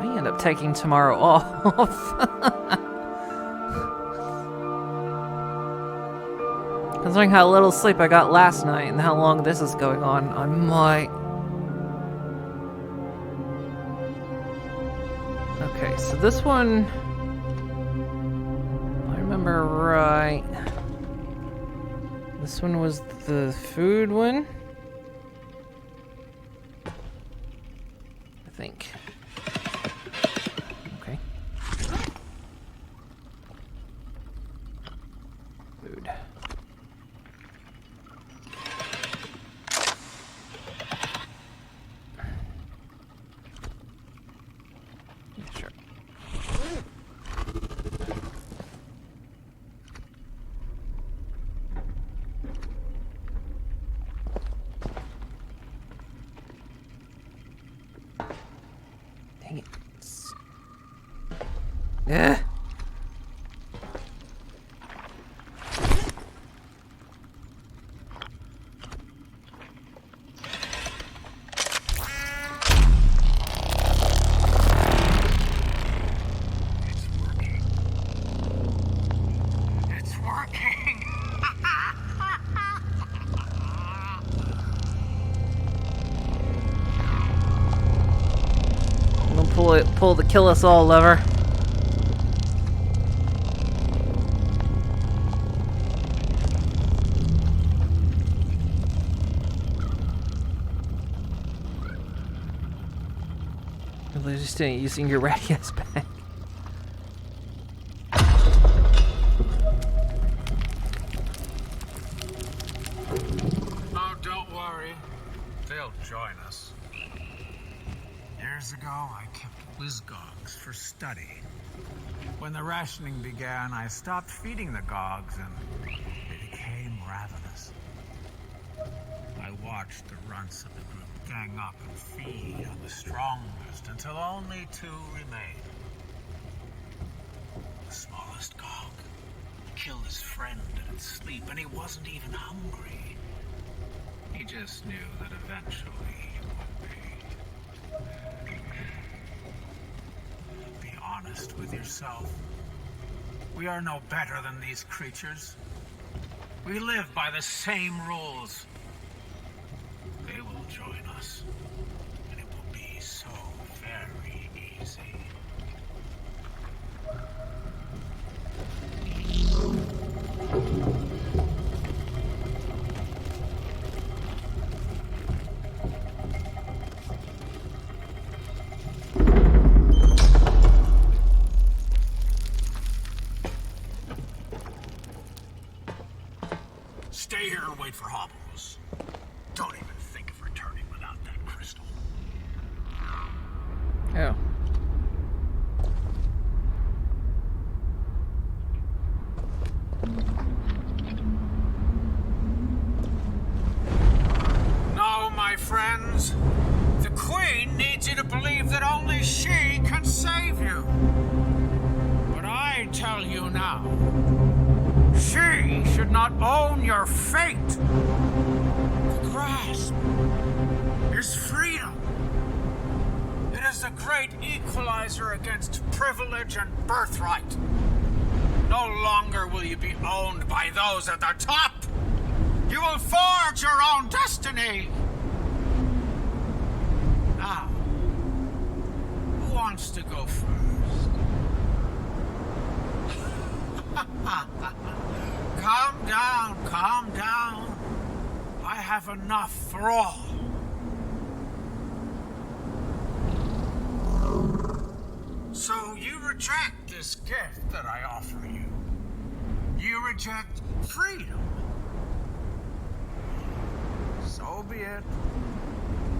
I end up taking tomorrow off. Considering how little sleep I got last night and how long this is going on, I might... Okay, so this one... If I remember right... This one was the food one? I think. Okay. Food. Sure. Dang it. Yeah. It's working! I'm gonna pull the kill us all lever. Really just using your radius bag. Oh, don't worry. They'll join us. years ago, I kept whiz-gogs for study. When the rationing began, I stopped feeding the gogs and they became ravenous. I watched the runts of the group gang up and feed on the strongest until only 2 remained. The smallest gog killed his friend in its sleep, and he wasn't even hungry. He just knew that eventually he would be. Be honest with yourself. We are no better than these creatures. We live by the same rules. They will join us, and it will be so very easy. Stay here and wait for Hobbles. Don't even think of returning without that crystal. Oh. No, my friends. The Queen needs you to believe that only she can save you. But I tell you now, she should not own your fate. The grasp is freedom. It is the great equalizer against privilege and birthright. No longer will you be owned by those at the top. You will forge your own destiny. Now, who wants to go first? Calm down, calm down. I have enough for all. So you reject this gift that I offer you. You reject freedom. So be it.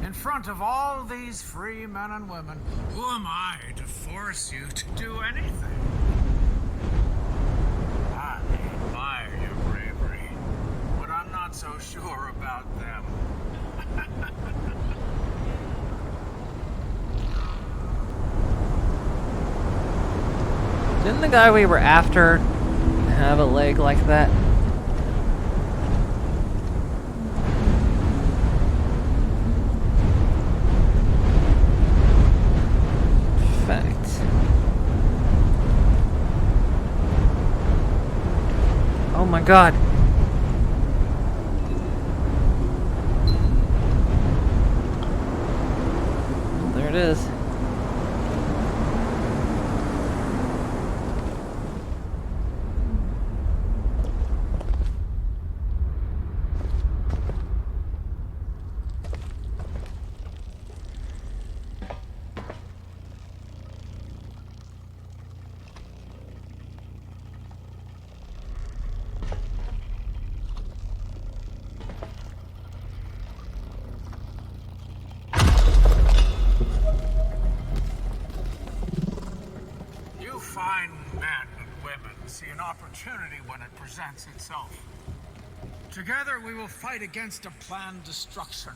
In front of all these free men and women, who am I to force you to do anything? I admire your bravery, but I'm not so sure about them. Didn't the guy we were after have a leg like that? Fact. Oh my god. There it is. Fine men and women see an opportunity when it presents itself. Together we will fight against a planned destruction.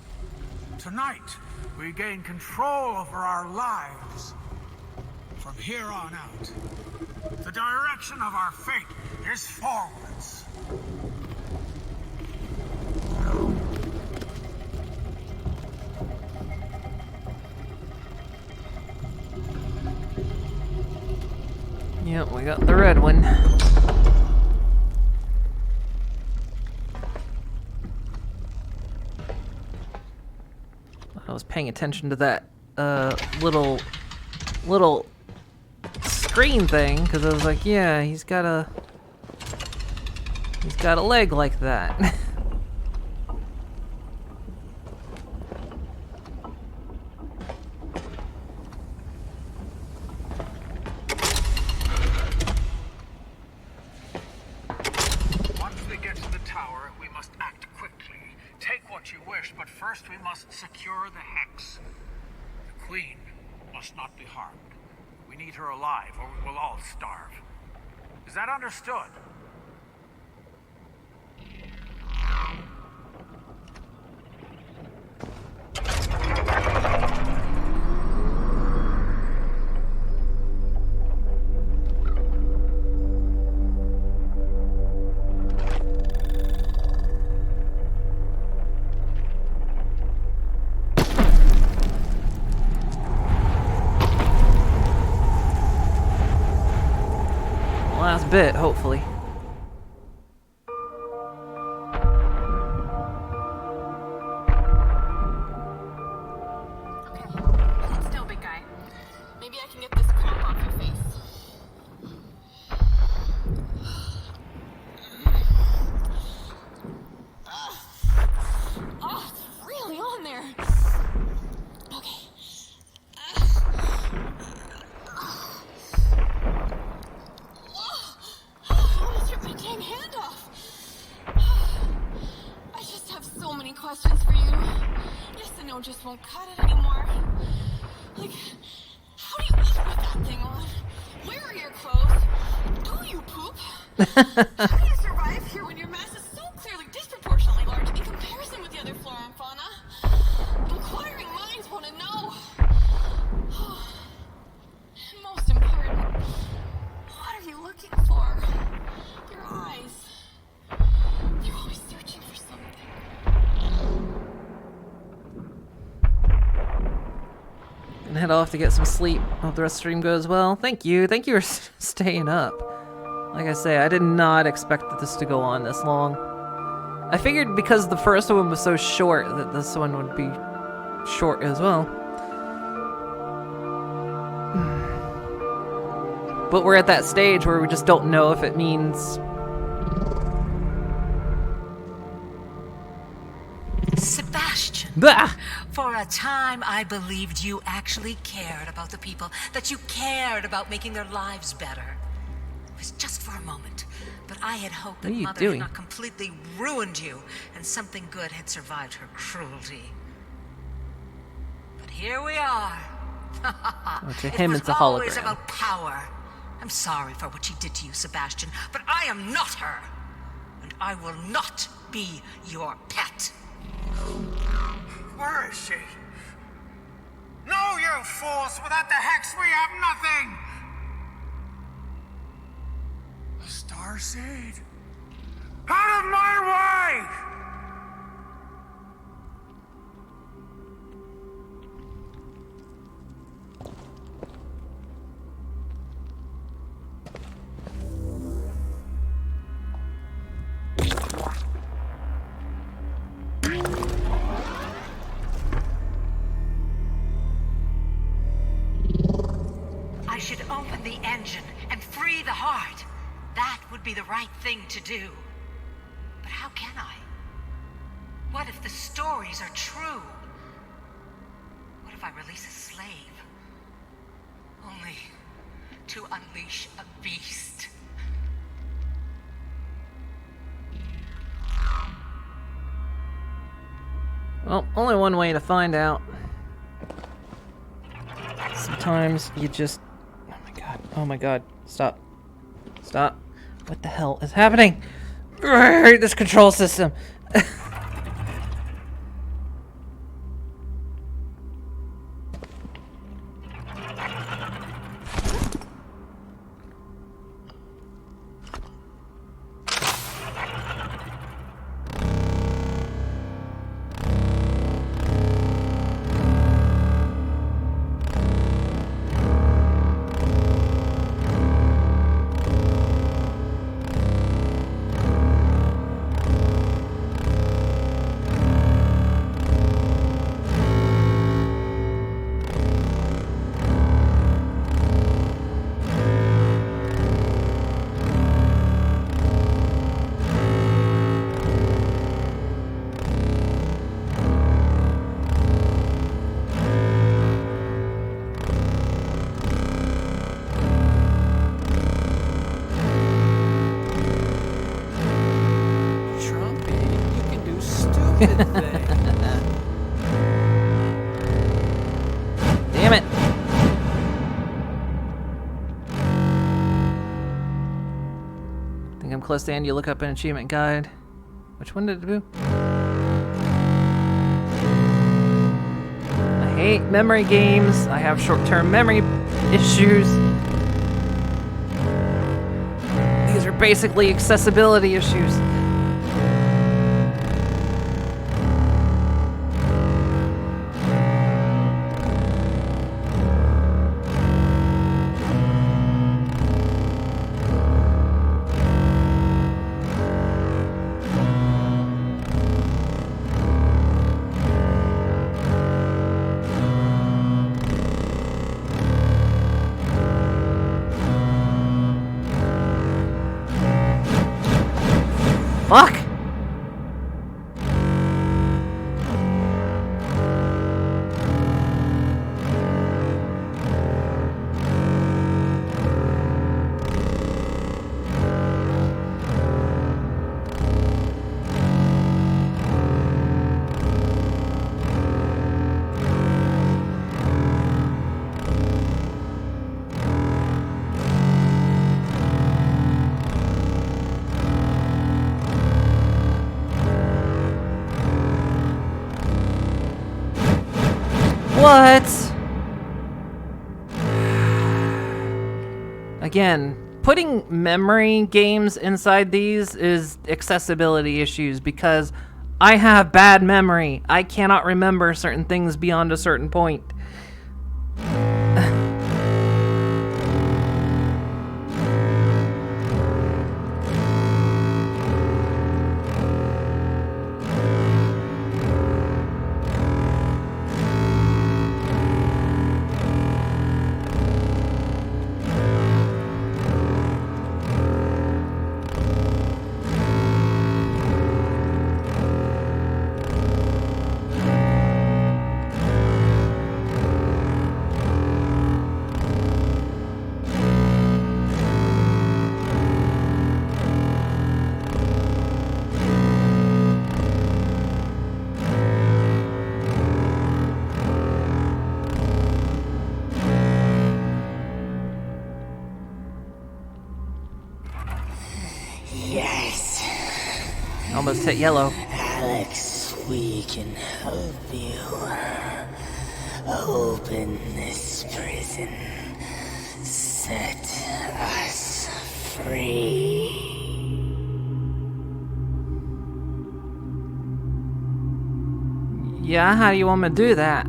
Tonight, we gain control over our lives. From here on out, the direction of our fate is forwards. Yep, we got the red one. I was paying attention to that little screen thing because I was like, yeah, he's got a leg like that. But first we must secure the hex. The Queen must not be harmed. We need her alive, or we will all starve. Is that understood? Last bit, hopefully. Hold still, big guy. Maybe I can get this crap off your face. Oh, it's really on there. Okay. I almost ripped my dang hand off. I just have so many questions for you. Yes and no just won't cut it anymore. Like, how do you eat with that thing on? Where are your clothes? Do you poop? How do you survive here when your mass is so clearly disproportionately large in comparison with the other flora and fauna? Inquiring minds want to know. Most important, what are you looking for? Your eyes. They're always searching for something. And head off to get some sleep. Hope the rest of the stream goes well. Thank you. Thank you for staying up. Like I say, I did not expect this to go on this long. I figured because the first one was so short that this one would be short as well. But we're at that stage where we just don't know if it means... Sebastian! Bah! For a time, I believed you actually cared about the people, that you cared about making their lives better. It was just for a moment, but I had hoped that What are you Mother doing? had not completely ruined you, and something good had survived her cruelty. But here we are. Oh, to him, it was it's a always hologram. about power. I'm sorry for what she did to you, Sebastian, but I am not her. And I will not be your pet. Where is she? No, you fools! Without the hex, we have nothing! The Star Seed? Out of my way! I should open the engine and free the heart. That would be the right thing to do. But how can I? What if the stories are true? What if I release a slave? Only to unleash a beast. Well, only one way to find out. Sometimes you just... Oh my god. Oh my god. Stop. Stop. What the hell is happening? This control system. stupid thing. Damn it. close to end, you look up an achievement guide. Which one did it do? I hate memory games. I have short-term memory issues. These are basically accessibility issues. Fuck! What? Again, putting memory games inside these is accessibility issues because I have bad memory. I cannot remember certain things beyond a certain point. Yes. Almost hit yellow. Alex, we can help you. Open this prison. Set us free. Yeah, how do you want me to do that?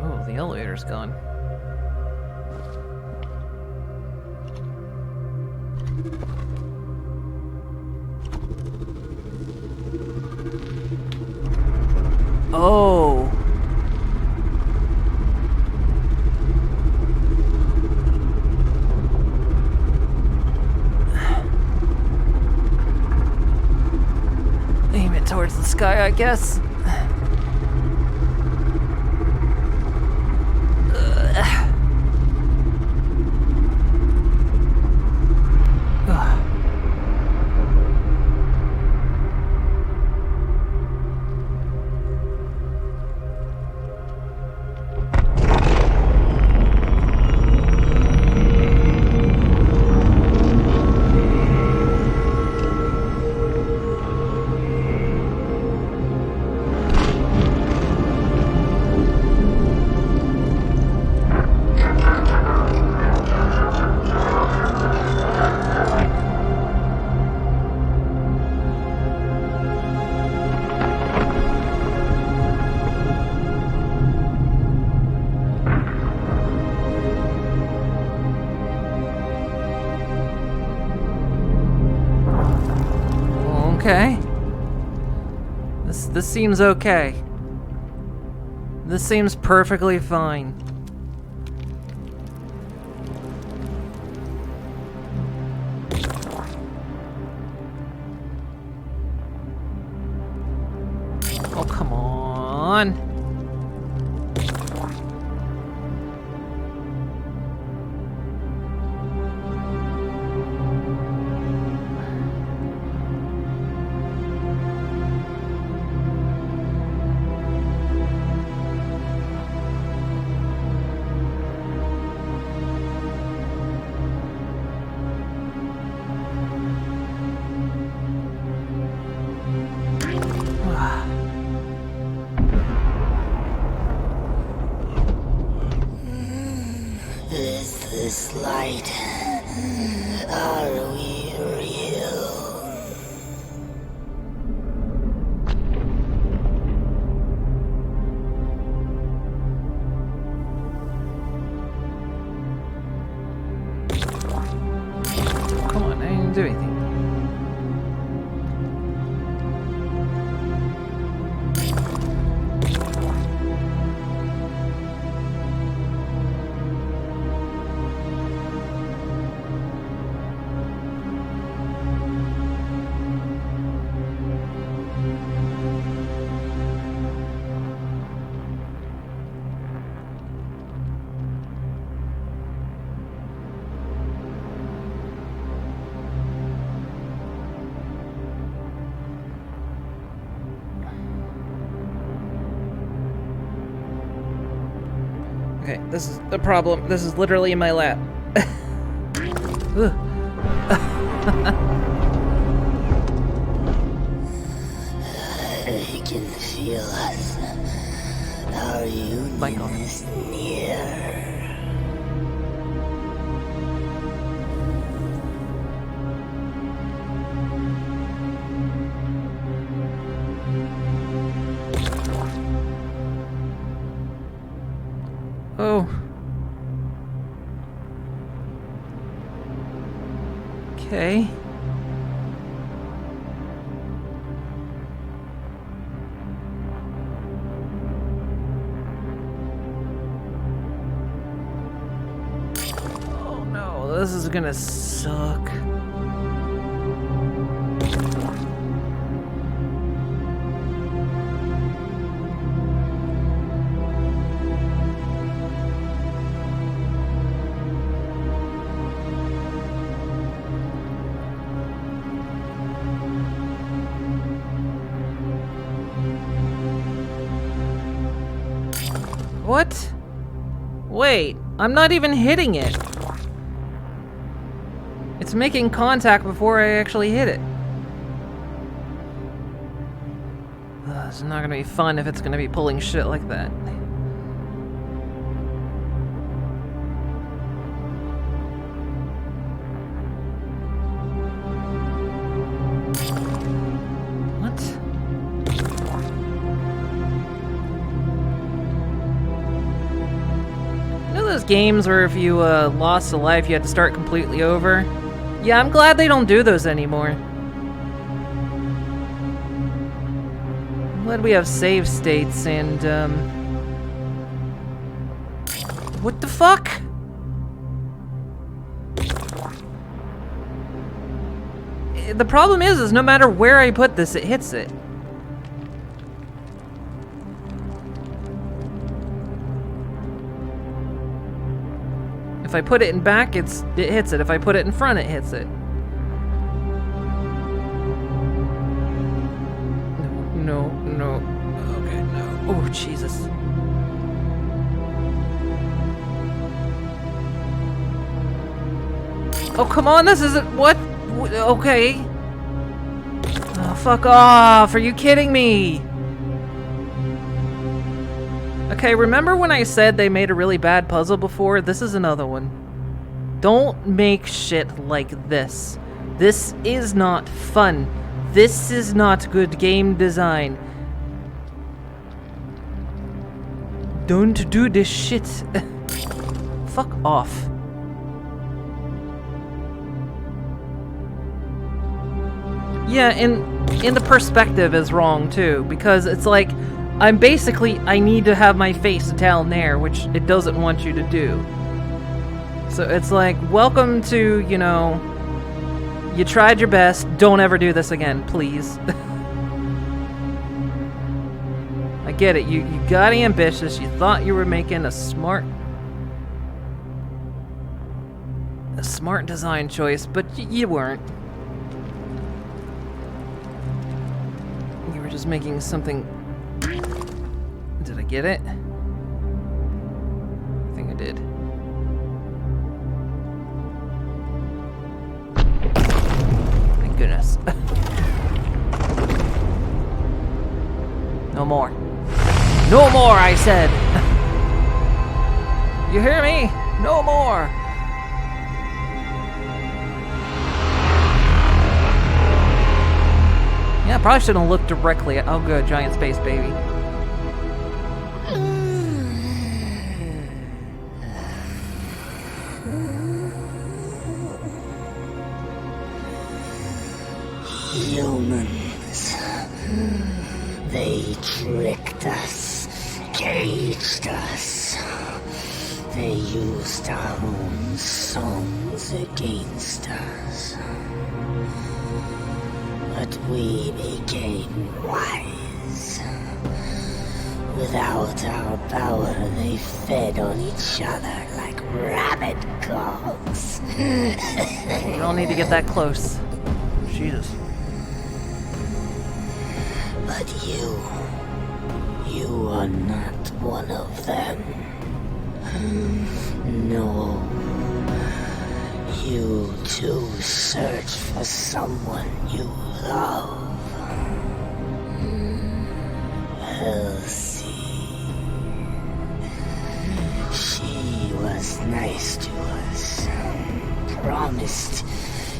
Oh, the elevator's gone. Oh. Aim it towards the sky, I guess. Okay. This seems okay. This seems perfectly fine. Oh, come on. this light? Are we real? Come on, I didn't do anything. Okay, this is the problem. This is literally in my lap. I can feel us. Our union is near. Oh. Okay. Oh no, this is gonna suck. What? Wait, I'm not even hitting it. It's making contact before I actually hit it. It's not gonna be fun if it's gonna be pulling shit like that. Games where if you lost a life you had to start completely over. Yeah, I'm glad they don't do those anymore. I'm glad we have save states and what the fuck? The problem is no matter where I put this, it hits it. If I put it in back, it hits it. If I put it in front, it hits it. No. Okay, no. Oh, Jesus. Oh, come on, this isn't... What? Okay. Oh, fuck off. Are you kidding me? Okay, remember when I said they made a really bad puzzle before? This is another one. Don't make shit like this. This is not fun. This is not good game design. Don't do this shit. Fuck off. Yeah, and the perspective is wrong too, because it's like I need to have my face down there, which it doesn't want you to do. So it's like, welcome to, you know, you tried your best, don't ever do this again, please. I get it, you got ambitious, you thought you were making a smart design choice, but you weren't. You were just making something... Did I get it? I think I did. Thank goodness. No more. No more, I said! You hear me? No more! Yeah, I probably shouldn't have looked directly at. Oh, good, giant space baby. Humans. They tricked us, caged us. They used our own songs against us. But we became wise. Without our power, they fed on each other like rabid dogs. You don't need to get that close. Jesus. But you are not one of them. No. You too search for someone you love. Elsie. She was nice to us. Promised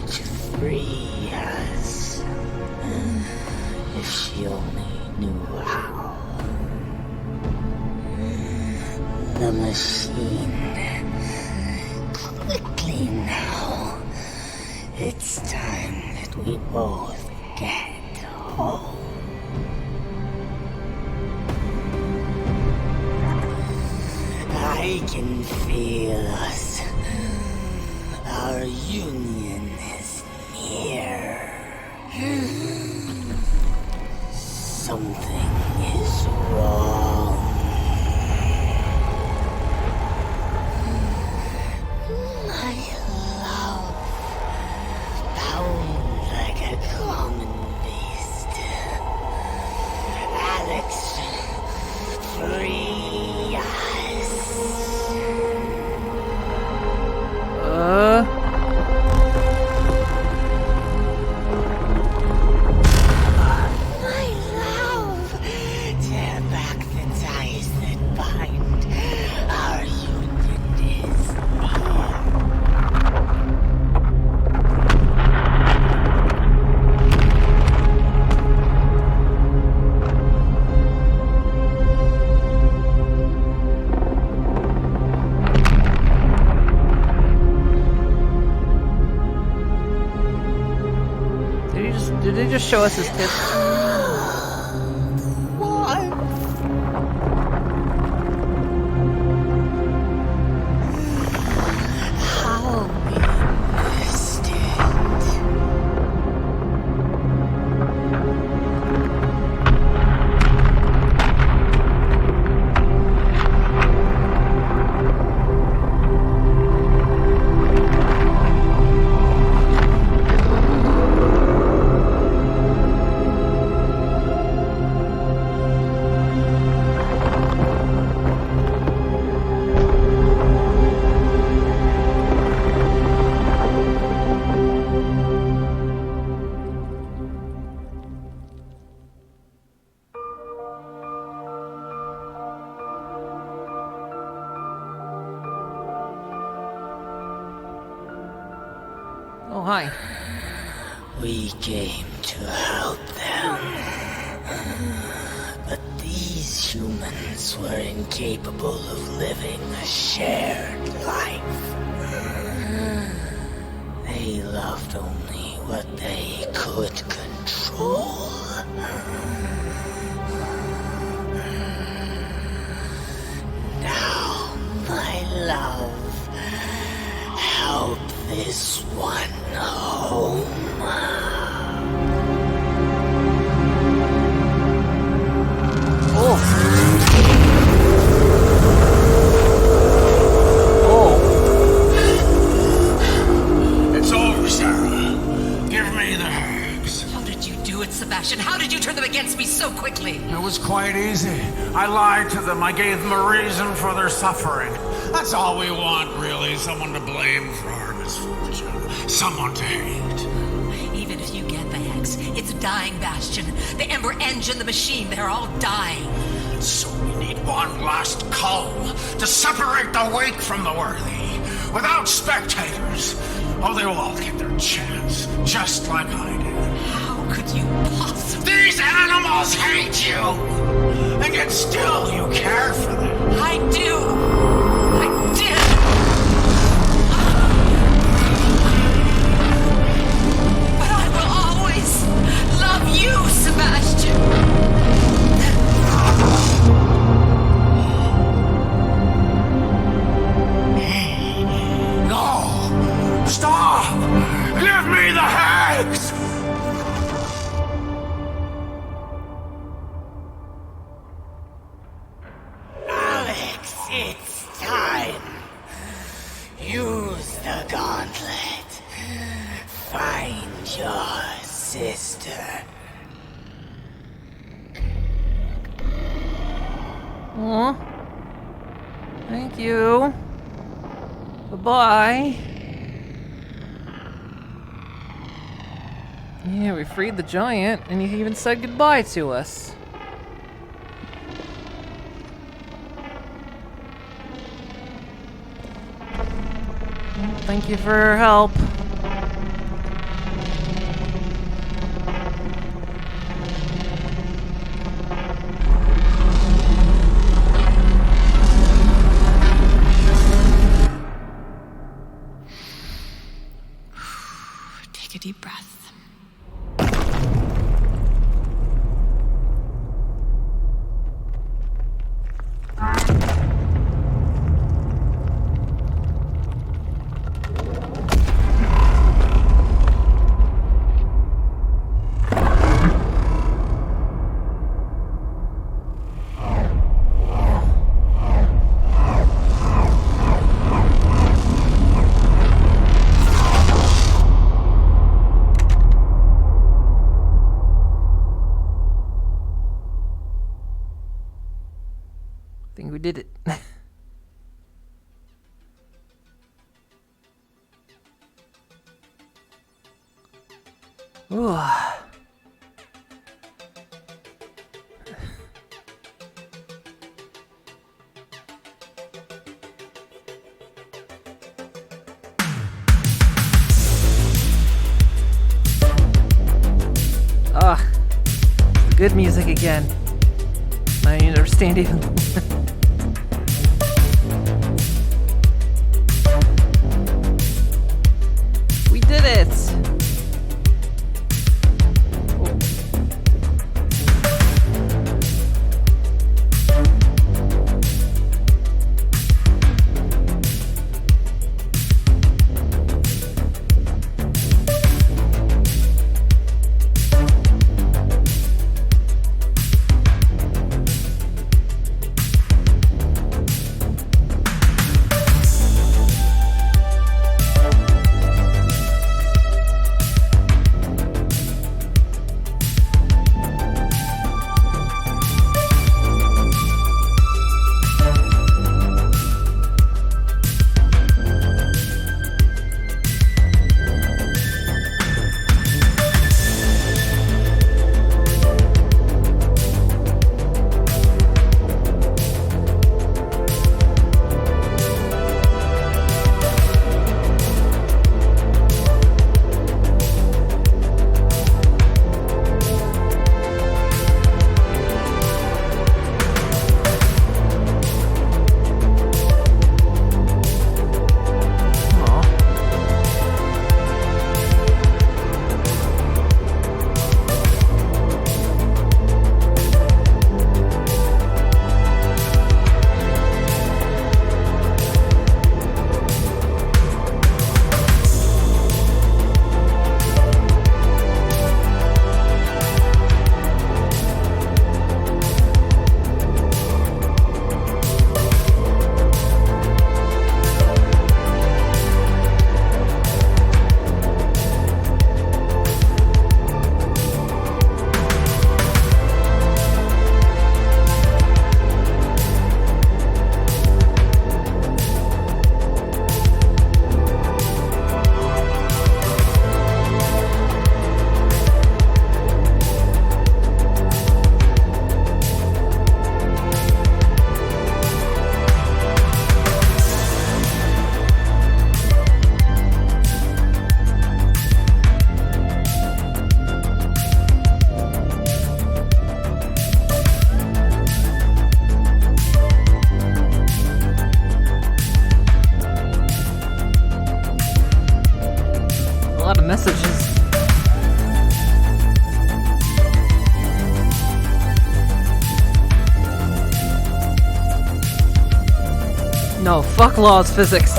to free us. If she only knew how. The machine. Quickly now. It's time that we both get home. I can feel us. Our union is near. Something is wrong. My love, bound like a common beast. Alex, free us. My love, tear back the ties that bind. Our union is near. Did they just show us his tits? How we missed it. Oh, hi. We came to help them. But these humans were incapable of living a shared life. They loved only what they could control. Now, my love, help this one home. It's over, Sarah. Give me the hags. How did you do it, Sebastian? How did you turn them against me so quickly? It was quite easy. I lied to them. I gave them a reason for their suffering. That's all we want, really. Someone to blame for our misfortune. Someone to hate. Even if you get the hex, it's dying Bastion. The Ember Engine, the machine, they're all dying. So we need one last calm to separate the weak from the worthy. Without spectators. Oh, they will all get their chance, just like I did. How could could you possibly? These animals hate you! And yet still you care for them. I do. I did. But I will always love you, Sebastian. No! Stop! Give me the hags! Alex, it's time. Use the gauntlet. Find your sister. Aw. Thank you. Bye-bye. Yeah, we freed the giant, and he even said goodbye to us. Thank you for your help. Take a deep breath. I think we did it. Ooh. Ah, good music again. I don't understand even. We did it! No, fuck laws, physics.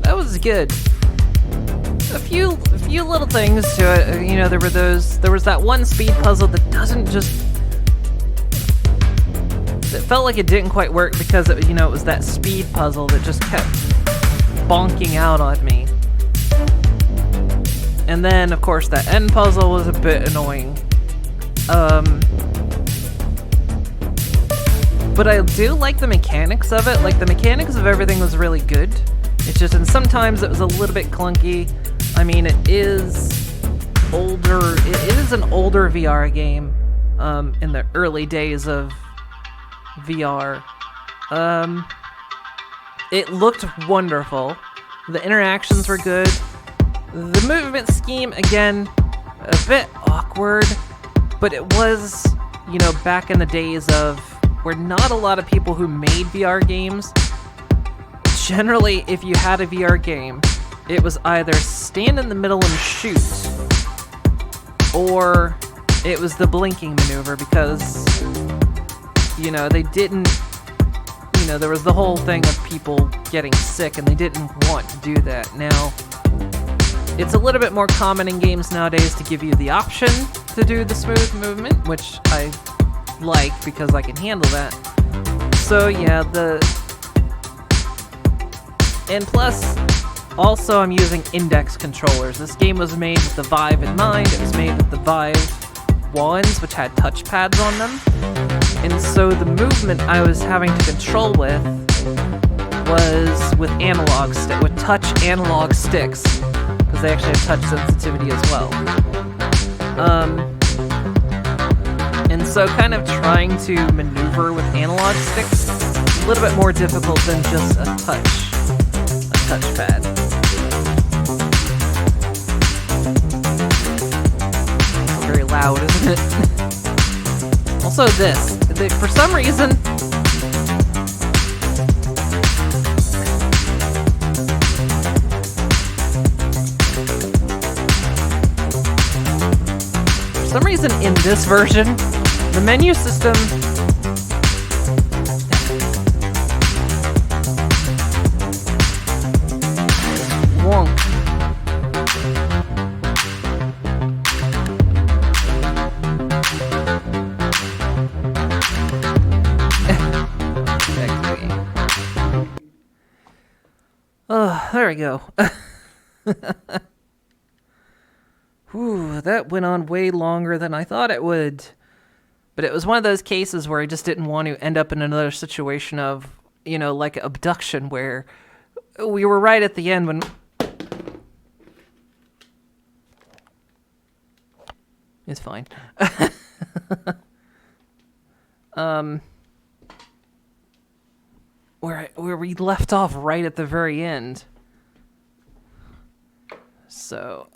That was good. A few little things to it. You know, there was that one speed puzzle that doesn't just. It felt like it didn't quite work because it was that speed puzzle that just kept bonking out on me. And then, of course, that end puzzle was a bit annoying. But I do like the mechanics of it. Like, the mechanics of everything was really good. It's just, and sometimes it was a little bit clunky. I mean, it is older. It is an older VR game in the early days of VR. It looked wonderful. The interactions were good. The movement scheme, again, a bit awkward, but it was, back in the days of where not a lot of people who made VR games. Generally, if you had a VR game, it was either stand in the middle and shoot, or it was the blinking maneuver, because they didn't, there was the whole thing of people getting sick and they didn't want to do that. Now, it's a little bit more common in games nowadays to give you the option to do the smooth movement, which I like because I can handle that. So yeah, and plus, also I'm using index controllers. This game was made with the Vive in mind. It was made with the Vive ones, which had touchpads on them. And so the movement I was having to control with was with with touch analog sticks, because they actually have touch sensitivity as well. And so kind of trying to maneuver with analog sticks is a little bit more difficult than just a touchpad. Very loud, isn't it? Also this, for some reason, in this version, the menu system wonk. Oh, there we go. Whew, that went on way longer than I thought it would. But it was one of those cases where I just didn't want to end up in another situation of, like abduction, where we were right at the end when... It's fine. Where we left off right at the very end. So,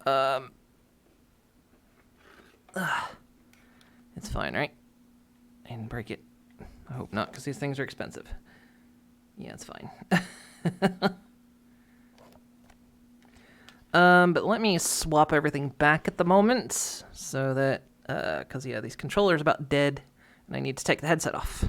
it's fine, right? I didn't break it. I hope not, because these things are expensive. Yeah, it's fine. But let me swap everything back at the moment, so that, because, yeah, these controllers are about dead, and I need to take the headset off.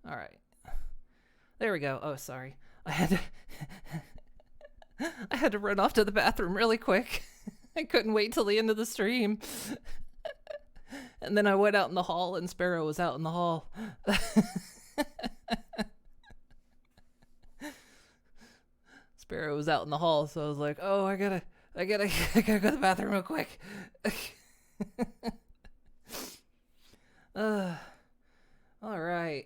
All right. There we go. Oh, sorry. I had to run off to the bathroom really quick. I couldn't wait till the end of the stream. And then I went out in the hall and Sparrow was out in the hall. Sparrow was out in the hall, so I was like, "Oh, I gotta go to the bathroom real quick." All right.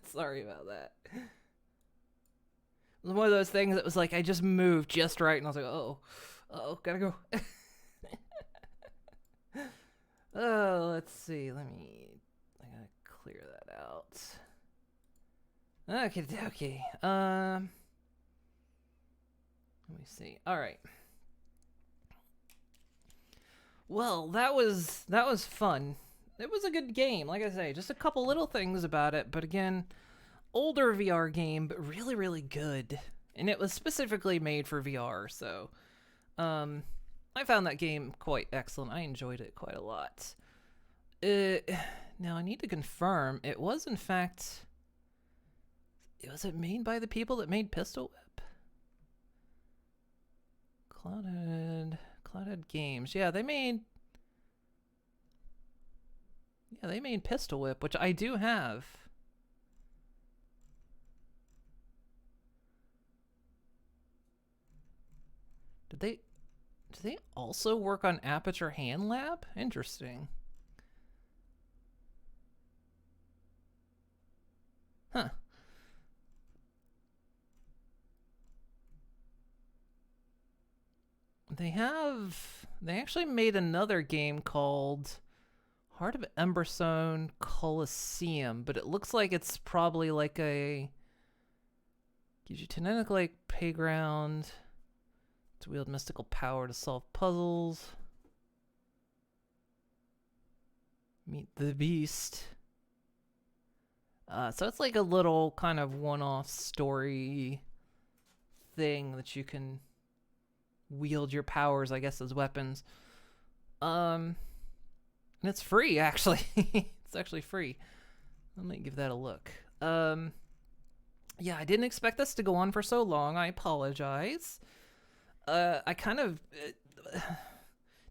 Sorry about that. It was one of those things that was like I just moved just right, and I was like, "Oh, gotta go." Oh, let's see. I gotta clear that out. Okay. Let me see. All right. Well, that was fun. It was a good game. Like I say, just a couple little things about it, but again, older VR game, but really, really good. And it was specifically made for VR, so I found that game quite excellent. I enjoyed it quite a lot. Now I need to confirm, it was in fact, was it made by the people that made Pistol Whip? Cloudhead Games. Yeah, they made Pistol Whip, which I do have. Do they also work on Aperture Hand Lab? Interesting. Huh. They actually made another game called Heart of Emberstone Coliseum, but it looks like it's probably like gives you Titanic like playground to wield mystical power to solve puzzles. Meet the Beast. So it's like a little kind of one-off story thing that you can wield your powers, I guess, as weapons. And it's free, actually. It's actually free. Let me give that a look. Yeah, I didn't expect this to go on for so long. I apologize. I kind of...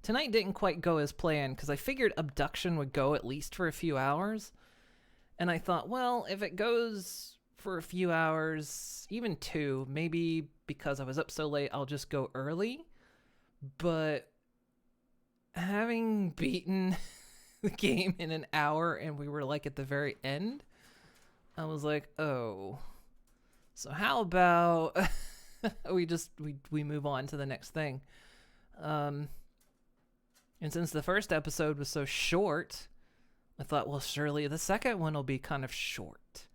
tonight didn't quite go as planned, because I figured Abduction would go at least for a few hours. And I thought, well, if it goes for a few hours, even 2, maybe because I was up so late, I'll just go early. But having beaten the game in an hour and we were like at the very end, I was like, oh, so how about we move on to the next thing. And since the first episode was so short, I thought, well, surely the second one will be kind of short.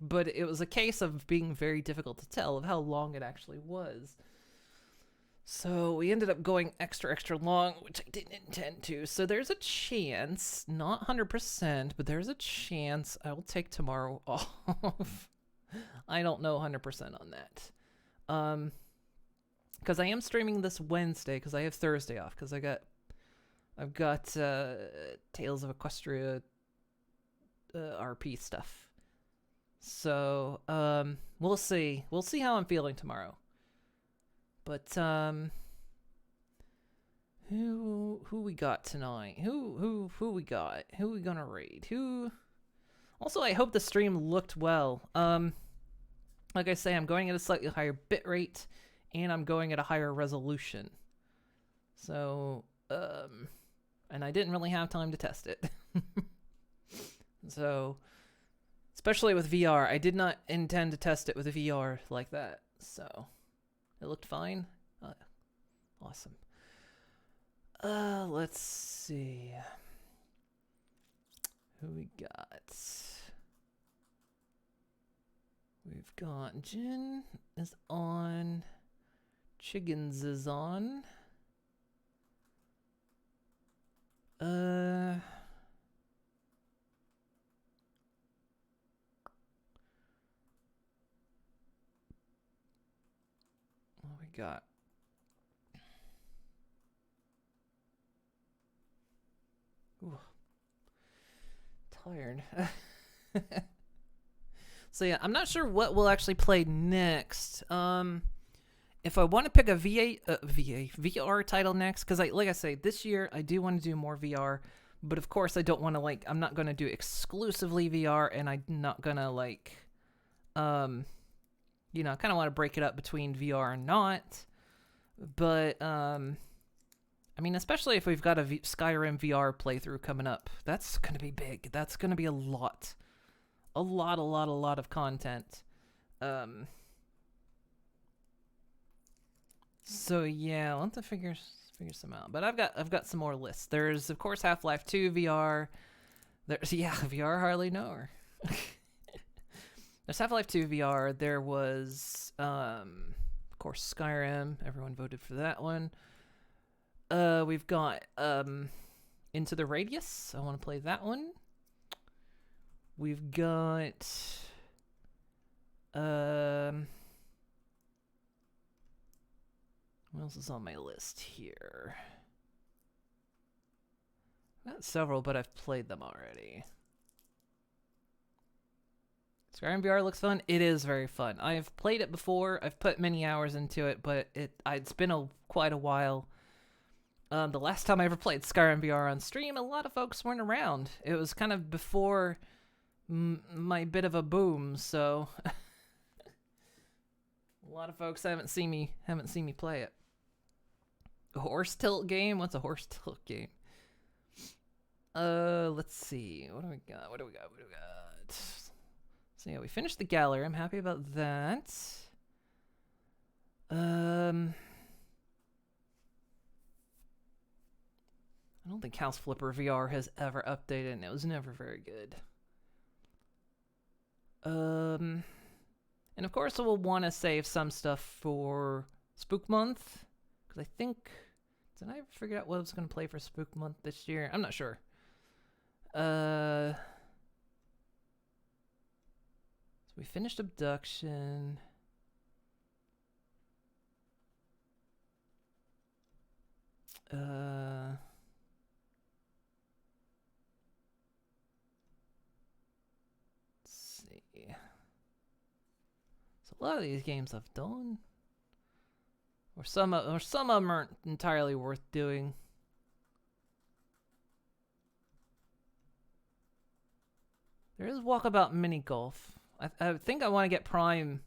But it was a case of being very difficult to tell of how long it actually was. So we ended up going extra long, which I didn't intend to. So there's a chance, not 100%, but there's a chance I will take tomorrow off. I don't know 100% on that. Because I am streaming this Wednesday, because I have Thursday off, because I've got Tales of Equestria RP stuff. So, we'll see. We'll see how I'm feeling tomorrow. But, who we got tonight? Who we got? Who we gonna raid? Also, I hope the stream looked well. Like I say, I'm going at a slightly higher bitrate, and I'm going at a higher resolution. So, and I didn't really have time to test it. So, especially with VR, I did not intend to test it with a VR like that. So, it looked fine. Awesome. Let's see. Who we got? We've got Jin is on. Chiggins is on. What we got? Ooh. Tired. So yeah, I'm not sure what we'll actually play next. If I want to pick a VR title next, because like I say, this year I do want to do more VR, but of course I don't want to I'm not gonna do exclusively VR, and I'm not gonna I kind of want to break it up between VR and not. But I mean, especially if we've got a Skyrim VR playthrough coming up, that's gonna be big. That's gonna be a lot of content. So yeah, I'll have to figure some out. But I've got some more lists. There's of course Half-Life 2 VR. There's VR hardly know her. There's Half-Life 2 VR. There was of course Skyrim. Everyone voted for that one. We've got Into the Radius. I want to play that one. We've got what else is on my list here? I've got several, but I've played them already. Skyrim VR looks fun. It is very fun. I've played it before. I've put many hours into it, but it's been quite a while. The last time I ever played Skyrim VR on stream, a lot of folks weren't around. It was kind of before my bit of a boom, so a lot of folks haven't seen me play it. A horse tilt game? What's a horse tilt game? Let's see. What do we got? So yeah, we finished the gallery. I'm happy about that. I don't think House Flipper VR has ever updated, and it was never very good. And of course we'll want to save some stuff for Spook Month, because I think, did I ever figure out what I was going to play for Spook Month this year? I'm not sure. So we finished Abduction. Let's see. So a lot of these games I've done, or some of them aren't entirely worth doing. There is Walkabout Mini Golf. I think I want to get Prime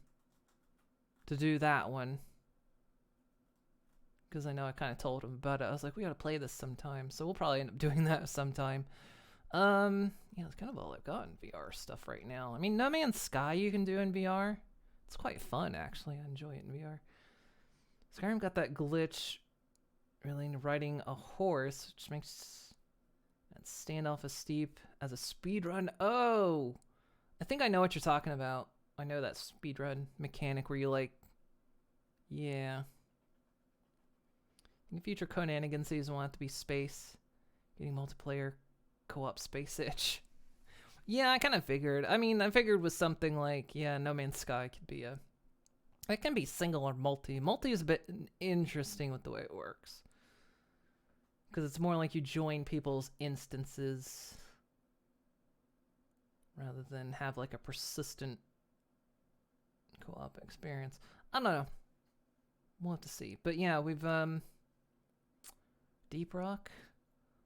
to do that one, because I know I kind of told him about it. I was like, we gotta play this sometime, so we'll probably end up doing that sometime. Yeah, that's kind of all I've got in VR stuff right now. I mean, No Man's Sky you can do in VR. It's quite fun, actually. I enjoy it in VR. Skyrim got that glitch relating to riding a horse, which makes that standoff as steep as a speedrun. Oh! I think I know what you're talking about. I know that speedrun mechanic where you yeah. In future Conanigan season will have to be space. Getting multiplayer co-op space itch. Yeah, I kind of figured. I mean, I figured with something like, yeah, No Man's Sky could be it can be single or multi. Multi is a bit interesting with the way it works, because it's more like you join people's instances rather than have like a persistent co-op experience. I don't know. We'll have to see. But yeah, we've Deep Rock.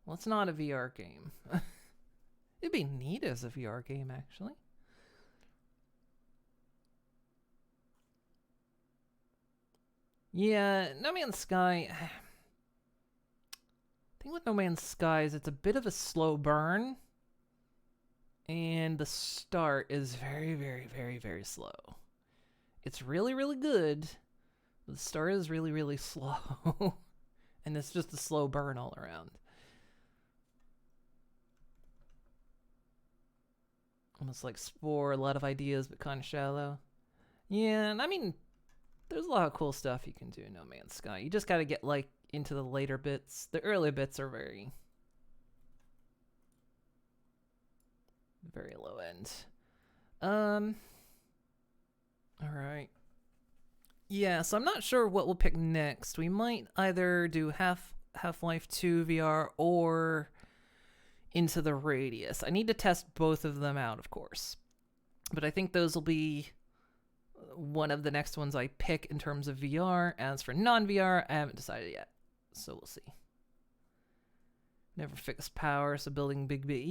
Well, it's not a VR game. It'd be neat as a VR game, actually. Yeah, No Man's Sky. The thing with No Man's Sky is it's a bit of a slow burn, and the start is very, very, very, very slow. It's really, really good, but the start is really, really slow. And it's just a slow burn all around. Almost like Spore, a lot of ideas, but kind of shallow. Yeah, and I mean, there's a lot of cool stuff you can do in No Man's Sky. You just gotta get, into the later bits. The early bits are very, very low end. Alright. Yeah, so I'm not sure what we'll pick next. We might either do Half-Life 2 VR or Into the Radius. I need to test both of them out, of course. But I think those will be one of the next ones I pick in terms of VR. As for non-VR, I haven't decided yet. So we'll see. Never fixed power, so building big bit.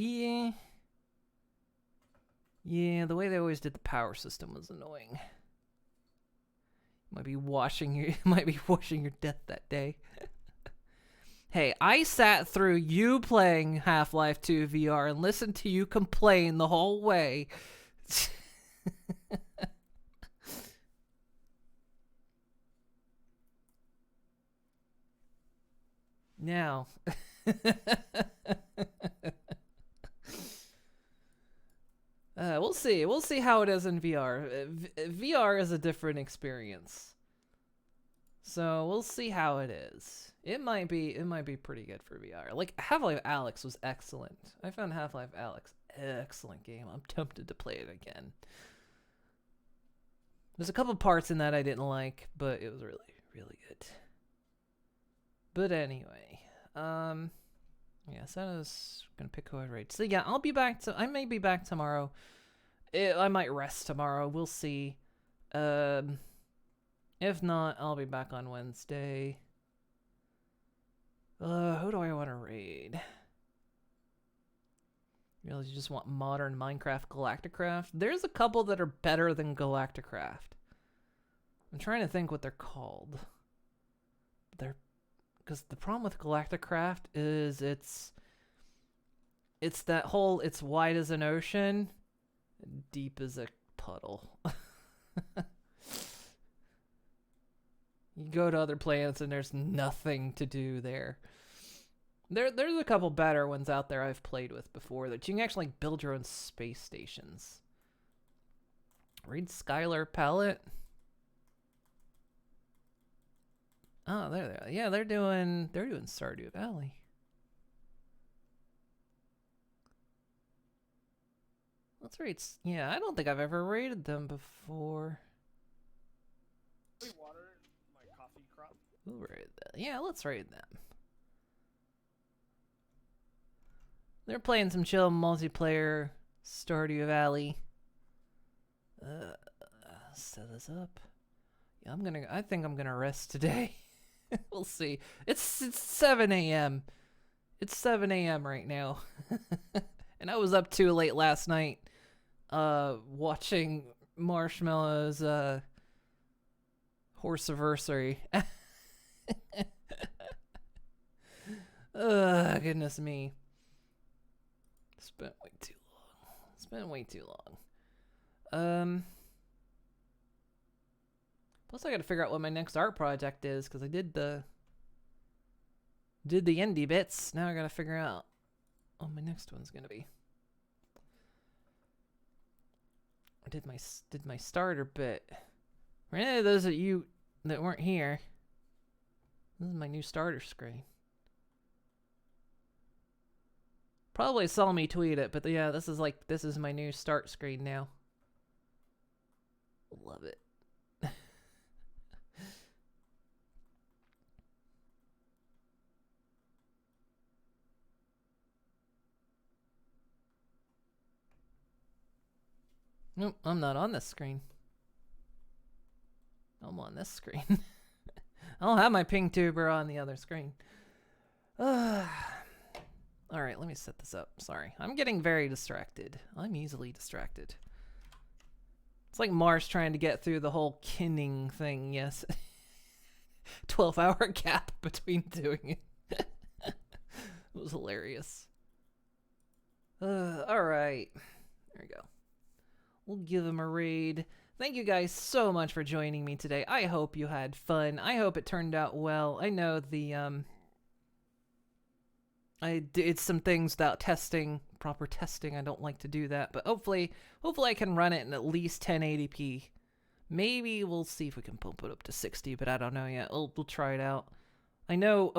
Yeah, the way they always did the power system was annoying. Might be washing your death that day. Hey, I sat through you playing Half-Life 2 VR and listened to you complain the whole way. Now. We'll see. We'll see how it is in VR. VR is a different experience. So we'll see how it is. It might be pretty good for VR. Like Half-Life Alyx was excellent. I found Half-Life Alyx excellent game. I'm tempted to play it again. There's a couple parts in that I didn't like, but it was really, really good. But anyway, yeah, so I was gonna pick who I rate. So yeah, I may be back tomorrow. I might rest tomorrow. We'll see. If not, I'll be back on Wednesday. Who do I want to raid? You just want modern Minecraft Galacticraft? There's a couple that are better than Galacticraft. I'm trying to think what they're called. Because the problem with Galacticraft is it's that whole, it's wide as an ocean, deep as a puddle. You go to other planets and there's nothing to do there. There's a couple better ones out there I've played with before that you can actually build your own space stations. Read Skylar Palette. Oh, there they are. Yeah, they're doing Stardew Valley. Let's rate. Yeah, I don't think I've ever rated them before. Water my coffee crop. We'll rate that. Yeah, let's rate them. They're playing some chill multiplayer Stardew Valley. Set this up. Yeah, I think I'm gonna rest today. We'll see. It's 7 a.m. It's 7 a.m. right now. And I was up too late last night watching Marshmallow's Horseversary. Goodness me. Spent way too long. Plus I gotta figure out what my next art project is, because I did the indie bits. Now I gotta figure out what my next one's gonna be. I did my starter bit. For any of those of you that weren't here, this is my new starter screen. Probably saw me tweet it, but yeah, this is my new start screen now. Love it. Nope, I'm not on this screen. I'm on this screen. I'll have my ping tuber on the other screen. Alright, let me set this up. Sorry. I'm getting very distracted. I'm easily distracted. It's like Mars trying to get through the whole kinning thing, yes. 12-hour gap between doing it. It was hilarious. Alright. There we go. We'll give him a raid. Thank you guys so much for joining me today. I hope you had fun. I hope it turned out well. I know I did some things without proper testing. I don't like to do that, but hopefully I can run it in at least 1080p. Maybe we'll see if we can pump it up to 60, but I don't know yet. We'll try it out. I know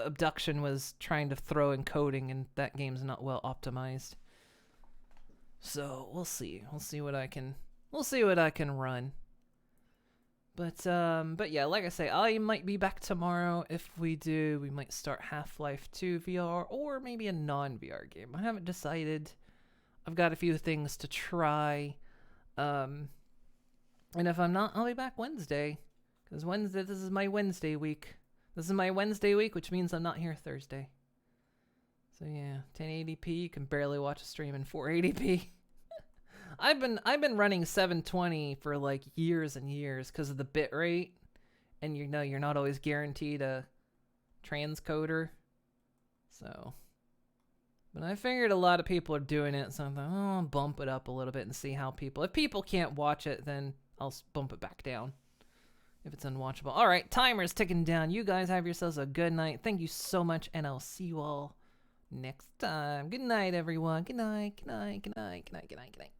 Abduction was trying to throw in coding, and that game's not well optimized. So we'll see. We'll see what I can run. But yeah, like I say, I might be back tomorrow. If we do, we might start Half-Life 2 VR or maybe a non-VR game. I haven't decided. I've got a few things to try. And if I'm not, I'll be back Wednesday. Because Wednesday, this is my Wednesday week. This is my Wednesday week, which means I'm not here Thursday. So yeah, 1080p, you can barely watch a stream in 480p. I've been running 720 for like years and years because of the bit rate. And you know you're not always guaranteed a transcoder. So, but I figured a lot of people are doing it, so I thought, oh, I'll bump it up a little bit and see how people... If people can't watch it, then I'll bump it back down if it's unwatchable. All right, timer's ticking down. You guys have yourselves a good night. Thank you so much, and I'll see you all next time. Good night, everyone. Good night, good night, good night, good night, good night, good night.